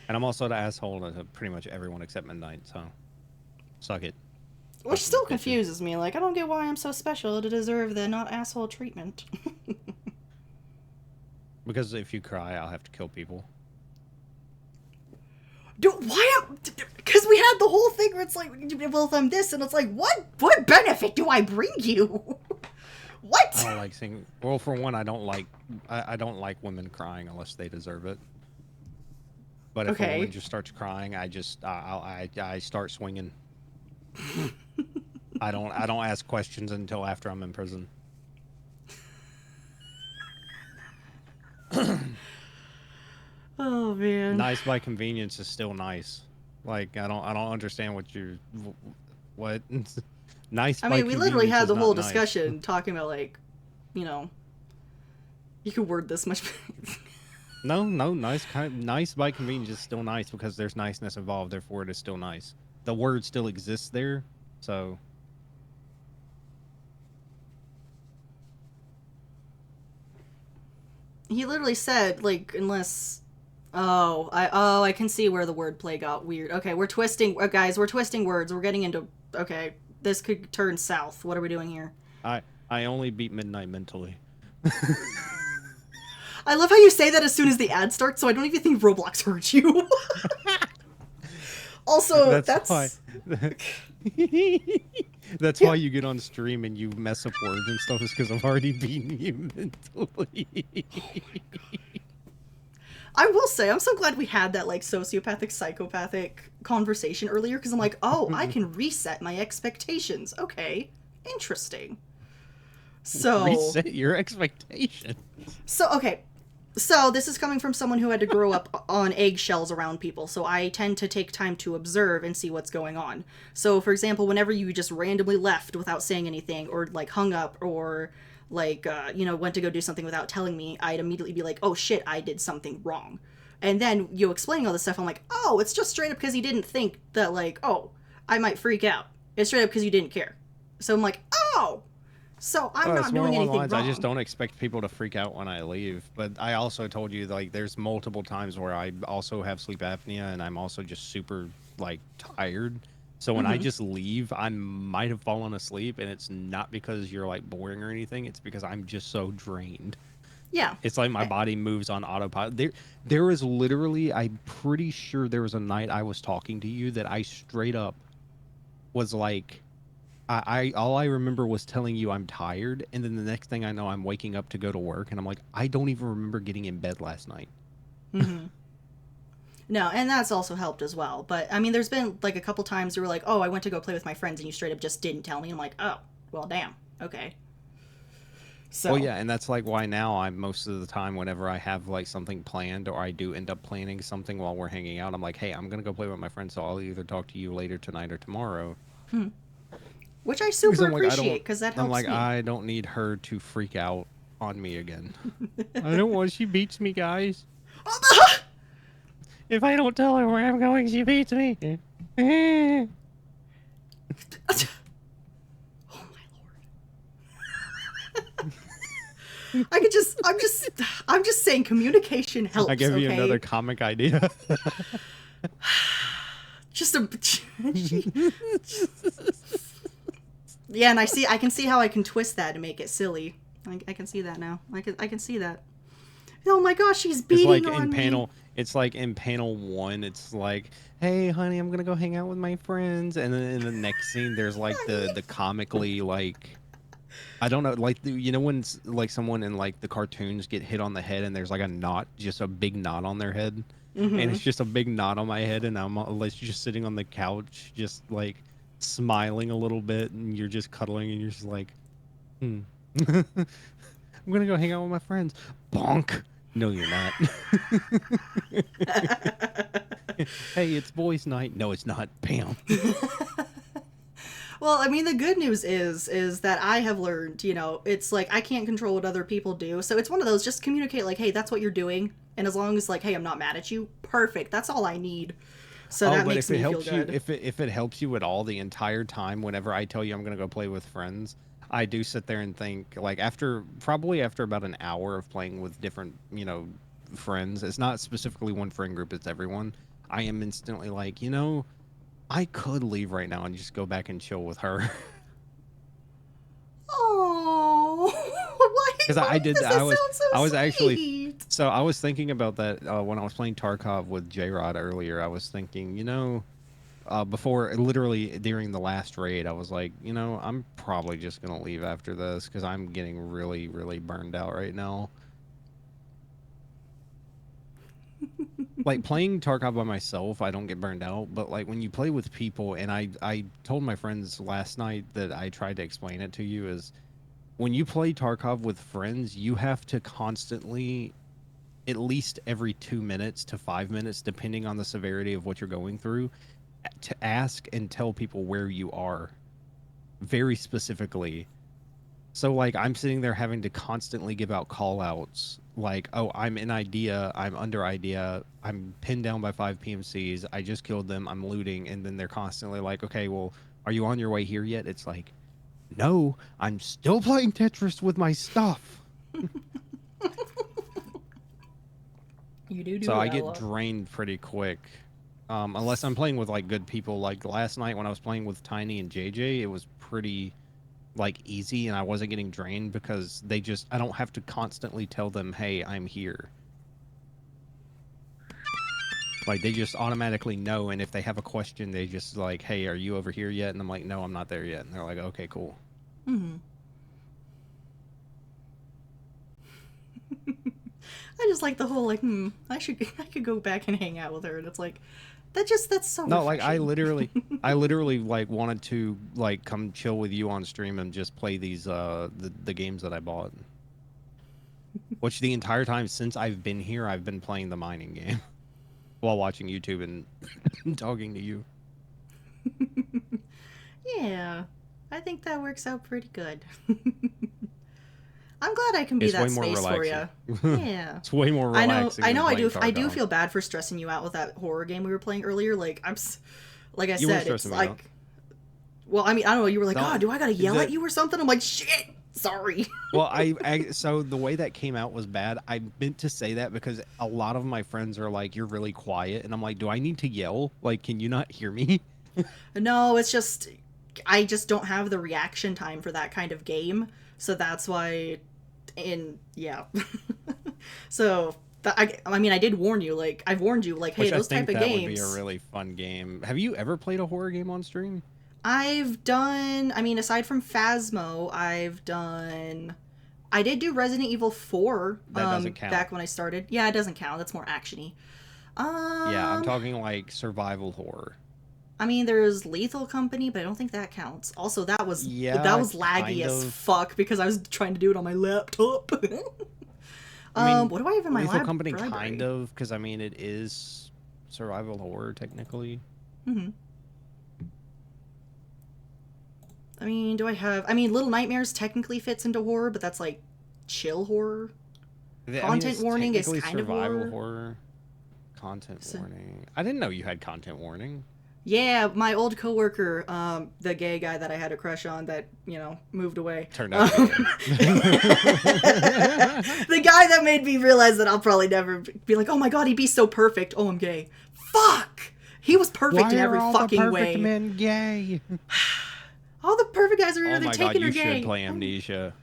Speaker 5: And I'm also the asshole to pretty much everyone except midnight. So, suck it.
Speaker 1: Which still confuses me. Like, I don't get why I'm so special to deserve the not asshole treatment.
Speaker 5: Because if you cry, I'll have to kill people.
Speaker 1: Because we had the whole thing where it's like, well, if I'm this, and it's like, what benefit do I bring you? What?
Speaker 5: I don't like seeing. Well, for one, I don't like women crying unless they deserve it. But if a woman just starts crying, I start swinging. I don't ask questions until after I'm in prison.
Speaker 1: Oh man.
Speaker 5: Nice by convenience is still nice. Like I don't understand what. Nice.
Speaker 1: I
Speaker 5: by
Speaker 1: mean, we literally
Speaker 5: convenience
Speaker 1: had
Speaker 5: is
Speaker 1: the
Speaker 5: not
Speaker 1: whole
Speaker 5: nice.
Speaker 1: discussion talking about like, you could word this much.
Speaker 5: No, nice by convenience is still nice because there's niceness involved. Therefore, it is still nice. The word still exists there, so.
Speaker 1: He literally said like, unless. I can see where the wordplay got weird. Okay, we're twisting, guys. We're twisting words. We're getting into. Okay, this could turn south. What are we doing here?
Speaker 5: I only beat midnight mentally.
Speaker 1: I love how you say that as soon as the ad starts, so I don't even think Roblox heard you. Also, that's
Speaker 5: why. That's why you get on stream and you mess up words and stuff. Is because I've already beaten you mentally.
Speaker 1: I will say, I'm so glad we had that like sociopathic, psychopathic conversation earlier, because I'm like, oh, I can reset my expectations. Okay, interesting. So
Speaker 5: reset your expectations.
Speaker 1: So this is coming from someone who had to grow up on eggshells around people, so I tend to take time to observe and see what's going on. So, for example, whenever you just randomly left without saying anything, or, like, hung up, or, like, went to go do something without telling me, I'd immediately be like, oh shit, I did something wrong. And then, you explaining all this stuff, I'm like, oh, it's just straight up because you didn't think that, like, oh, I might freak out. It's straight up because you didn't care. So I'm like, oh! So I'm not doing anything wrong.
Speaker 5: I just don't expect people to freak out when I leave. But I also told you, like, there's multiple times where I also have sleep apnea and I'm also just super, like, tired. So when I just leave, I might have fallen asleep, and it's not because you're, like, boring or anything. It's because I'm just so drained.
Speaker 1: Yeah.
Speaker 5: It's like my body moves on autopilot. There is literally, I'm pretty sure there was a night I was talking to you that I straight up was like... all I remember was telling you I'm tired, and then the next thing I know, I'm waking up to go to work, and I'm like, I don't even remember getting in bed last night.
Speaker 1: No, and that's also helped as well. But, I mean, there's been, like, a couple times you were like, oh, I went to go play with my friends, and you straight up just didn't tell me. I'm like, oh, well, damn. Okay. So.
Speaker 5: Well, yeah, and that's, like, why now I'm most of the time, whenever I have, like, something planned, or I do end up planning something while we're hanging out, I'm like, hey, I'm going to go play with my friends, so I'll either talk to you later tonight or tomorrow.
Speaker 1: Which I super appreciate, because that helps
Speaker 5: I'm like,
Speaker 1: me.
Speaker 5: I don't need her to freak out on me again. I don't want... She beats me, guys. If I don't tell her where I'm going, she beats me.
Speaker 1: Oh my lord. I'm just saying communication helps.
Speaker 5: I give you
Speaker 1: okay?
Speaker 5: another comic idea.
Speaker 1: Yeah, and I can see how I can twist that to make it silly. I can see that now. I can see that. Oh my gosh, she's beating on me.
Speaker 5: It's like in panel 1, it's like, hey honey, I'm gonna go hang out with my friends, and then in the next scene there's like the comically, like, I don't know, like, you know when like someone in like the cartoons get hit on the head and there's like a knot, just a big knot on their head, and it's just a big knot on my head, and I'm like just sitting on the couch just like smiling a little bit, and you're just cuddling, and you're just like, I'm gonna go hang out with my friends. Bonk. No, you're not. Hey, it's boys' night. No, it's not. Bam.
Speaker 1: Well, I mean, the good news is that I have learned, it's like I can't control what other people do. So it's one of those, just communicate like, hey, that's what you're doing. And as long as like, hey, I'm not mad at you, perfect. That's all I need. So that
Speaker 5: but
Speaker 1: makes
Speaker 5: if it
Speaker 1: me feel
Speaker 5: helps
Speaker 1: good.
Speaker 5: you, if it helps you at all, the entire time, whenever I tell you I'm gonna go play with friends, I do sit there and think like probably after about an hour of playing with different friends. It's not specifically one friend group; it's everyone. I am instantly like, I could leave right now and just go back and chill with her.
Speaker 1: Oh, why?
Speaker 5: Because
Speaker 1: Why
Speaker 5: I did
Speaker 1: does
Speaker 5: that.
Speaker 1: that sound so
Speaker 5: I was actually
Speaker 1: sweet?
Speaker 5: so I was thinking about that when I was playing Tarkov with J Rod earlier. I was thinking, before literally during the last raid, I was like, I'm probably just gonna leave after this because I'm getting really, really burned out right now. Like playing Tarkov by myself, I don't get burned out, but like when you play with people, and I told my friends last night that I tried to explain it to you is when you play Tarkov with friends, you have to constantly, at least every 2 minutes to 5 minutes, depending on the severity of what you're going through, to ask and tell people where you are very specifically. So like I'm sitting there having to constantly give out call outs like, oh, I'm in idea, I'm under idea, I'm pinned down by 5 PMCs, I just killed them, I'm looting, and then they're constantly like, okay, well, are you on your way here yet? It's like, no, I'm still playing Tetris with my stuff.
Speaker 1: You do
Speaker 5: So I
Speaker 1: that a
Speaker 5: get
Speaker 1: lot.
Speaker 5: drained pretty quick. Unless I'm playing with like good people. Like last night when I was playing with Tiny and JJ, it was pretty like easy and I wasn't getting drained because I don't have to constantly tell them, hey, I'm here. Like they just automatically know, and if they have a question, they just like, hey, are you over here yet? And I'm like, no, I'm not there yet. And they're like, okay, cool.
Speaker 1: Mm-hmm. I just like the whole like, I could go back and hang out with her, and it's like, that's so.
Speaker 5: No,
Speaker 1: refreshing.
Speaker 5: like I literally like wanted to like come chill with you on stream and just play these the games that I bought. Which the entire time since I've been here, I've been playing the mining game while watching YouTube and talking to you.
Speaker 1: Yeah, I think that works out pretty good. I'm glad I can be
Speaker 5: It's
Speaker 1: that
Speaker 5: way more
Speaker 1: space for
Speaker 5: relaxing.
Speaker 1: you. Yeah.
Speaker 5: It's way more
Speaker 1: I
Speaker 5: relaxing.
Speaker 1: know. I do.
Speaker 5: Than
Speaker 1: I do
Speaker 5: Tarkov.
Speaker 1: feel bad for stressing you out with that horror game we were playing earlier. Like like I
Speaker 5: You weren't
Speaker 1: said, it's
Speaker 5: stressing me
Speaker 1: like.
Speaker 5: out.
Speaker 1: Well, I mean, I don't know. You were like,
Speaker 5: No,
Speaker 1: "God, do I gotta yell
Speaker 5: the-
Speaker 1: at you or something?" I'm like, "Shit, sorry."
Speaker 5: Well, so the way that came out was bad. I meant to say that because a lot of my friends are like, "You're really quiet," and I'm like, "Do I need to yell? Like, can you not hear me?"
Speaker 1: No, it's just I just don't have the reaction time for that kind of game, so that's why. Yeah. So I mean, I did warn you. Like I've warned you. Like, hey,
Speaker 5: Which I
Speaker 1: those
Speaker 5: think
Speaker 1: type of
Speaker 5: that
Speaker 1: games.
Speaker 5: would be a really fun game. Have you ever played a horror game on stream?
Speaker 1: I've done. I mean, aside from Phasmo, I did do Resident Evil 4.
Speaker 5: That doesn't count.
Speaker 1: Back when I started. Yeah, it doesn't count. That's more actiony.
Speaker 5: Yeah, I'm talking like survival horror.
Speaker 1: I mean, there's Lethal Company, but I don't think that counts. Also, that was
Speaker 5: Yeah,
Speaker 1: laggy
Speaker 5: kind
Speaker 1: as
Speaker 5: of.
Speaker 1: fuck because I was trying to do it on my laptop.
Speaker 5: I mean,
Speaker 1: what do I have in my
Speaker 5: Lethal Company
Speaker 1: library?
Speaker 5: kind of, because I mean, it is survival horror technically.
Speaker 1: Mm-hmm. I mean, I mean, Little Nightmares technically fits into horror, but that's like chill horror. Content
Speaker 5: it's
Speaker 1: warning is
Speaker 5: technically
Speaker 1: kind of
Speaker 5: survival
Speaker 1: horror.
Speaker 5: Content warning. I didn't know you had content warning.
Speaker 1: Yeah, my old coworker, the gay guy that I had a crush on that, moved away.
Speaker 5: Turned out to be
Speaker 1: The guy that made me realize that I'll probably never be like, oh my god, he'd be so perfect. Oh, I'm gay. Fuck! He was perfect in every fucking way.
Speaker 5: men gay?
Speaker 1: All the perfect guys are
Speaker 5: Oh
Speaker 1: either
Speaker 5: my god,
Speaker 1: taken
Speaker 5: you
Speaker 1: or gay.
Speaker 5: should play Amnesia.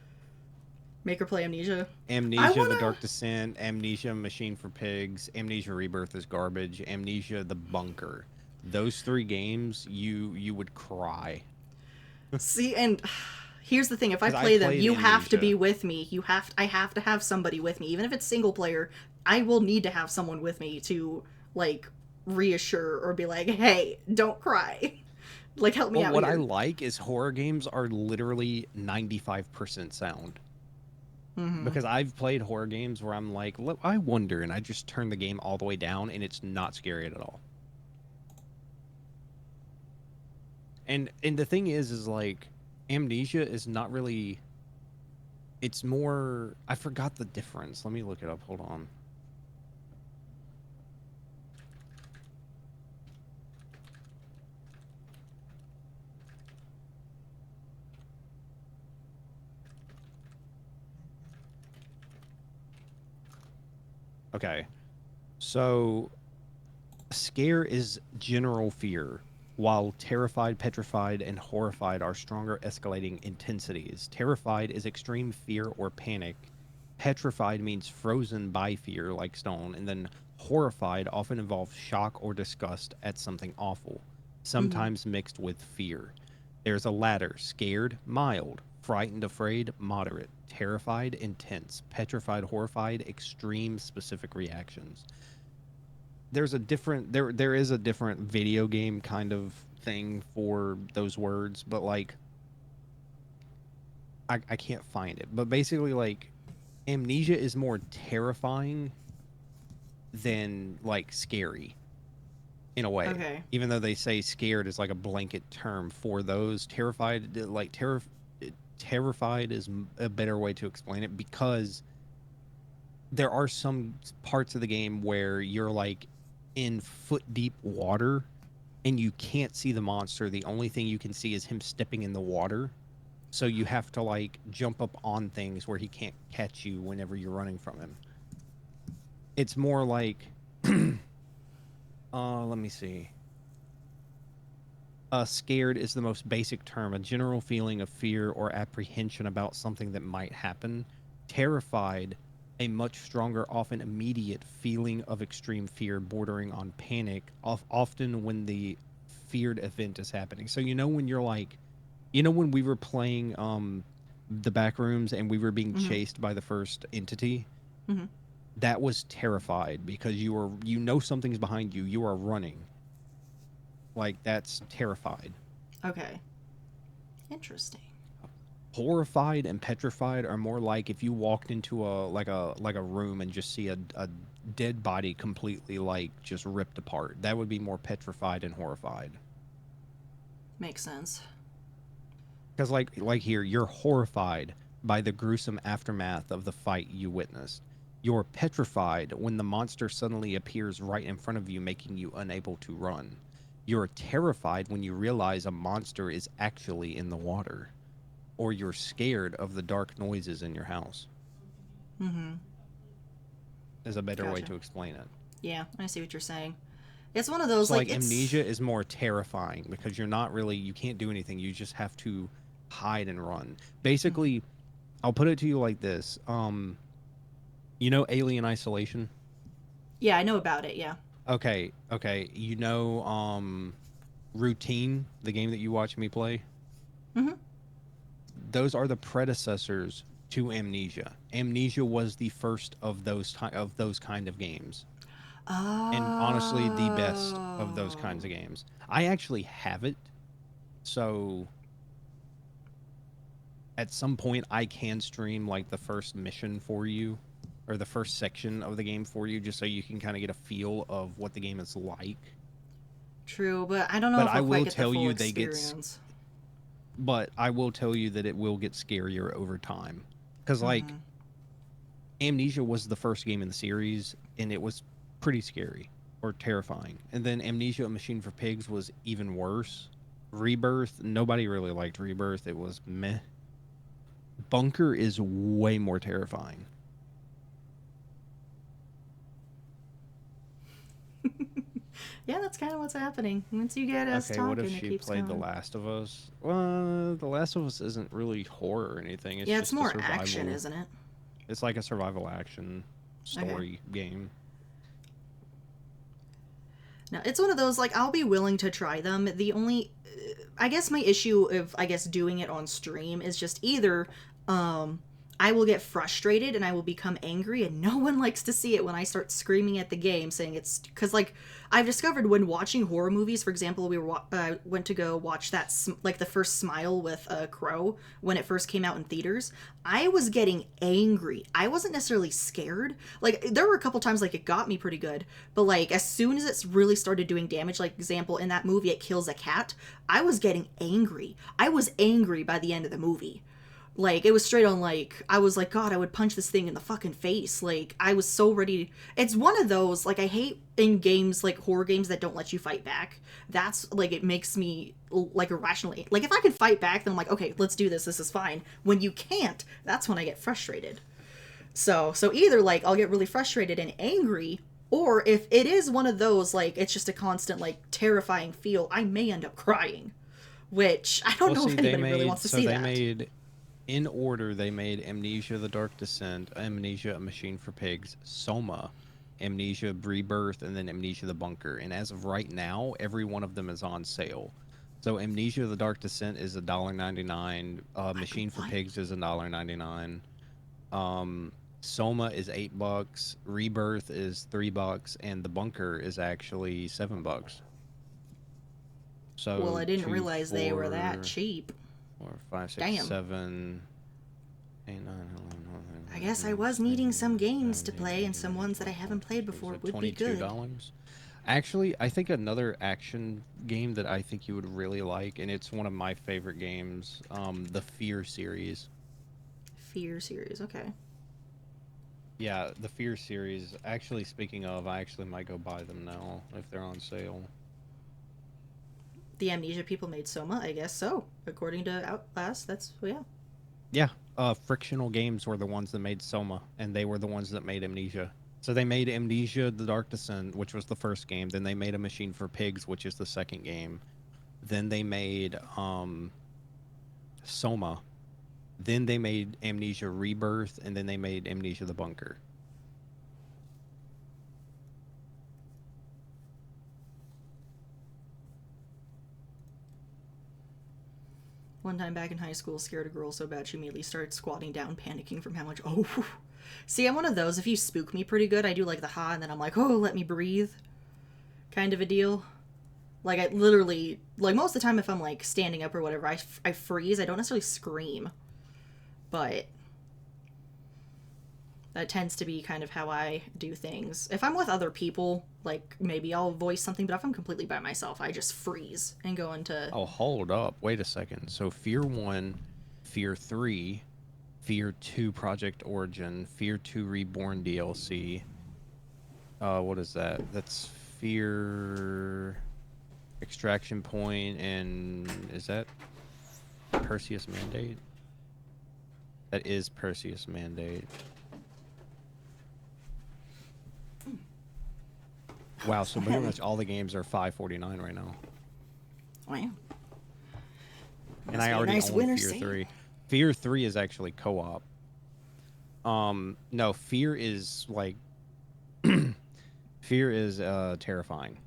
Speaker 1: Make her play Amnesia.
Speaker 5: Amnesia: The Dark Descent, Amnesia: Machine for Pigs, Amnesia: Rebirth is garbage, Amnesia: The Bunker. Those 3 games, you would cry.
Speaker 1: See, and here's the thing: if I
Speaker 5: 'Cause I
Speaker 1: play them,
Speaker 5: played
Speaker 1: you have to
Speaker 5: Amnesia.
Speaker 1: be with me. I have to have somebody with me, even if it's single player. I will need to have someone with me to like reassure or be like, "Hey, don't cry." Like, help me
Speaker 5: Well,
Speaker 1: out
Speaker 5: what
Speaker 1: here.
Speaker 5: I like is horror games are literally 95% sound.
Speaker 1: Mhm.
Speaker 5: Because I've played horror games where I'm like, I wonder, and I just turn the game all the way down, and it's not scary at all. And the thing is like Amnesia is not really. It's more. I forgot the difference. Let me look it up. Hold on. Okay. So, scare is general fear, while terrified, petrified, and horrified are stronger escalating intensities. Terrified is extreme fear or panic. Petrified means frozen by fear, like stone. And then horrified often involves shock or disgust at something awful, sometimes mixed with fear. There's a ladder: scared, mild; frightened, afraid, moderate; terrified, intense; petrified, horrified, extreme, specific reactions. There's a different there is a different video game kind of thing for those words, but like I can't find it. But basically, like, Amnesia is more terrifying than like scary in a way.
Speaker 1: Okay.
Speaker 5: Even though they say scared is like a blanket term for those, terrified is a better way to explain it, because there are some parts of the game where you're like in foot deep water and you can't see the monster. The only thing you can see is him stepping in the water. So you have to like jump up on things where he can't catch you whenever you're running from him. It's more like let me see. Scared is the most basic term, a general feeling of fear or apprehension about something that might happen. Terrified, a much stronger, often immediate feeling of extreme fear bordering on panic, often when the feared event is happening. So when you're like, when we were playing the back rooms and we were being chased by the first entity, that was terrified, because you know something's behind you, you are running. Like, that's terrified.
Speaker 1: Okay. Interesting.
Speaker 5: Horrified and petrified are more like if you walked into a room and just see a dead body completely like just ripped apart. That would be more petrified and horrified.
Speaker 1: Makes sense.
Speaker 5: Because like here, you're horrified by the gruesome aftermath of the fight you witnessed. You're petrified when the monster suddenly appears right in front of you, making you unable to run. You're terrified when you realize a monster is actually in the water. Or you're scared of the dark noises in your house. Is a better way
Speaker 1: Gotcha.
Speaker 5: to explain it.
Speaker 1: Yeah, I see what you're saying. It's one of those,
Speaker 5: So
Speaker 1: like,
Speaker 5: like Amnesia is more terrifying because you can't do anything. You just have to hide and run. Basically, I'll put it to you like this. Alien Isolation?
Speaker 1: Yeah, I know about it, yeah.
Speaker 5: Okay. Routine, the game that you watch me play? Those are the predecessors to Amnesia. Amnesia was the first of those kind of games.
Speaker 1: Oh.
Speaker 5: And honestly, the best of those kinds of games. I actually have it, so at some point I can stream like the first mission for you, or the first section of the game for you, just so you can kind of get a feel of what the game is like.
Speaker 1: True, but I don't know
Speaker 5: But
Speaker 1: if
Speaker 5: I
Speaker 1: I'll
Speaker 5: will
Speaker 1: quite get the
Speaker 5: tell
Speaker 1: full
Speaker 5: you
Speaker 1: experience.
Speaker 5: But I will tell you that it will get scarier over time. Because, like, Amnesia was the first game in the series, and it was pretty scary or terrifying. And then Amnesia: A Machine for Pigs was even worse. Rebirth, nobody really liked Rebirth. It was meh. Bunker is way more terrifying.
Speaker 1: Yeah, that's kind of what's happening. Once you get us
Speaker 5: Okay,
Speaker 1: talking,
Speaker 5: what if
Speaker 1: it
Speaker 5: she
Speaker 1: keeps
Speaker 5: played
Speaker 1: going.
Speaker 5: The Last of Us? Well, The Last of Us isn't really horror or anything. It's
Speaker 1: Yeah,
Speaker 5: just
Speaker 1: it's more
Speaker 5: a survival.
Speaker 1: action, isn't it?
Speaker 5: It's like a survival action story game.
Speaker 1: No, it's one of those, like, I'll be willing to try them. The only, I guess my issue of, doing it on stream is just either, I will get frustrated and I will become angry, and no one likes to see it when I start screaming at the game, saying it's because, like, I've discovered when watching horror movies, for example, we went to go watch that like the first Smile with Crow when it first came out in theaters. I was getting angry. I wasn't necessarily scared. Like, there were a couple times like it got me pretty good, but like as soon as it's really started doing damage, like example in that movie, it kills a cat. I was getting angry. I was angry by the end of the movie. Like, it was straight on, like, I was like, God, I would punch this thing in the fucking face. Like, I was so ready. It's one of those, like, I hate in games, like, horror games that don't let you fight back. That's, like, it makes me, like, irrationally. Like, if I could fight back, then I'm like, okay, let's do this. This is fine. When you can't, that's when I get frustrated. So either, like, I'll get really frustrated and angry, or if it is one of those, like, it's just a constant, like, terrifying feel, I may end up crying. Which, I don't know if anybody really wants to see that.
Speaker 5: In order, they made Amnesia: The Dark Descent, Amnesia: A Machine for Pigs, Soma, Amnesia: Rebirth, and then Amnesia: The Bunker. And as of right now, every one of them is on sale. So Amnesia: The Dark Descent is $1.99. Machine for Pigs is $1.99. Soma is $8. Rebirth is $3, and The Bunker is actually $7. So
Speaker 1: well, I didn't realize they were that cheap.
Speaker 5: 4, 5, 6,
Speaker 1: Damn.
Speaker 5: 7, 8, 9, 11,
Speaker 1: I guess I was needing some games to play, and some ones that I haven't played before would be good.
Speaker 5: $22. Actually, I think another action game that I think you would really like, and it's one of my favorite games, the Fear series.
Speaker 1: Fear series, okay.
Speaker 5: Yeah, the Fear series. Actually, speaking of, I actually might go buy them now if they're on sale.
Speaker 1: The Amnesia people made Soma, I guess so. According to Outlast, that's, yeah.
Speaker 5: Yeah, Frictional Games were the ones that made Soma, and they were the ones that made Amnesia. So they made Amnesia: The Dark Descent, which was the first game. Then they made A Machine for Pigs, which is the second game. Then they made Soma. Then they made Amnesia: Rebirth, and then they made Amnesia: The Bunker.
Speaker 1: One time back in high school, scared a girl so bad she immediately started squatting down, panicking from how much. Oh, see, I'm one of those. If you spook me pretty good, I do like the ha, and then I'm like, oh, let me breathe, kind of a deal. Like, I literally, like, most of the time, if I'm like standing up or whatever, I freeze. I don't necessarily scream, but that tends to be kind of how I do things. If I'm with other people, like, maybe I'll voice something, but if I'm completely by myself, I just freeze and go into...
Speaker 5: Oh, hold up. Wait a second. So Fear 1, Fear 3, Fear 2 Project Origin, Fear 2 Reborn DLC. What is that? That's Fear Extraction Point, and is that Perseus Mandate? That is Perseus Mandate. Wow, so pretty much all the games are $5.49 right now.
Speaker 1: Wow.
Speaker 5: And I already own Fear 3. Fear 3 is actually co-op. No, Fear is like Fear is terrifying.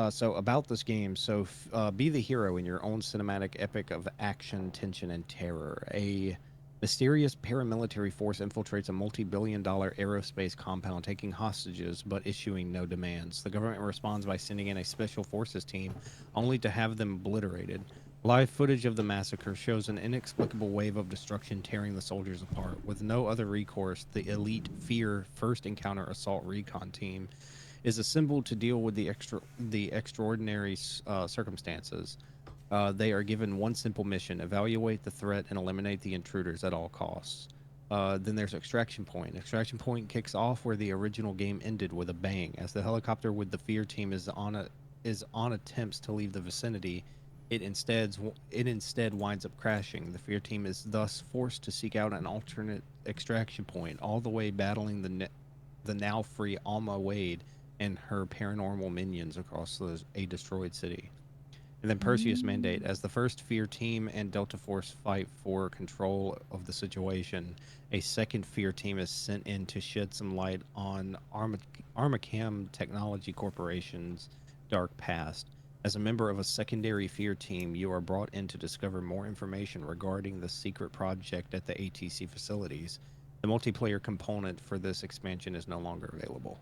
Speaker 5: So about this game, so be the hero in your own cinematic epic of action, tension, and terror. A mysterious paramilitary force infiltrates a multi-billion-dollar aerospace compound, taking hostages but issuing no demands. The government responds by sending in a special forces team, only to have them obliterated. Live footage of the massacre shows an inexplicable wave of destruction tearing the soldiers apart. With no other recourse, the elite Fear First Encounter Assault Recon Team is assembled to deal with the extraordinary circumstances. They are given one simple mission: evaluate the threat and eliminate the intruders at all costs. Then there's Extraction Point. Extraction Point kicks off where the original game ended, with a bang. As the helicopter with the Fear team is on attempts to leave the vicinity, it instead winds up crashing. The Fear team is thus forced to seek out an alternate extraction point, all the way battling the now free Alma Wade and her paranormal minions across a destroyed city. And then Perseus Mandate. As the first Fear team and Delta Force fight for control of the situation, a second Fear team is sent in to shed some light on Armacam Technology Corporation's dark past. As a member of a secondary fear team, you are brought in to discover more information regarding the secret project at the ATC facilities. The multiplayer component for this expansion is no longer available.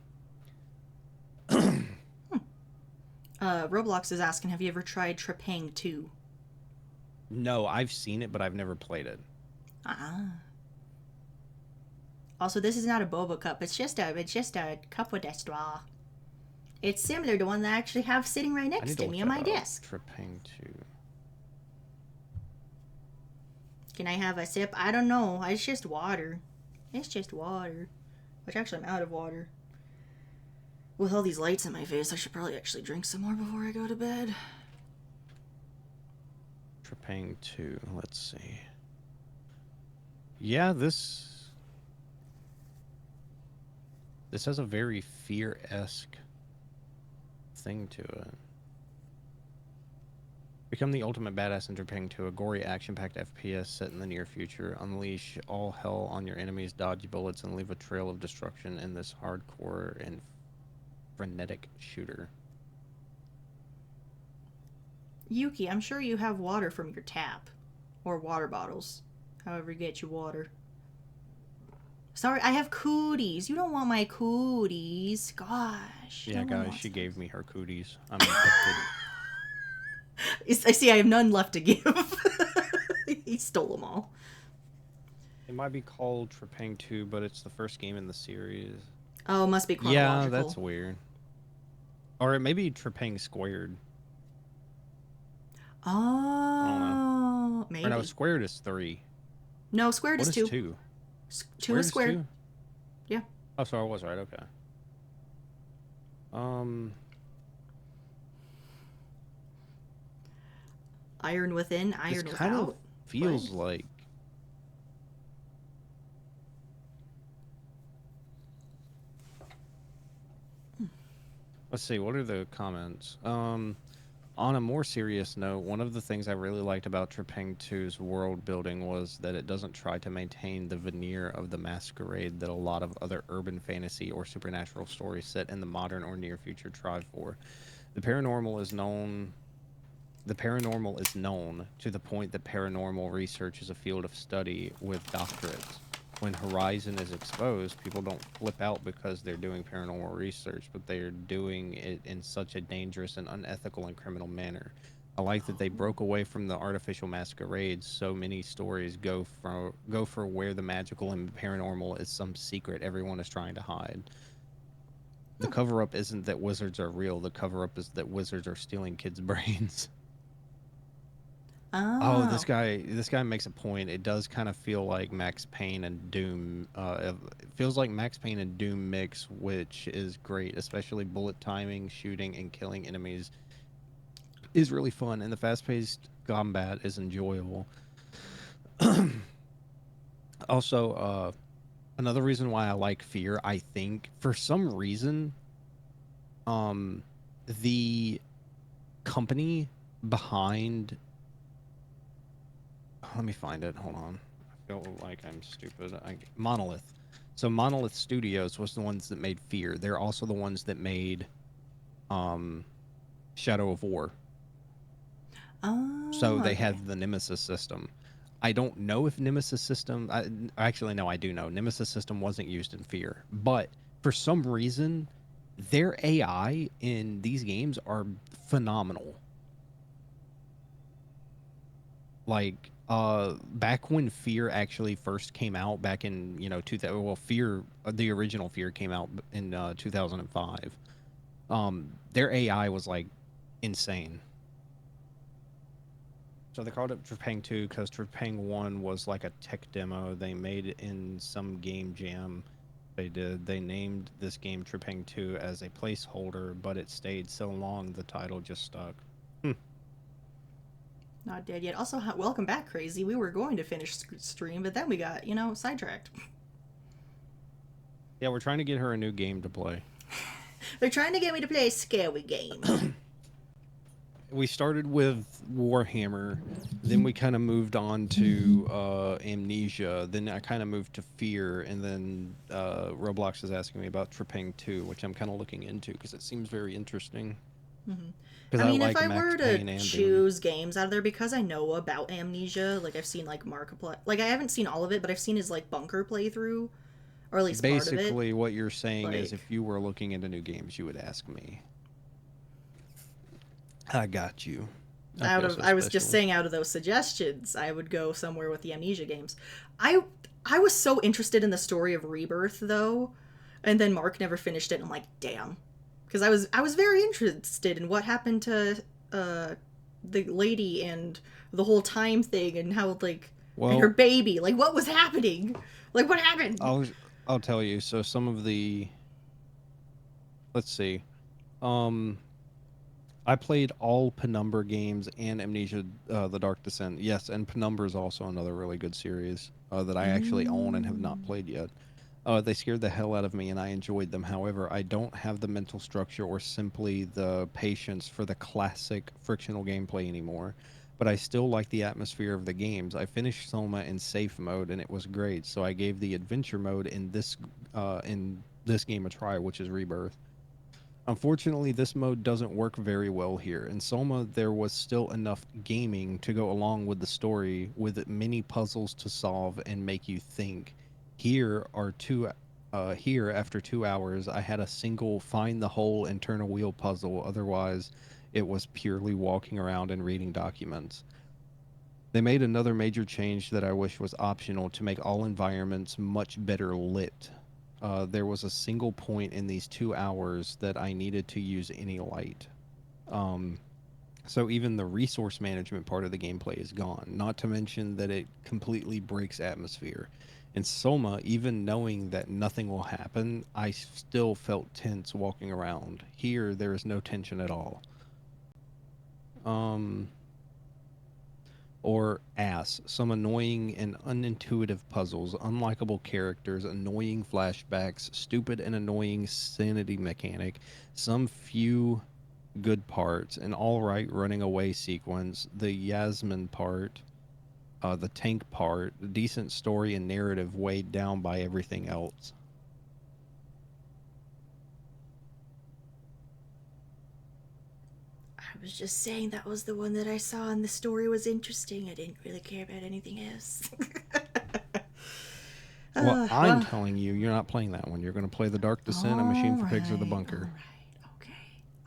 Speaker 1: Roblox is asking, have you ever tried Trepang 2?
Speaker 5: No, I've seen it, but I've never played it.
Speaker 1: Ah. Also, this is not a boba cup. It's just a cup with a straw. It's similar to one that I actually have sitting right
Speaker 5: I
Speaker 1: next
Speaker 5: need
Speaker 1: to
Speaker 5: to
Speaker 1: me
Speaker 5: look
Speaker 1: on my
Speaker 5: that up.
Speaker 1: desk.
Speaker 5: Trepang 2.
Speaker 1: Can I have a sip? I don't know. It's just water. It's just water. Which actually, I'm out of water. With all these lights in my face, I should probably actually drink some more before I go to bed.
Speaker 5: Trepang 2. Let's see. Yeah, this has a very fear-esque thing to it. Become the ultimate badass in Trepang 2, a gory action-packed FPS set in the near future. Unleash all hell on your enemies, dodge bullets, and leave a trail of destruction in this hardcore and frenetic shooter.
Speaker 1: Yuki, I'm sure you have water from your tap. Or water bottles. However you get your water. Sorry, I have cooties. You don't want my cooties. Gosh.
Speaker 5: Yeah,
Speaker 1: no one
Speaker 5: guys,
Speaker 1: wants
Speaker 5: she
Speaker 1: those.
Speaker 5: gave me her cooties. I'm infected.
Speaker 1: I see I have none left to give. He stole them all.
Speaker 5: It might be called Trepang 2, but it's the first game in the series.
Speaker 1: Oh, it must be chronological.
Speaker 5: Yeah, that's weird. Or it may be Trepang Squared.
Speaker 1: Oh, maybe.
Speaker 5: Or no, Squared is 3.
Speaker 1: No, squared
Speaker 5: What
Speaker 1: is
Speaker 5: is
Speaker 1: 2.
Speaker 5: 2?
Speaker 1: Two is squared.
Speaker 5: 2?
Speaker 1: Yeah.
Speaker 5: Oh, so I was right. Okay.
Speaker 1: Iron within,
Speaker 5: This
Speaker 1: iron
Speaker 5: kind
Speaker 1: without.
Speaker 5: of feels
Speaker 1: What?
Speaker 5: like. Let's see. What are the comments? On a more serious note, one of the things I really liked about Trepang 2's world building was that it doesn't try to maintain the veneer of the masquerade that a lot of other urban fantasy or supernatural stories set in the modern or near future try for. The paranormal is known to the point that paranormal research is a field of study with doctorates. When Horizon is exposed, people don't flip out because they're doing paranormal research, but they are doing it in such a dangerous and unethical and criminal manner. I like that they broke away from the artificial masquerades. So many stories go for where the magical and paranormal is some secret everyone is trying to hide. The cover-up isn't that wizards are real. The cover-up is that wizards are stealing kids' brains. Oh, this guy makes a point. It does kind of feel like Max Payne and Doom. It feels like Max Payne and Doom mix, which is great, especially bullet timing, shooting, and killing enemies is really fun, and the fast-paced combat is enjoyable. Also, another reason why I like Fear, I think, for some reason, the company behind... Let me find it. Hold on. I feel like I'm stupid. Monolith. So Monolith Studios was the ones that made Fear. They're also the ones that made Shadow of War.
Speaker 1: Oh,
Speaker 5: So they
Speaker 1: okay.
Speaker 5: had the Nemesis system. I don't know if Nemesis system... actually, no, I do know. Nemesis system wasn't used in Fear. But for some reason, their AI in these games are phenomenal. Like... back when Fear actually first came out, back in 2000, well, Fear, the original Fear came out in 2005. Their AI was like insane. So they called it Trepang 2 because Trepang 1 was like a tech demo they made in some game jam they did. They named this game Trepang 2 as a placeholder, but it stayed so long the title just stuck.
Speaker 1: Not dead yet. Also, welcome back, Crazy. We were going to finish stream, but then we got, sidetracked.
Speaker 5: Yeah, we're trying to get her a new game to play.
Speaker 1: They're trying to get me to play a scary game.
Speaker 5: We started with Warhammer, then we kind of moved on to Amnesia, then I kind of moved to Fear, and then Roblox is asking me about Trepang 2, which I'm kind of looking into because it seems very interesting.
Speaker 1: I mean, if I
Speaker 4: Max
Speaker 1: were
Speaker 4: Payne
Speaker 1: to
Speaker 4: and Doom.
Speaker 1: choose games out of there, because I know about Amnesia, like I've seen like Markiplier, like I haven't seen all of it, but I've seen his like bunker playthrough, or at least part of it.
Speaker 4: Basically, what you're saying is,
Speaker 1: Like-
Speaker 4: if you were looking into new games, you would ask me. I got you.
Speaker 1: I was just saying, out of those suggestions, I would go somewhere with the Amnesia games. I was so interested in the story of Rebirth though, and then Mark never finished it. And I'm like, damn, because I was very interested in what happened to the lady and the whole time thing and how like and her baby, like what was happening, like what happened.
Speaker 4: I'll tell you. So some of the, let's see, I played all Penumbra games and Amnesia: The Dark Descent. Yes, and Penumbra is also another really good series that I actually own and have not played yet. They scared the hell out of me, and I enjoyed them. However, I don't have the mental structure or simply the patience for the classic frictional gameplay anymore. But I still like the atmosphere of the games. I finished Soma in safe mode, and it was great. So I gave the adventure mode in this game a try, which is Rebirth. Unfortunately, this mode doesn't work very well here. In Soma, there was still enough gaming to go along with the story, with many puzzles to solve and make you think. Here, after 2 hours, I had a single find the hole and turn a wheel puzzle. Otherwise, it was purely walking around and reading documents. They made another major change that I wish was optional to make all environments much better lit. There was a single point in these 2 hours that I needed to use any light. So even the resource management part of the gameplay is gone, not to mention that it completely breaks atmosphere. In Soma, even knowing that nothing will happen, I still felt tense walking around. Here, there is no tension at all. Or ass, some annoying and unintuitive puzzles, unlikable characters, annoying flashbacks, stupid and annoying sanity mechanic, some few good parts, an alright running away sequence, the Yasmin part, the tank part, decent story and narrative weighed down by everything else.
Speaker 1: I was just saying that was the one that I saw and the story was interesting. I didn't really care about anything else.
Speaker 4: Well, I'm telling you, you're not playing that one. You're going to play The Dark Descent, A Machine for Pigs, or The Bunker.
Speaker 1: Okay.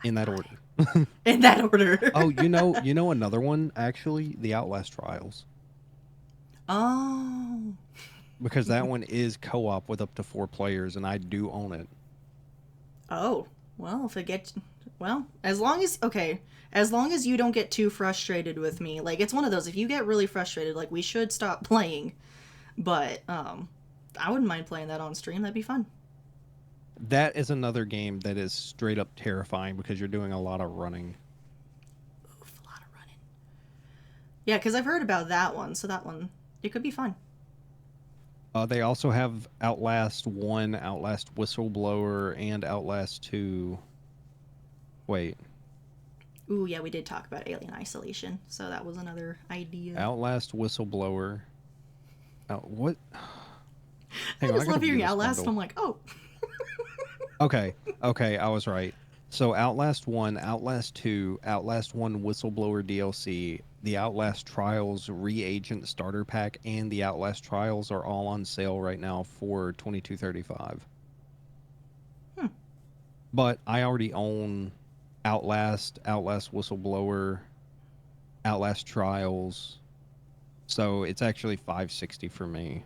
Speaker 4: In that order.
Speaker 1: In that order.
Speaker 4: Oh, you know another one, actually? The Outlast Trials.
Speaker 1: Oh.
Speaker 4: Because that one is co-op with up to 4 players, and I do own it.
Speaker 1: Oh. Well, if it gets... Well, as long as you don't get too frustrated with me. Like, it's one of those, if you get really frustrated, like, we should stop playing. But, I wouldn't mind playing that on stream. That'd be fun.
Speaker 4: That is another game that is straight up terrifying because you're doing a lot of running.
Speaker 1: Oof, a lot of running. Yeah, because I've heard about that one, so that one, it could be fun.
Speaker 4: They also have Outlast 1, Outlast Whistleblower, and Outlast 2. Wait.
Speaker 1: Ooh, yeah, we did talk about Alien Isolation, so that was another idea.
Speaker 4: Outlast Whistleblower. What?
Speaker 1: I just love hearing Outlast. I'm like, oh.
Speaker 4: Okay, I was right. So Outlast 1, Outlast 2, Outlast 1 Whistleblower DLC, the Outlast Trials Reagent Starter Pack, and the Outlast Trials are all on sale right now for $22.35. But I already own Outlast Whistleblower, Outlast Trials, so it's actually $5.60 for me.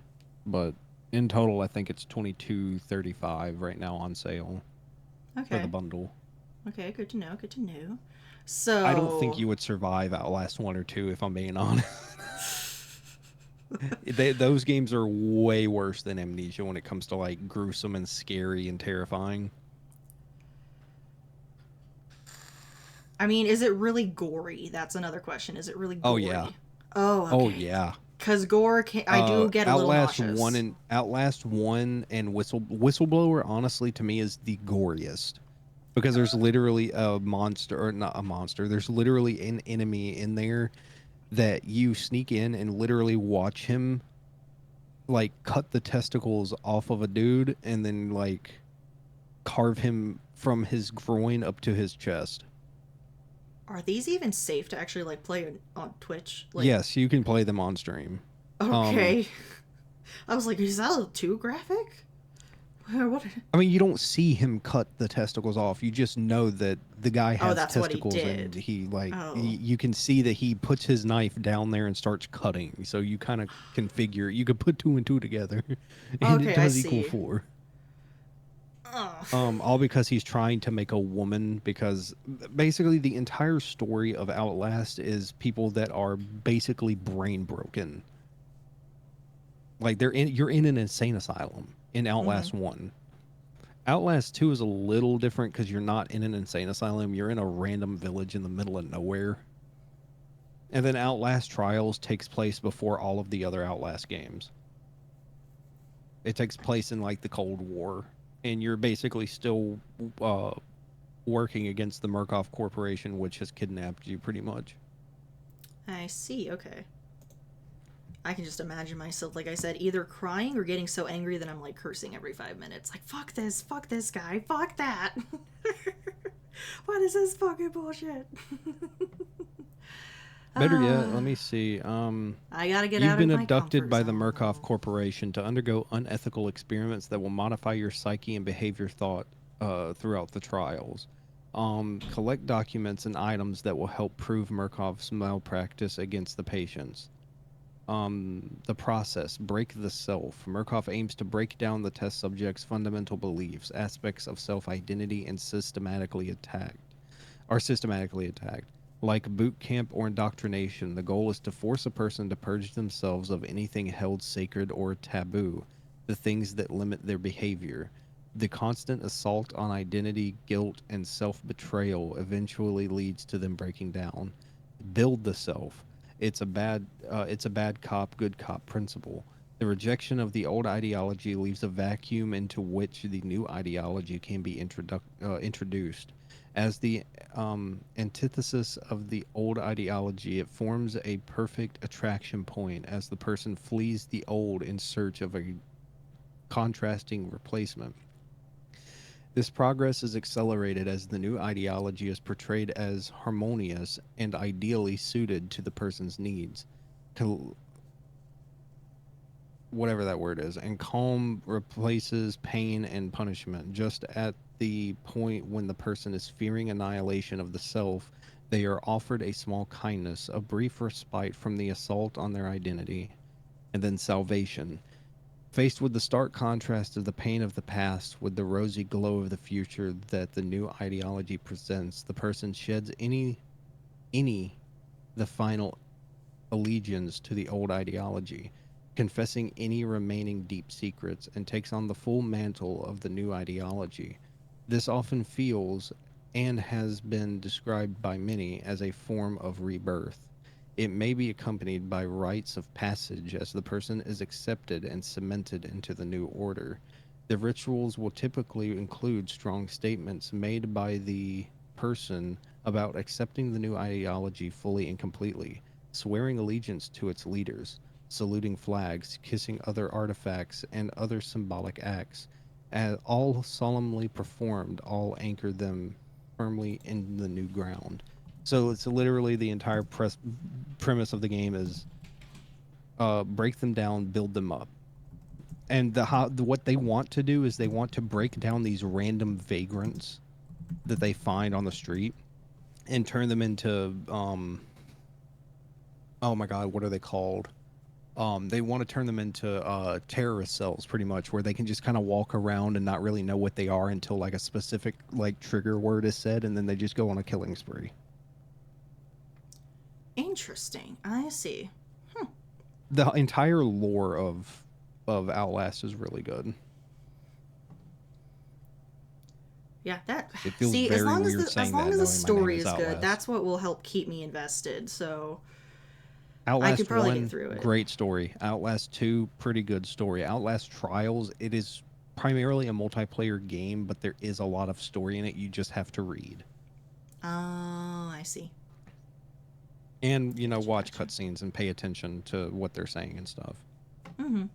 Speaker 4: But in total, I think it's $22.35 right now on sale for the bundle.
Speaker 1: Okay, good to know. Good to know. So
Speaker 4: I don't think you would survive Outlast 1 or 2, if I'm being honest. Those games are way worse than Amnesia when it comes to like gruesome and scary and terrifying.
Speaker 1: I mean, is it really gory? That's another question. Is it really gory?
Speaker 4: Oh yeah.
Speaker 1: Oh, okay.
Speaker 4: Oh yeah.
Speaker 1: Because gore, I do get a little
Speaker 4: Outlast
Speaker 1: nauseous.
Speaker 4: Outlast 1 and Whistleblower, honestly, to me, is the goriest. Because there's literally a monster, or not a monster, there's literally an enemy in there that you sneak in and literally watch him, like, cut the testicles off of a dude and then, like, carve him from his groin up to his chest.
Speaker 1: Are these even safe to actually like play on Twitch? Like,
Speaker 4: Yes, you can play them on stream.
Speaker 1: Okay. I was like, is that a little too graphic? What?
Speaker 4: I mean, you don't see him cut the testicles off. You just know that the guy has
Speaker 1: that's what he
Speaker 4: testicles, and
Speaker 1: did.
Speaker 4: he like
Speaker 1: Oh.
Speaker 4: you can see that he puts his knife down there and starts cutting. So you kind of can figure you could put 2 and 2 together, and
Speaker 1: Okay,
Speaker 4: it
Speaker 1: I
Speaker 4: does equal
Speaker 1: see.
Speaker 4: 4.
Speaker 1: Oh.
Speaker 4: All because he's trying to make a woman. Because basically the entire story of Outlast is people that are basically brain broken. Like you're in an insane asylum in Outlast 1. Outlast 2 is a little different because you're not in an insane asylum. You're in a random village in the middle of nowhere. And then Outlast Trials takes place before all of the other Outlast games. It takes place in like the Cold War, and you're basically still working against the Murkoff Corporation, which has kidnapped you pretty much.
Speaker 1: I see. Okay. I can just imagine myself, like I said, either crying or getting so angry that I'm like cursing every 5 minutes. Like, fuck this guy, fuck that. What is this fucking bullshit?
Speaker 4: Better yet, let me see.
Speaker 1: I gotta get
Speaker 4: You've
Speaker 1: out
Speaker 4: been
Speaker 1: of my
Speaker 4: abducted
Speaker 1: comfort
Speaker 4: by the
Speaker 1: zone.
Speaker 4: Murkoff Corporation to undergo unethical experiments that will modify your psyche and behavior thought throughout the trials. Collect documents and items that will help prove Murkoff's malpractice against the patients. The process, break the self. Murkoff aims to break down the test subject's fundamental beliefs, aspects of self-identity, and systematically attacked. Like boot camp or indoctrination, the goal is to force a person to purge themselves of anything held sacred or taboo, the things that limit their behavior. The constant assault on identity, guilt, and self-betrayal eventually leads to them breaking down. Build the self. It's a bad cop, good cop principle. The rejection of the old ideology leaves a vacuum into which the new ideology can be introduced. As the antithesis of the old ideology, it forms a perfect attraction point as the person flees the old in search of a contrasting replacement. This progress is accelerated as the new ideology is portrayed as harmonious and ideally suited to the person's needs. Whatever that word is. And calm replaces pain and punishment. Just at the point when the person is fearing annihilation of the self, they are offered a small kindness, a brief respite from the assault on their identity, and then salvation. Faced with the stark contrast of the pain of the past with the rosy glow of the future that the new ideology presents, the person sheds the final allegiance to the old ideology, confessing any remaining deep secrets, and takes on the full mantle of the new ideology. This often feels and has been described by many as a form of rebirth. It may be accompanied by rites of passage as the person is accepted and cemented into the new order. The rituals will typically include strong statements made by the person about accepting the new ideology fully and completely, swearing allegiance to its leaders, saluting flags, kissing other artifacts, and other symbolic acts. As all solemnly performed, all anchor them firmly in the new ground. So it's literally the entire premise of the game is break them down, build them up. And what they want to do is they want to break down these random vagrants that they find on the street and turn them into oh my god, what are they called? They want to turn them into terrorist cells, pretty much, where they can just kind of walk around and not really know what they are until like a specific like trigger word is said, and then they just go on a killing spree.
Speaker 1: Interesting. I see.
Speaker 4: The entire lore of Outlast is really good.
Speaker 1: Yeah, that.
Speaker 4: It feels
Speaker 1: See,
Speaker 4: very
Speaker 1: as long
Speaker 4: weird
Speaker 1: as the
Speaker 4: saying that, knowing my
Speaker 1: story
Speaker 4: name
Speaker 1: is
Speaker 4: is
Speaker 1: good,
Speaker 4: Outlast.
Speaker 1: that's what will help keep me invested. So
Speaker 4: Outlast
Speaker 1: I could probably
Speaker 4: 1,
Speaker 1: get through it.
Speaker 4: great story. Outlast 2, pretty good story. Outlast Trials, it is primarily a multiplayer game, but there is a lot of story in it. You just have to read.
Speaker 1: Oh, I see.
Speaker 4: And, you know, watch
Speaker 1: Gotcha.
Speaker 4: cutscenes and pay attention to what they're saying and stuff.
Speaker 1: Mm-hmm.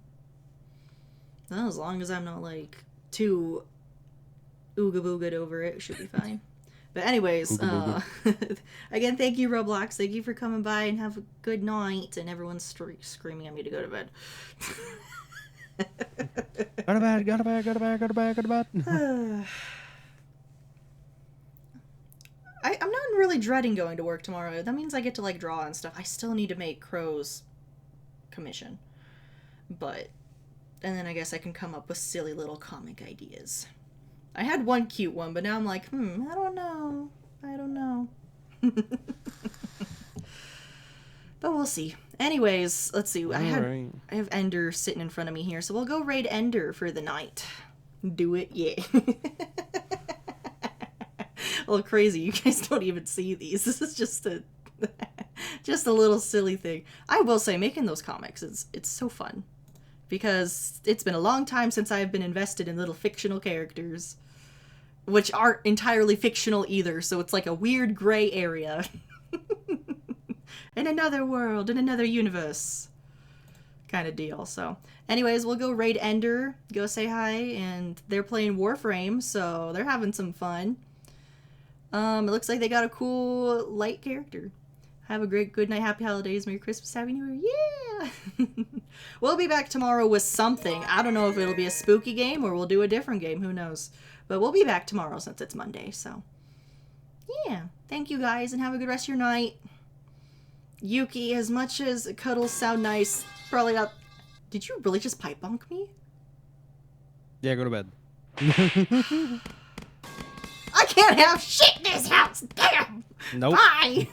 Speaker 1: Well, as long as I'm not like too ooga booga'd over it, should be fine. But anyways,
Speaker 4: Ooga
Speaker 1: again, thank you, Roblox. Thank you for coming by, and have a good night. And everyone's screaming at me to go to bed.
Speaker 4: Go to bed, go to bed, go to bed, go to bed, go to bed.
Speaker 1: I'm not really dreading going to work tomorrow. That means I get to, like, draw and stuff. I still need to make Crow's commission. But, and then I guess I can come up with silly little comic ideas. I had one cute one, but now I'm like, I don't know. I don't know. But we'll see. Anyways, let's see. I have Ender sitting in front of me here, so we'll go raid Ender for the night. Do it, yeah. A little crazy. You guys don't even see these. This is just a just a little silly thing. I will say, making those comics it's so fun, because it's been a long time since I've been invested in little fictional characters, which aren't entirely fictional either. So it's like a weird gray area. In another world, in another universe kind of deal. So anyways, we'll go raid Ender, go say hi, and they're playing Warframe, so they're having some fun. It looks like they got a cool light character. Have a great good night, happy holidays, Merry Christmas, Happy New Year, yeah! We'll be back tomorrow with something. I don't know if it'll be a spooky game or we'll do a different game, who knows. But we'll be back tomorrow since it's Monday, so yeah. Thank you guys, and have a good rest of your night. Yuki, as much as cuddles sound nice, probably not... Did you really just pipe bonk me?
Speaker 4: Yeah, go to bed.
Speaker 1: I can't have shit in this house! Damn!
Speaker 4: Nope.
Speaker 1: Bye!